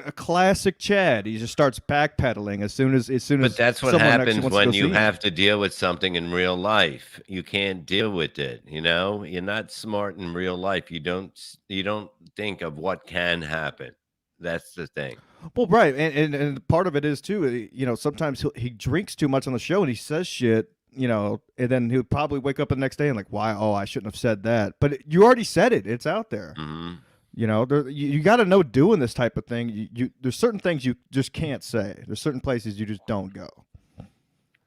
a classic Chad. He just starts backpedaling as soon as. But that's what happens when you have to deal with something in real life. You can't deal with it. You're not smart in real life. You don't think of what can happen. That's the thing. Well, right, and part of it is too. Sometimes he drinks too much on the show and he says shit. And then he'll probably wake up the next day and like, why? Oh, I shouldn't have said that. But you already said it. It's out there. Mm-hmm. You got to know doing this type of thing. There's certain things you just can't say. There's certain places you just don't go.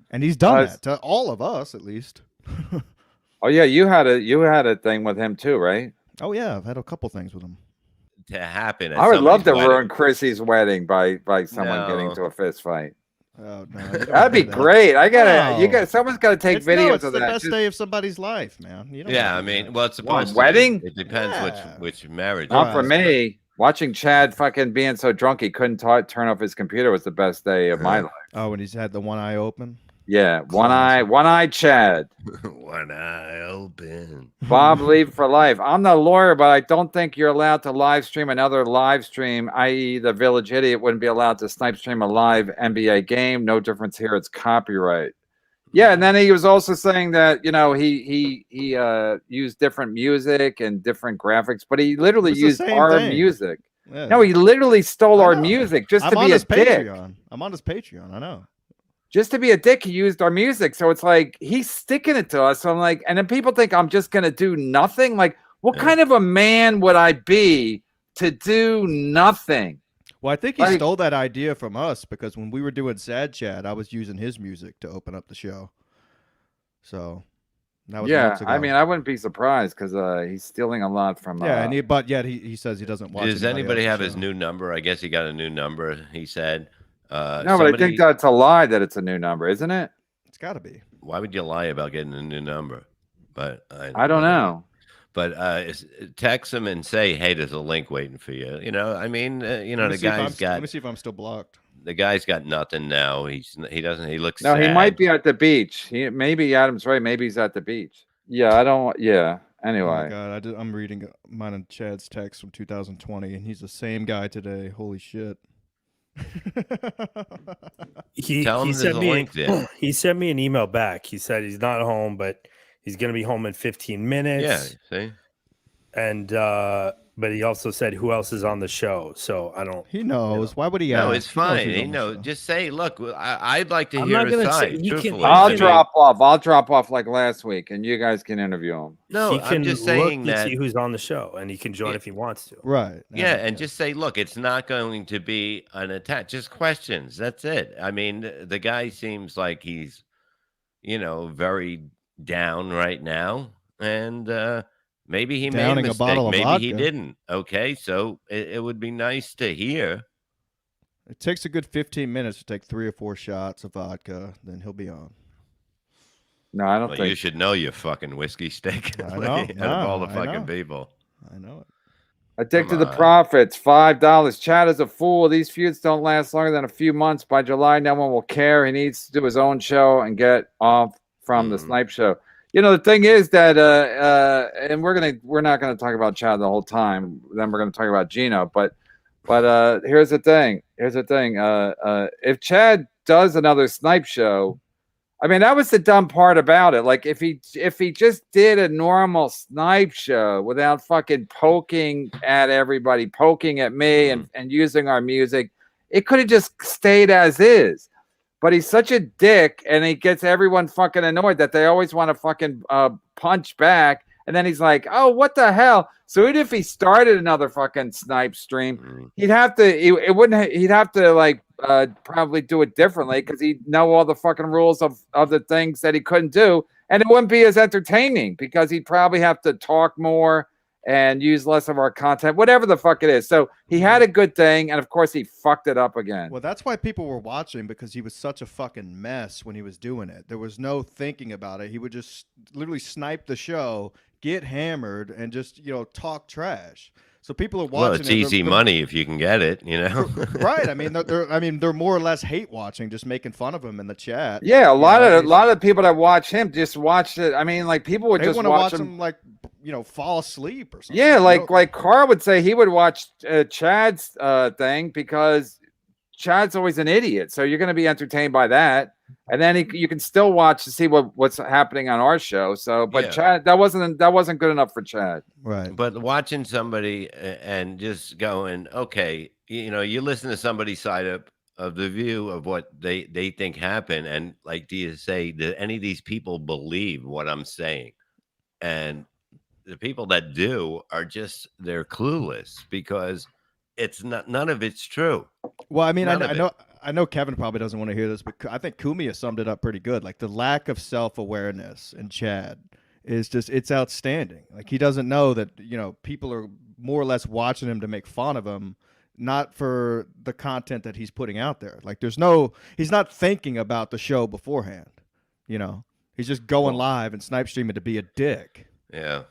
And he's done that to all of us, at least. Oh yeah, you had a thing with him too, right? Oh yeah, I've had a couple things with him. To happen. I would love to ruin Chrissy's wedding by someone getting into a fist fight. Oh no, that'd be great. Someone's got to take videos of that. It's the best day of somebody's life, man. I mean, well, it's supposed wedding. It depends which marriage. Not for me. Watching Chad fucking being so drunk he couldn't turn off his computer was the best day of my life. Oh, when he's had the one eye open. Yeah, one eye Chad. One eye open. Bob Leave for life. I'm the lawyer, but I don't think you're allowed to live stream another live stream, i.e. the Village Idiot wouldn't be allowed to snipe stream a live NBA game. No difference here. It's copyright. Yeah, and then he was also saying that, he used different music and different graphics, but he literally used our music. Yeah. No, he literally stole our music just to be a dick. I'm on his Patreon, I know. Just to be a dick, he used our music. So it's like he's sticking it to us. So I'm like, and then people think I'm just gonna do nothing. Like, what kind of a man would I be to do nothing? Well, I think he stole that idea from us because when we were doing Sad Chat, I was using his music to open up the show. So that was months ago. I mean, I wouldn't be surprised because he's stealing a lot from. But yet he says he doesn't watch. Does anybody have his new number? I guess he got a new number. He said. No, but I think that's a lie that it's a new number, isn't it? It's got to be. Why would you lie about getting a new number? But I don't know. But text him and say, "Hey, there's a link waiting for you." I mean, the guy's got. Let me see if I'm still blocked. The guy's got nothing now. He looks. No, sad. he might be at the beach. Maybe Adam's right. Maybe he's at the beach. Yeah, I don't. Yeah. Anyway. Oh God, I'm reading mine and Chad's text from 2020, and he's the same guy today. Holy shit. He sent me an email back. He said he's not home, but he's going to be home in 15 minutes. Yeah, see? And but he also said who else is on the show. So I don't. He knows. Why would he? No, ask? it's He knows fine. who's You on the know, show. just say, look, I'd like to I'm hear not a gonna say- side. you can- Truthfully, I'll I mean, drop off. I'll drop off like last week, and you guys can interview him. No, he I'm can just look saying to that. see who's on the show, and he can join if he wants to. Right. Yeah, and just say, look, it's not going to be an attack. Just questions. That's it. I mean, the guy seems like he's, very down right now, and maybe he made a Downing a mistake. bottle of Maybe he vodka. didn't. Okay, so it would be nice to hear. It takes a good 15 minutes to take 3 or 4 shots of vodka, then he'll be on. No, I don't Well, think you should know your fucking whiskey stick. I know. Out of all the I fucking know. people. I know it. Addicted Come to on. Profits, $5. Chad is a fool. These feuds don't last longer than a few months. By July, no one will care. He needs to do his own show and get off from the Snipe show. The thing is that, and we're not gonna talk about Chad the whole time. Then we're gonna talk about Gino. But here's the thing. If Chad does another Snipe show, I mean, that was the dumb part about it. Like, if he just did a normal Snipe show without fucking poking at everybody, poking at me, and using our music, it could have just stayed as is. But he's such a dick, and he gets everyone fucking annoyed that they always want to fucking punch back. And then he's like, "Oh, what the hell?" So even if he started another fucking Snipe stream, he'd have to. He'd have to like probably do it differently because he'd know all the fucking rules of the things that he couldn't do, and it wouldn't be as entertaining because he'd probably have to talk more and use less of our content, whatever the fuck it is. So he had a good thing, and of course he fucked it up again. Well, that's why people were watching, because he was such a fucking mess when he was doing it. There was no thinking about it. He would just literally snipe the show, get hammered, and just talk trash. So people are watching. Well, it's easy money if you can get it, Right. I mean, they're more or less hate watching, just making fun of him in the chat. Yeah, a lot of people that watch him just watched it. I mean, like people would They just want to watch watch him. him like fall asleep or something. Yeah, like Carl would say he would watch Chad's thing because Chad's always an idiot. So you're going to be entertained by that, and then you can still watch to see what's happening on our show. So, but Yeah. Chad, that wasn't good enough for Chad. Right. But watching somebody and just going, okay, you listen to somebody's side of the view of what they think happened, and like, do any of these people believe what I'm saying? And the people that do are they're clueless because it's none of it's true. Well, I mean, None of it. I know Kevin probably doesn't want to hear this, but I think Kumia summed it up pretty good. Like, the lack of self-awareness in Chad is it's outstanding. Like, he doesn't know that, people are more or less watching him to make fun of him, not for the content that he's putting out there. Like, he's not thinking about the show beforehand. He's just going live and snipe streaming to be a dick. Yeah.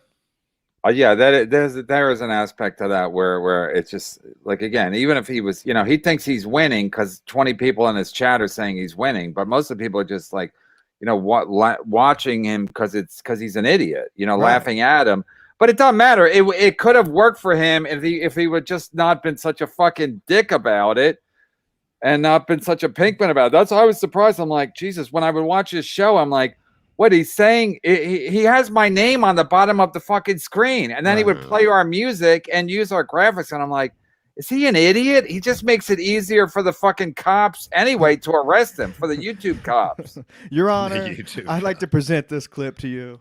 Yeah, there is an aspect to that where it's just like, again, even if he was, he thinks he's winning because 20 people in his chat are saying he's winning, but most of the people are just like, watching him because he's an idiot, laughing at him. But it doesn't matter. It could have worked for him if he would just not been such a fucking dick about it and not been such a pinkman about it. That's why I was surprised. I'm like, Jesus, when I would watch his show, I'm like, what he's saying, he has my name on the bottom of the fucking screen, and then he would play our music and use our graphics, and I'm like, is he an idiot? He just makes it easier for the fucking cops anyway to arrest him, for the YouTube cops. Your Honor, I'd like to present this clip to you.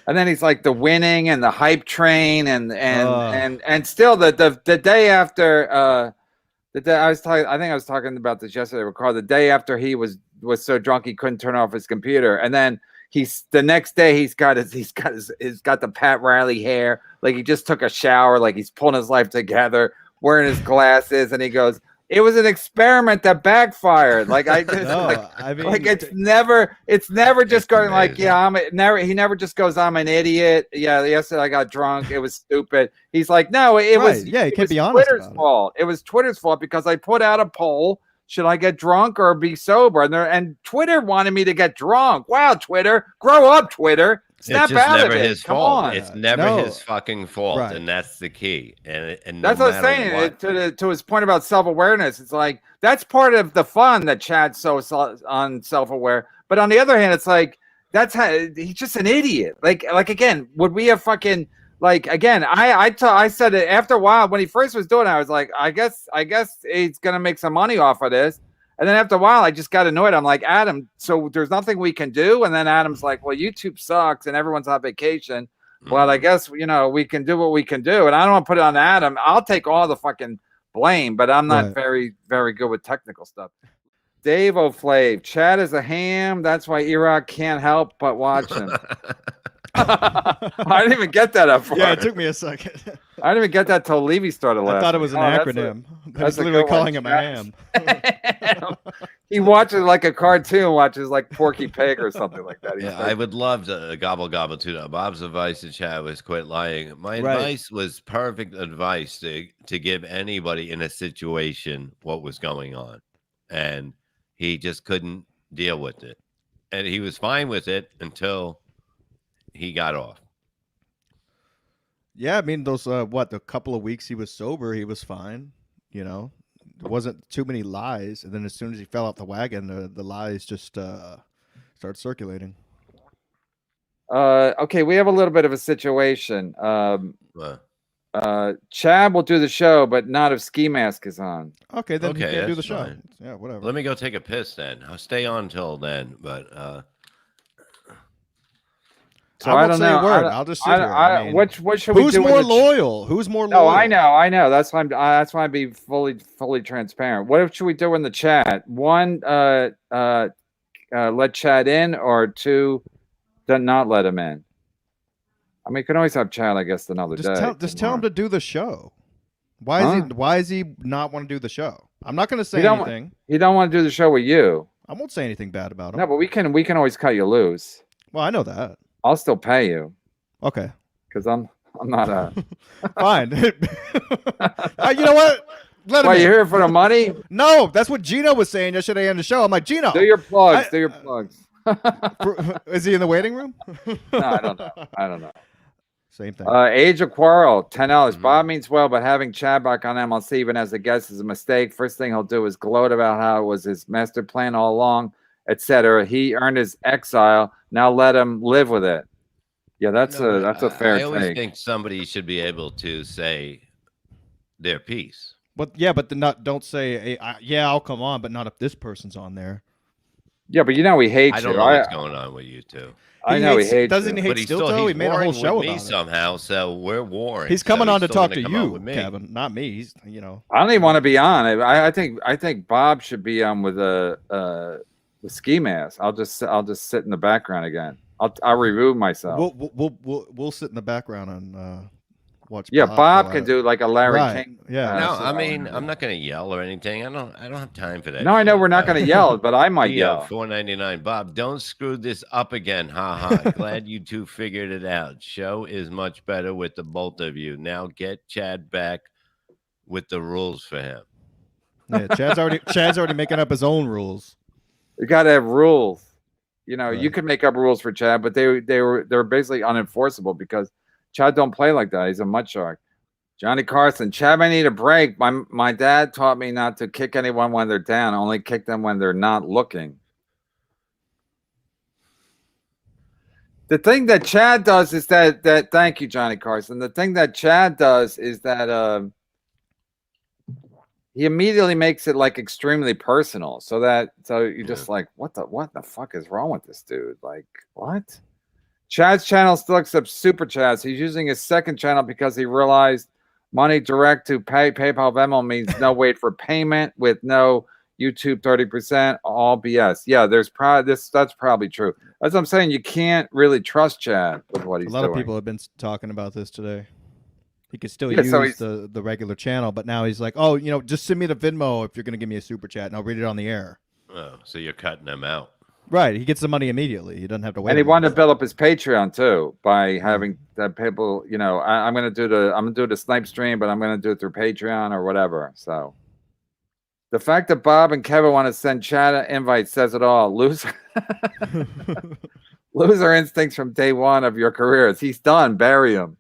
And then he's like the winning and the hype train and still the day after the day I think I was talking about this yesterday with Carl. The day after he was so drunk he couldn't turn off his computer, and then the next day he's got the Pat Riley hair, like he just took a shower, like he's pulling his life together, wearing his glasses, and he goes, "It was an experiment that backfired." Like it's never just going like, yeah, he never just goes, "I'm an idiot." Yeah, yesterday I got drunk. It was stupid. He's like, no, it was Twitter's fault. It was Twitter's fault because I put out a poll. Should I get drunk or be sober? And Twitter wanted me to get drunk. Wow, Twitter, grow up, Twitter. Snap out of it. His Come fault. on. It's never his fucking fault, and that's the key. And that's what I'm saying. To his point about self-awareness, it's like that's part of the fun that Chad's so on self-aware. But on the other hand, it's like he's just an idiot. Like again, would we have fucking like again, I said it after a while when he first was doing it, I was like, I guess he's gonna make some money off of this. And then after a while, I just got annoyed. I'm like, Adam, so there's nothing we can do. And then Adam's like, well, YouTube sucks and everyone's on vacation. Well, I guess we can do what we can do. And I don't want to put it on Adam. I'll take all the fucking blame, but I'm not very, very good with technical stuff. Dave O'Flave, Chad is a ham. That's why Iraq can't help but watch him. I didn't even get that up. Yeah, it took me a second. I didn't even get that till Levy started laughing. I thought it was an acronym. That's literally calling him a ham. He watches like a cartoon, watches like Porky Pig or something like that. Yeah, I would love to gobble too. Bob's advice to Chad was quit lying. My advice was perfect advice to give anybody in a situation what was going on, and he just couldn't deal with it, and he was fine with it until he got off. Yeah, I mean those the couple of weeks he was sober, he was fine. You know, there wasn't too many lies, and then as soon as he fell off the wagon, the lies just started circulating. Okay, we have a little bit of a situation. Chad will do the show, but not if Ski Mask is on. Okay, then he can't do the show. Fine. Yeah, whatever. Let me go take a piss then. I'll stay on till then, but so I don't know. I'll just sit here. I mean, what should we do? Who's more loyal? Who's more No, loyal? I know. That's why I'm being fully transparent. What should we do in the chat? One, let Chad in, or two, not let him in. I mean, you can always have Chad, I guess, another day. Just tell him to do the show. Why is he not want to do the show? I'm not going to say anything. He don't want to do the show with you. I won't say anything bad about him. No, but we can always cut you loose. Well, I know that. I'll still pay you. Okay. Because I'm not a fine. You know what? Let him you here for the money? No, that's what Gino was saying yesterday on the show. I'm like, Gino, do your plugs. Do your plugs. Is he in the waiting room? No, I don't know. Same thing. Age of Quarrel, $10. Bob means well, but having Chad back on MLC even as a guest is a mistake. First thing he'll do is gloat about how it was his master plan all along, etc. He earned his exile. Now let him live with it. Yeah, that's a fair I always take. think somebody should be able to say their piece. But don't say, hey, yeah, I'll come on, but not if this person's on there. Yeah, but he hates you. I don't know what's going on with you two. I know he hates. Doesn't he hate Stilto? He made a whole show with me about somehow, so we're warring. He's coming on to talk to you, Kevin, not me. He's I don't even want to be on. I think Bob should be on with the Ski Mask. I'll just sit in the background again. I'll remove myself. We'll sit in the background and watch. Yeah, Bob can do like a Larry King. Yeah. No, I mean I'm not going to yell or anything. I don't have time for that. No, I know we're not going to yell, but I might yell. $4.99. Bob, don't screw this up again. Ha ha. Glad you two figured it out. Show is much better with the both of you. Now get Chad back with the rules for him. Yeah, Chad's already making up his own rules. You got to have rules. You can make up rules for Chad, but they're basically unenforceable because Chad don't play like that. He's a mud shark. Johnny Carson, Chad may need a break. My dad taught me not to kick anyone when they're down, only kick them when they're not looking. The thing that Chad does is that thank you, Johnny Carson. The thing that Chad does is that he immediately makes it like extremely personal. So you're just like, what the fuck is wrong with this dude? Like, what? Chad's channel still accepts super chats. He's using his second channel because he realized money direct to PayPal Venmo means no wait for payment with no YouTube 30%, all BS. Yeah, that's probably true. That's what I'm saying. You can't really trust Chad with what he's doing. A lot of people have been talking about this today. He could still use the regular channel, but now he's like, oh, just send me the Venmo if you're going to give me a super chat, and I'll read it on the air. Oh, so you're cutting them out. Right, he gets the money immediately. He doesn't have to wait. And he wanted to build up his Patreon too by having that people. I'm gonna do the snipe stream, but I'm gonna do it through Patreon or whatever. So the fact that Bob and Kevin want to send Chad invites says it all. Loser instincts from day one of your careers. He's done. Bury him.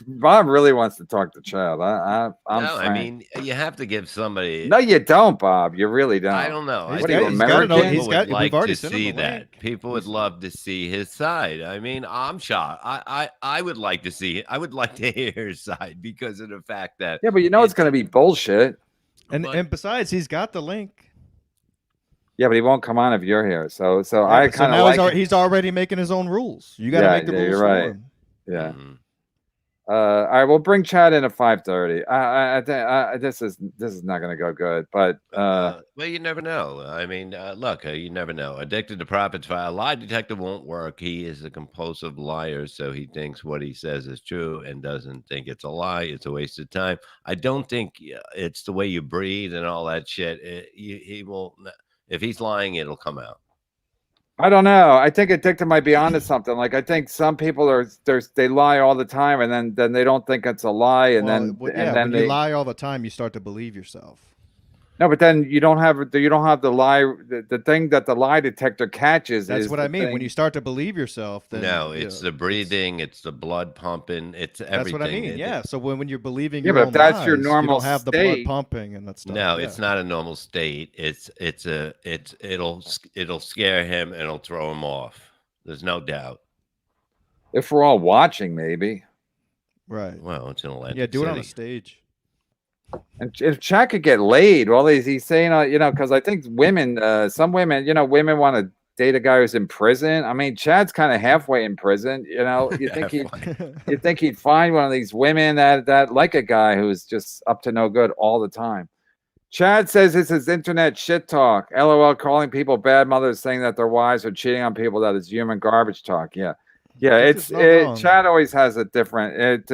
Bob really wants to talk to Chad. I'm No, I frank. mean, you have to give somebody. No, you don't, Bob. You really don't. I don't know. I What think are you, American? people would like to see that. People would love to see his side. I mean, I'm shocked. I would like to see. I would like to hear his side because of the fact that. Yeah, but you know it's going to be bullshit. And besides, he's got the link. Yeah, but he won't come on if you're here. So Yeah, I but kind of now like. he's already making his own rules. You got to make the rules you're for right. him. Yeah. All right, we'll bring Chad in at 5:30. This is not going to go good, but well, you never know. I mean, look, you never know. Addicted to profits, a lie detector won't work. He is a compulsive liar, so he thinks what he says is true and doesn't think it's a lie. It's a waste of time. I don't think it's the way you breathe and all that shit. He won't. If he's lying, it'll come out. I don't know. I think addicted might be onto something. Like I think some people they lie all the time, and then they don't think it's a lie, and then when you lie all the time, you start to believe yourself. No, but then you don't have the lie. The thing that the lie detector catches. That's is what I mean. When you start to believe yourself, then No, it's the breathing, it's the blood pumping, it's everything. That's what I mean. Yeah. So when you're believing, Yeah, your but own if that's your lies, normal you don't have the state- blood pumping and that stuff. No, Yeah. it's not a normal state. It'll scare him and it'll throw him off. There's no doubt. If we're all watching, maybe. Right. Well, it's in Atlantic Yeah, do it on a City. stage. And if Chad could get laid, well, he's saying, because I think some women, women want to date a guy who's in prison. I mean, Chad's kind of halfway in prison. You think he'd find one of these women that like a guy who's just up to no good all the time. Chad says this is internet shit talk. LOL, calling people bad mothers, saying that their wives are cheating on people. That is human garbage talk. Yeah, Chad always has a different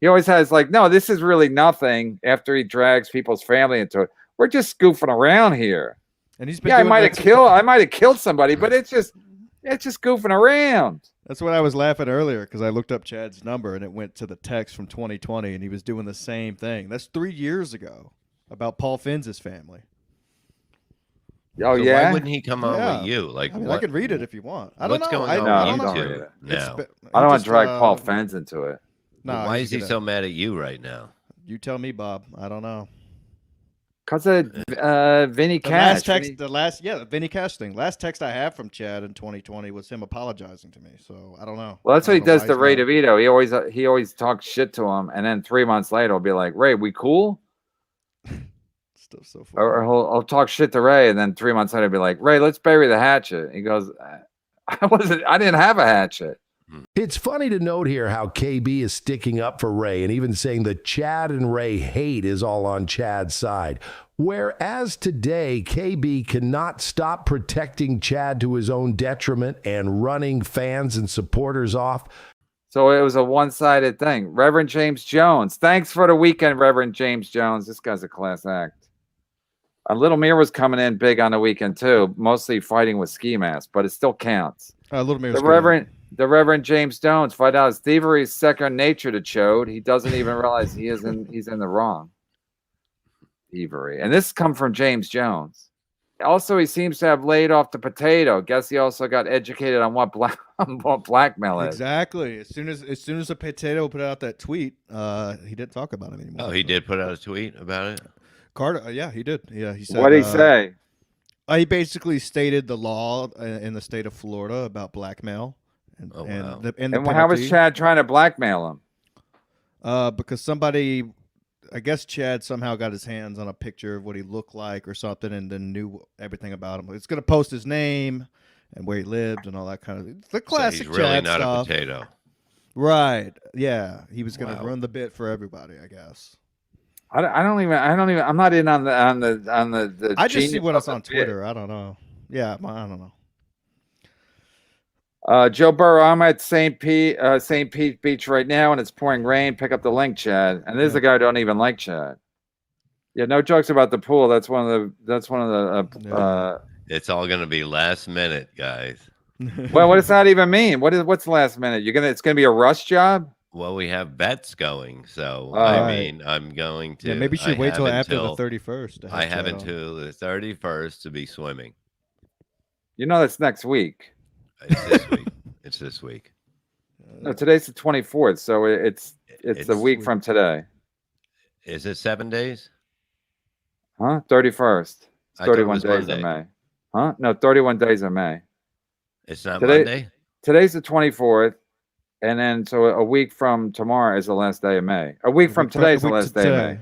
He always has like, no, this is really nothing. After he drags people's family into it, we're just goofing around here. And he's been I doing might that have killed somebody, but it's just goofing around. That's what I was laughing earlier because I looked up Chad's number and it went to the text from 2020 and he was doing the same thing. That's 3 years ago about Paul Finn's family. Oh, So yeah? why wouldn't he come on with you? Like, I mean, I what? could read it if you want. I don't What's know. going on I with don't you know. two It's now? been- I don't want just, to drag Paul Fens into it. No, Why he's is he gonna- so mad at you right now? You tell me, Bob. I don't know. Because of Vinny The Cash. last text, the Vinny Cash thing. Last text I have from Chad in 2020 was him apologizing to me. So I don't know. Well, that's I what he don't know does why to he's Ray mad. DeVito. He always talks shit to him, and then 3 months later, he'll be like, "Ray, we cool?" Stuff so funny. Or he'll talk shit to Ray, and then 3 months later, he'll be like, "Ray, let's bury the hatchet." He goes, I didn't have a hatchet." It's funny to note here how KB is sticking up for Ray and even saying the Chad and Ray hate is all on Chad's side. Whereas today, KB cannot stop protecting Chad to his own detriment and running fans and supporters off. So it was a one-sided thing. Reverend James Jones. Thanks for the weekend, Reverend James Jones. This guy's a class act. Little Mir was coming in big on the weekend too, mostly fighting with ski masks, but it still counts. Little Mir's The Reverend James Jones find out his thievery is second nature to Chode. He doesn't even realize he's in the wrong. Thievery. And this come from James Jones. Also, he seems to have laid off the potato. Guess he also got educated on what blackmail is. Exactly. As soon as the potato put out that tweet, he didn't talk about it anymore. Oh, he did put out a tweet about it? Carter, yeah, he did. Yeah, he said. What did he say? He basically stated the law in the state of Florida about blackmail. And, wow. and the how was penalty. Chad trying to blackmail him? Because somebody, I guess Chad somehow got his hands on a picture of what he looked like or something and then knew everything about him. It's going to post his name and where he lived and all that kind of the classic So he's really Chad not stuff. a potato. Right. Yeah. He was going to Wow. run the bit for everybody, I guess. I'm not in on the I just see genius what of it's on the bit. Twitter. I don't know. Yeah, I don't know. Joe Burrow, I'm at St. Pete Beach right now, and it's pouring rain. Pick up the link, Chad. And this is a guy who don't even like Chad. Yeah, no jokes about the pool. That's one of the. It's all going to be last minute, guys. Well, what does that even mean? What's last minute? It's gonna be a rush job? Well, we have bets going, so Right. I'm going to. Yeah, maybe you should I wait till have after the until- 31st. to I have have Chad on. until the 31st to be swimming. You know that's next week. It's this week. It's this week. No, today's the 24th, so it's a week from today. Is it 7 days? Huh? 31st. It's I thought it 31 was days Monday. in May. Huh? No, 31 days in May. It's not Monday? Today's the 24th, and then so a week from tomorrow is the last day of May. A week from today is the last day of May.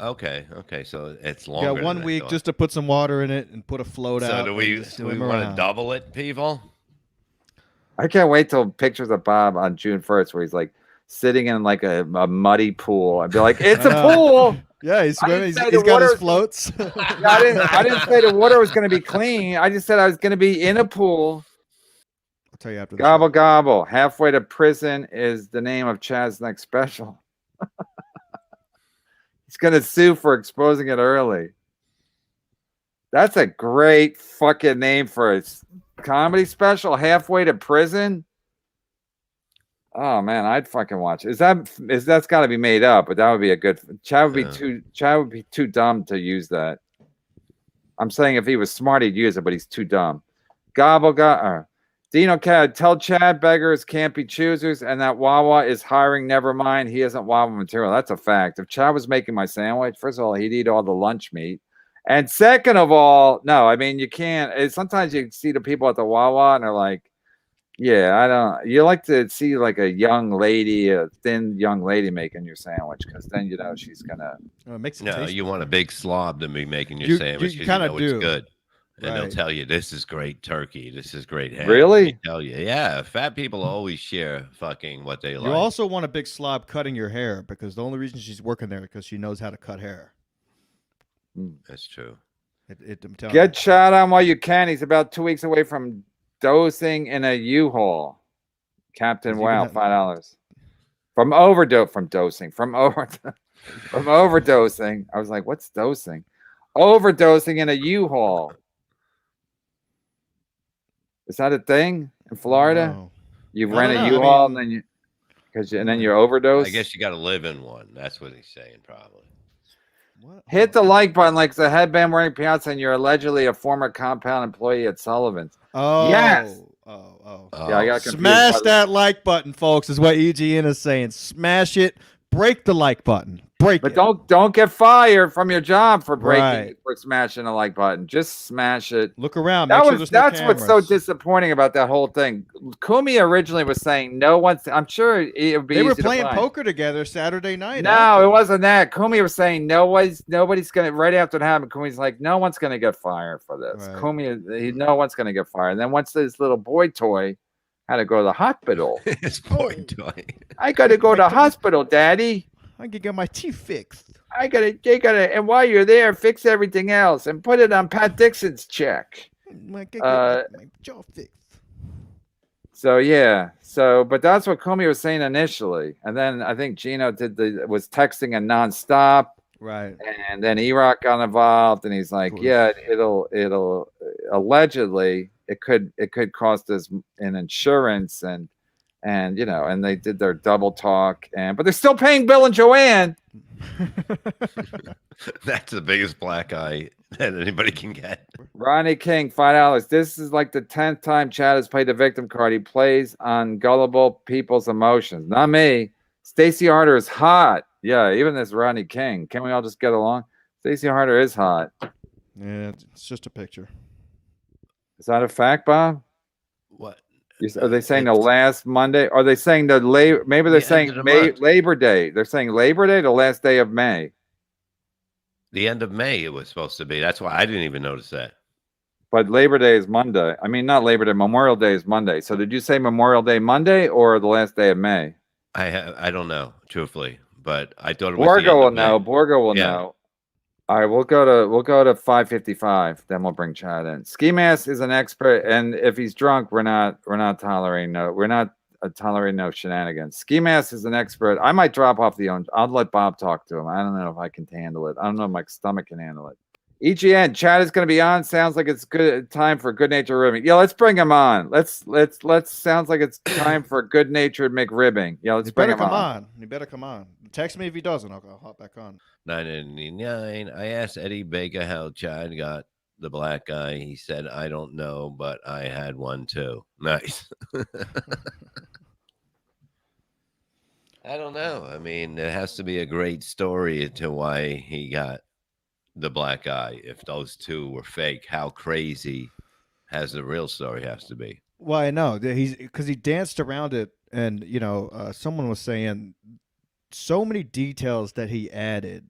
Okay, so it's You longer. got 1 than I week thought. just to put some water in it and put a float out. So do we and just want swim to around. double it, people? I can't wait till pictures of Bob on June 1st where he's like sitting in like a muddy pool. I'd be like, it's a pool. Yeah, he's I didn't swimming. He's say got the his water- floats. I didn't say the water was going to be clean. I just said I was going to be in a pool. I'll tell you after the Gobble gobble. Halfway to prison is the name of Chad's next special. He's going to sue for exposing it early. That's a great fucking name for a comedy special. Halfway to prison. Oh man, I'd fucking watch. That's got to be made up? But that would be a good. Chad would be too dumb to use that. I'm saying if he was smart, he'd use it, but he's too dumb. Gobble gobble. Dino Cat, tell Chad beggars can't be choosers, and that Wawa is hiring. Never mind, he isn't Wawa material. That's a fact. If Chad was making my sandwich, first of all, he'd eat all the lunch meat, and second of all, no, I mean you can't. Sometimes you see the people at the Wawa, and they're like, "Yeah, I don't." You like to see like a young lady, a thin young lady making your sandwich, because then you know she's gonna. It makes it No, taste you want a big slob to be making your You- sandwich you because kinda you know it's do. good. And they'll Right. tell you this is great turkey, this is great ham. Really? They tell you, yeah. Fat people always share fucking what they You like. also want a big slob cutting your hair because the only reason she's working there is because she knows how to cut hair. That's true. I'm telling Get Chad on while you can. He's about 2 weeks away from dosing in a U-Haul. Captain Has he Wow, been- $5 from overdosing. I was like, what's dosing? Overdosing in a U-Haul. Is that a thing in Florida? know. You I rent don't a know. I U-Haul mean- and then you overdose. I guess you got to live in one. That's what he's saying, probably. Hit the like button like it's a headband wearing Piazza and you're allegedly a former compound employee at Sullivan's. Oh, Yes. Oh. Yeah, I got confused Smash by the- that like button, folks, is what Eugene is saying. Smash it. Break the like button. Break But it. don't get fired from your job for breaking Right. it, for smashing a like button. Just smash it. Look around. Make sure there's no That's what's so cameras. disappointing about that whole thing. Kumi originally was saying no one's. I'm sure it would be. They were easy to playing find. poker together Saturday night. No, it wasn't that. Kumi was saying nobody's gonna. Right after it happened, Kumi's like, no one's gonna get fired for this. Right. Kumi, no one's gonna get fired. And then once this little boy toy had to go to the hospital. His boy toy. I gotta go to the hospital, Daddy. I can get my teeth fixed. They gotta, and while you're there, fix everything else and put it on Pat Dixon's check. My jaw fixed. So yeah, but that's what Comey was saying initially, and then I think Gino was texting a nonstop, right? And then E-Rock got involved, and he's like, yeah, it'll allegedly it could cost us an insurance and you know, and they did their double talk, but they're still paying Bill and Joanne. That's the biggest black eye that anybody can get. Ronnie King, $5. This is like the 10th time Chad has played the victim card. He plays on gullible people's emotions. Not me. Stacey Harder is hot. Yeah, even this Ronnie King. Can we all just get along? Stacey Harder is hot. Yeah, it's just a picture. Is that a fact, Bob? What? Are they saying the last Monday? Are they saying the labor? Maybe they're saying Labor Day. They're saying Labor Day, the last day of May. The end of May it was supposed to be. That's why I didn't even notice that. But Labor Day is Monday. I mean, not Labor Day. Memorial Day is Monday. So did you say Memorial Day Monday or the last day of May? I don't know, truthfully, but I thought it was. Borgo will know. Borgo will Yeah. know. All right, we'll go to 5:55. Then we'll bring Chad in. Ski Mask is an expert, and if he's drunk, we're not tolerating no shenanigans. Ski Mask is an expert. I might drop off the own. I'll let Bob talk to him. I don't know if I can handle it. I don't know if my stomach can handle it. EGN, Chad is going to be on. Sounds like it's good time for good natured ribbing. Yeah, let's bring him on. Let's. Sounds like it's time for good natured McRibbing. Yeah, let's bring him on. He better come on. Text me if he doesn't. I'll hop back on. 999. I asked Eddie Baker how Chad got the black guy. He said, I don't know, but I had one too. Nice. I don't know. I mean, there has to be a great story to why he got the black eye. If those two were fake, how crazy has the real story has to be? Well, I know that he's because he danced around it, and someone was saying so many details that he added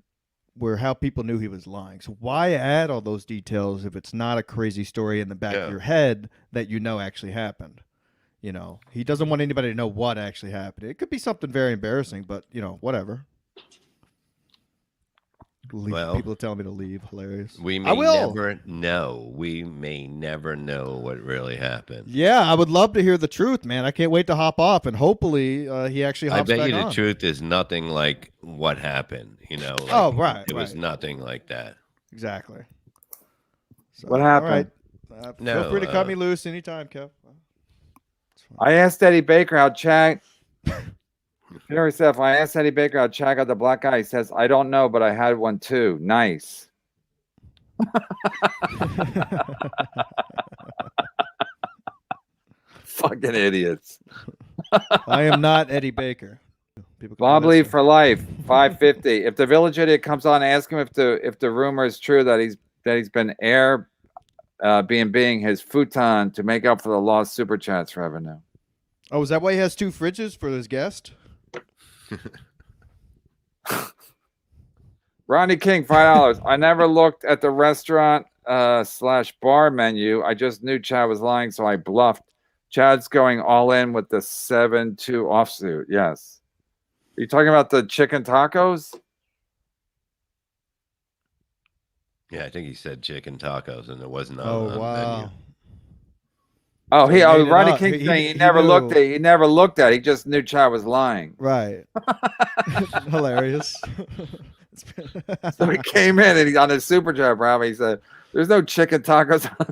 were how people knew he was lying. So why add all those details if it's not a crazy story in the back of your head that actually happened? He doesn't want anybody to know what actually happened. It could be something very embarrassing, but whatever. Well, people are telling me to leave. Hilarious. We I may will. never know. We may never know what really happened. Yeah, I would love to hear the truth, man. I can't wait to hop off, and hopefully he actually hops I bet back you the on. truth is nothing like what happened. Like, Oh, right, It was right. nothing like that. Exactly. So, What happened? All right. No, Feel free to cut me loose anytime, Kev. I asked Eddie Baker how Chad. Harry said, if I asked Eddie Baker how Chad got the black eye, he says, I don't know, but I had one too. Nice. Fucking idiots. I am not Eddie Baker. Bob Lee for life, 550. If the village idiot comes on, ask him if the rumor is true that he's been Airbnb his futon to make up for the lost super chats revenue. Oh, is that why he has 2 fridges for his guest? Ronnie King, $5. I never looked at the restaurant /bar menu. I just knew Chad was lying, so I bluffed. Chad's going all in with the 7-2 offsuit. Yes. Are you talking about the chicken tacos? Yeah, I think he said chicken tacos, and it wasn't on Oh, the wow. menu. Oh, So he made it Ronnie up. King He- saying he he never knew. looked at. He never looked at. He just knew Chad was lying. Right. Hilarious. So he came in and he's on his super chat, Rob. He said, "There's no chicken tacos on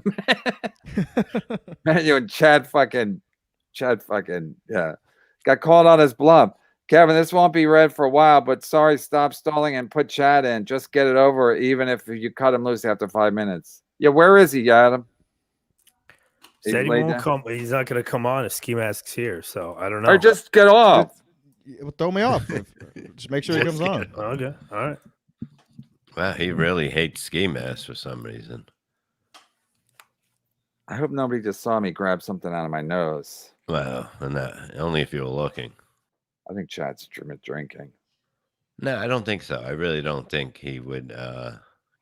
the menu." And Chad fucking, yeah, got called on his bluff. Kevin, this won't be read for a while, but sorry, stop stalling and put Chad in. Just get it over, even if you cut him loose after 5 minutes. Yeah, where is he, Adam? Said he laid won't down? come. He's not going to come on if Ski Mask's here, so I don't know. Or just get off. Throw me off. Just make sure he comes on. Okay, all right. Wow, he really hates Ski Mask for some reason. I hope nobody just saw me grab something out of my nose. Well, and that, only if you were looking. I think Chad's drinking. No, I don't think so. I really don't think he would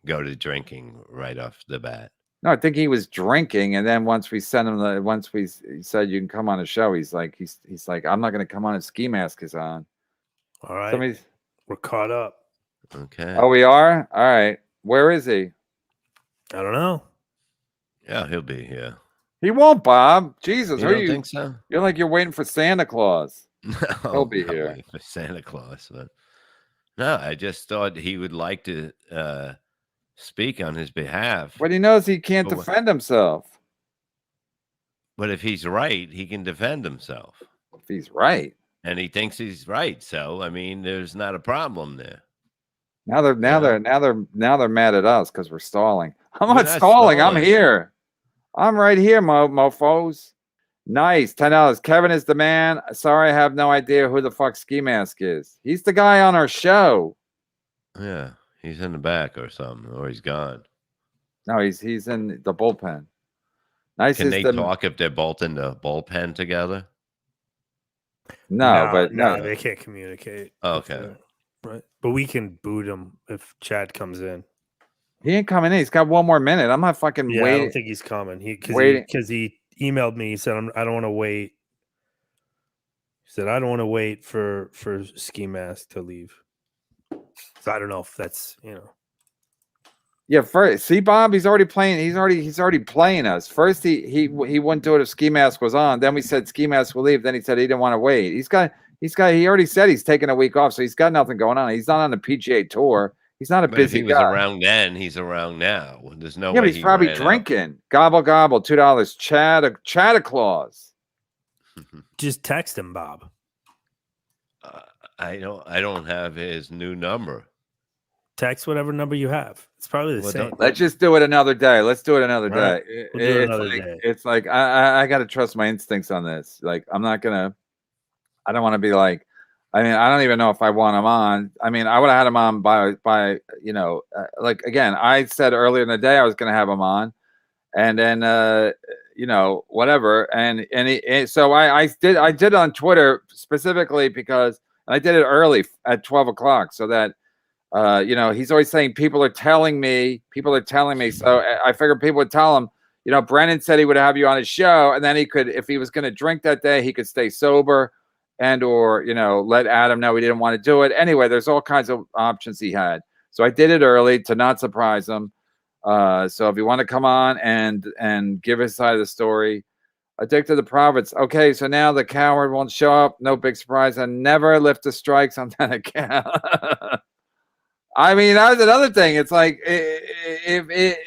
go to drinking right off the bat. No, I think he was drinking, and then once we sent him he said you can come on the show, he's like, I'm not going to come on if Ski Mask is on. All right. We're caught up. Okay. Oh, we are? All right. Where is he? I don't know. Yeah, he'll be here. He won't, Bob. Jesus, You who are don't think so? You're like you're waiting for Santa Claus. No, He'll be not here. waiting for Santa Claus, but no, I just thought he would like to speak on his behalf. But he knows he can't But defend himself. But if he's right, he can defend himself. If he's right. And he thinks he's right. So I mean, there's not a problem there. Now they're mad at us because we're stalling. I'm We're not not stalling. I'm stalling. here. I'm right here, mofos. Nice. $10. Kevin is the man. Sorry, I have no idea who the fuck Ski Mask is. He's the guy on our show. Yeah, he's in the back or something, or he's gone. No, he's in the bullpen. Nice. Can is they the, talk if they're both in the bullpen together? No, no, they can't communicate. Okay. Right. But we can boot him if Chad comes in. He ain't coming in. He's got 1 more minute. I'm not fucking Yeah, I waiting. don't think he's coming. Waiting. Because he emailed me. He said, I don't want to wait. He said, I don't want to wait for Ski Mask to leave. So I don't know if that's, Yeah, first, see, Bob, he's already playing. He's already playing us. First, he wouldn't do it if Ski Mask was on. Then we said Ski Mask will leave. Then he said he didn't want to wait. He already said he's taking a week off, so he's got nothing going on. He's not on the PGA tour. He's not a But if busy he was guy. around then, he's around now. There's no Yeah, way but he's probably ran out. drinking. Gobble gobble, $2. Chad Claus. just text him, Bob. I don't have his new number. Text whatever number you have. It's probably the Well, same. Let's just do it another day. Let's do it another All right. day. We'll do it It's another like, day. it's like I got to trust my instincts on this. Like I don't want to be like, I mean, I don't even know if I want him on. I mean, I would have had him on by you know, like again, I said earlier in the day I was going to have him on, and then you know, whatever, so I did it on Twitter specifically because I did it early at 12 o'clock so that you know, he's always saying people are telling me, so I figured people would tell him, you know, Brennan said he would have you on his show, and then he could, if he was going to drink that day, he could stay sober. And or, you know, let Adam know he didn't want to do it. Anyway, there's all kinds of options he had. So I did it early to not surprise him. So if you want to come on and give his side of the story, addicted to profits. Okay, so now the coward won't show up. No big surprise. And never lift the strikes on that account. I mean, that was another thing. It's like if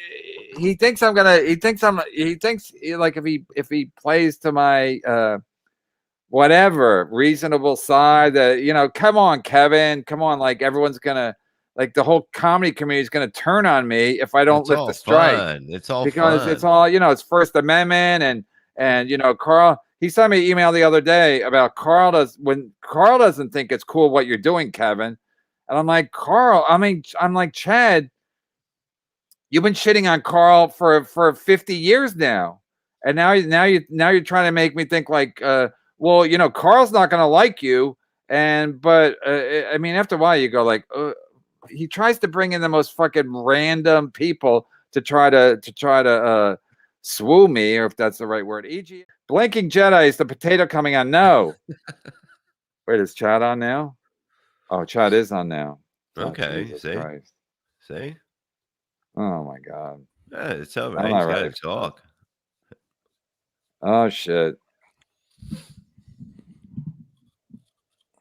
he thinks I'm gonna, he thinks like if he plays to my whatever reasonable side, that, you know, come on, Kevin, come on, like everyone's gonna, like the whole comedy community is gonna turn on me if I don't lift the strike. It's all because fun. It's all, you know, it's First Amendment and you know, Carl, he sent me an email the other day about when Carl doesn't think it's cool what you're doing, Kevin. And I'm like, Carl, I'm like, Chad, you've been shitting on Carl for 50 years now. And now you're trying to make me think like, well, you know, Carl's not going to like you. But I mean, after a while you go like, he tries to bring in the most fucking random people to try to swoo me, or if that's the right word. E.g. Blinking Jedi, is the potato coming on? No. Wait, is Chad on now? Oh, Chad is on now. Okay, Jesus see? Christ. See? Oh my God. Yeah, it's all I'm right. not He's got ready to talk. Oh shit.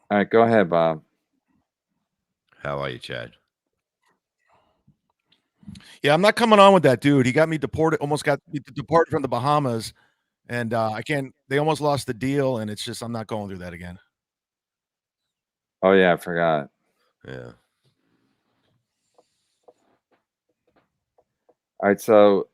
All right, go ahead, Bob. How are you, Chad? Yeah, I'm not coming on with that dude. He got me deported, almost got me deported from the Bahamas, and I can't. They almost lost the deal, and it's just I'm not going through that again. Oh yeah, I forgot. Yeah. All right, so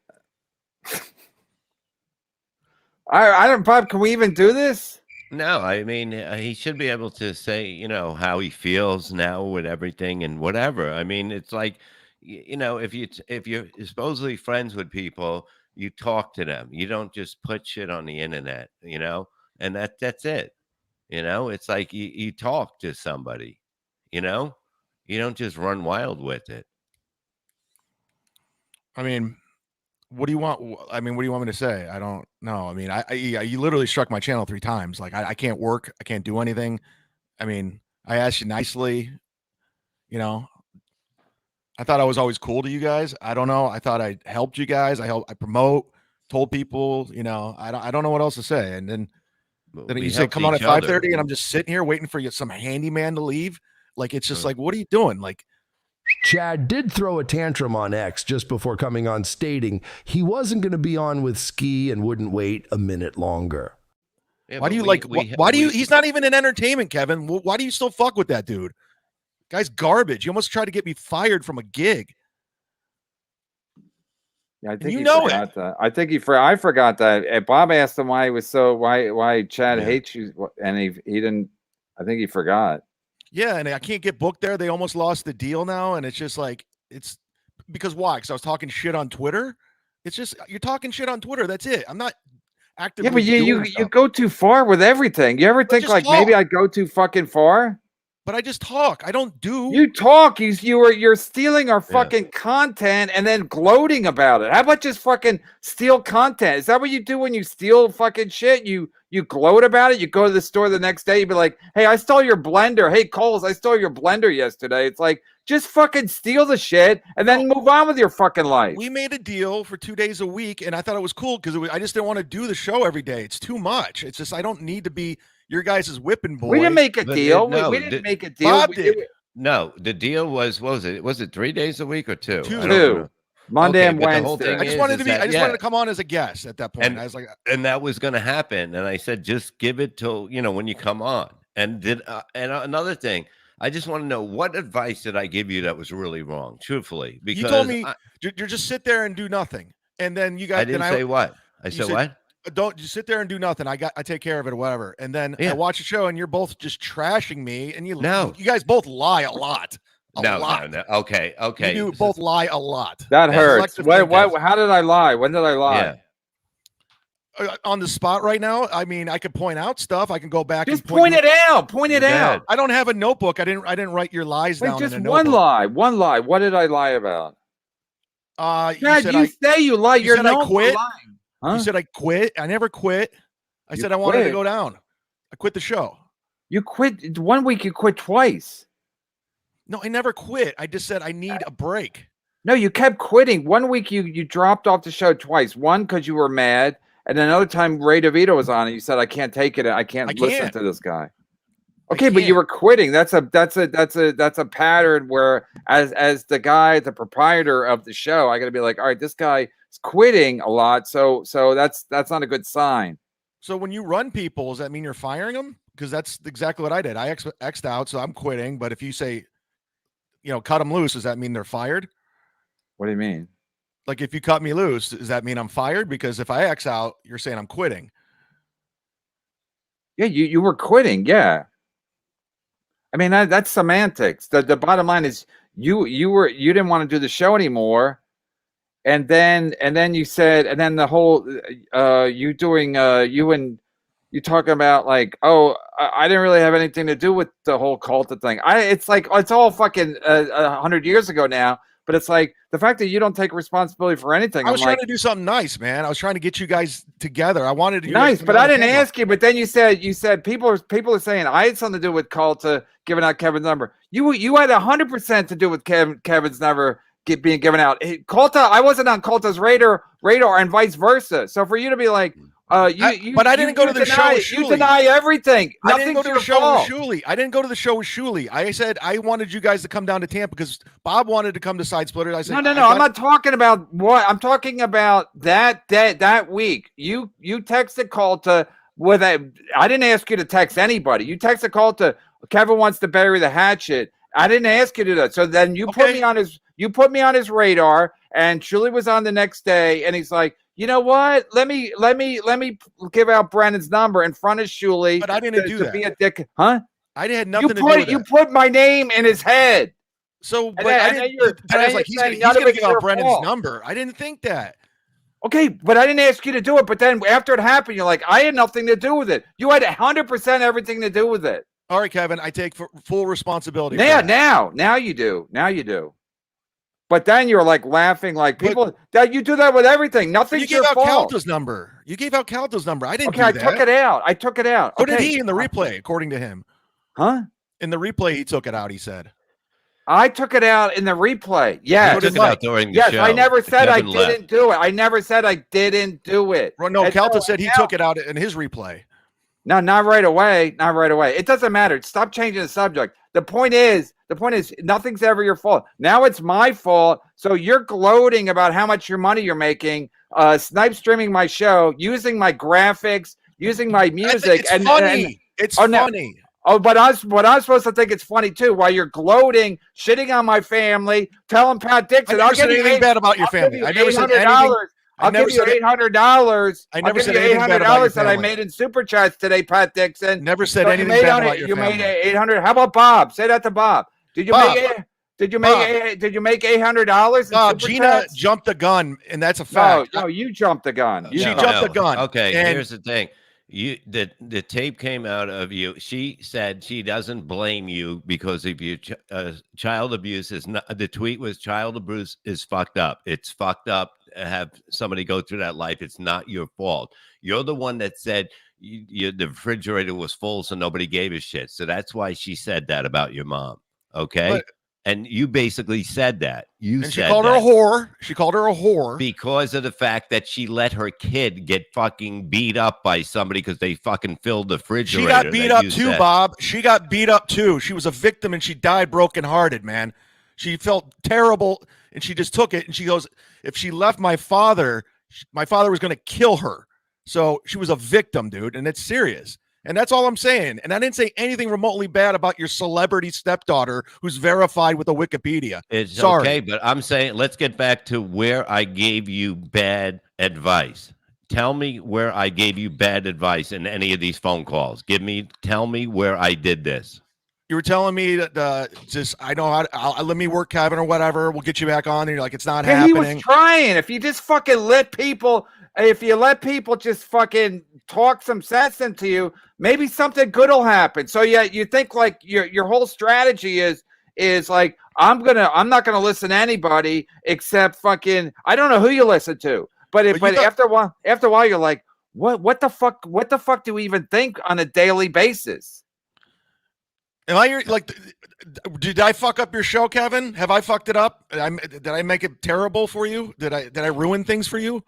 I don't, Bob, can we even do this? No, I mean, he should be able to say, you know, how he feels now with everything and whatever. I mean, it's like, you know, if you're supposedly friends with people, you talk to them. You don't just put shit on the internet, you know, and that's it. You know, it's like you talk to somebody, you know, you don't just run wild with it. I mean, what do you want? I mean, what do you want me to say? I don't know. I mean, you literally struck my channel 3 times. Like I can't work. I can't do anything. I mean, I asked you nicely, you know, I thought I was always cool to you guys. I don't know. I thought I helped you guys. I promote, told people, you know, I don't know what else to say. And then you say, come on at 5:30 and I'm just sitting here waiting for some handyman to leave. Like, it's just like, what are you doing? Like, Chad did throw a tantrum on X just before coming on, stating he wasn't going to be on with Ski and wouldn't wait a minute longer. Yeah, why do you he's not even in entertainment, Kevin. Why do you still fuck with that dude? Guy's garbage. You almost tried to get me fired from a gig. Yeah, I think you he know forgot that. I think I forgot that. And Bob asked him why he was why Chad hates you, and he didn't. I think he forgot. Yeah, and I can't get booked there. They almost lost the deal now, and it's just like, it's because why? Because I was talking shit on Twitter. It's just, you're talking shit on Twitter. That's it. I'm not actively. Yeah, but you go too far with everything. You ever think like maybe I go too fucking far? But I just talk. I don't do. You talk. You're stealing our fucking content and then gloating about it. How about just fucking steal content? Is that what you do when you steal fucking shit? You gloat about it. You go to the store the next day. You be like, "Hey, I stole your blender. Hey, Coles, I stole your blender yesterday." It's like, just fucking steal the shit and then move on with your fucking life. We made a deal for 2 days a week, and I thought it was cool because I just didn't want to do the show every day. It's too much. It's just I don't need to be your guys' whipping boy. We didn't make a deal. We didn't make a deal. Bob did. No, the deal was, what was it? Was it 3 days a week or two? Two. Monday and Wednesday. I just wanted to come on as a guest at that point. And I was like, and that was going to happen. And I said, just give it till, you know, when you come on. And another thing, I just want to know, what advice did I give you that was really wrong? Truthfully, because you told me you're just sit there and do nothing. And then you guys, I didn't say what. I said what? don't just sit there and do nothing. I take care of it or whatever. And then I watch the show and you're both just trashing me. And you guys both lie a lot. No. Okay. You do both lie a lot. That hurts. How did I lie? When did I lie? On the spot right now, I mean, I could point out stuff. I can go back. Just point it out. Point it out. I don't have a notebook. I didn't write your lies down. Just in a one notebook. lie. One lie. What did I lie about? You say you lie. You said I quit. Huh? You said I quit. I never quit. I said I wanted to go down. I quit the show. You quit 1 week. You quit twice. No, I never quit. I just said I need a break. No, you kept quitting. 1 week you dropped off the show twice. One because you were mad. And another time Ray DeVito was on and you said, I can't take it. I can't listen to this guy. Okay, but you were quitting. That's a pattern where as the guy, the proprietor of the show, I gotta be like, all right, this guy is quitting a lot. So that's not a good sign. So when you run people, does that mean you're firing them? Because that's exactly what I did. I X'd out, so I'm quitting. But if you say, cut them loose, does that mean they're fired? What do you mean? Like if you cut me loose, does that mean I'm fired? Because if I X out, you're saying I'm quitting. Yeah, you were quitting. Yeah. I mean, that's semantics. The bottom line is you didn't want to do the show anymore. And then you said, and then the whole you talking about like, oh, I didn't really have anything to do with the whole cult thing. It's like it's all fucking 100 years ago now. But it's like the fact that you don't take responsibility for anything. I was trying to do something nice, man. I was trying to get you guys together. I wanted to nice, but I didn't ask you. But then you said people are saying I had something to do with Calta giving out Kevin's number. You had 100% to do with Kevin's number being given out. Calta, I wasn't on Calta's radar, and vice versa. So for you to be like, but I didn't go to the show with Shuli. You deny everything. I didn't go to the show with Shuli. I didn't go to the show with Shuli. I said I wanted you guys to come down to Tampa because Bob wanted to come to Side Splitters. I said no. I'm not talking about what I'm talking about. That week, you texted Calta with a. I didn't ask you to text anybody. You texted Calta. Kevin wants to bury the hatchet. I didn't ask you to do that. So then you put me on his. You put me on his radar, and Shuli was on the next day, and he's like, you know what? Let me give out Brennan's number in front of Shuli. But I didn't do that. Be a dick, huh? I had nothing to do with it. You put my name in his head. So, but I was like, he's gonna give out Brennan's number. I didn't think that. Okay, but I didn't ask you to do it. But then after it happened, you're like, I had nothing to do with it. You had 100% everything to do with it. All right, Kevin, I take full responsibility. Now you do. But then you're like laughing, like people that you do that with everything. Nothing's your fault. You gave out Calta's number. You gave out Calta's number. I didn't do that. I took it out. So did he in the replay, according to him? Huh? In the replay, he took it out, he said. I took it out in the replay. Yes. Took it out during the show. I never said I didn't do it. I never said I didn't do it. No, Calta said he took it out in his replay. No, not right away. Not right away. It doesn't matter. Stop changing the subject. The point is, nothing's ever your fault. Now it's my fault. So you're gloating about how much your money you're making, snipe streaming my show, using my graphics, using my music. It's funny. It's funny. Oh, but I'm supposed to think it's funny too. While you're gloating, shitting on my family, telling Pat Dixon, I'll give you anything bad about your family. I never said anything. I'll give you $800. I never said anything bad about your that I made in super chats today, Pat Dixon. Never said anything bad about your family. You made $800. How about Bob? Say that to Bob. Did you make $800? Bob, Gina jumped the gun, and that's a fact. No, you jumped the gun. She jumped the gun. Okay, here's the thing. The tape came out of you. She said she doesn't blame you because of your child abuse is not. The tweet was child abuse is fucked up. It's fucked up to have somebody go through that life. It's not your fault. You're the one that said the refrigerator was full, so nobody gave a shit. So that's why she said that about your mom. Okay. And you basically said that. She called her a whore. She called her a whore because of the fact that she let her kid get fucking beat up by somebody because they fucking filled the refrigerator. She got beat up too, Bob. She got beat up too. She was a victim and she died brokenhearted, man. She felt terrible and she just took it. And she goes, if she left my father was going to kill her. So she was a victim, dude. And it's serious. And that's all I'm saying. And I didn't say anything remotely bad about your celebrity stepdaughter who's verified with the Wikipedia. It's okay, but I'm saying let's get back to where I gave you bad advice. Tell me where I gave you bad advice in any of these phone calls. Tell me where I did this. You were telling me that just I know how to, let me work, Kevin, or whatever. We'll get you back on. And you're like, it's not happening. He was trying. If you just fucking let people just fucking talk some sense into you, maybe something good will happen. So yeah, you think like your whole strategy is like I'm not gonna listen to anybody except fucking I don't know who you listen to. But after a while you're like, what the fuck do we even think on a daily basis? Am I like? Did I fuck up your show, Kevin? Have I fucked it up? Did I make it terrible for you? Did I ruin things for you?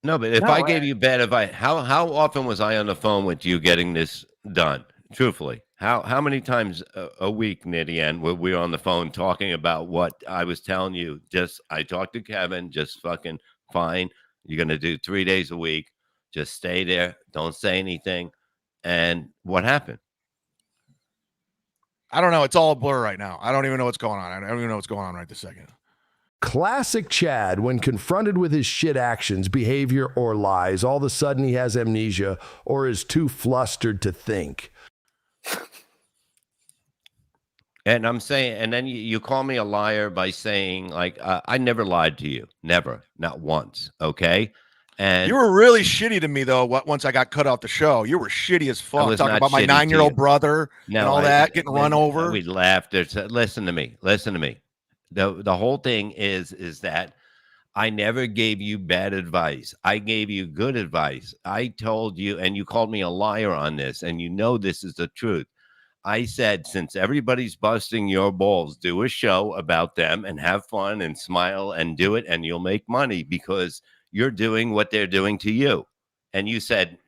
No, but if I gave you bad advice, how often was I on the phone with you getting this done? Truthfully, how many times a week, Nidian, were we on the phone talking about what I was telling you? I talked to Kevin, just fucking fine. You're gonna do 3 days a week. Just stay there. Don't say anything. And what happened? I don't know. It's all a blur right now. I don't even know what's going on. I don't even know what's going on right this second. Classic Chad, when confronted with his shit actions, behavior, or lies, all of a sudden he has amnesia or is too flustered to think. And I'm saying, and then you call me a liar by saying, like, I never lied to you. Never. Not once. Okay? And you were really shitty to me, though, once I got cut off the show. You were shitty as fuck. Talking about my 9-year-old brother and all that, getting run over. We laughed. Listen to me. Listen to me. The whole thing is that I never gave you bad advice. I gave you good advice. I told you, and you called me a liar on this, and you know this is the truth. I said, since everybody's busting your balls, do a show about them and have fun and smile and do it, and you'll make money because you're doing what they're doing to you. And you said,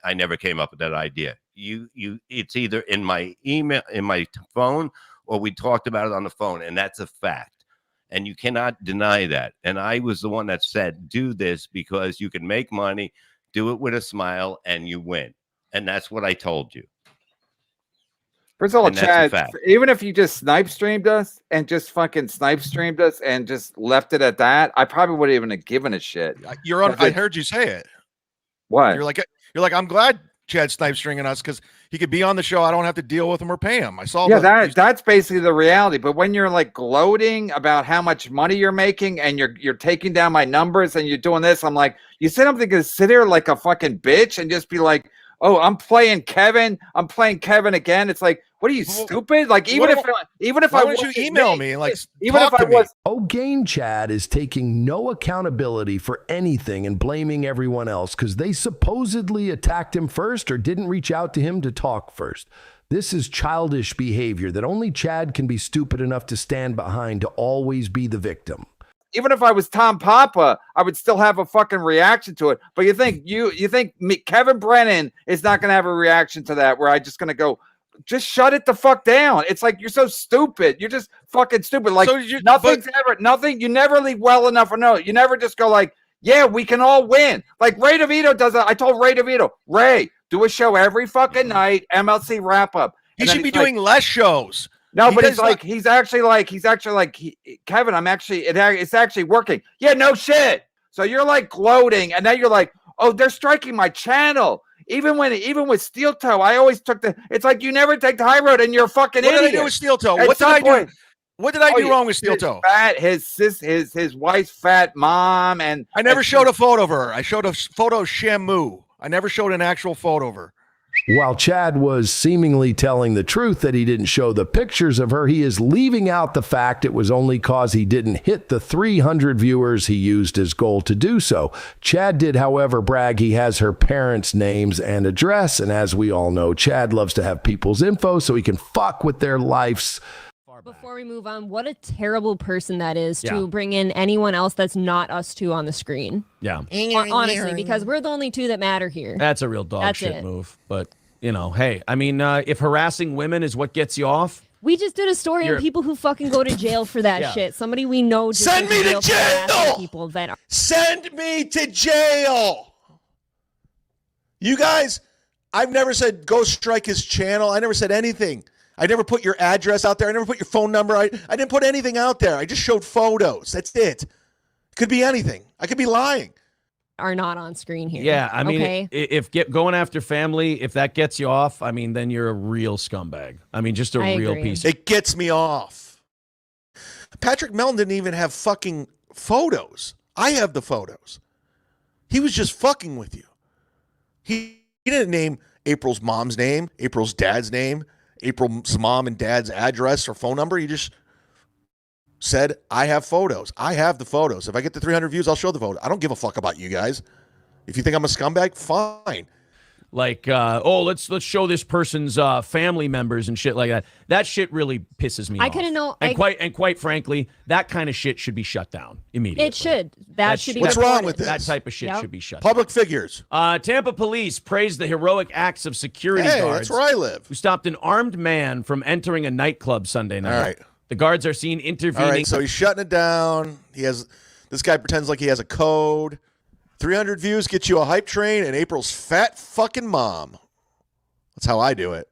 I never came up with that idea. It's either in my email, in my phone, or we talked about it on the phone, and that's a fact. And you cannot deny that. And I was the one that said, do this because you can make money, do it with a smile, and you win. And that's what I told you. First of all, Chad, even if you just snipe streamed us and just fucking snipe streamed us and just left it at that, I probably wouldn't even have given a shit. You're on. I heard you say it. What? You're like, I'm glad Chad snipe stringing us because he could be on the show. I don't have to deal with him or pay him. I saw. Yeah, that's basically the reality. But when you're like gloating about how much money you're making and you're taking down my numbers and you're doing this, I'm like, you said I'm gonna sit here like a fucking bitch and just be like, oh, I'm playing Kevin again. It's like, what are you, stupid? Like, even if I would you email me and like, even if I was. O'Gain Chad is taking no accountability for anything and blaming everyone else because they supposedly attacked him first or didn't reach out to him to talk first. This is childish behavior that only Chad can be stupid enough to stand behind to always be the victim. Even if I was Tom Papa, I would still have a fucking reaction to it. But you think Kevin Brennan is not going to have a reaction to that where I just going to go, just shut it the fuck down. It's like, you're so stupid. You're just fucking stupid. Like, nothing. You never leave well enough or no. You never just go like, yeah, we can all win. Like Ray DeVito does that. I told Ray DeVito, Ray, do a show every fucking night, MLC wrap up. He should be doing less shows. No, but it's like he's actually like Kevin. It's actually working. Yeah, no shit. So you're like gloating, and then you're like, oh, they're striking my channel. Even with Steel Toe, I always took it's like you never take the high road, and you're a fucking idiot. What did I do with Steel Toe? What did I do? What did I do wrong with Steel Toe? His wife's fat mom, and I never showed a photo of her. I showed a photo of Shamu. I never showed an actual photo of her. While Chad was seemingly telling the truth that he didn't show the pictures of her, he is leaving out the fact it was only cause he didn't hit the 300 viewers he used as goal to do so. Chad did, however, brag he has her parents' names and address, and as we all know, Chad loves to have people's info so he can fuck with their lives. Before we move on, what a terrible person that is to bring in anyone else that's not us two on the screen. Yeah. Honestly, because we're the only two that matter here. That's a real dog shit move. But, hey, I mean, if harassing women is what gets you off. We just did a story on people who fucking go to jail for that shit. Somebody we know just Send me to jail! People that Send me to jail! You guys, I've never said go strike his channel. I never said anything. I never put your address out there. I never put your phone number. I didn't put anything out there. I just showed photos. That's it. Could be anything. I could be lying. are not on screen here. Yeah, I mean, okay? if going after family, if that gets you off, I mean, then you're a real scumbag. I mean, just a real piece. It gets me off. Patrick Melton didn't even have fucking photos. I have the photos. He was just fucking with you. He didn't name April's mom's name, April's dad's name, April's mom and dad's address or phone number. He just said, I have photos. I have the photos. If I get to 300 views, I'll show the photo. I don't give a fuck about you guys. If you think I'm a scumbag, fine. Like, let's show this person's family members and shit like that. That shit really pisses me off. I couldn't know. And quite frankly, that kind of shit should be shut down immediately. It should. That should be. What's wrong with this? That type of shit should be shut Public figures. Tampa police praised the heroic acts of security guards. That's where I live. Who stopped an armed man from entering a nightclub Sunday night. All right. The guards are seen intervening. All right, so he's shutting it down. This guy pretends like he has a code. 300 views gets you a hype train and April's fat fucking mom. That's how I do it.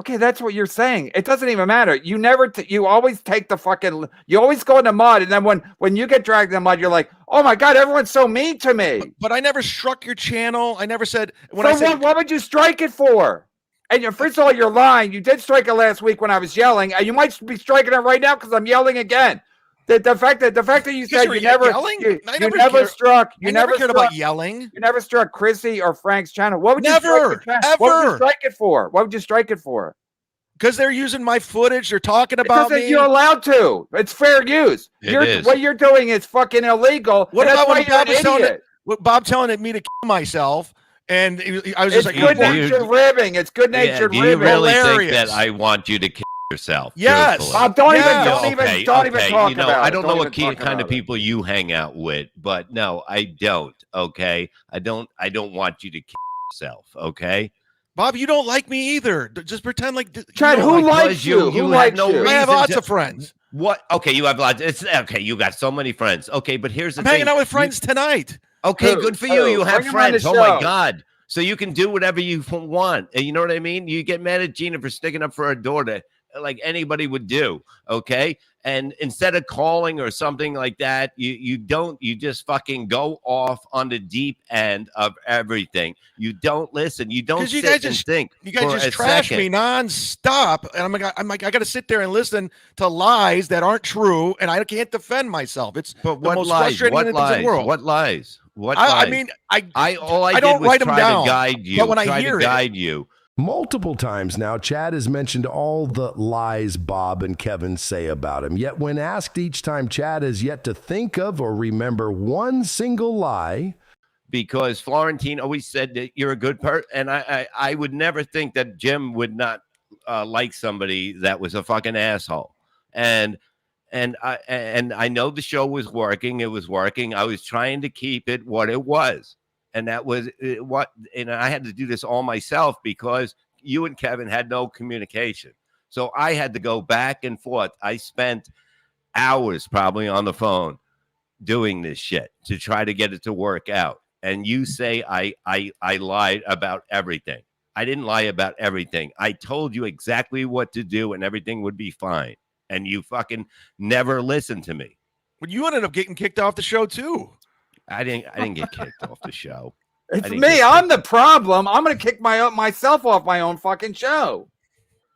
Okay, that's what you're saying. It doesn't even matter. You never, you always take the fucking, you always go in the mud, and then when you get dragged in the mud, you're like, oh my God, everyone's so mean to me. But I never struck your channel. I never said. What would you strike it for? And first of all, you're lying. You did strike it last week when I was yelling. And you might be striking it right now because I'm yelling again. The fact that you said you never yelling? You never struck. You never cared about yelling. You never struck Chrissy or Frank's channel. What would you Never, strike ever. What would you strike it for? What would you strike it for? Because they're using my footage. They're talking about me. You're allowed to. It's fair use. What you're doing is fucking illegal. What about when Bob telling me to kill myself? And I was just like, good-natured ribbing. It's good-natured do ribbing. you really think that I want you to kill yourself? Yes. Truthfully? Don't even talk you know, about I it. don't know what kind of people you hang out with, but no, I don't. Okay, I don't want you to kill yourself. Okay. Bob, you don't like me either. Just pretend like Chad. Who likes you? Who likes you? I have lots of friends. What? Okay, you have lots. It's okay. You got so many friends. Okay, but here's the thing. I'm hanging out with friends tonight. Okay, good for you. You have Bring 'em on the friends. Oh my show. God. So you can do whatever you want. And you know what I mean? You get mad at Gina for sticking up for her daughter like anybody would do. Okay. And instead of calling or something like that, you just fucking go off on the deep end of everything. You don't listen. You don't sit and think. You guys just trash me nonstop. And I'm like, I got to sit there and listen to lies that aren't true. And I can't defend myself. It's the most frustrating thing in the world. What lies? I mean, all I don't did was write them try down, to guide you. but when I hear you. Multiple times now, Chad has mentioned all the lies Bob and Kevin say about him. Yet when asked each time, Chad has yet to think of or remember one single lie. Because Florentine always said that you're a good person. And I would never think that Jim would not like somebody that was a fucking asshole. And I know the show was working. It was working. I was trying to keep it what it was. And that was and I had to do this all myself because you and Kevin had no communication. So I had to go back and forth. I spent hours probably on the phone doing this shit to try to get it to work out. And you say I lied about everything. I didn't lie about everything. I told you exactly what to do and everything would be fine. And you fucking never listened to me. But you ended up getting kicked off the show too. I didn't get kicked off the show. It's me. I'm the problem. I'm going to kick myself off my own fucking show.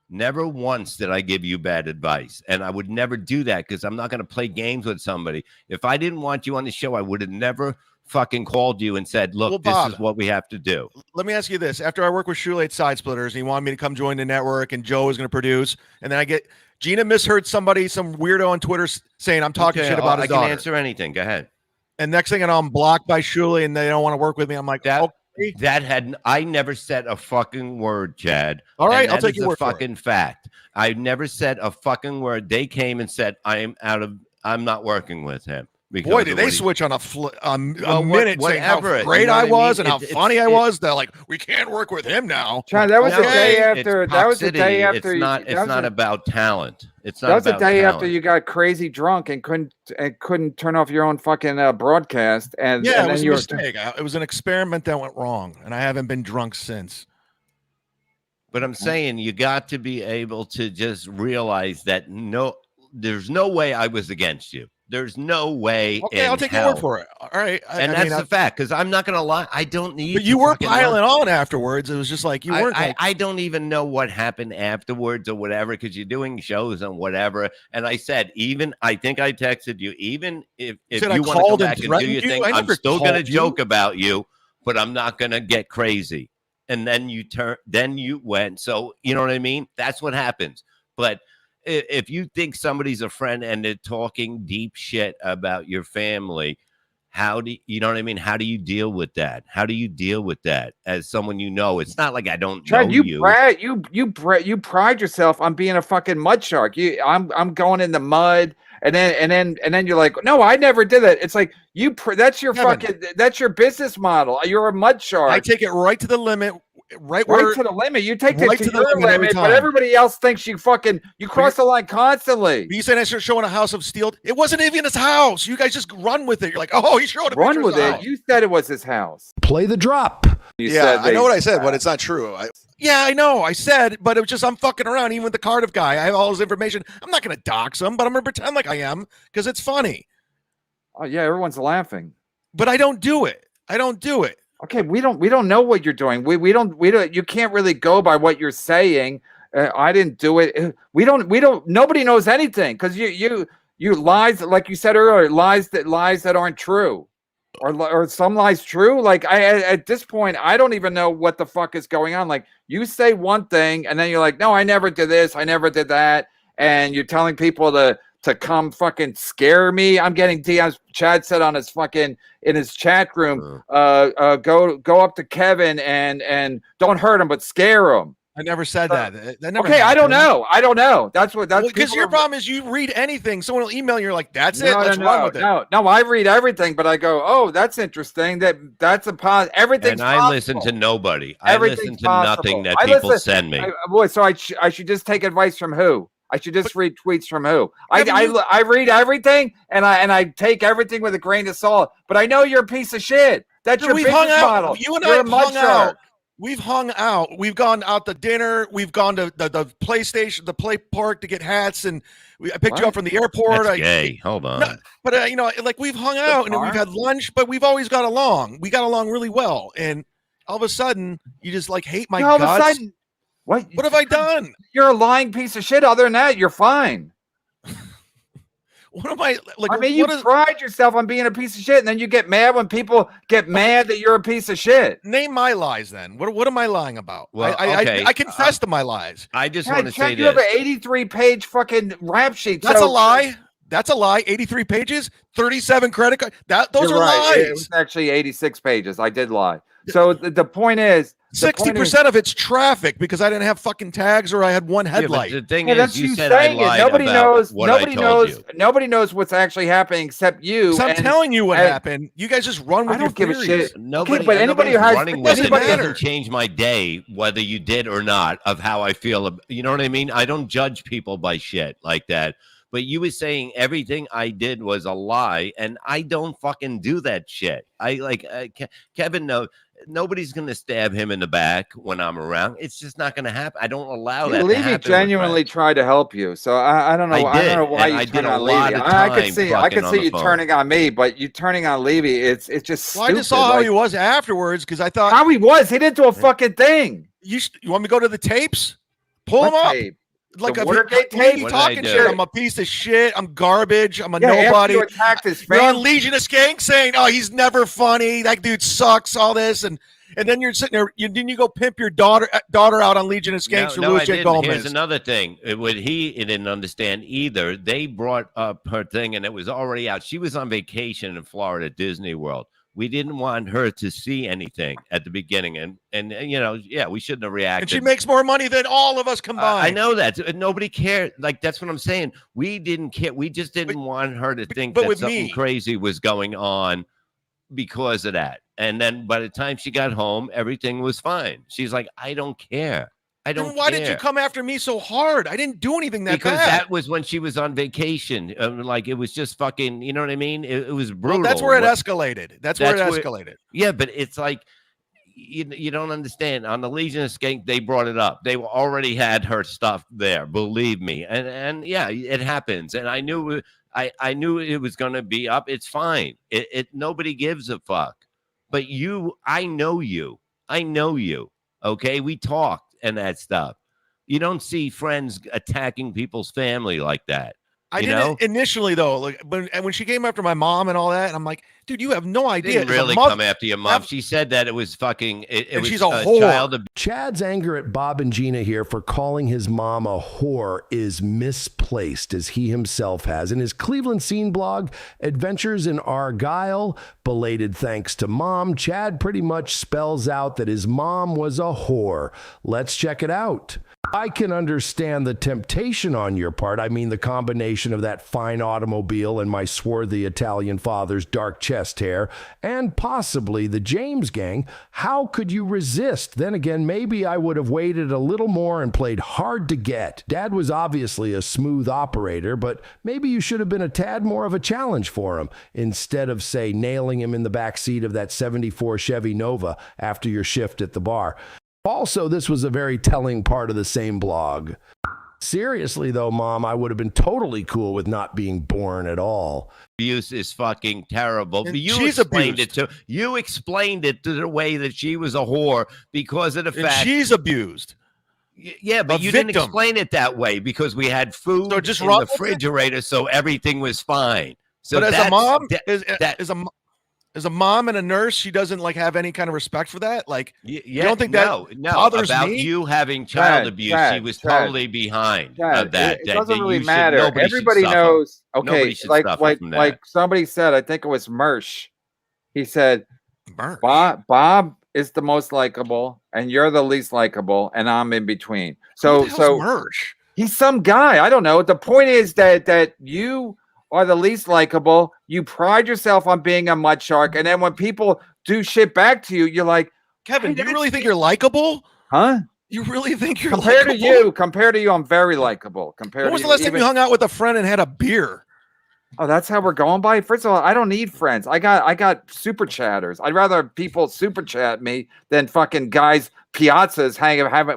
Never once did I give you bad advice. And I would never do that because I'm not going to play games with somebody. If I didn't want you on the show, I would have never fucking called you and said, look, Bob, this is what we have to do. Let me ask you this. After I work with Shule at Side Splitters and he wanted me to come join the network and Joe is going to produce, and then I get Gina misheard some weirdo on Twitter saying I'm talking shit about his daughter. I can answer anything. Go ahead. And next thing I know, I'm blocked by Shule and they don't want to work with me. I'm like, I never said a fucking word, Chad. All right, I'll take your word for it. Fucking fact. I never said a fucking word. They came and said I'm not working with him. Boy, did they switch on a minute saying how great I was and how funny I was. They're like, we can't work with him now. Chad, that was the day after. That was the day after. It's not about talent. It's not. That was the about day talent. after you got crazy drunk and couldn't turn off your own fucking broadcast. And yeah, and it was then a mistake. It was an experiment that went wrong, and I haven't been drunk since. But I'm saying you got to be able to just realize that there's no way I was against you. There's no way. Okay, in I'll take hell. your word for it. All right. And that's the fact, because I'm not going to lie. I don't need. But you to were fucking piling lie. on afterwards. It was just like you weren't. I don't even know what happened afterwards or whatever, because you're doing shows and whatever. And I said, I think I texted you, even if you said I want to come called and back and do threatened your you? thing, I I'm never still going to called you. joke about you, but I'm not going to get crazy. And then you went. So you know what I mean? That's what happens. But if you think somebody's a friend and they're talking deep shit about your family, how do you know what I mean? How do you deal with that? How do you deal with that as someone you know? It's not like I don't know you pride yourself on being a fucking mud shark. I'm going in the mud, and then you're like, no, I never did that. It's like that's your that's your business model. You're a mud shark. I take it right to the limit. Right to the limit. You take right it to to the your limit every limit, but time. everybody else thinks you cross the line constantly. You said I started showing a house of steel. It wasn't even his house. You guys just run with it. You're like, oh, he's showing a picture Run with of his it. house. You said it was his house. Play the drop. I know what I said, but it's not true. I know. I said, but it was just I'm fucking around. Even with the Cardiff guy, I have all his information. I'm not going to dox him, but I'm going to pretend like I am because it's funny. Oh yeah, everyone's laughing. But I don't do it. I don't do it. Okay, we don't know what you're doing. We don't. You can't really go by what you're saying. I didn't do it. We don't. Nobody knows anything because you lies, like you said earlier, lies that aren't true, or some lies true. Like at this point, I don't even know what the fuck is going on. Like you say one thing and then you're like, no, I never did this, I never did that, and you're telling people to come fucking scare me. I'm getting DMs. Chad said on his fucking in his chat room, go up to Kevin and don't hurt him, but scare him. I never said that. That never okay, happened. I don't know. That's because your problem is you read anything. Someone will email you. You're like, that's it. Let's run with it. No, I read everything, but I go, oh, that's interesting. That's a positive. Everything's and I possible. listen to nobody. I listen to nothing that I people send me. So I should just take advice from who? I should just read tweets from who? I read everything and I take everything with a grain of salt. But I know you're a piece of shit. That's your business model. You and you're I a mud hung out. shark. We've hung out. We've gone out to dinner. We've gone to the PlayStation, the play park to get hats, and I picked you up from the airport. That's gay. Hold on. No, but like we've hung out and we've had lunch, but we've always got along. We got along really well, and all of a sudden, you just like hate my guts. All of a sudden, what have I done? You're a lying piece of shit. Other than that, you're fine. What am I like? I mean, you pride yourself on being a piece of shit, and then you get mad when people get mad that you're a piece of shit. Name my lies, then. What am I lying about? Well, I confess to my lies. I just want to say you this. have an 83-page fucking rap sheet. That's a lie. That's a lie. 83 pages, 37 credit cards. Those are lies. It was actually 86 pages. I did lie. So the point is, 60% of it's traffic because I didn't have fucking tags or I had one headlight. Yeah, the thing is, you said saying I lied nobody about knows. what Nobody I told knows. you. Nobody knows what's actually happening except you. So I'm telling you what happened. You guys just run with I don't your give a theories. shit. Nobody, Okay, but anybody who has running with it doesn't change my day, whether you did or not, of how I feel. You know what I mean? I don't judge people by shit like that. But you were saying everything I did was a lie, and I don't fucking do that shit. Kevin knows. Nobody's going to stab him in the back when I'm around. It's just not going to happen. I don't allow that to Levy happen. genuinely tried to help you, so I don't know. I don't know why you did turn a on lot Levy. of I could time see fucking on you the phone. turning on me, but you turning on Levy, it's just stupid. Well, I just saw how he was afterwards because I thought how he was. He didn't do a fucking thing. You want me to go to the tapes? Pull him up. Tape? Like the a Watergate tape. tape. Talking shit. I'm a piece of shit. I'm garbage. I'm a After nobody. you attacked his You're on fans. Legion of Skank saying, "Oh, he's never funny. That dude sucks." All this and then you're sitting there. Didn't you go pimp your daughter out on Legion of Skanks for Louis J. Gomez? Here's another thing. He didn't understand either. They brought up her thing, and it was already out. She was on vacation in Florida, Disney World. We didn't want her to see anything at the beginning, and we shouldn't have reacted. And she makes more money than all of us combined. I know that. Nobody cared. Like, that's what I'm saying. We didn't care. We just didn't want her to think that something crazy was going on because of that. And then by the time she got home, everything was fine. She's like, I don't care. I don't Then why care. did you come after me so hard? I didn't do anything that because bad. that was when she was on vacation. It was just fucking, you know what I mean? It was brutal. Well, that's where it escalated. That's where it escalated. Yeah, but it's like, you don't understand. On the Legion of Skank, they brought it up. They already had her stuff there, believe me. And yeah, it happens. And I knew I knew it was going to be up. It's fine. Nobody gives a fuck. But I know you. Okay, we talked and that stuff. You don't see friends attacking people's family like that. I did initially though, like, but when she came after my mom and all that, and I'm like, dude, you have no idea. Didn't really come after your mom. She said that it was fucking. And she's a whore. Child Chad's anger at Bob and Gina here for calling his mom a whore is misplaced, as he himself has. In his Cleveland Scene blog, Adventures in Argyle, belated thanks to Mom, Chad pretty much spells out that his mom was a whore. Let's check it out. I can understand the temptation on your part. I mean, the combination of that fine automobile and my swarthy Italian father's dark chest hair, and possibly the James gang. How could you resist? Then again, maybe I would have waited a little more and played hard to get. Dad was obviously a smooth operator, but maybe you should have been a tad more of a challenge for him, instead of, say, nailing him in the back seat of that 74 Chevy Nova after your shift at the bar. Also, this was a very telling part of the same blog. Seriously, though, Mom, I would have been totally cool with not being born at all. Abuse is fucking terrible. And You she's explained abused. it to the way that she was a whore because of the And fact she's abused. Yeah, but A you didn't victim. explain it that way because we had food So just in run the with it? refrigerator, so everything was fine. So But as a that's- mom, that- as a mom and a nurse, she doesn't like have any kind of respect for that. Like, yeah, you don't think that bothers about me? you having child Chad, abuse, Chad, she was Chad. totally behind Chad, of that. it that doesn't you really should- matter. nobody should Everybody suffer. knows. Okay, Nobody should like suffer from that. like somebody said, I think it was Mersh. He said, Bob is the most likable, and you're the least likable, and I'm in between. So Mersh. He's some guy. I don't know. The point is that you are the least likable. You pride yourself on being a mud shark, and then when people do shit back to you, you're like, Kevin, do you really think you're likable? Huh? You really think you're Compared likable? to you, I'm very likable. Compared When was to the last time you hung out with a friend and had a beer? Oh, that's how we're going by. First of all, I don't need friends. I got super chatters. I'd rather people super chat me than fucking guys piazzas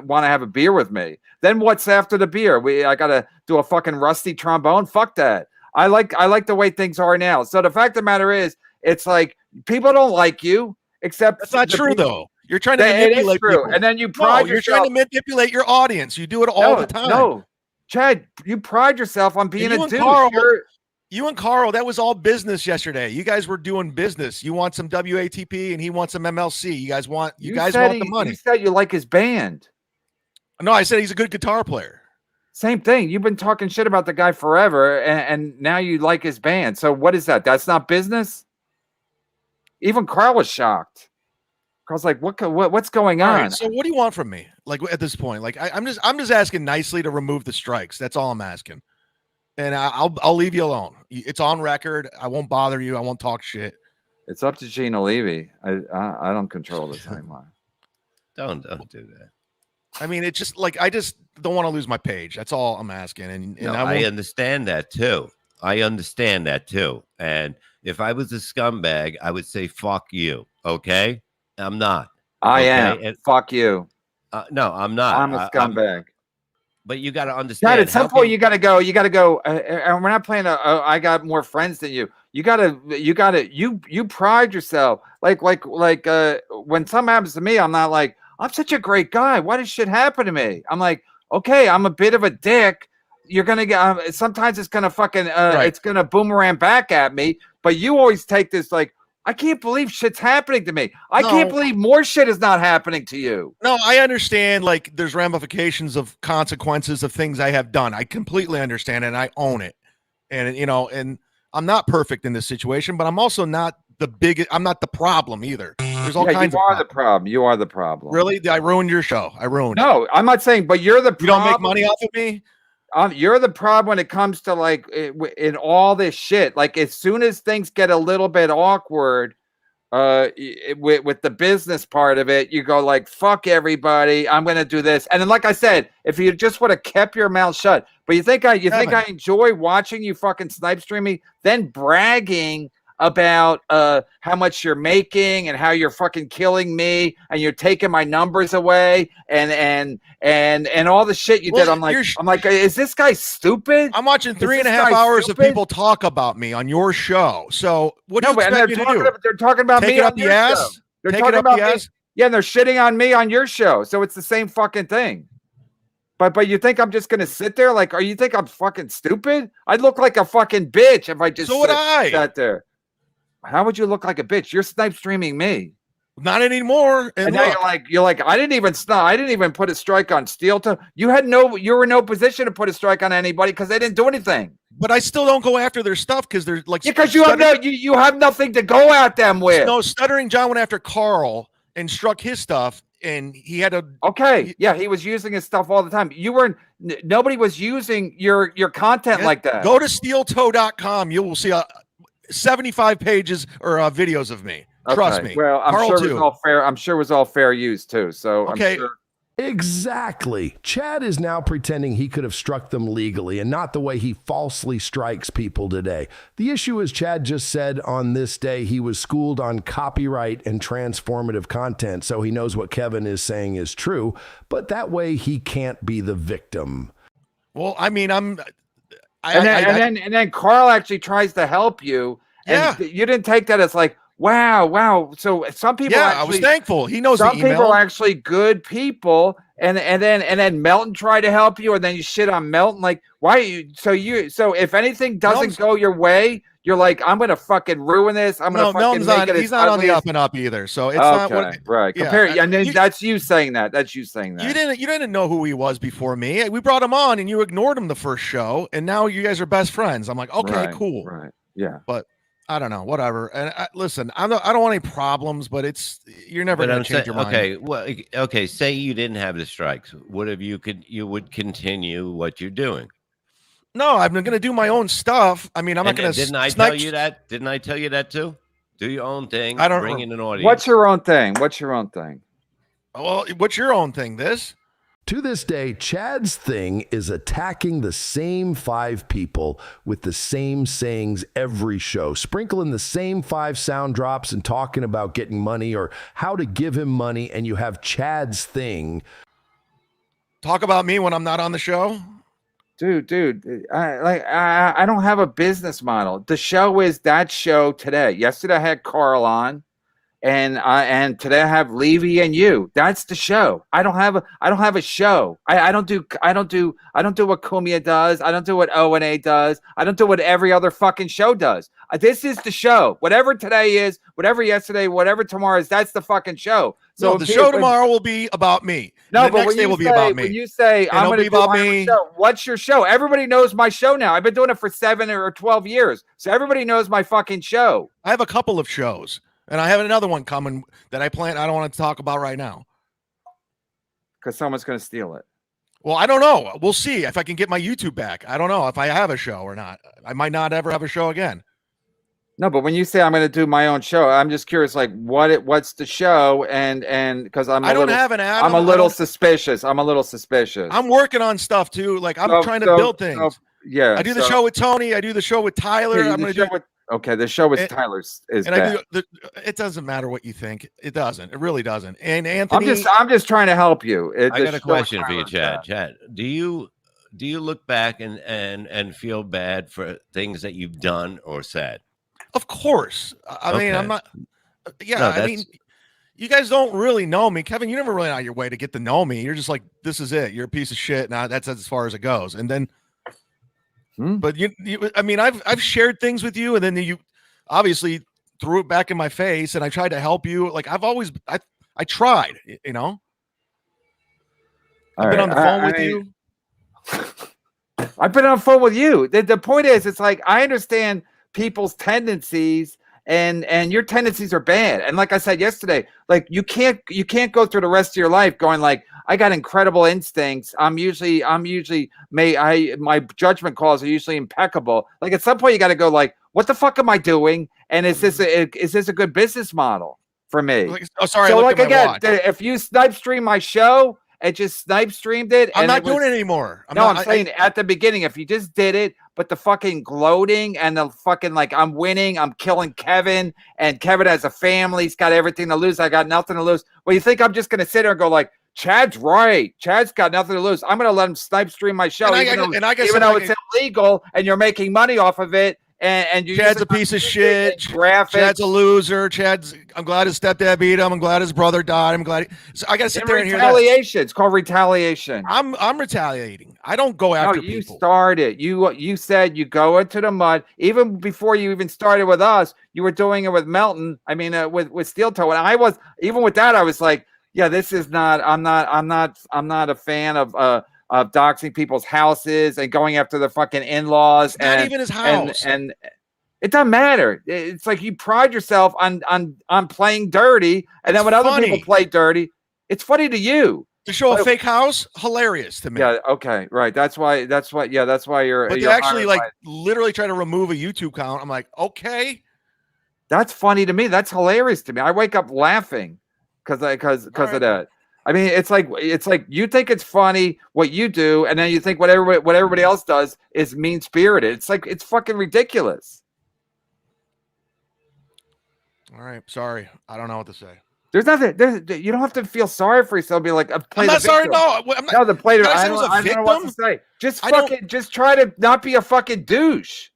want to have a beer with me. Then what's after the beer? I gotta do a fucking rusty trombone. Fuck that. I like the way things are now. So the fact of the matter is, it's like people don't like you, except That's not the true, people- though. You're trying to It is manipulate true. people. And then you No, pride you're yourself. trying to manipulate your audience. You do it all the time. No, Chad, you pride yourself on being And a douche. you and Carl, that was all business yesterday. You guys were doing business. You want some WATP and he wants some MLC. You guys want the money. You said you like his band. No, I said he's a good guitar player. Same thing. You've been talking shit about the guy forever, and now you like his band. So what is that? That's not business? Even Carl was shocked. Carl's like, what's going All on? right, so what do you want from me? Like at this point, like I'm just asking nicely to remove the strikes. That's all I'm asking. And I'll leave you alone. It's on record. I won't bother you. I won't talk shit. It's up to Gina Levy. I don't control the timeline. Don't do that. I mean, it's just like I just don't want to lose my page. That's all I'm asking. And No, I I understand that too. And if I was a scumbag, I would say fuck you. Okay, I'm not. I okay? am. And, fuck you. No, I'm not. I'm a scumbag. But you got to understand. Chad, at some how point can- you got to go. And we're not playing. I got more friends than you. You pride yourself. Like when something happens to me, I'm not like, I'm such a great guy. Why does shit happen to me? I'm like, okay, I'm a bit of a dick. You're gonna get. Sometimes it's gonna fucking. It's gonna boomerang back at me. But you always take this like, I can't believe shit's happening to me. I can't believe more shit is not happening to you. No, I understand. Like, there's ramifications of consequences of things I have done. I completely understand it, and I own it. And and I'm not perfect in this situation, but I'm also not the biggest. I'm not the problem either. There's all kinds. You are the problem. You are the problem. Really? I ruined your show. I ruined. No, I'm not saying. But you're the problem. You don't make money off of me. You're the problem when it comes to like in all this shit. Like as soon as things get a little bit awkward, with the business part of it, you go like, "Fuck everybody! I'm gonna do this." And then, like I said, if you just would have kept your mouth shut, but you think I enjoy watching you fucking snipe stream me, then bragging about how much you're making and how you're fucking killing me and you're taking my numbers away and all the shit you did. I'm like, is this guy stupid? I'm watching 3.5 hours of people talk about me on your show. So what do you expect me to do? They're talking about Take me it on up your the ass? show. They're Take it talking up about the me. ass? Yeah, and they're shitting on me on your show. So it's the same fucking thing. But you think I'm just gonna sit there? Like, you think I'm fucking stupid? I'd look like a fucking bitch if I just sat there. How would you look like a bitch? You're snipe streaming me. Not anymore. And now you're like, I didn't even put a strike on Steel Toe. You were in no position to put a strike on anybody because they didn't do anything. But I still don't go after their stuff because they're like because you have nothing to go at them with. No, Stuttering John went after Carl and struck his stuff, and he had to. Okay, yeah, he was using his stuff all the time. Nobody was using your content like that. Go to steeltoe.com. You will see 75 pages or videos of me. Trust me. Well, I'm Carl sure too. it was all fair. I'm sure it was all fair use too. So Okay. I'm sure. Exactly. Chad is now pretending he could have struck them legally and not the way he falsely strikes people today. The issue is Chad just said on this day he was schooled on copyright and transformative content, so he knows what Kevin is saying is true, but that way he can't be the victim. Well, I mean, And then Carl actually tries to help you. And you didn't take that as like, wow. So some people I was thankful. He knows some the email. people are actually good people. And then Melton tried to help you, and then you shit on Melton. Like, why are you so if anything doesn't go your way, you're like, I'm gonna fucking ruin this. I'm gonna fucking make it. He's not on the up and up either. So it's not what right. And then that's you saying that. That's you saying that. You didn't know who he was before me. We brought him on and you ignored him the first show, and now you guys are best friends. I'm like, okay, cool. Right. Yeah. But I don't know, whatever. And listen, I don't want any problems, but you're never going to change your mind. Okay, well, okay. Say you didn't have the strikes. You would continue what you're doing? No, I'm going to do my own stuff. I mean, I'm not going to. Didn't I tell you that? Didn't I tell you that too? Do your own thing. I don't bring in an audience. What's your own thing? What's your own thing? Well, what's your own thing? To this day, Chad's thing is attacking the same 5 people with the same sayings every show, sprinkling the same 5 sound drops and talking about getting money or how to give him money, and you have Chad's thing. Talk about me when I'm not on the show? Dude, I don't have a business model. The show is that show today. Yesterday I had Carl on. And today I have Levy and you. That's the show. I don't have a show. I don't do what Kumia does. I don't do what O&A does. I don't do what every other fucking show does. This is the show. Whatever today is, whatever yesterday, whatever tomorrow is, that's the fucking show. So the show tomorrow will be about me. No, the but next day will be about me. When you say I'm going to do my own show, what's your show? Everybody knows my show now. I've been doing it for 7 or 12 years, so everybody knows my fucking show. I have a couple of shows. And I have another one coming that I plan. I don't want to talk about right now. Because someone's going to steal it. Well, I don't know. We'll see if I can get my YouTube back. I don't know if I have a show or not. I might not ever have a show again. No, but when you say I'm going to do my own show, I'm just curious, like what's the show? And because I don't have an ad. I'm a little suspicious. I'm working on stuff too. Like I'm trying to build things. Yeah. I do the show with Tony. I do the show with Tyler. I'm going to do. Okay, the show with Tyler's is bad. It doesn't matter what you think. It doesn't. It really doesn't. And Anthony, I'm just trying to help you. I got a question for you, Chad. Chad, do you look back and feel bad for things that you've done or said? Of course. I mean, I'm not. Yeah, no, I mean, you guys don't really know me, Kevin. You never really out your way to get to know me. You're just like, this is it. You're a piece of shit. Now that's as far as it goes. And then. But I mean, I've shared things with you, and then you obviously threw it back in my face, and I tried to help you. Like I tried, you know. I've been on the phone with you. I've been on the phone with you. The point is, it's like I understand people's tendencies, and your tendencies are bad. And like I said yesterday, like you can't go through the rest of your life going like, I got incredible instincts. My judgment calls are usually impeccable. Like at some point you got to go like, what the fuck am I doing? And is this a good business model for me? Oh, sorry. So like again, if you snipe stream my show and just snipe streamed it. I'm not doing it anymore. I'm saying at the beginning, if you just did it, but the fucking gloating and the fucking like, I'm winning, I'm killing Kevin, and Kevin has a family, he's got everything to lose, I got nothing to lose. Well, you think I'm just gonna sit there and go like, Chad's right. Chad's got nothing to lose. I'm going to let him snipe stream my show, even though it's illegal and you're making money off of it. And Chad's a piece of shit. Graphics. Chad's a loser. I'm glad his stepdad beat him. I'm glad his brother died. I'm glad. So I got to sit there and hear that. Retaliation. It's called retaliation. I'm retaliating. I don't go after people. You started. You said you go into the mud. Even before you even started with us, you were doing it with Melton. I mean, with Steel Toe. And I was, even with that, I was like, yeah, this is not. I'm not a fan of doxing people's houses and going after their fucking in-laws. Not even his house. And it doesn't matter. It's like you pride yourself on playing dirty, and then when other people play dirty, it's funny to you. To show a fake house, hilarious to me. Yeah. Okay. Right. That's why you're. But they actually literally try to remove a YouTube account. I'm like, okay. That's funny to me. That's hilarious to me. I wake up laughing because of that. I mean, it's like you think it's funny what you do, and then you think what everybody else does is mean spirited. It's like it's fucking ridiculous. All right, sorry, I don't know what to say. There's nothing. You don't have to feel sorry for yourself. Be like, I'm not sorry. No, the play. I don't know what to say. Just try to not be a fucking douche.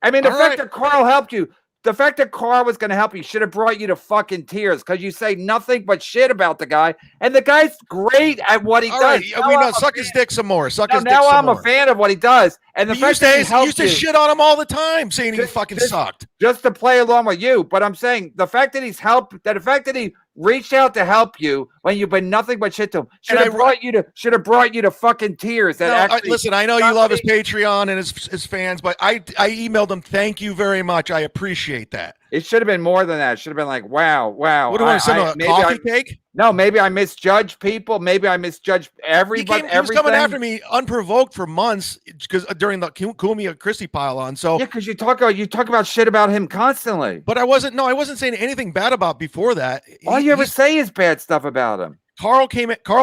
I mean, the fact that Carl helped you. The fact that Carl was going to help you should have brought you to fucking tears because you say nothing but shit about the guy, and the guy's great at what he does. Right. Suck his dick some more. Now I'm a fan of what he does, and the fact that he used to shit on him all the time, saying he fucking sucked. Just to play along with you, but I'm saying the fact that the fact that he reached out to help you when you've been nothing but shit to him should have brought you to fucking tears. Listen, I know you love his Patreon and his fans, but I emailed him. Thank you very much. I appreciate that. It should have been more than that. It should have been like, wow. What do I send a coffee cake? No, maybe I misjudged people. Maybe I misjudged everybody. He was coming after me unprovoked for months because during the Kumia Christie pile on. So yeah, because you talk about shit about him constantly. But I wasn't saying anything bad about before that. All you ever say is bad stuff about him. Carl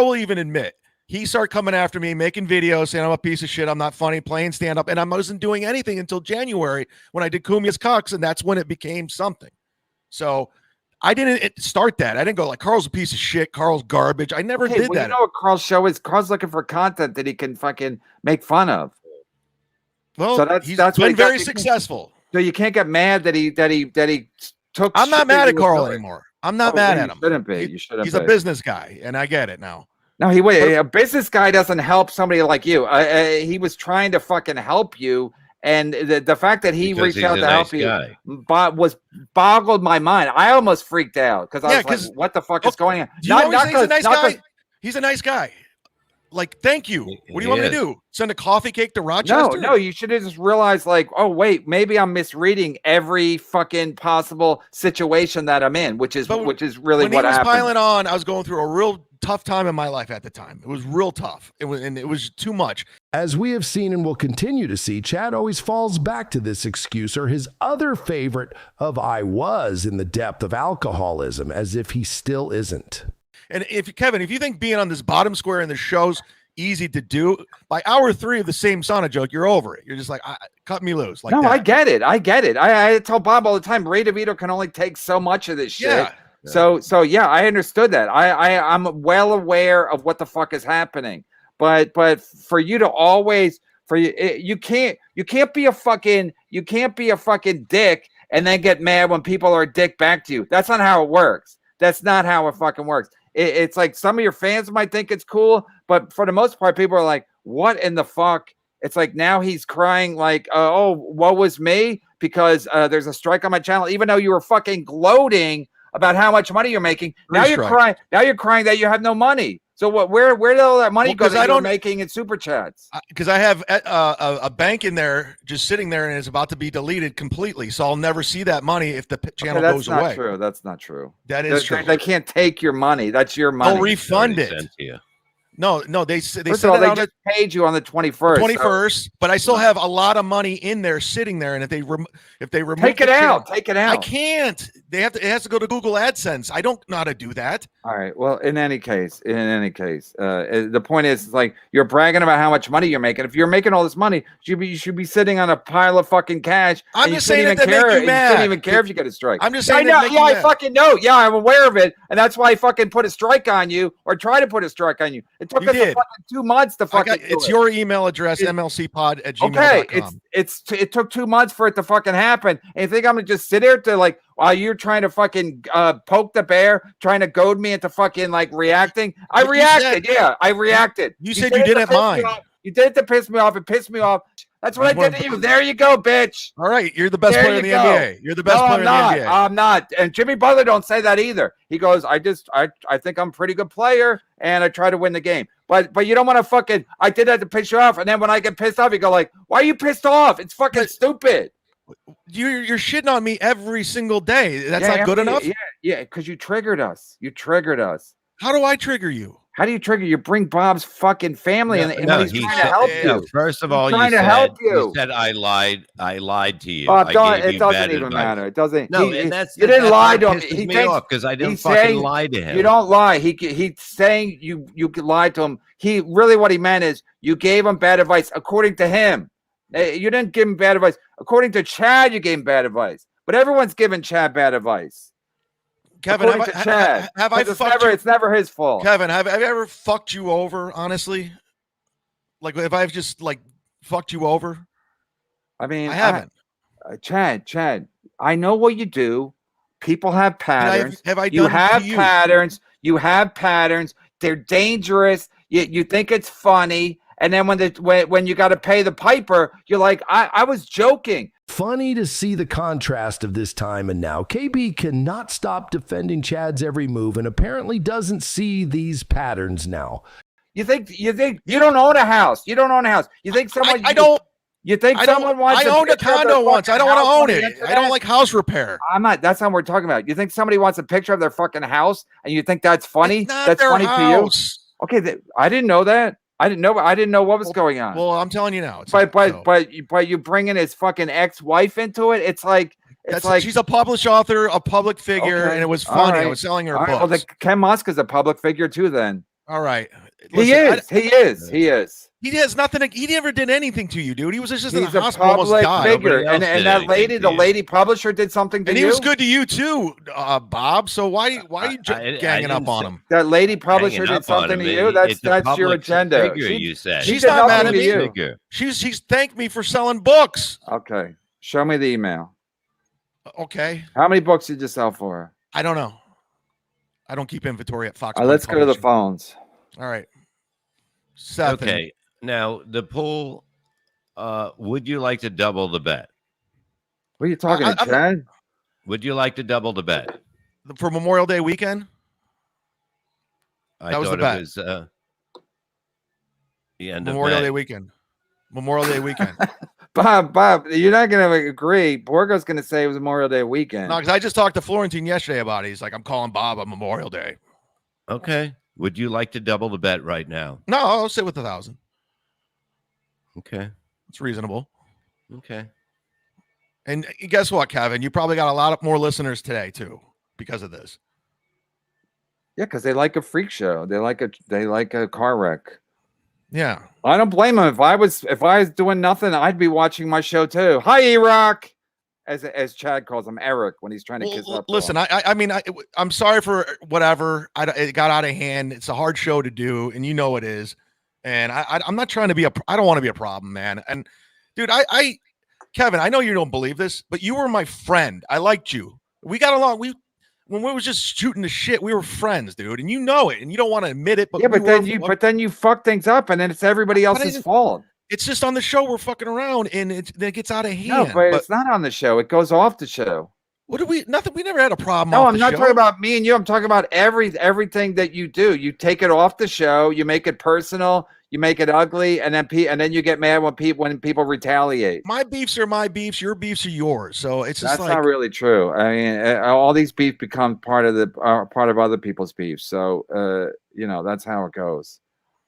will even admit. He started coming after me, making videos, saying I'm a piece of shit, I'm not funny, playing stand-up, and I wasn't doing anything until January when I did Kumia's Cucks, and that's when it became something. So I didn't start that. I didn't go like, Carl's a piece of shit, Carl's garbage. I never did that. You know what Carl's show is? Carl's looking for content that he can fucking make fun of. Well, so that's been very successful. So you can't get mad that he took. I'm not mad at Carl anymore. I'm not mad at him. Shouldn't be. You shouldn't. He's a business guy, and I get it now. No, a business guy doesn't help somebody like you. He was trying to fucking help you, and the fact that he reached out to help you boggled my mind. I almost freaked out because I was like, "What the fuck is going on?" He's a nice guy. He's a nice guy. Like, thank you. What do you want me to do? Send a coffee cake to Rochester? No. You should have just realized, like, oh wait, maybe I'm misreading every fucking possible situation that I'm in, which is really what happened. When he was piling on, I was going through a real tough time in my life at the time. It was real tough. It was too much. As we have seen and will continue to see, Chad always falls back to this excuse or his other favorite of I was in the depth of alcoholism, as if he still isn't. And Kevin, if you think being on this bottom square in the show's easy to do, by hour 3 of the same sauna joke, you're over it. You're just like, cut me loose. Like, no, that. I get it. I tell Bob all the time, Ray DeVito can only take so much of this shit. Yeah. So yeah, I understood that. I'm well aware of what the fuck is happening. But for you to always you can't be a fucking dick and then get mad when people are a dick back to you. That's not how it works. That's not how it fucking works. It's like some of your fans might think it's cool, but for the most part, people are like, what in the fuck? It's like now he's crying like, oh, what was me? Because there's a strike on my channel, even though you were fucking gloating about how much money you're making. Now you're crying. Now you're crying that you have no money. So where did all that money go that you're making in super chats? Because I have a bank in there just sitting there and it's about to be deleted completely. So I'll never see that money if the channel goes away. That's not true. That's not true. That is true. They can't take your money. That's your money. They'll refund it. No, they First said of all, it they out just at paid you on the 21st. 21st, but I still have a lot of money in there sitting there, and if they remove Take it the out. channel- Take it out. I can't. It has to go to Google AdSense. I don't know how to do that. All right. Well, in any case, the point is, like, you're bragging about how much money you're making. If you're making all this money, you should be sitting on a pile of fucking cash. I'm and just saying that even make care. you You mad. shouldn't even care if you get a strike. I'm just I saying know. that make Yeah, you I mad. fucking know. Yeah, I'm aware of it, and that's why I fucking put a strike on you, or try to put a strike on you. It took You us did. fucking 2 months to fucking. It's your email address, mlcpod@gmail.com. Okay, it took 2 months for it to fucking happen. And you think I'm gonna just sit here to, like, while you're trying to fucking poke the bear, trying to goad me into fucking, like, reacting? I reacted. I reacted. You said did you it to didn't piss me mind. off. You did it to piss me off. It pissed me off. That's what I did to you. There you go, bitch. All right, you're the best There player in the you go. NBA. You're the best No, player in the I'm not. NBA. I'm not. And Jimmy Butler don't say that either. He goes, I think I'm a pretty good player, and I try to win the game. But you don't want to fucking. I did that to piss you off, and then when I get pissed off, you go like, "Why are you pissed off? It's fucking stupid." You're shitting on me every single day. That's not good enough. Yeah, because you triggered us. You triggered us. How do I trigger you? How do you trigger? You bring Bob's fucking family, and he's he trying said- to help no, you. First of He's all, trying you to said, help you you. said I lied to you. Bob, I don't, gave it you doesn't bad even advice. matter. It doesn't. No, you and that's didn't that's lie what to him. pisses He me thinks off because I didn't he's fucking saying- lie to him. You don't lie. He's saying you lied to him. He really what he meant is you gave him bad advice according to him. You didn't give him bad advice according to Chad. You gave him bad advice, but everyone's giving Chad bad advice. Kevin, According to Chad, have I 'cause fucked you? it's never his fault. Kevin, have I ever fucked you over? Honestly, like if I've just like fucked you over. I mean, I haven't. Chad, I know what you do. People have patterns. have I you done have to you? patterns. You have patterns. They're dangerous. You think it's funny, and then when you got to pay the piper, you're like, I was joking. Funny to see the contrast of this time and now. KB cannot stop defending Chad's every move and apparently doesn't see these patterns now. You think you don't own a house. You don't own a house. You think someone I don't. You think I don't- someone wants? I owned a picture of their condo once. I fucking don't want to house own on the it. I internet? don't like house repair. I'm not. That's not what we're talking about. You think somebody wants a picture of their fucking house, and you think that's funny? It's not That's their funny house. to you. Okay, I didn't know that. I didn't know what was going on. Well, I'm telling you now. It's But you bringing his fucking ex-wife into it. It's like she's a published author, a public figure, Okay. and it was All funny. I right. was selling her All right. books. Well, Ken Musk is a public figure too. Then All right. he is. He is. He has nothing. He never did anything to you, dude. He was just in He's the a hospital, almost public died. figure, Nobody else and did that anything lady, to the you. lady publisher, did something to And you. he was good to you too, Bob. So why are you ganging up didn't on say- him? That lady publisher Hanging did up on something him. to you. That's It's a your public agenda. figure, you said. She She's did not mad nothing at to me. you. Figure. She's thanked me for selling books. Okay, show me the email. Okay, How many books did you sell for her? I don't know. I don't keep inventory at Fox. All right, let's go to the Publishing. phones. All right. 7. Okay. Now the pool. Would you like to double the bet? What are you talking to, Chad? Would you like to double the bet? For Memorial Day weekend. I That was thought the bet. it was the end Memorial of Day bet. weekend. Memorial Day weekend. Bob, you're not going to agree. Borgo's going to say it was Memorial Day weekend. No, because I just talked to Florentine yesterday about it. He's like, I'm calling Bob on Memorial Day. Okay. Would you like to double the bet right now? No, I'll sit with 1,000. Okay. It's reasonable. Okay. And guess what, Kevin? You probably got a lot more listeners today too because of this. Yeah, because they like a freak show. They like a car wreck. Yeah. I don't blame them. If I was doing nothing, I'd be watching my show too. Hi, E-Rock, as Chad calls him, Eric, when he's trying to kiss up. Listen, I'm sorry for whatever. It got out of hand. It's a hard show to do, and you know it is. And I'm not trying to be I don't want to be a problem, man. And dude, Kevin, I know you don't believe this, but you were my friend. I liked you. We got along. When we was just shooting the shit, we were friends, dude, and you know it, and you don't want to admit it. But yeah, but then you fuck things up, and then it's everybody else's fault. It's just on the show we're fucking around, and then it gets out of hand. No, but it's not on the show. It goes off the show. What do we? Nothing. We never had a problem. No, off I'm the not show. talking about me and you. I'm talking about everything that you do. You take it off the show. You make it personal. You make it ugly, and then you get mad when people retaliate. My beefs are my beefs. Your beefs are yours. So it's just That's not really true. I mean, all these beefs become part of other people's beefs. So that's how it goes.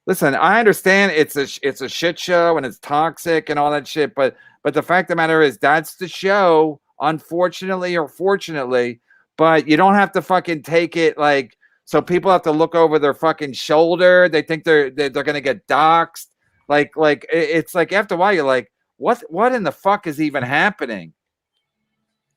Listen, I understand it's a shit show and it's toxic and all that shit, but the fact of the matter is that's the show, unfortunately or fortunately. But you don't have to fucking take it like so people have to look over their fucking shoulder. They think they're gonna get doxxed. Like it's like after a while you're like, what in the fuck is even happening?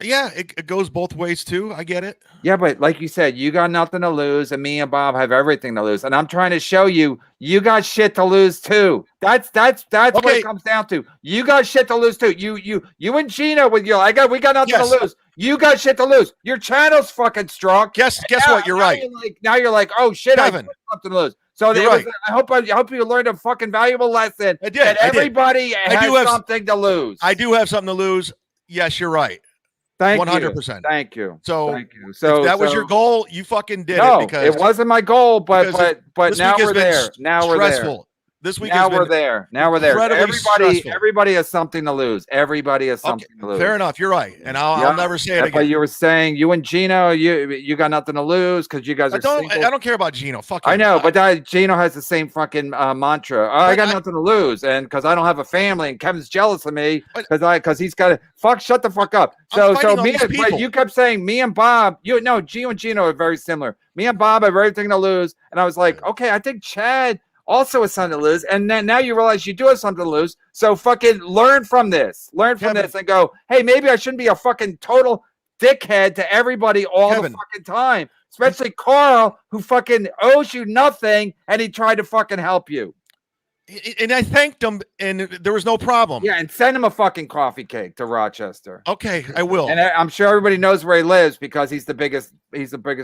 Yeah, it goes both ways too. I get it. Yeah, but like you said, you got nothing to lose, and me and Bob have everything to lose. And I'm trying to show you, you got shit to lose too. That's what it comes down to. You got shit to lose too. You and Gino with you. We got nothing to lose. You got shit to lose. Your channel's fucking strong. Guess what? You're right. Now you're like, oh shit, Kevin, I got something to lose. So right. I hope you learned a fucking valuable lesson. I did. That everybody has something to lose. I do have something to lose. Yes, you're right. Thank 100%. Thank you. So, thank you. So if that was your goal, you fucking did no, it because it wasn't my goal, but now we're there. Now we're there. Stressful. This week now we're there. Now we're there. Stressful. Everybody has something to lose. Everybody has something to lose. Fair enough. You're right, and I'll never say it again. But you were saying you and Gino, you got nothing to lose because you guys are. I don't care about Gino. Fuck him. I know, but Gino has the same fucking mantra. I got nothing to lose, and because I don't have a family, and Kevin's jealous of me because he's got to shut the fuck up. So me, but you kept saying me and Bob. Gino and Gino are very similar. Me and Bob have everything to lose, and I was like, okay, I think Chad also has something to lose, and then now you realize you do have something to lose. So fucking learn from this. Learn from this and go, hey, maybe I shouldn't be a fucking total dickhead to everybody all the fucking time. Especially Carl, who fucking owes you nothing, and he tried to fucking help you. And I thanked him, and there was no problem. Yeah, and send him a fucking coffee cake to Rochester. Okay, I will. And I'm sure everybody knows where he lives because he's the biggest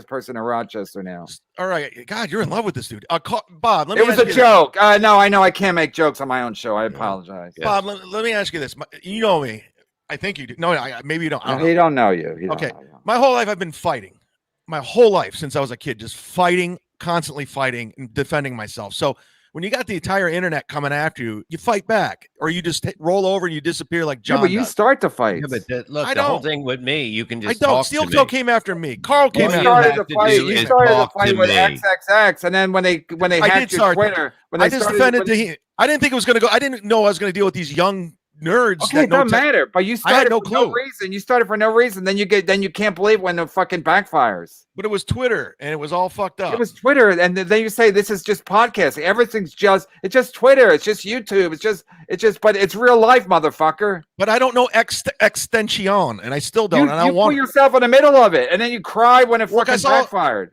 person in Rochester now. All right, God, you're in love with this dude. Bob, it was a joke. No, I know I can't make jokes on my own show. I apologize. Bob, let me ask you this. You know me. I think you do. No, maybe you don't. He don't know you. Okay, my whole life I've been fighting. My whole life since I was a kid, just fighting, constantly fighting and defending myself. So when you got the entire internet coming after you, you fight back, or you just roll over and you disappear like John. Yeah, but you start to fight. Yeah, but look, the whole thing with me, you can just. I don't. Talk Steel to Toe me. came after me. Carl came after me. You started the fight with XXX, and then when they hacked your Twitter, I just defended I didn't think it was going to go. I didn't know I was going to deal with these young nerds. Okay, it doesn't matter. But you started no for no reason. You started for no reason. Then you can't believe when it fucking backfires. But it was Twitter, and it was all fucked up. It was Twitter, and then you say this is just podcasting. Everything's just Twitter. It's just YouTube. It's just. But it's real life, motherfucker. But I don't know extension, and I still don't. You put yourself in the middle of it, and then you cry when it fucking backfired.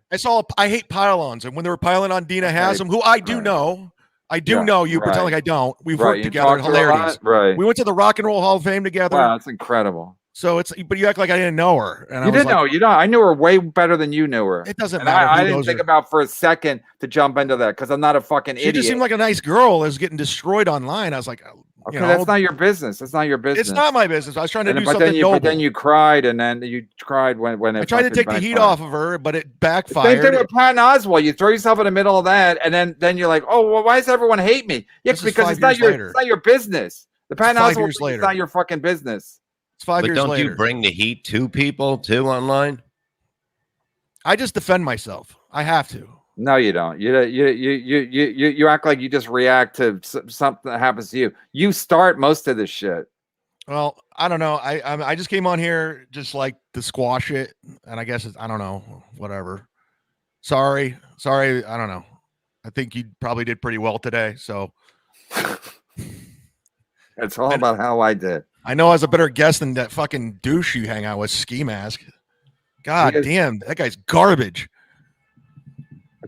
I hate pylons, and when they were piling on Dina Haslam, who I do know. I do know you pretend like I don't. We've worked together. Hilarities. Right. We went to the Rock and Roll Hall of Fame together. Wow, that's incredible. So but you act like I didn't know her. And you didn't know. You know, I knew her way better than you knew her. It doesn't matter. I didn't think about for a second to jump into that because I'm not a fucking idiot. She just seemed like a nice girl. Is getting destroyed online. I was like, okay, that's not your business. That's not your business. It's not my business. I was trying to do something noble. But then you cried, and then you cried when it. I tried to take the heat off of her, but it backfired. Same thing with Patton Oswalt. You throw yourself in the middle of that, and then you're like, oh, well, why does everyone hate me? Yeah, because it's not your business. The Patton Oswalt is not your fucking business. It's 5 years later. But don't you bring the heat to people too online? I just defend myself. I have to. No, you don't. You act like you just react to something that happens to you. You start most of this shit. Well, I don't know. I just came on here just like to squash it, and I guess I don't know. Whatever. Sorry. I don't know. I think you probably did pretty well today. So it's all about how I did. I know I was a better guest than that fucking douche you hang out with, Ski Mask. God damn, that guy's garbage.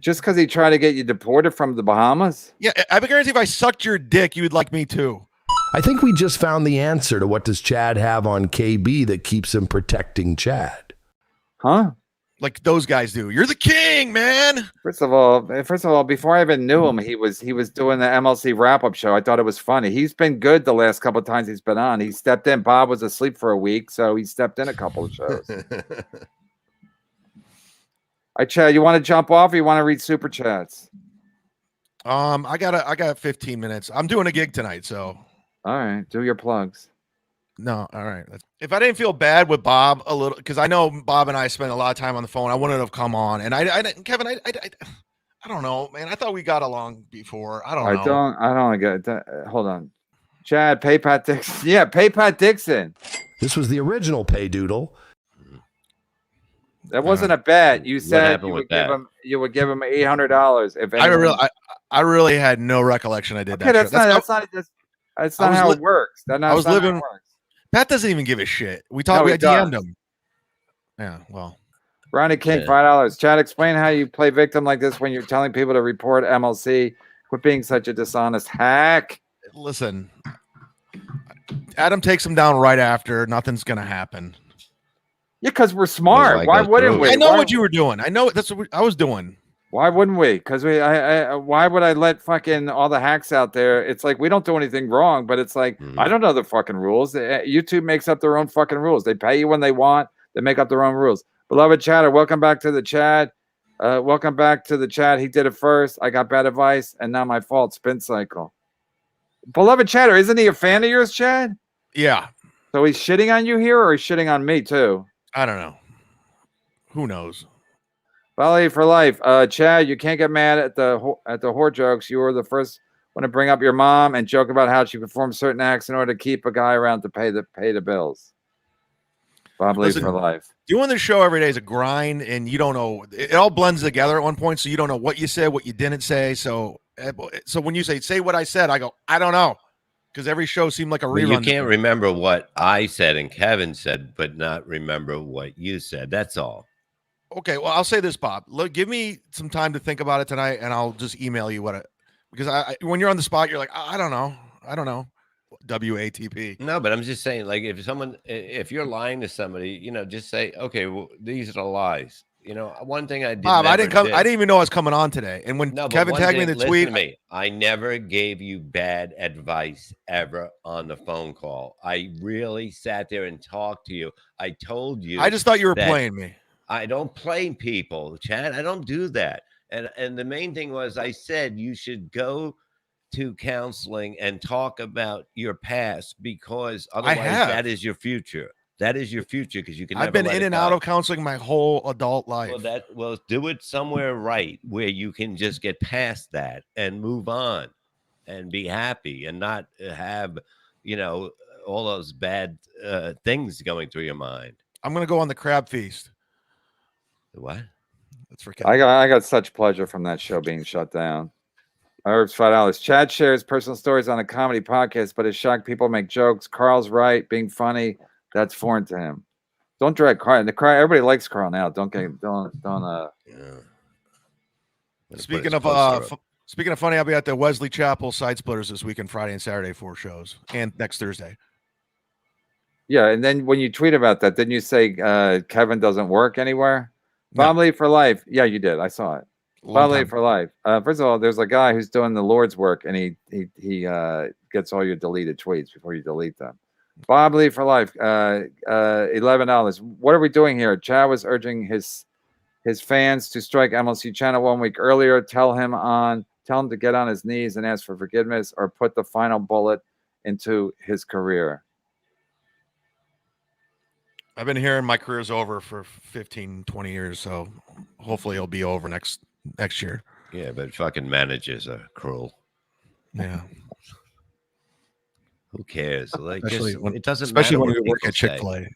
Just because he tried to get you deported from the Bahamas? Yeah, I guarantee if I sucked your dick, you would like me too. I think we just found the answer to what does Chad have on KB that keeps him protecting Chad. Huh? Like those guys do. You're the king, man. First of all, before I even knew him, he was doing the MLC wrap-up show. I thought it was funny. He's been good the last couple of times he's been on. He stepped in. Bob was asleep for a week, so he stepped in a couple of shows. Chad, you want to jump off or you want to read super chats? I got 15 minutes. I'm doing a gig tonight, so. All right, do your plugs. No, all right. If I didn't feel bad with Bob a little, because I know Bob and I spent a lot of time on the phone, I wouldn't have come on. And Kevin, I I don't know, man. I thought we got along before. I don't know. I don't get that. Hold on. Chad, pay Pat Dixon. Yeah, pay Pat Dixon. This was the original pay doodle. That wasn't a bet. You said happened you with would give that? him $800 if anyone... I really had no recollection I did Okay, that. that's not how it works. I was living. Pat doesn't even give a shit. We talked. We DM'd him. Yeah. Well. Ronnie King, $5. Chad, explain how you play victim like this when you're telling people to report MLC. Quit being such a dishonest hack. Listen, Adam takes him down right after. Nothing's gonna happen. Yeah, because we're smart. Why wouldn't we? I know what you were doing. I know that's what I was doing. Why wouldn't we? Because why would I let fucking all the hacks out there? It's like we don't do anything wrong, but it's like I don't know the fucking rules. YouTube makes up their own fucking rules. They pay you when they want. They make up their own rules. Beloved chatter, welcome back to the chat. Welcome back to the chat. He did it first. I got bad advice, and now my fault. Spin cycle. Beloved chatter, isn't he a fan of yours, Chad? Yeah. So he's shitting on you here, or he's shitting on me too? I don't know. Who knows? Valley for life. Chad, you can't get mad at the whore jokes. You were the first one to bring up your mom and joke about how she performs certain acts in order to keep a guy around to pay the bills. Bob for life. Doing the show every day is a grind, and you don't know. It all blends together at one point, so you don't know what you said, what you didn't say. So when you say what I said, I go, I don't know, because every show seemed like a rerun. You can't remember what I said and Kevin said, but not remember what you said. That's all. Okay, well, I'll say this, Bob. Look, give me some time to think about it tonight, and I'll just email you because when you're on the spot, you're like, I don't know. WATP. No, but I'm just saying, like, if you're lying to somebody, just say, okay, well, these are the lies. One thing I did. Bob, I didn't even know I was coming on today. And when Kevin tagged me in the tweet, to me, I never gave you bad advice ever on the phone call. I really sat there and talked to you. I told you. I just thought you were playing me. I don't play people, Chad. I don't do that. And the main thing was I said you should go to counseling and talk about your past, because otherwise that is your future. That is your future, because you can. I've been in and out of counseling my whole adult life. Well, do it somewhere right where you can just get past that and move on and be happy and not have, all those bad things going through your mind. I'm gonna go on the crab feast. What? That's for Kevin. I got such pleasure from that show being shut down. Herbs $5. Chad shares personal stories on a comedy podcast, but it's shocked people make jokes. Carl's right, being funny. That's foreign to him. Don't drag Carl. Everybody likes Carl now. Speaking of funny, I'll be at the Wesley Chapel Side Splitters this weekend, Friday and Saturday, 4 shows, and next Thursday. Yeah, and then when you tweet about that, didn't you say Kevin doesn't work anywhere? Family for life. Yeah, you did. I saw it. Family for life. First of all, there's a guy who's doing the Lord's work, and he gets all your deleted tweets before you delete them. Bob Lee for life. $11. What are we doing here? Chad was urging his fans to strike MLC channel 1 week earlier. Tell him to get on his knees and ask for forgiveness, or put the final bullet into his career. I've been hearing my career's over for 15, 20 years, so hopefully it'll be over next year. Yeah, but fucking managers are cruel. Yeah. Who cares? Like, it doesn't especially matter when what we work people at Chick-fil-A.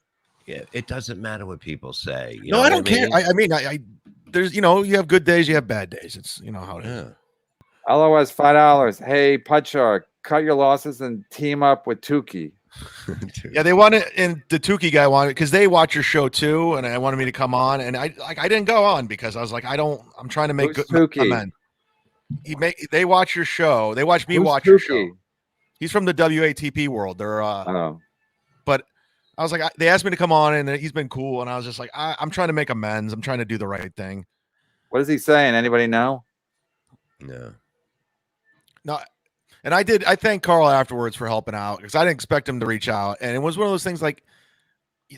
Yeah, it doesn't matter what people say. No, I don't care. I mean, there's, you have good days, you have bad days. It's, how it is. LOS $5. Hey, Pudshark, cut your losses and team up with Tukey. Yeah, they wanted, and the Tukey guy wanted, because they watch your show too, and I wanted me to come on, and I didn't go on because I was like, I'm trying to make good amends. They watch your show. They watch me watch your show. He's from the WATP world. They're but I was like, they asked me to come on, and he's been cool, and I was just like, I'm trying to make amends. I'm trying to do the right thing. What is he saying? Anybody know? No. And I thanked Carl afterwards for helping out, because I didn't expect him to reach out. And it was one of those things, like,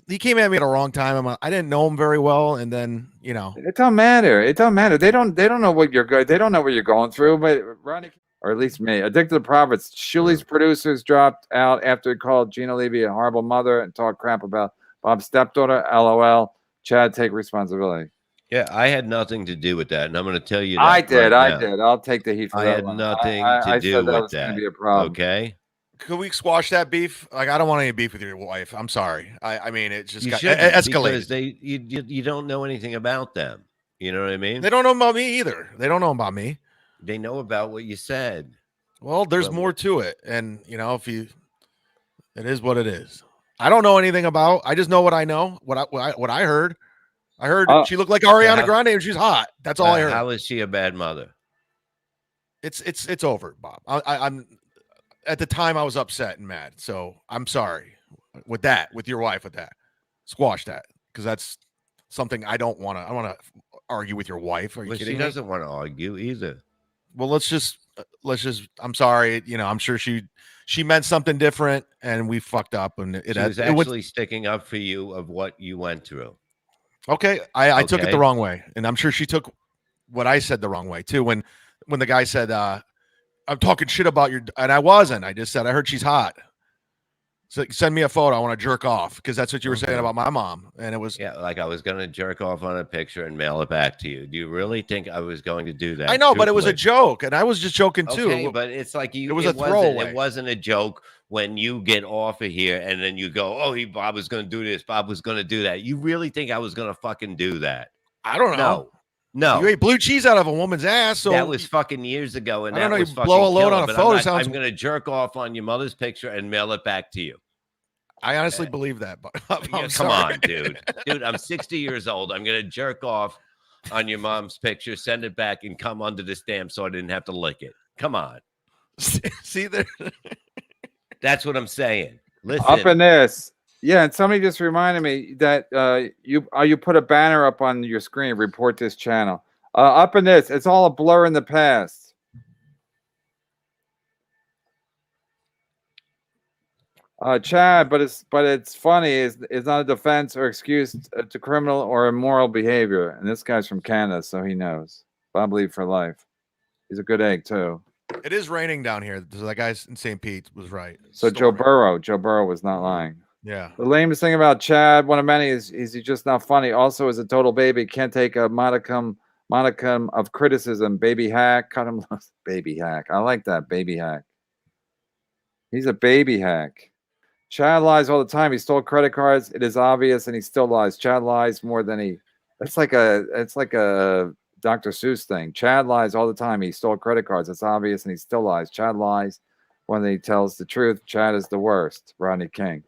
he came at me at a wrong time. I didn't know him very well. And then, it don't matter. It don't matter. They don't know what you're good. They don't know what you're going through, but Ronnie, or at least me, Addicted to Profits. Shuli's producers dropped out after he called Gina Levy a horrible mother and talked crap about Bob's stepdaughter. LOL. Chad, take responsibility. Yeah, I had nothing to do with that, and I'm going to tell you that. I did. right I now. did. I'll take the heat for I that had one. nothing I to do said that with was going that. to be a problem. Okay. Could we squash that beef? Like, I don't want any beef with your wife. I'm sorry. I mean, it just You got shouldn't, escalated. because you don't know anything about them. You know what I mean? They don't know about me either. They don't know about me. They know about what you said. Well, there's But- more to it, and it is what it is. I don't know anything about. I just know what I know. What I heard. I heard she looked like Ariana Grande and she's hot. That's all I heard. How is she a bad mother? It's over, Bob. I'm at the time I was upset and mad, so I'm sorry with your wife with that. Squash that, because that's something I don't want to. I want to argue with your wife. Are you kidding She me? doesn't want to argue either. Well, let's just. I'm sorry. I'm sure she meant something different, and we fucked up. And She was actually sticking up for you of what you went through. Okay, I took it Okay. the wrong way, and I'm sure she took what I said the wrong way too. When the guy said, "I'm talking shit about your," and I wasn't. I just said I heard she's hot. So send me a photo. I want to jerk off, because that's what you were saying about my mom, and it was. Yeah, like I was going to jerk off on a picture and mail it back to you. Do you really think I was going to do that? I know, but it was a Truthfully. joke, and I was just joking too. Okay, but it's like you. It was a wasn't- throwaway. It wasn't a joke when you get off of here and then you go, "Oh, Bob was going to do this. Bob was going to do that." You really think I was going to fucking do that? I don't know. No. You ate blue cheese out of a woman's ass, so that was fucking years ago, and I don't that know, was you fucking blow a load killer, on a but photo I'm sounds- going to jerk off on your mother's picture and mail it back to you. I honestly believe that. But Yeah, come on, dude. Dude, I'm 60 years old. I'm going to jerk off on your mom's picture, send it back, and come under the stamp so I didn't have to lick it. Come on. See there. That's what I'm saying. Listen. Up in this. Yeah, and somebody just reminded me that you put a banner up on your screen, report this channel. Up in this, it's all a blur in the past. Chad, but it's funny is not a defense or excuse to criminal or immoral behavior. And this guy's from Canada, so he knows. Bob Lee for life. He's a good egg too. It is raining down here. So that guy in St. Pete was right. So Joe Burrow was not lying. Yeah. The lamest thing about Chad, one of many, is he's just not funny. Also, is a total baby. Can't take a modicum of criticism. Baby hack. Cut him loose. Baby hack. I like that. Baby hack. He's a baby hack. Chad lies all the time. He stole credit cards. It is obvious, and he still lies. Chad lies more than he. It's like a Dr. Seuss thing. Chad lies all the time. He stole credit cards. It's obvious, and he still lies. Chad lies when he tells the truth. Chad is the worst. Rodney King.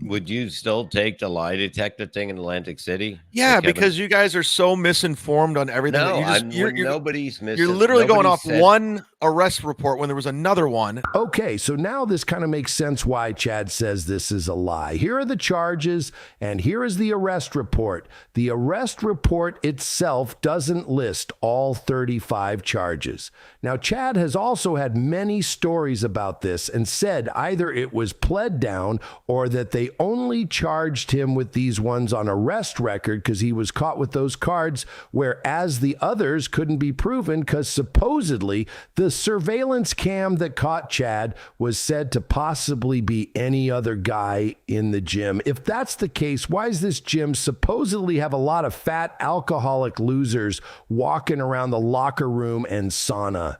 Would you still take the lie detector thing in Atlantic City? Yeah, Like Kevin? because you guys are so misinformed on everything. No, that you're nobody's missing. You're literally going Nobody off said- one arrest report when there was another one. Okay, so now this kind of makes sense why Chad says this is a lie. Here are the charges, and here is the arrest report. The arrest report itself doesn't list all 35 charges. Now, Chad has also had many stories about this and said either it was pled down or that they only charged him with these ones on arrest record because he was caught with those cards, whereas the others couldn't be proven because supposedly the surveillance cam that caught Chad was said to possibly be any other guy in the gym. If that's the case, why does this gym supposedly have a lot of fat alcoholic losers walking around the locker room and sauna?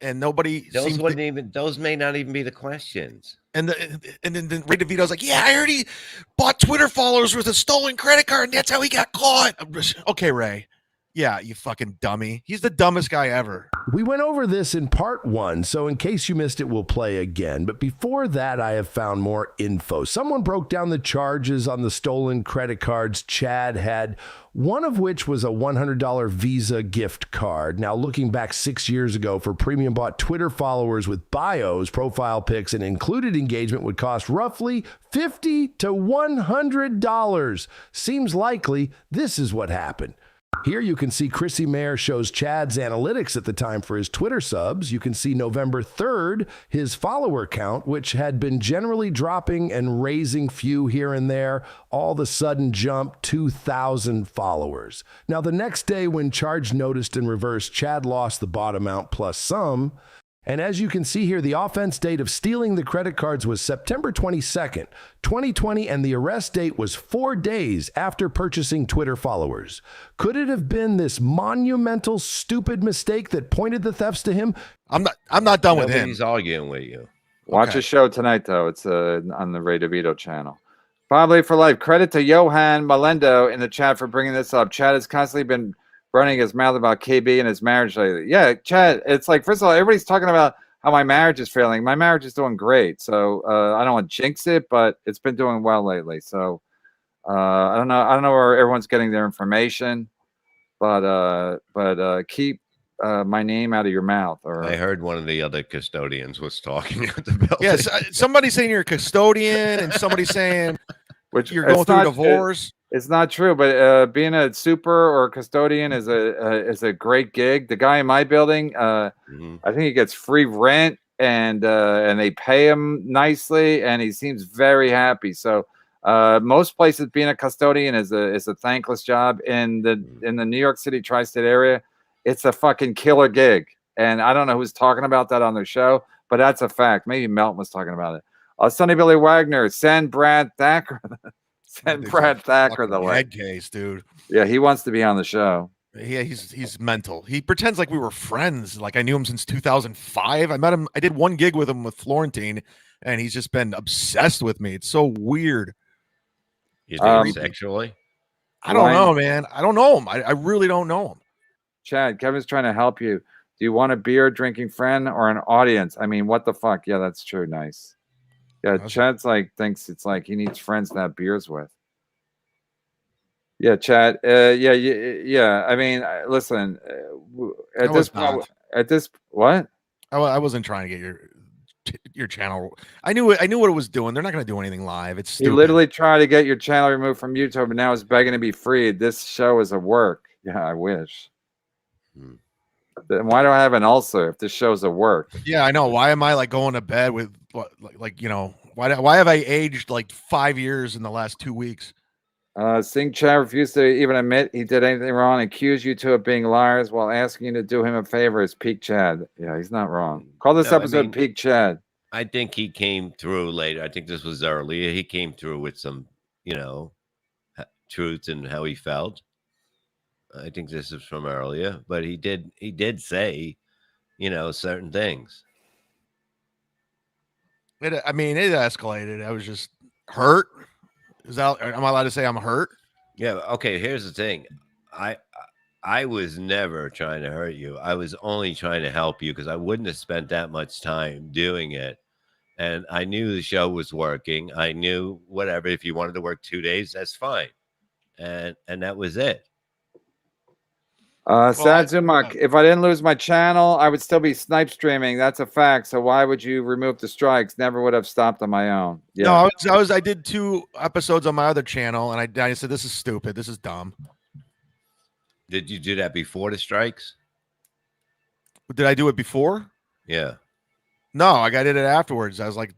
And nobody Those may not even be the questions. And then Ray DeVito's like, yeah, I heard he bought Twitter followers with a stolen credit card, and that's how he got caught. Okay, Ray. Yeah, you fucking dummy. He's the dumbest guy ever. We went over this in part 1, so in case you missed it, we'll play again. But before that, I have found more info. Someone broke down the charges on the stolen credit cards Chad had, one of which was a $100 Visa gift card. Now, looking back 6 years ago, for premium bought Twitter followers with bios, profile pics, and included engagement would cost roughly $50 to $100. Seems likely this is what happened. Here you can see Chrissy Mayer shows Chad's analytics at the time for his Twitter subs. You can see November 3rd, his follower count, which had been generally dropping and raising few here and there, all of a sudden jumped 2,000 followers. Now, the next day when Charge noticed in reverse, Chad lost the bot amount plus some. And as you can see here, the offense date of stealing the credit cards was September 22nd, 2020, and the arrest date was 4 days after purchasing Twitter followers. Could it have been this monumental, stupid mistake that pointed the thefts to him? I'm not done with him. Nobody's arguing with you. Watch Okay. a show tonight, though. It's on the Ray DeVito channel. Probably for life. Credit to Johan Melendo in the chat for bringing this up. Chad has constantly been running his mouth about KB and his marriage lately. Yeah, Chad, it's like, first of all, everybody's talking about how my marriage is failing. My marriage is doing great. So I don't want to jinx it, but it's been doing well lately. So I don't know where everyone's getting their information, but keep my name out of your mouth. Or I heard one of the other custodians was talking at the building. Yes, somebody saying you're a custodian, and somebody saying which you're going through a divorce. It's not true, but being a super or a custodian is a great gig. The guy in my building, I think he gets free rent, and they pay him nicely, and he seems very happy. So most places, being a custodian is a thankless job. In the New York City tri-state area, it's a fucking killer gig. And I don't know who's talking about that on their show, but that's a fact. Maybe Melton was talking about it. Sonny Billy Wagner, send Brad Thacker. Send Brad Thacker the head case, dude. Yeah, he wants to be on the show. Yeah, he's mental. He pretends like we were friends. Like I knew him since 2005. I met him. I did one gig with him with Florentine, and he's just been obsessed with me. It's so weird. You think sexually? I don't know, man. I don't know him. I really don't know him. Chad, Kevin's trying to help you. Do you want a beer drinking friend or an audience? I mean, what the fuck? Yeah, that's true. Nice. Yeah, Chad's thinks it's like he needs friends to have beers with. Yeah, Chad. Yeah. I mean, listen. At this, what? I wasn't trying to get your channel. I knew what it was doing. They're not going to do anything live. It's stupid. He literally tried to get your channel removed from YouTube, but now it's begging to be freed. This show is a work. Yeah, I wish. Then why do I have an ulcer if this show's a work? Yeah, I know. Why am I like going to bed with like why have I aged like 5 years in the last 2 weeks? Singh Chad refused to even admit he did anything wrong and accused you two of being liars while asking you to do him a favor. Is Peak Chad. Yeah, he's not wrong. Call this episode Peak Chad. I think he came through later. I think this was earlier. He came through with some, truth and how he felt. I think this is from earlier, but he did say, certain things. It escalated. I was just hurt. Am I allowed to say I'm hurt? Yeah. Okay. Here's the thing. I was never trying to hurt you. I was only trying to help you because I wouldn't have spent that much time doing it. And I knew the show was working. I knew whatever. If you wanted to work 2 days, that's fine. And that was it. Sad Zumock, if I didn't lose my channel, I would still be snipe streaming. That's a fact. So why would you remove the strikes? Never would have stopped on my own. Yeah. No, I did 2 episodes on my other channel, and I said this is stupid. This is dumb. Did you do that before the strikes? Did I do it before? Yeah. No, I did it afterwards. I was like,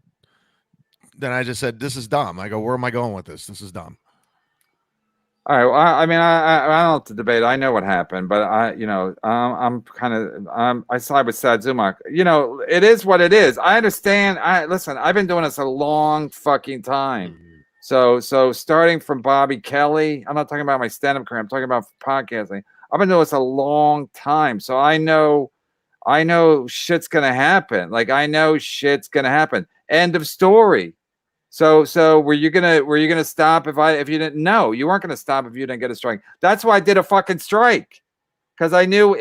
then I just said this is dumb. I go, where am I going with this? This is dumb. All right. Well, I mean, I don't have to debate. I know what happened, but I side with Sad Zumock. It is what it is. I understand. Listen. I've been doing this a long fucking time. So starting from Bobby Kelly, I'm not talking about my stand-up career. I'm talking about podcasting. I've been doing this a long time, so I know shit's gonna happen. Like I know shit's gonna happen. End of story. So were you gonna stop if you didn't know? You weren't gonna stop if you didn't get a strike. That's why I did a fucking strike, because I knew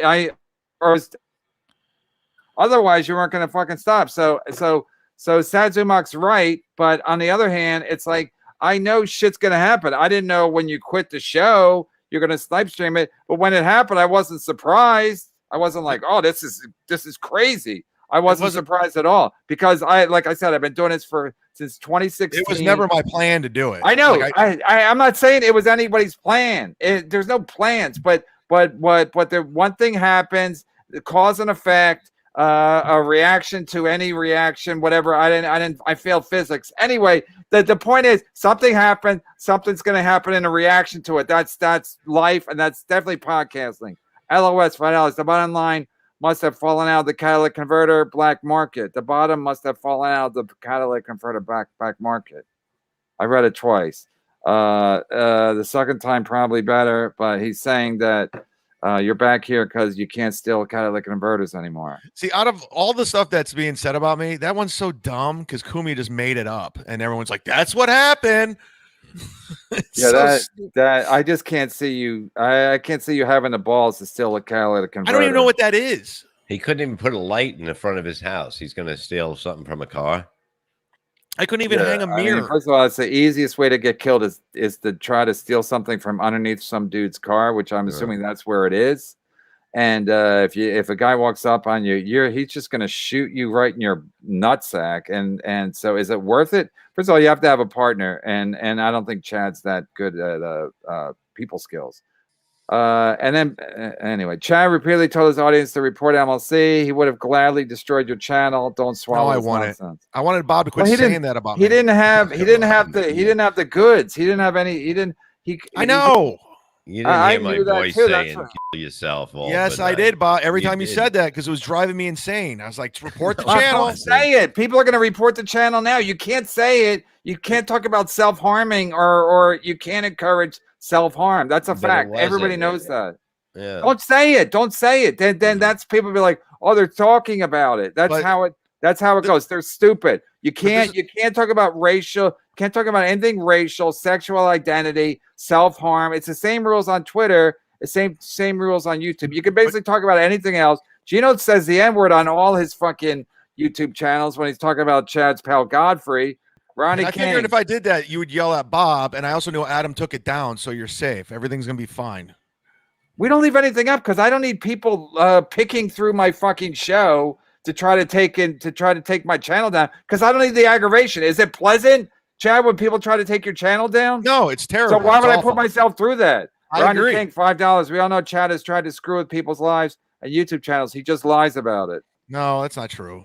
otherwise you weren't gonna fucking stop. So Sad Zumock's right, but on the other hand, it's like I know shit's gonna happen. I didn't know when you quit the show you're gonna snipe stream it, but when it happened, I wasn't surprised. I wasn't like, oh, this is crazy. I wasn't surprised at all because like I said, I've been doing this since 2016. It was never my plan to do it. I know. Like I'm not saying it was anybody's plan. There's no plans, but the one thing happens, the cause and effect, a reaction to any reaction, whatever. I failed physics. Anyway, the point is something happened. Something's going to happen in a reaction to it. That's life, and that's definitely podcasting. LOS $5. The bottom line. must have fallen out of the catalytic converter black market. The bottom must have fallen out of the catalytic converter black market. I read it twice. The second time probably better, but he's saying that you're back here because you can't steal catalytic converters anymore. See, out of all the stuff that's being said about me, that one's so dumb because Kumi just made it up, and everyone's like, "That's what happened." Yeah, that I just can't see you. I can't see you having the balls to steal a catalytic converter. I don't even know what that is. He couldn't even put a light in the front of his house. He's going to steal something from a car. I couldn't even hang a mirror. I mean, first of all, it's the easiest way to get killed is to try to steal something from underneath some dude's car, which I'm assuming that's where it is. And if a guy walks up on you, he's just going to shoot you right in your nutsack. And so, is it worth it? First of all, you have to have a partner, and I don't think Chad's that good at people skills. And then anyway, Chad repeatedly told his audience to report MLC. He would have gladly destroyed your channel. Don't swallow his nonsense. I wanted Bob to quit saying that about me. He didn't have the goods. He didn't have any. I know. You didn't hear my voice saying kill yourself. Yes, I did, Bob. Every time you said that, because it was driving me insane. I was like, report the channel. Don't say it. People are going to report the channel now. You can't say it. You can't talk about self-harming or you can't encourage self-harm. That's a fact. Everybody knows that. Yeah. Don't say it. Don't say it. Then that's people be like, oh, they're talking about it. That's how it goes. They're stupid. You can't talk about racial, can't talk about anything racial, sexual identity, self-harm. It's the same rules on Twitter, the same rules on YouTube. You can basically talk about anything else. Gino says the N-word on all his fucking YouTube channels when he's talking about Chad's pal Godfrey. Ronnie I King. figured if I did that, you would yell at Bob, and I also know Adam took it down, so you're safe. Everything's gonna be fine. We don't leave anything up because I don't need people picking through my fucking show to try to take my channel down because I don't need the aggravation. Is it pleasant, Chad, when people try to take your channel down? No, it's terrible. So why would I awful. put myself through that? I Ronnie agree. King, $5. We all know Chad has tried to screw with people's lives and YouTube channels. He just lies about it. No, that's not true.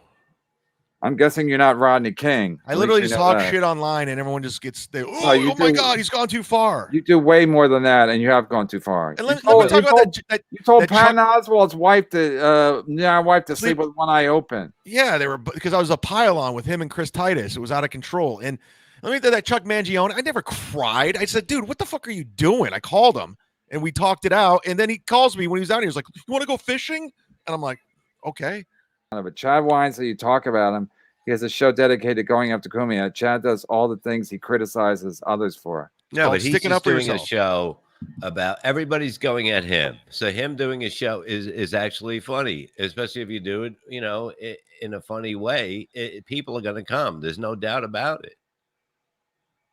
I'm guessing you're not Rodney King. I literally just talk shit online, and everyone just gets oh my god, he's gone too far. You do way more than that, and you have gone too far. And let me talk about that. You told Patton Oswalt's wife to sleep with one eye open. Yeah, they were because I was a pile-on with him and Chris Titus. It was out of control. And let me tell that Chuck Mangione. I never cried. I said, dude, what the fuck are you doing? I called him, and we talked it out. And then he calls me when he was out here. He was like, you want to go fishing? And I'm like, okay. But Chad whines that you talk about him. He has a show dedicated to going after Kumia. Chad does all the things he criticizes others for. No, but he's just doing a show about everybody's going at him. So him doing a show is actually funny, especially if you do it, in a funny way. People are going to come. There's no doubt about it.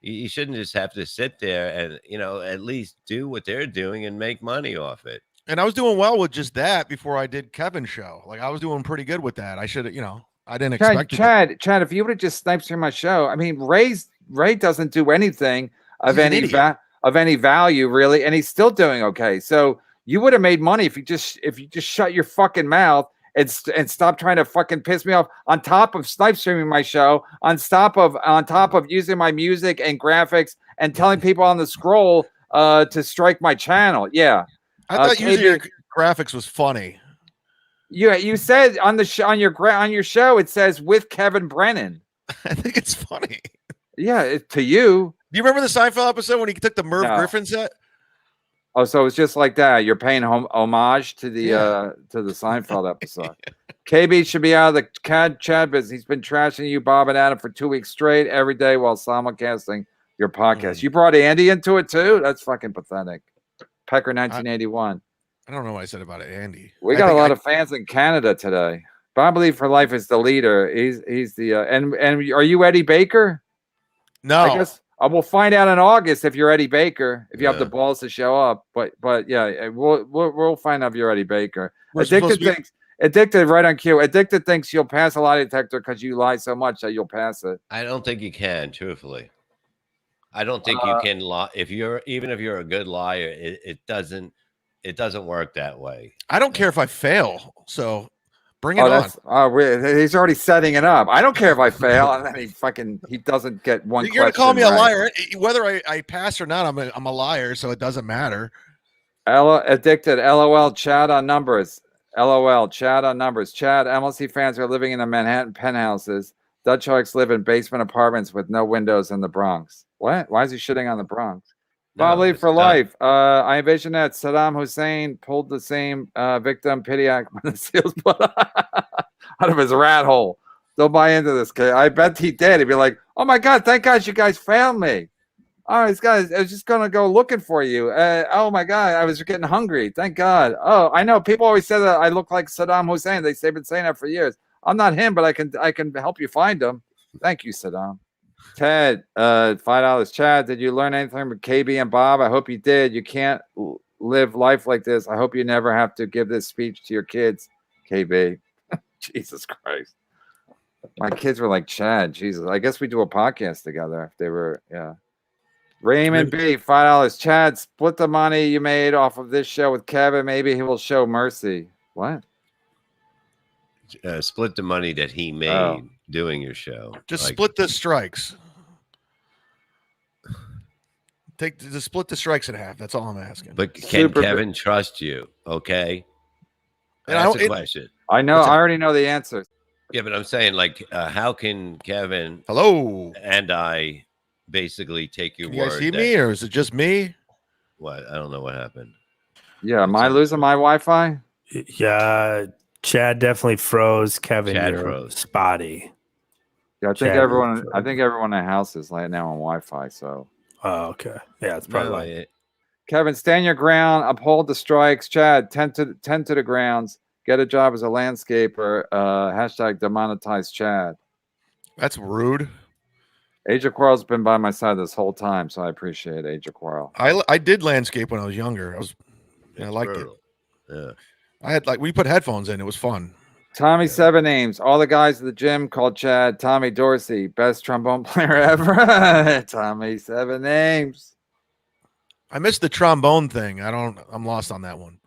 You shouldn't just have to sit there and, at least do what they're doing and make money off it. And I was doing well with just that before I did Kevin's show. Like I was doing pretty good with that. I should have, I didn't expect Chad, if you would have just sniped through my show, I mean, Ray doesn't do anything of any value really, and he's still doing okay. So you would have made money if you just shut your fucking mouth and stop trying to fucking piss me off. On top of snipe streaming my show, on top of using my music and graphics and telling people on the scroll to strike my channel. Yeah, I thought using your graphics was funny. You said on your show it says with Kevin Brennan. I think it's funny. Yeah, to you. Do you remember the Seinfeld episode when he took the Merv Griffin set? Oh, so it's just like that. You're paying homage to the Seinfeld episode. KB should be out of the Chad business. He's been trashing you, Bob and Adam, for 2 weeks straight every day while simulcasting your podcast. You brought Andy into it too? That's fucking pathetic. Pecker 1981. I don't know what I said about it, Andy. We got a lot of fans in Canada today. Bob Believe for Life is the leader. He's the and are you Eddie Baker? No. I guess we'll find out in August if you're Eddie Baker, if you have the balls to show up. But yeah, we'll find out if you're Eddie Baker. Addicted right on cue. Addicted thinks you'll pass a lie detector because you lie so much that you'll pass it. I don't think you can, truthfully. I don't think you can lie if you're a good liar. It doesn't work that way. I don't care if I fail. So bring it on. He's already setting it up. I don't care if I fail, and then he doesn't get one. You're gonna call me a liar, whether I pass or not. I'm a liar, so it doesn't matter. Addicted. LOL. Chat on numbers. LOL. Chad on numbers. Chad, MLC fans are living in the Manhattan penthouses. Dutch Sharks live in basement apartments with no windows in the Bronx. What? Why is he shitting on the Bronx? Probably for life. I envision that Saddam Hussein pulled the same victim Pidiak when the seals put out of his rat hole. Don't buy into this kid. I bet he did. He'd be like, "Oh my God, thank God you guys found me. Oh, these guys, I was just gonna go looking for you. Oh my God, I was getting hungry. Thank God. Oh, I know. People always say that I look like Saddam Hussein. They've been saying that for years. I'm not him, but I can help you find him. Thank you, Saddam." Ted, $5. Chad, did you learn anything from KB and Bob? I hope you did. You can't live life like this. I hope you never have to give this speech to your kids, KB. Jesus Christ. My kids were like, Chad, Jesus. I guess we do a podcast together if they were, yeah. Raymond B, $5. Chad, split the money you made off of this show with Kevin. Maybe he will show mercy. What? Split the money that he made doing your show. Just split the strikes. Just split the strikes in half. That's all I'm asking. But can Kevin trust you? Okay. That's a question. I know. I already know the answer. Yeah, but I'm saying, like, how can Kevin and I basically take your You word? guys see me, or is it just me? What? I don't know what happened. Yeah, am I losing my Wi-Fi? Yeah, Chad definitely froze. Kevin, Chad you're froze. spotty. Yeah, I think everyone. I think everyone in the house is right now on Wi-Fi. So. Oh, okay. Yeah, it's probably it. Kevin, stand your ground. Uphold the strikes. Chad, tend to the grounds. Get a job as a landscaper. Hashtag demonetize Chad. That's rude. Age of Quarrel's been by my side this whole time, so I appreciate Age of Quarrel. I did landscape when I was younger. I liked it. Yeah. I had we put headphones in. It was fun. Tommy Seven Names. All the guys at the gym called Chad Tommy Dorsey, best trombone player ever. Tommy Seven Names. I missed the trombone thing. I'm lost on that one.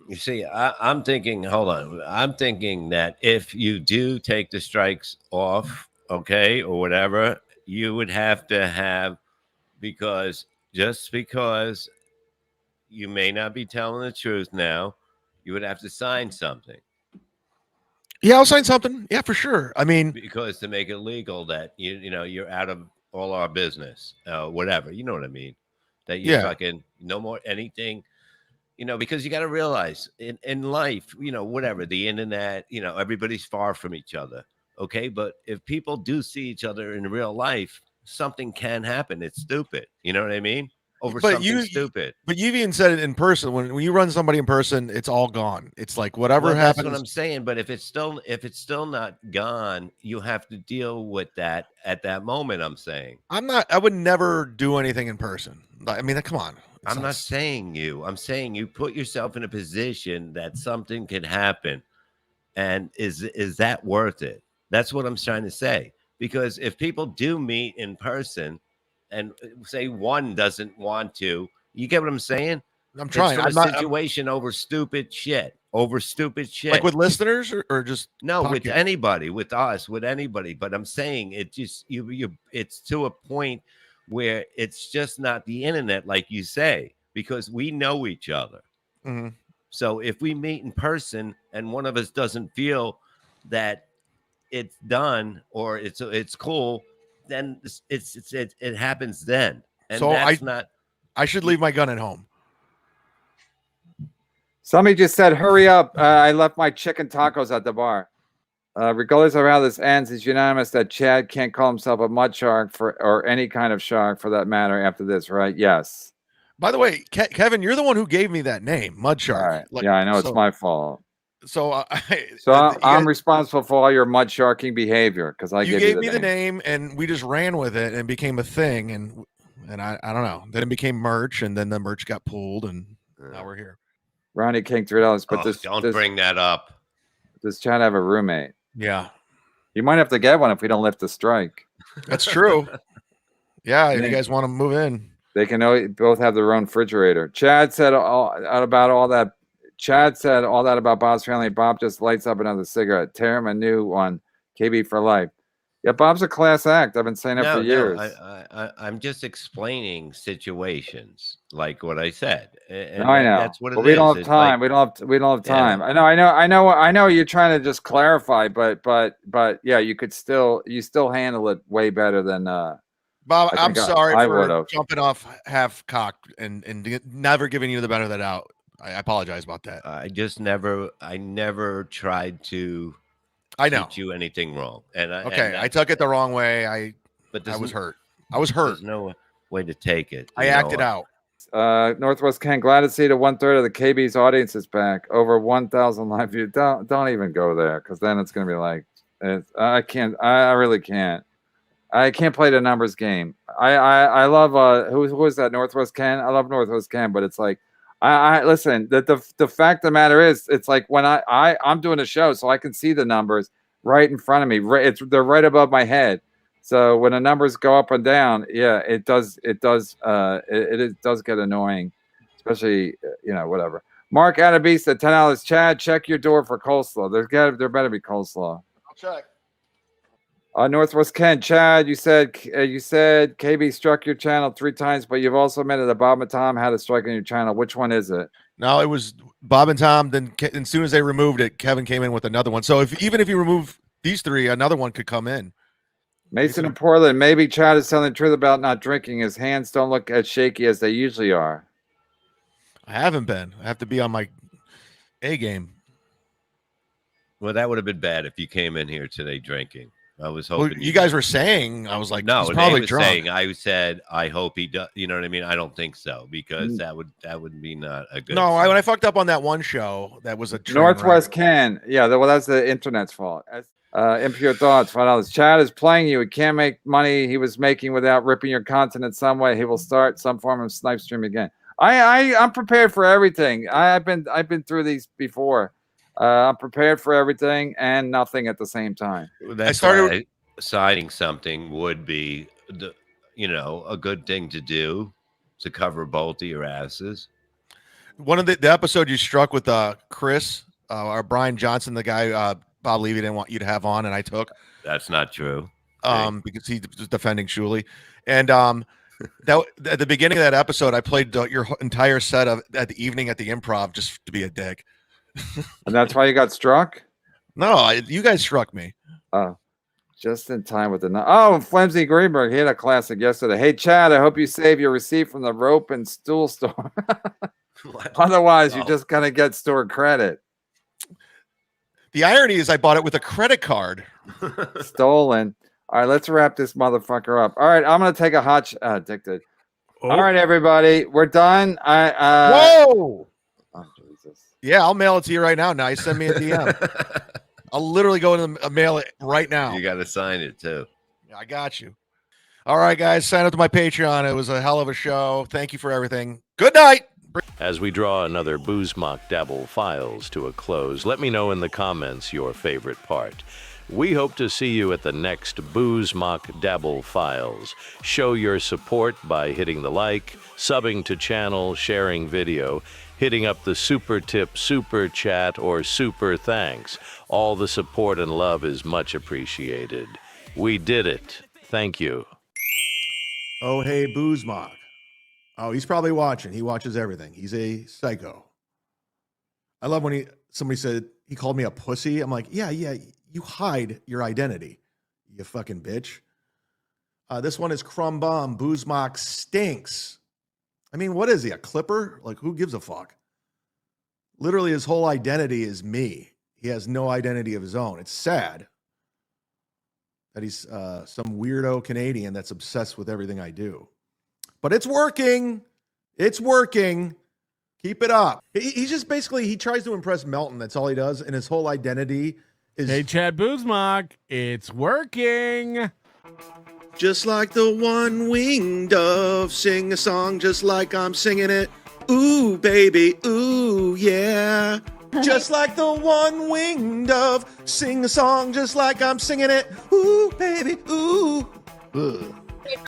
You see, I'm thinking, hold on. I'm thinking that if you do take the strikes off, okay, or whatever, you would have to have, because you may not be telling the truth now, you would have to sign something. Yeah, I'll sign something. Yeah, for sure. I mean, because to make it legal that you're out of all our business, whatever. You know what I mean? That you fucking no more anything. Because you got to realize in life, whatever, the internet, everybody's far from each other. Okay. But if people do see each other in real life, something can happen. It's stupid. You know what I mean? Over something stupid. But you've even said it in person. When you run somebody in person, it's all gone. It's like whatever happens. That's what I'm saying. But if it's still not gone, you have to deal with that at that moment. I'm saying. I would never do anything in person. I mean, come on. I'm not saying you. I'm saying you put yourself in a position that something could happen, and is that worth it? That's what I'm trying to say. Because if people do meet in person, and say one doesn't want to, you get what I'm saying? I'm trying. It's a situation over stupid shit. Like with listeners or just no, with anybody, with us, with anybody. But I'm saying it just it's to a point where it's just not the internet, like you say, because we know each other. Mm-hmm. So if we meet in person and one of us doesn't feel that it's done or it's cool, then it happens then. And so that's I should leave my gun at home. Somebody just said, hurry up. I left my chicken tacos at the bar. Regardless of how this ends, it's unanimous that Chad can't call himself a mud shark or any kind of shark for that matter after this, right? Yes. By the way, Kevin, you're the one who gave me that name, mud shark. Right. Yeah, I know it's my fault. So I'm responsible for all your mud sharking behavior because I gave me the name and we just ran with it and became a thing and I don't know. Then it became merch and then the merch got pulled and now we're here. Ronnie King $3, but don't bring that up. Does Chad have a roommate? Yeah, you might have to get one if we don't lift the strike. That's true. Yeah, if you guys want to move in, they can both have their own refrigerator. Chad said all that about Bob's family. Bob just lights up another cigarette. Tear him a new one. KB for life. Yeah, Bob's a class act. I've been saying that No, for years. I'm just explaining situations like what I said, and No, I know. that's what it But we don't is. have It's time. like, we don't have Yeah. time. I know. You're trying to just clarify, but yeah, you still handle it way better than Bob, I I'm think sorry I for would've. jumping off half cocked and never giving you the benefit of the doubt. I apologize about that. I never tried to I know. teach you anything wrong. And I took it the wrong way. I was hurt. I was hurt. There's no way to take it. I acted out. Northwest Ken, glad to see that 1/3 of the KB's audience is back. Over 1,000 live views. Don't even go there, because then it's gonna be like, I can't. I really can't. I can't play the numbers game. I love who is that? Northwest Ken. I love Northwest Ken, but it's like I listen. The fact of the matter is, it's like when I'm doing a show, so I can see the numbers right in front of me. They're right above my head. So when the numbers go up and down, yeah, it does get annoying, especially whatever. Mark Adabise at $10. Chad, check your door for coleslaw. There better be coleslaw. I'll check. Northwest Ken, Chad, you said KB struck your channel 3 times, but you've also admitted that Bob and Tom had a strike on your channel. Which one is it? No, it was Bob and Tom. Then as soon as they removed it, Kevin came in with another one. So even if you remove these 3, another one could come in. Mason in Portland, maybe Chad is telling the truth about not drinking. His hands don't look as shaky as they usually are. I haven't been. I have to be on my A game. Well, that would have been bad if you came in here today drinking. I was hoping you guys were saying. I was like, no, he's probably drunk. Saying, I said, I hope he does. You know what I mean? I don't think so, because that would be not a good. No, when I fucked up on that one show, that was a Northwest Ken. Yeah, well, that's the internet's fault. Impure Thoughts, $5. Chad is playing you. He can't make money he was making without ripping your content in some way. He will start some form of snipe stream again. I'm prepared for everything. I've been through these before. I'm prepared for everything and nothing at the same time. I started citing something would be a good thing to do to cover both of your asses. One of the episode you struck with Chris or Brian Johnson, the guy Bob Levy didn't want you to have on, and I took. That's not true. Because he was defending Shuley, and that at the beginning of that episode, I played your entire set at the evening at the Improv just to be a dick. And that's why you got struck? No, you guys struck me. Oh, just in time with the Flimsy Greenberg. He had a classic yesterday. Hey, Chad, I hope you save your receipt from the rope and stool store. Otherwise, you're just gonna get store credit. The irony is I bought it with a credit card. Stolen. All right, let's wrap this motherfucker up. All right, I'm gonna take a hot addicted. All right, everybody, we're done. Whoa! Oh, Jesus. Yeah, I'll mail it to you right now. Now, send me a DM. I'll literally go to mail it right now. You got to sign it too. I got you. All right, guys, sign up to my Patreon. It was a hell of a show. Thank you for everything. Good night. As we draw another Boozemock Dabble Files to a close, let me know in the comments your favorite part. We hope to see you at the next Boozemock Dabble Files. Show your support by hitting the like, subbing to channel, sharing video, hitting up the super tip, super chat, or super thanks. All the support and love is much appreciated. We did it. Thank you. Oh, hey, Boozemock. Oh, he's probably watching. He watches everything. He's a psycho. I love when somebody said he called me a pussy. I'm like, yeah, you hide your identity, you fucking bitch. This one is Crumb Bomb. Boozemock stinks. I mean, what is he, a clipper? Like, who gives a fuck? Literally, his whole identity is me. He has no identity of his own. It's sad that he's some weirdo Canadian that's obsessed with everything I do. But it's working. It's working. Keep it up. He's just basically, he tries to impress Melton. That's all he does. And his whole identity is... Hey, Chad Boozemock, it's working. Just like the one-winged dove, sing a song just like I'm singing it. Ooh, baby, ooh, yeah. Just like the one-winged dove, sing a song just like I'm singing it. Ooh, baby, ooh. Ugh.